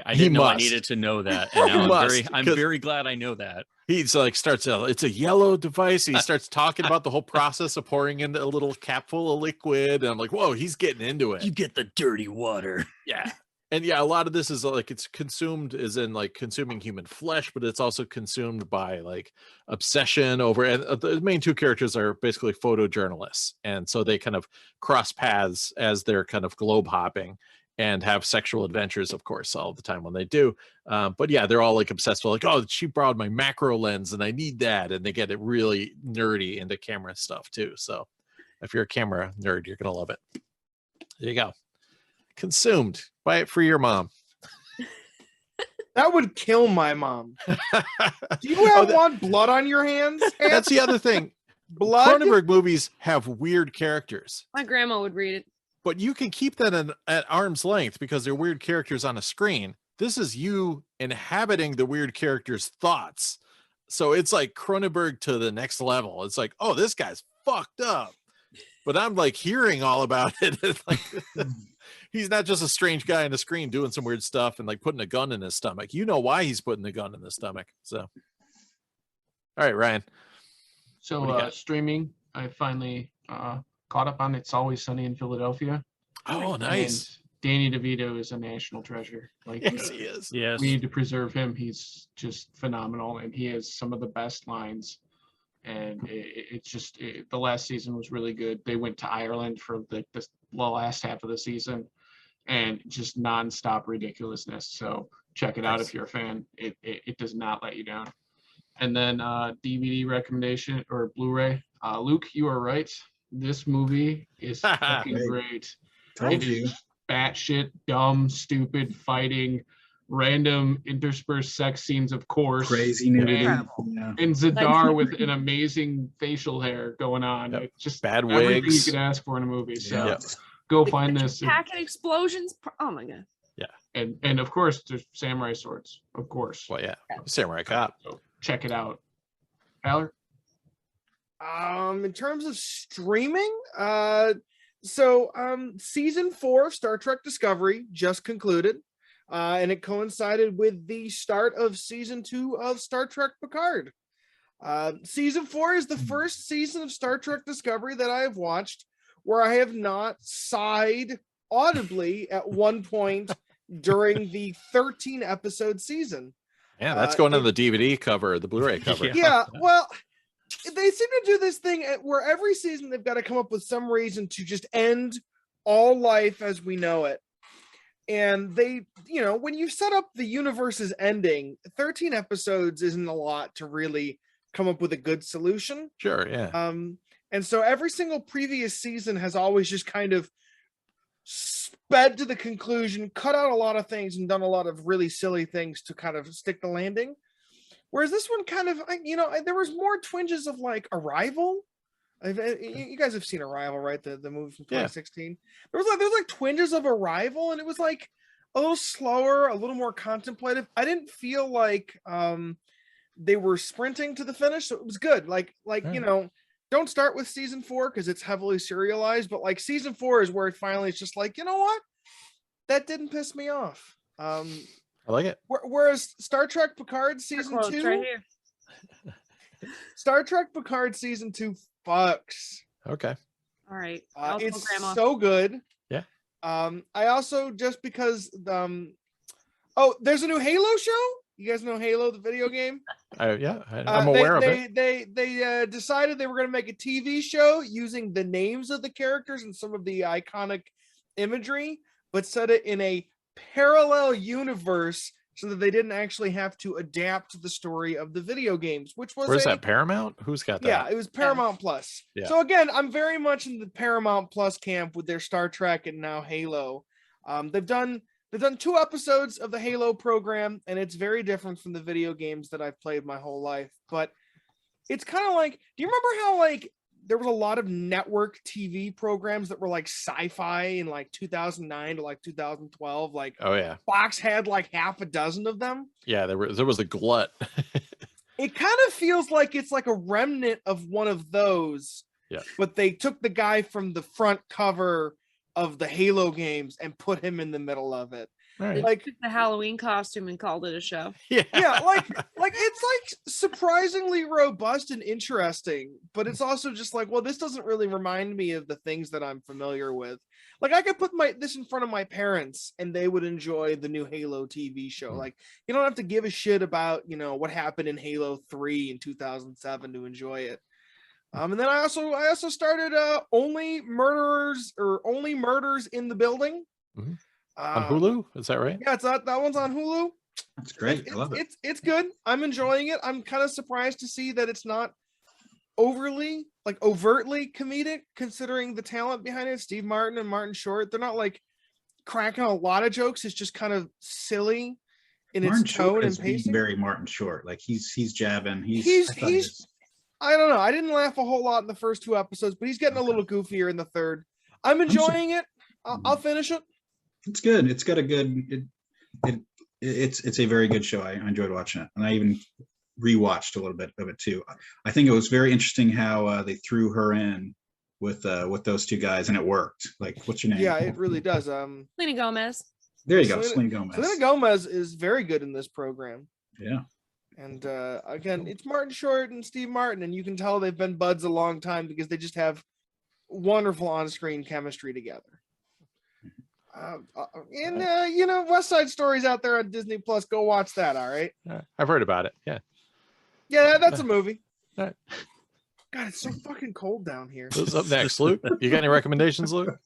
I didn't know I needed to know that. And now I'm very glad I know that. He's like it's a yellow device. He starts talking about the whole process of pouring in a little cap full of liquid. And I'm like, whoa, he's getting into it. You get the dirty water. Yeah. And yeah, a lot of this is like, it's consumed as in like consuming human flesh, but it's also consumed by like obsession over, and the main two characters are basically photojournalists. And so they kind of cross paths as they're kind of globe hopping, and have sexual adventures, of course, all the time when they do. But yeah, they're all like obsessed with like, oh, she borrowed my macro lens and I need that. And they get it really nerdy into camera stuff too. So if you're a camera nerd, you're going to love it. There you go. Consumed. Buy it for your mom. That would kill my mom. Do you want blood on your hands? That's the other thing. Blood? Cronenberg movies have weird characters. My grandma would read it. But you can keep that at arm's length because they're weird characters on a screen. This is you inhabiting the weird character's thoughts. So it's like Cronenberg to the next level. It's like, oh, this guy's fucked up. But I'm like hearing all about it. It's like, he's not just a strange guy on the screen doing some weird stuff and like putting a gun in his stomach. You know why he's putting the gun in the stomach. So, all right, Ryan. So streaming, I finally caught up on It's Always Sunny in Philadelphia. Oh, nice. And Danny DeVito is a national treasure. Like, Yes, he is. Yes. we need to preserve him. He's just phenomenal, and he has some of the best lines. And the last season was really good. They went to Ireland for the last half of the season, and just nonstop ridiculousness. So check it out if you're a fan. It does not let you down. And then DVD recommendation or Blu-ray. Luke, you are right. This movie is fucking great. Told It you. is batshit, dumb, stupid, fighting, random interspersed sex scenes, of course. Crazy nudity. And, Yeah. and Zadar with an amazing facial hair going on. Yep. It's just Bad everything wigs. you could ask for in a movie. So Yeah. go find this. Packet explosions. Oh my god. And of course, there's samurai swords. Of course. Well, yeah. Samurai Cop. So check it out. Aller? In terms of streaming, season 4 of Star Trek Discovery just concluded, and it coincided with the start of season 2 of Star Trek Picard. Season 4 is the first season of Star Trek Discovery that I have watched where I have not sighed audibly at one point during the 13 episode season. Yeah, that's going on the DVD cover, the Blu-ray cover. Yeah, well, they seem to do this thing where every season they've got to come up with some reason to just end all life as we know it. And they, when you set up the universe's ending, 13 episodes isn't a lot to really come up with a good solution. Sure, yeah. And so every single previous season has always just kind of sped to the conclusion, cut out a lot of things, and done a lot of really silly things to kind of stick the landing. Whereas this one kind of, there was more twinges of like Arrival. You guys have seen Arrival, right? The movie from 2016. Yeah. There was like twinges of Arrival, and it was like a little slower, a little more contemplative. I didn't feel like they were sprinting to the finish, so it was good. Don't start with season 4 because it's heavily serialized, but like season 4 is where it finally is just like, you know what? That didn't piss me off. I like it. Whereas Star Trek Picard season 2, right here. Star Trek Picard season 2 fucks. Okay. All right. It's so good. Yeah. I also, just because there's a new Halo show. You guys know Halo, the video game? I'm aware of it. They decided they were going to make a TV show using the names of the characters and some of the iconic imagery, but set it in a parallel universe so that they didn't actually have to adapt the story of the video games, which was Where's that, Paramount? Who's got that? Yeah, it was Paramount Plus. Yeah. So again, I'm very much in the Paramount Plus camp with their Star Trek and now Halo. They've done 2 episodes of the Halo program, and it's very different from the video games that I've played my whole life. But it's kind of like, do you remember how like there was a lot of network TV programs that were like sci-fi in like 2009 to like 2012? Like, oh yeah, Fox had like half a dozen of them. Yeah, there was a glut. It kind of feels like it's like a remnant of one of those. Yeah. But they took the guy from the front cover of the Halo games and put him in the middle of it. Right. Like the Halloween costume and called it a show. Yeah. Yeah, like it's like surprisingly robust and interesting, but it's also just like, well, this doesn't really remind me of the things that I'm familiar with. Like I could put this in front of my parents and they would enjoy the new Halo TV show. Like you don't have to give a shit about, what happened in Halo 3 in 2007 to enjoy it. And then I also started Only Murders in the Building. Mm-hmm. On Hulu, is that right? Yeah, that one's on Hulu. That's great. I love it. It's good. I'm enjoying it. I'm kind of surprised to see that it's not overtly, like overtly comedic, considering the talent behind it. Steve Martin and Martin Short. They're not like cracking a lot of jokes. It's just kind of silly in Martin its tone Short and pacing. Very Martin Short. Like he's jabbing. I don't know. I didn't laugh a whole lot in the first 2 episodes, but he's getting a little goofier in the third. I'm enjoying it. I'll finish it. It's good. It's got a good. It's a very good show. I enjoyed watching it, and I even rewatched a little bit of it too. I think it was very interesting how they threw her in with those 2 guys, and it worked. Like, what's your name? Yeah, it really does. Selena Gomez. There you go, Selena Gomez. Selena Gomez is very good in this program. Yeah. And again, it's Martin Short and Steve Martin, and you can tell they've been buds a long time because they just have wonderful on-screen chemistry together. You know, West Side Story's out there on Disney Plus. Go watch that. All right. I've heard about it. Yeah. Yeah, that's a movie. All right. God, it's so fucking cold down here. What's up next, Luke? You got any recommendations, Luke?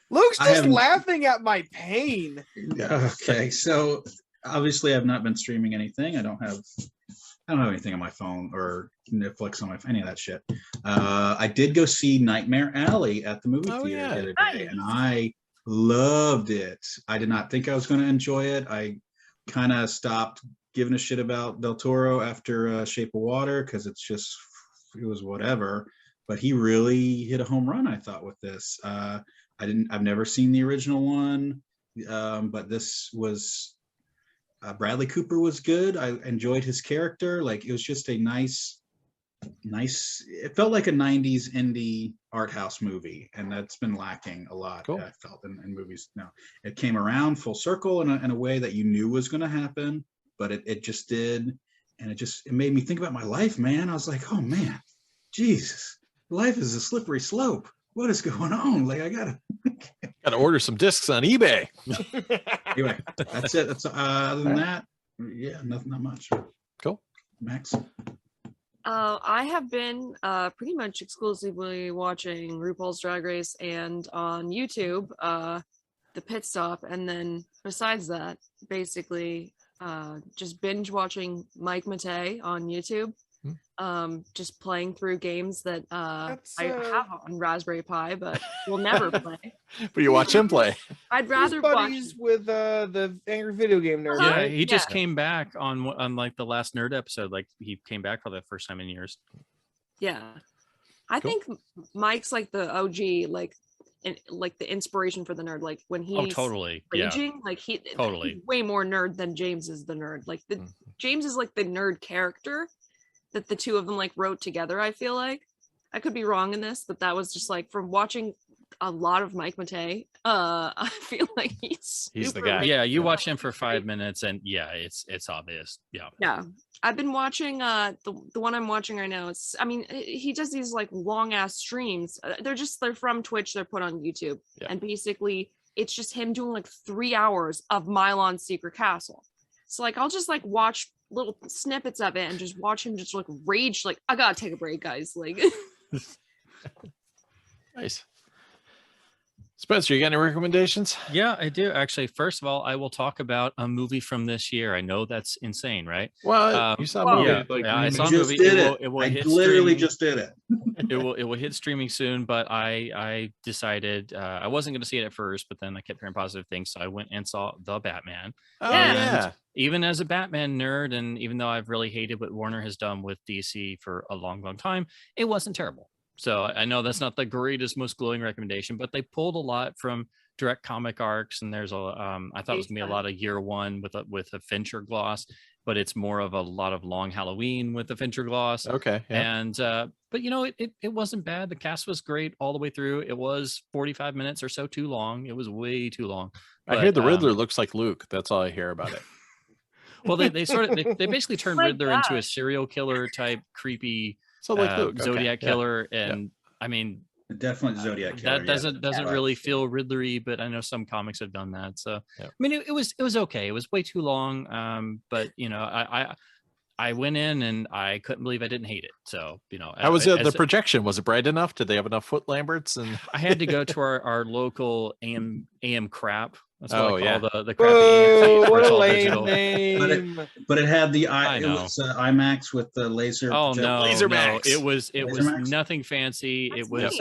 Luke's just laughing at my pain. Okay, so obviously I've not been streaming anything. I don't have anything on my phone or Netflix on any of that shit. I did go see Nightmare Alley at the movie theater the other day, and I loved it. I did not think I was going to enjoy it. I kind of stopped giving a shit about Del Toro after Shape of Water because it was whatever. But he really hit a home run, I thought, with this. I've never seen the original one, but this was Bradley Cooper was good. I enjoyed his character. Like, it was just a nice, it felt like a 90s indie art house movie, and that's been lacking a lot. Cool. I felt in movies now. It came around full circle in a way that you knew was going to happen, but it just did, and it made me think about my life, man. I was like, oh man, Jesus, life is a slippery slope. What is going on? Like, I gotta order some discs on eBay. Anyway, that's it. That's other than that, yeah, not much. Cool. Max. I have been pretty much exclusively watching RuPaul's Drag Race and on YouTube, the Pit Stop, and then besides that, basically just binge watching Mike Matei on YouTube. Just playing through games that I have on Raspberry Pi, but will never play. But you watch him play. I'd rather buddies with the Angry Video Game Nerd. Yeah, right? he just came back on like the last Nerd episode. Like, he came back for the first time in years. Yeah, I think Mike's like the OG, like the inspiration for the nerd. Like, when he's totally raging, like he's way more nerd than James is the nerd. Like James is like the nerd character that the two of them like wrote together. I feel like I could be wrong in this, but that was just like, from watching a lot of Mike Matei, I feel like he's the guy. Yeah, you watch him for 5 minutes and yeah, it's obvious. Yeah I've been watching the one I'm watching right now. He does these like long ass streams. They're from Twitch, they're put on YouTube, and basically it's just him doing like 3 hours of Mylon's Secret Castle. So like, I'll just like watch little snippets of it and just watch him just like rage, like, I gotta take a break, guys. Like, nice. Spencer, you got any recommendations? Yeah, I do actually. First of all, I will talk about a movie from this year. I know that's insane, right? Well, you saw a movie. Yeah, I saw a movie. It will hit literally just did it. It will hit streaming soon, but I decided I wasn't going to see it at first, but then I kept hearing positive things, so I went and saw The Batman. Oh yeah. Even as a Batman nerd, and even though I've really hated what Warner has done with DC for a long, long time, it wasn't terrible. So I know that's not the greatest, most glowing recommendation, but they pulled a lot from direct comic arcs, and there's I thought it was gonna be a lot of Year One with a Fincher gloss, but it's more of a lot of Long Halloween with the Fincher gloss. Okay. Yeah. And but you know, it wasn't bad. The cast was great all the way through. It was 45 minutes or so too long. It was way too long. But, I hear the Riddler looks like Luke. That's all I hear about it. Well, they basically turned Riddler into a serial killer type creepy Luke. Zodiac killer, and I mean, definitely Zodiac killer. That doesn't really feel Riddlery, but I know some comics have done that. So I mean, it was okay. It was way too long, but you know, I went in and I couldn't believe I didn't hate it. So, you know, how was it? The projection, was it bright enough? Did they have enough foot Lamberts? And I had to go to our local AM crap. That's what I call the crappy AM. What a lame digital name. But it had the it was IMAX with the laser. Oh no, Laser Max. It was Max? nothing fancy. It was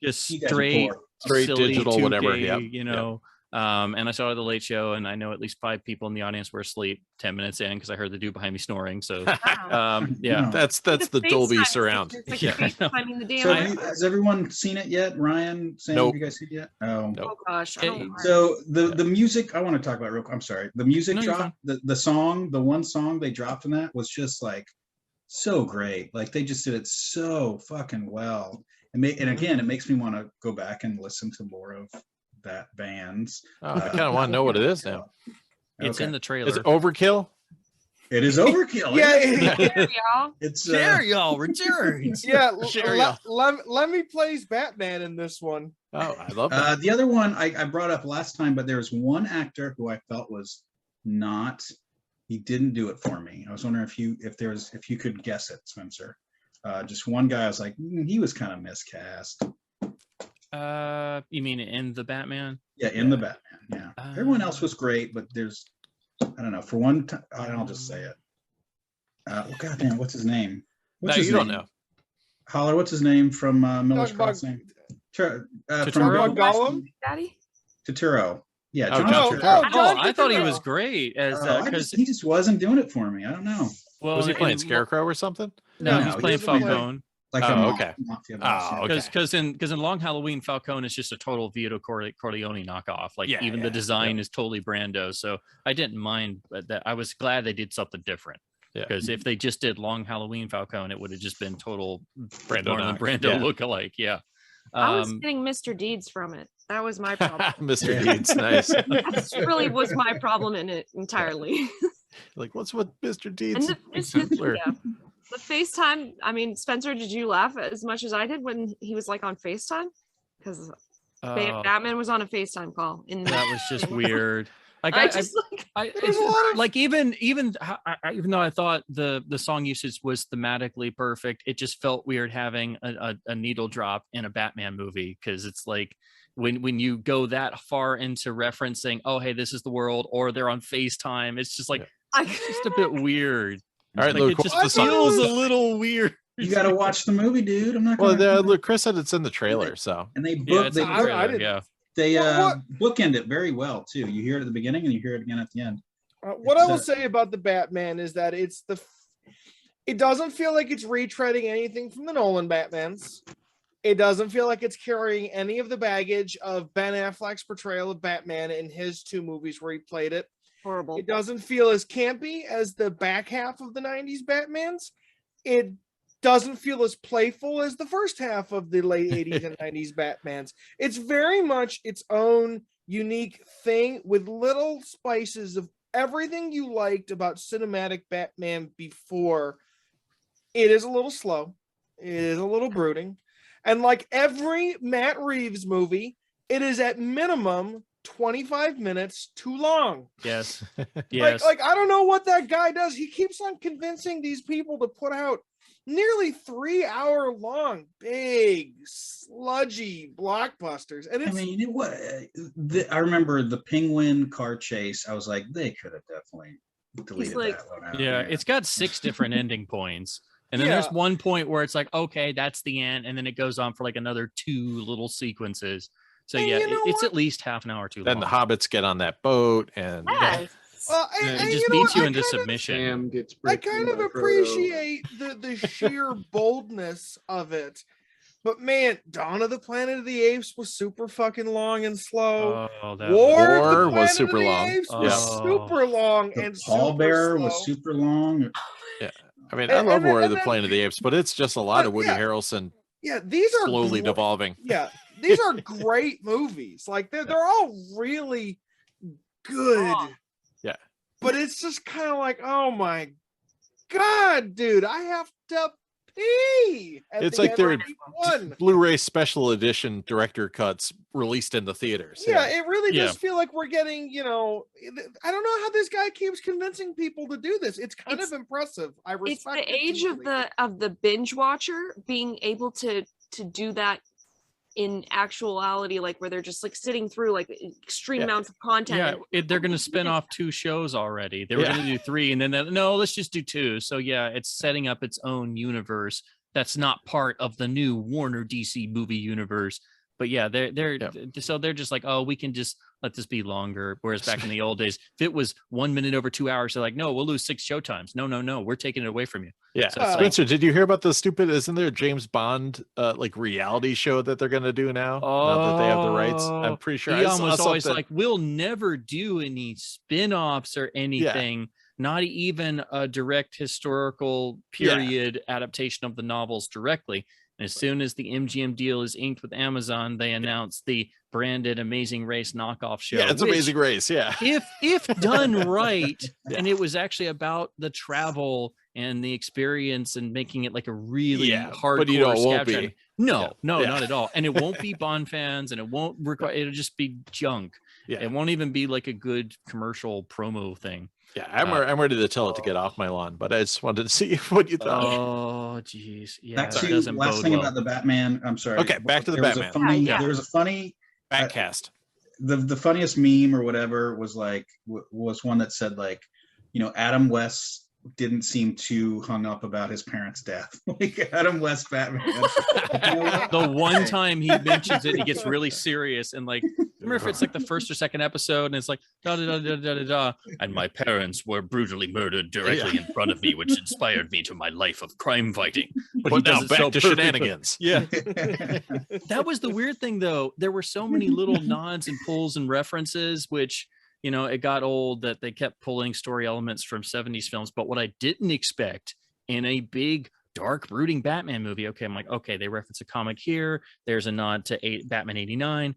just straight digital 2K, whatever. You know. And I saw the Late Show, and I know at least 5 people in the audience were asleep 10 minutes in because I heard the dude behind me snoring. So, that's the Dolby surround. Has everyone seen it yet? Ryan, Sam, nope. Have you guys seen it yet? Oh gosh. So the music I want to talk about real quick. I'm sorry. The music drop, the one song they dropped in that was just like so great. Like, they just did it so fucking well. And again, it makes me want to go back and listen to more of that band's. I kind of want to know what it is now. It's in the trailer. Is it Overkill? It is overkill. Yeah, y'all. It's y'all returns. yeah. Sure, Let me plays Batman in this one. Oh, I love that. the other one I brought up last time, but there was one actor who I felt was not. He didn't do it for me. I was wondering if you could guess it, Spencer. Just one guy. I was like, he was kind of miscast. You mean in the Batman? Yeah, in the Batman. Yeah, everyone else was great, but there's, I don't know. For one, I'll just say it. Goddamn, what's his name? No, you don't know. Holler, what's his name from Miller's Talk about- Crossing? Totoro? Gollum? Daddy? Totoro. Yeah, Oh, John John Turturro. Oh, I thought he was great as because he just wasn't doing it for me. I don't know. well, Was he playing in- Scarecrow or something? No, No, he's he playing doesn't play- Falcone. Like Oh, a okay. mafia boss, Oh, yeah. okay. Because in Long Halloween, Falcone is just a total Vito Corleone knockoff. Like Yeah, even the yeah, design is totally Brando. So I didn't mind that. I was glad they did something different. Yeah. Because if they just did Long Halloween Falcone, it would have just been total Brando Marlon knock. Brando Yeah. lookalike. Yeah. I was getting Mr. Deeds from it. That was my problem. Mr. Deeds, nice. That's really was my problem in it entirely. Like, what's with Mr. And Deeds? the FaceTime. I mean, Spencer, did you laugh as much as I did when he was like on FaceTime? Because Batman was on a FaceTime call. That was just weird. Like even though I thought the song usage was thematically perfect, it just felt weird having a needle drop in a Batman movie, because it's like when you go that far into referencing, oh hey, this is the world, or they're on FaceTime, it's just like it's just a bit weird. All right, Like, Luke, it just what's the feels song? a little weird. You got to watch the movie, dude. I'm not Well, going look, Chris said it's in the trailer, so. And they Yeah, book, it's they, in the I trailer, didn't- yeah. they What? bookend it very well too. You hear it at the beginning and you hear it again at the end. What I will say about the Batman is that it doesn't feel like it's retreading anything from the Nolan Batmans. It doesn't feel like it's carrying any of the baggage of Ben Affleck's portrayal of Batman in his two movies where he played it. Horrible. It doesn't feel as campy as the back half of the 90s Batmans. It doesn't feel as playful as the first half of the late 80s and 90s Batmans. It's very much its own unique thing with little spices of everything you liked about cinematic Batman before. It is a little slow. It is a little brooding. And like every Matt Reeves movie, it is at minimum 25 minutes too long. Yes. Yes. Like I don't know what that guy does. He keeps on convincing these people to put out nearly 3 hour long, big, sludgy blockbusters. And it's, I mean, I remember the Penguin car chase. I was like, they could have definitely deleted that one out. Yeah, it's got 6 different ending points. And then there's one point where it's like, okay, that's the end. And then it goes on for like another 2 little sequences. So And yeah, you know it's what? at least half an hour too Then long. the hobbits get on that boat and Yes. well, it and just you know beats what? you into submission. Sam gets I bricked kind of by Frodo. appreciate the sheer boldness of it. But man, Dawn of the Planet of the Apes was super fucking long and slow. Oh, that War of the War was Planet of super the long. Apes Yeah. was super long The and pallbearer super was slow. super long. I mean, I And- love and then- War of and the then- Planet of the Apes, but it's just a lot of Woody yeah. Harrelson Yeah, these are slowly gro- devolving. Yeah, these are great movies. Like they're all really good. Oh. Yeah. But it's just kind of like, oh my god, dude, I have to pee. at It's the like end they're of each one. Blu-ray special edition director cuts released in the theaters. Yeah, it really Yeah. does feel like we're getting, I don't know how this guy keeps convincing people to do this. It's kind It's- of impressive. I respect It's the it age of deeply. the binge watcher being able to do that in actuality, like where they're just like sitting through like extreme Yeah. amounts of content. Yeah, they're going to spin off 2 shows already. They were Yeah. going to do 3, and then no, let's just do 2. So yeah, it's setting up its own universe that's not part of the new Warner DC movie universe. But yeah, they're so they're just like, oh, we can just let this be longer. Whereas back in the old days, if it was 1 minute over 2 hours, they're like, no, we'll lose 6 showtimes. No, we're taking it away from you. Yeah. So it's like- Spencer, did you hear about the stupid, isn't there a James Bond like reality show that they're gonna do now? Now that they have the rights. I'm pretty sure I Eon saw was always something. like, we'll never do any spin-offs or anything, not even a direct historical period adaptation of the novels directly. As soon as the MGM deal is inked with Amazon, they announce the branded Amazing Race knockoff show. Yeah, it's Amazing Race. Yeah. If done right, and it was actually about the travel and the experience and making it like a really hardcore but you know, it won't scavenger. be. No, not at all. And it won't be Bond fans, and it won't require. It'll just be junk. Yeah. It won't even be like a good commercial promo thing. Yeah, I'm ready to tell it to get off my lawn, but I just wanted to see what you thought. Oh, geez. Yeah, Back to last thing about the Batman. I'm sorry. Okay, back to the Batman. There was a funny Batcast. The funniest meme or whatever was one that said like, you know, Adam West didn't seem too hung up about his parents' death. Like Adam West Batman. The one time he mentions it, he gets really serious and like, remember if it's like the first or second episode and it's like da da da da da da da, and my parents were brutally murdered directly in front of me, which inspired me to my life of crime fighting. But he does back to shenanigans. Yeah. That was the weird thing though. There were so many little nods and pulls and references, which, you know, it got old that they kept pulling story elements from 70s films. But what I didn't expect in a big, dark, brooding Batman movie, okay, I'm like, okay, they reference a comic here. There's a nod to Batman 89.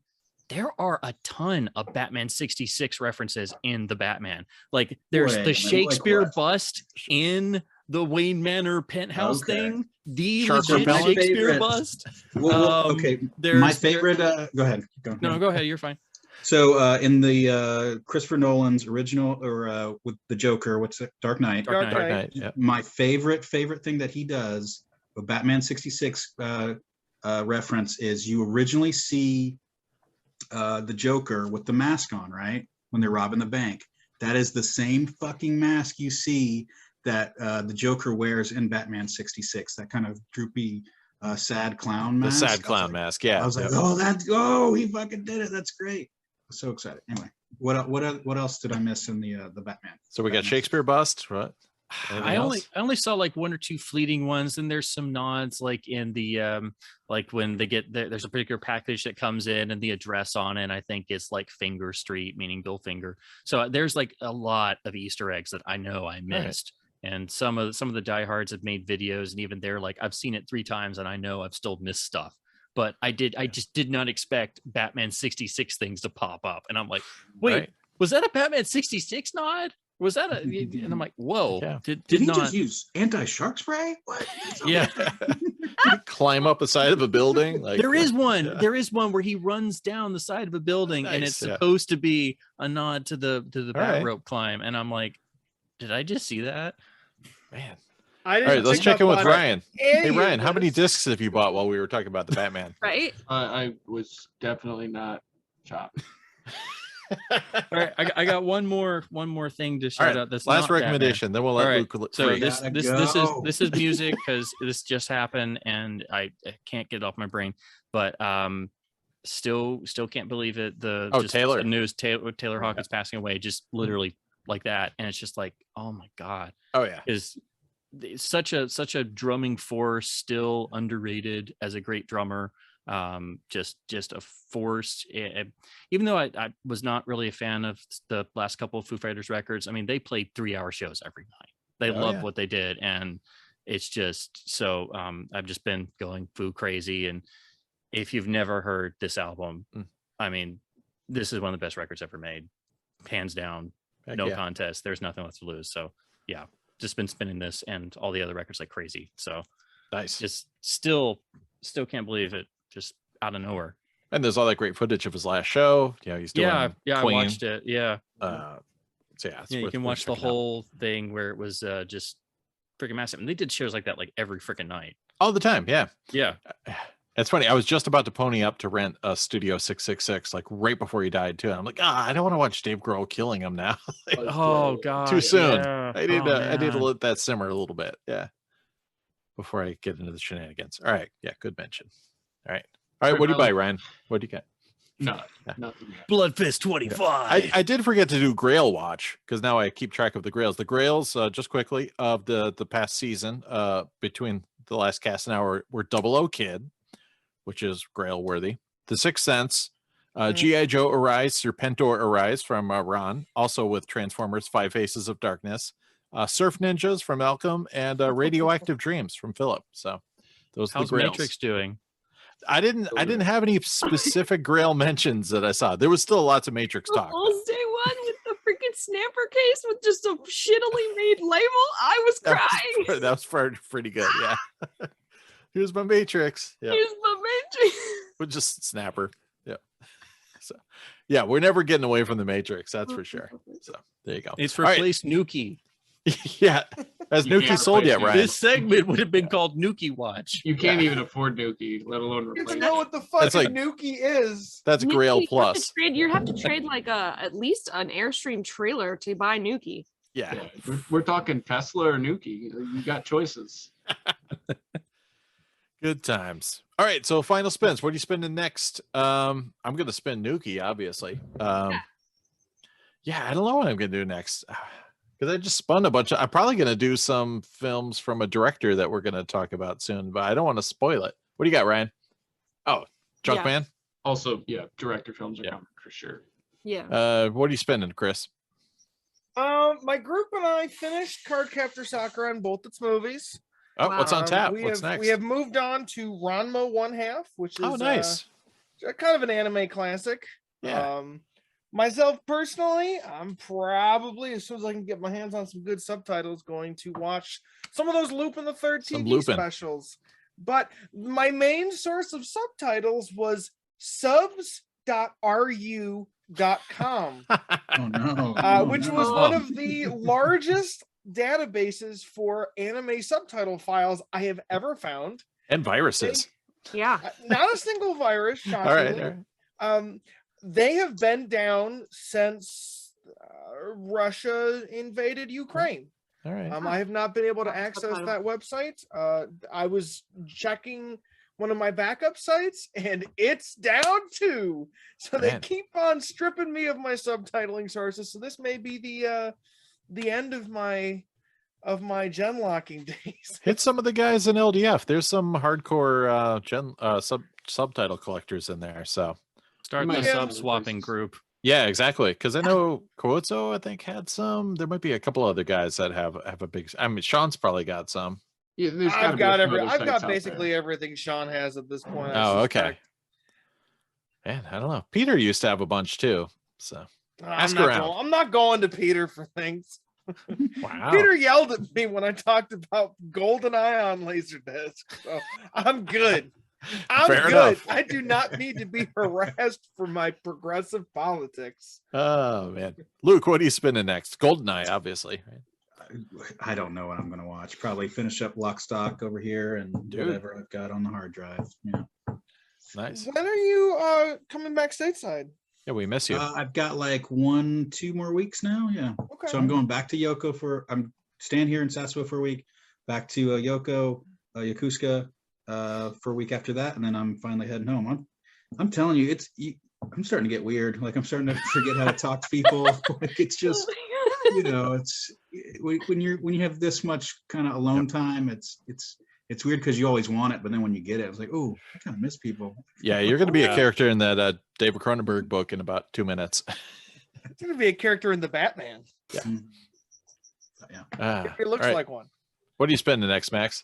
There are a ton of Batman 66 references in the Batman. Like there's the Shakespeare bust in the Wayne Manor penthouse thing. The legit Shakespeare bust. Okay, my favorite. Go ahead. No, go ahead. You're fine. So in the Christopher Nolan's original, or with the Joker, what's it? Dark Knight. Dark Knight. Yep. My favorite thing that he does, a Batman 66 reference, is you originally see the Joker with the mask on, right? When they're robbing the bank. That is the same fucking mask you see that the Joker wears in Batman 66. That kind of droopy, sad clown mask. The sad clown mask. Yeah. I was like, he fucking did it. That's great. So excited. Anyway, what else did I miss in the Batman? So we got Shakespeare bust, right? I only saw like one or two fleeting ones, and there's some nods like in the like when they get there's a particular package that comes in and the address on it, I think it's like Finger Street, meaning Bill Finger. So there's like a lot of Easter eggs that I know I missed. Right. And some of the diehards have made videos, and even they're like, I've seen it 3 times and I know I've still missed stuff. But I just did not expect Batman 66 things to pop up. And I'm like, wait, was that a Batman 66 nod? Was that and I'm like, whoa. Yeah. Did he not just use anti-shark spray? What? Yeah. Climb up the side of a building? Like, there is one where he runs down the side of a building, and it's supposed to be a nod to the bat rope climb. And I'm like, did I just see that? Man. All right, let's check in with Ryan. Hey, Ryan, how many discs have you bought while we were talking about the Batman? Right? I was definitely not shopped. All right, I got one more thing to shout out. This last recommendation, then we'll let Luke look. So this is music, because this just happened and I can't get it off my brain. But still can't believe it. Taylor. The news Taylor Hawkins passing away, just literally like that, and it's just like, oh my god. Oh yeah. Is such a drumming force, still underrated as a great drummer. Just a force. Even though I was not really a fan of the last couple of Foo Fighters records, I mean, they played 3-hour shows every night. They loved what they did, and it's just so I've just been going Foo crazy. And if you've never heard this album, I mean, this is one of the best records ever made, hands down. No contest. There's nothing left to lose. So yeah, just been spinning this and all the other records like crazy. So nice. Just still can't believe it, just out of nowhere. And there's all that great footage of his last show. You know, he's doing Queen. I watched it. Yeah. So you can watch the whole thing where it was just freaking massive. And they did shows like that like every freaking night. All the time. Yeah. Yeah. It's funny. I was just about to pony up to rent a Studio 666, like right before he died too. And I'm like, I don't want to watch Dave Grohl killing him now. Like, oh god, too soon. Yeah. I need to let that simmer a little bit. Yeah. Before I get into the shenanigans. All right. Yeah. Good mention. All right. What do you buy, Ryan? What do you get? Nothing. Bloodfist 25. I did forget to do Grailwatch, because now I keep track of the Grails. The Grails, just quickly, of the past season, between the last cast and hour, were 00 Kid, which is Grail worthy. The Sixth Sense, G.I. Joe Arise, Serpentor Arise from Ron, also with Transformers 5 Faces of Darkness, Surf Ninjas from Malcolm, and Radioactive Dreams from Philip. So Those are How's the Grails. Matrix doing? I didn't have any specific Grail mentions that I saw. There was still lots of Matrix The talk. Fool's Day one with the freaking snapper case with just a shittily made label. I was crying. That was pretty good. Yeah. Here's my Matrix. Yeah. Here's my Matrix. With just snapper. Yeah. So yeah, we're never getting away from the Matrix, that's for sure. So there you go. It's All right. replaced Nuki. Yeah. Has You Nuki can't sold yet, replace Ryan? This segment would have been called Nuki Watch. You can't even afford Nuki, let alone You replace don't it. know what the fuck That's like- Nuki is. That's Nuki, Grail you have to Plus. You have to trade like at least an Airstream trailer to buy Nuki. Yeah. Yeah, we're talking Tesla or Nuki. You got choices. Good times. All right. So final spins. What are you spending next? I'm gonna spend Nuki, obviously. Yeah, I don't know what I'm gonna do next. Because I just spun a bunch of. I'm probably gonna do some films from a director that we're gonna talk about soon, but I don't want to spoil it. What do you got, Ryan? Oh, Junkman. Also, yeah, director films are Yeah. coming for sure. Yeah. What are you spending, Chris? My group and I finished Cardcaptor Sakura on both its movies. Oh, what's on tap? We What's have, next? We have moved on to Ranma 1/2, which is nice. Kind of an anime classic. Yeah. Myself personally, I'm probably, as soon as I can get my hands on some good subtitles, going to watch some of those Lupin the Third Some TV Lupin. specials. But my main source of subtitles was subs.ru.com, Oh no. which was one of the largest databases for anime subtitle files I have ever found. And viruses. Yeah. Not a single virus, All right. shockingly. All right. They have been down since Russia invaded Ukraine. All right. I have not been able to That's access subtitle. that website. I was checking one of my backup sites and it's down too. So they Man. keep on stripping me of my subtitling sources. So this may be the end of my gen locking days. Hit some of the guys in LDF. There's some hardcore subtitle collectors in there. So Start might the have sub some swapping places. group. yeah, exactly. Because I know Kootso, I think, had some. There might be a couple other guys that have a big. I mean, Sean's probably got some. Yeah, there's gotta be a few other I've sites got out basically everything Sean has at this point. I Oh, okay. suspect. Man, I don't know. Peter used to have a bunch too. So Ask I'm not around. I'm not going to Peter for things. wow. Peter yelled at me when I talked about GoldenEye on LaserDisc. So I'm good. I'm Fair good. enough. I do not need to be harassed for my progressive politics. Oh man, Luke, what are you spinning next? GoldenEye, obviously. I don't know what I'm gonna watch. Probably finish up Lock, Stock over here and Dude. whatever I've got on the hard drive. Yeah. Nice. When are you coming back stateside? Yeah, we miss you. I've got like 1-2 more weeks now. Yeah. Okay. So I'm going back to Yoko I'm staying here in Sasebo for a week, back to Yoko, Yokosuka for a week after that, and then I'm finally heading home. I'm telling you, I'm starting to get weird. Like I'm starting to forget how to talk to people. Like it's just, you know, it's when you have this much kind of alone time, it's weird because you always want it, but then when you get it, it's like, oh, I kind of miss people. Yeah, you're going to be a Yeah. character in that David Cronenberg book in about 2 minutes. It's going to be a character in the Batman. Ah, It looks all right. like one. What are you spending next, Max?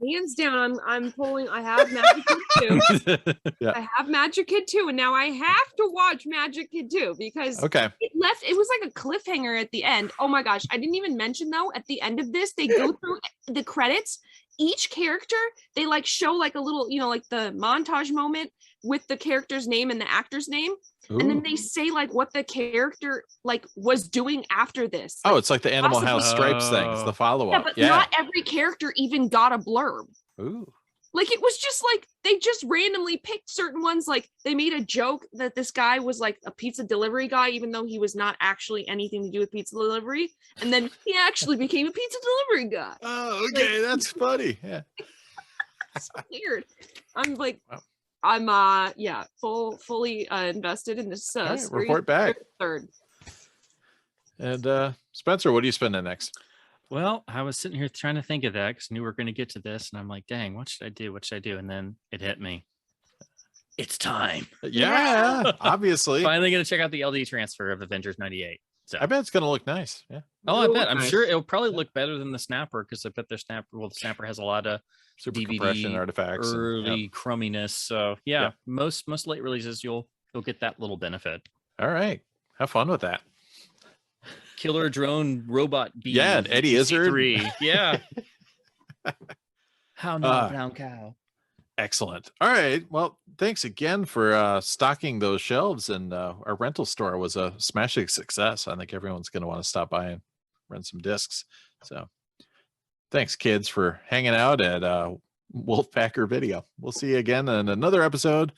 Hands down, I'm pulling. I have Magic Kid 2. Yeah. I have Magic Kid 2, and now I have to watch Magic Kid 2 because Okay. it was like a cliffhanger at the end. Oh my gosh. I didn't even mention though, at the end of this, they go through the credits. Each character, they like show like a little, like the montage moment with the character's name and the actor's name. And then Ooh. they say like what the character like was doing after this. Oh, Like, it's like the Animal possibly- House Stripes thing. It's the yeah, follow-up. but Yeah. not every character even got a blurb. Ooh. Like it was just like they just randomly picked certain ones. Like they made a joke that this guy was like a pizza delivery guy, even though he was not actually anything to do with pizza delivery. And then he actually became a pizza delivery guy. Oh, okay. That's funny. Yeah. It's weird. I'm like, Wow. I'm fully invested in this All right, series. report back. Third. And Spencer, what are you spending next? Well, I was sitting here trying to think of that because I knew we were going to get to this, and I'm like, dang, what should I do? What should I do? And then it hit me. It's time. Yeah, obviously. Finally going to check out the LD transfer of Avengers 98. So. I bet it's gonna look nice. Yeah. Oh, I It'll bet. look I'm nice. sure it'll probably look better than the Snapper because I bet their Snapper. Well, the Snapper has a lot of Super DVD compression artifacts. early And, crumminess. So yeah, Yep. most late releases you'll get that little benefit. All right. Have fun with that. Killer drone robot bee. Yeah, and Eddie Izzard. 3. Yeah. How not brown cow. Excellent. All right. Well, thanks again for stocking those shelves, and our rental store was a smashing success. I think everyone's going to want to stop by and rent some discs. So thanks, kids, for hanging out at Wolfpacker Video. We'll see you again in another episode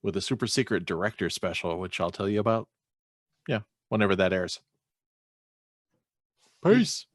with a super secret director special, which I'll tell you about, whenever that airs. Peace.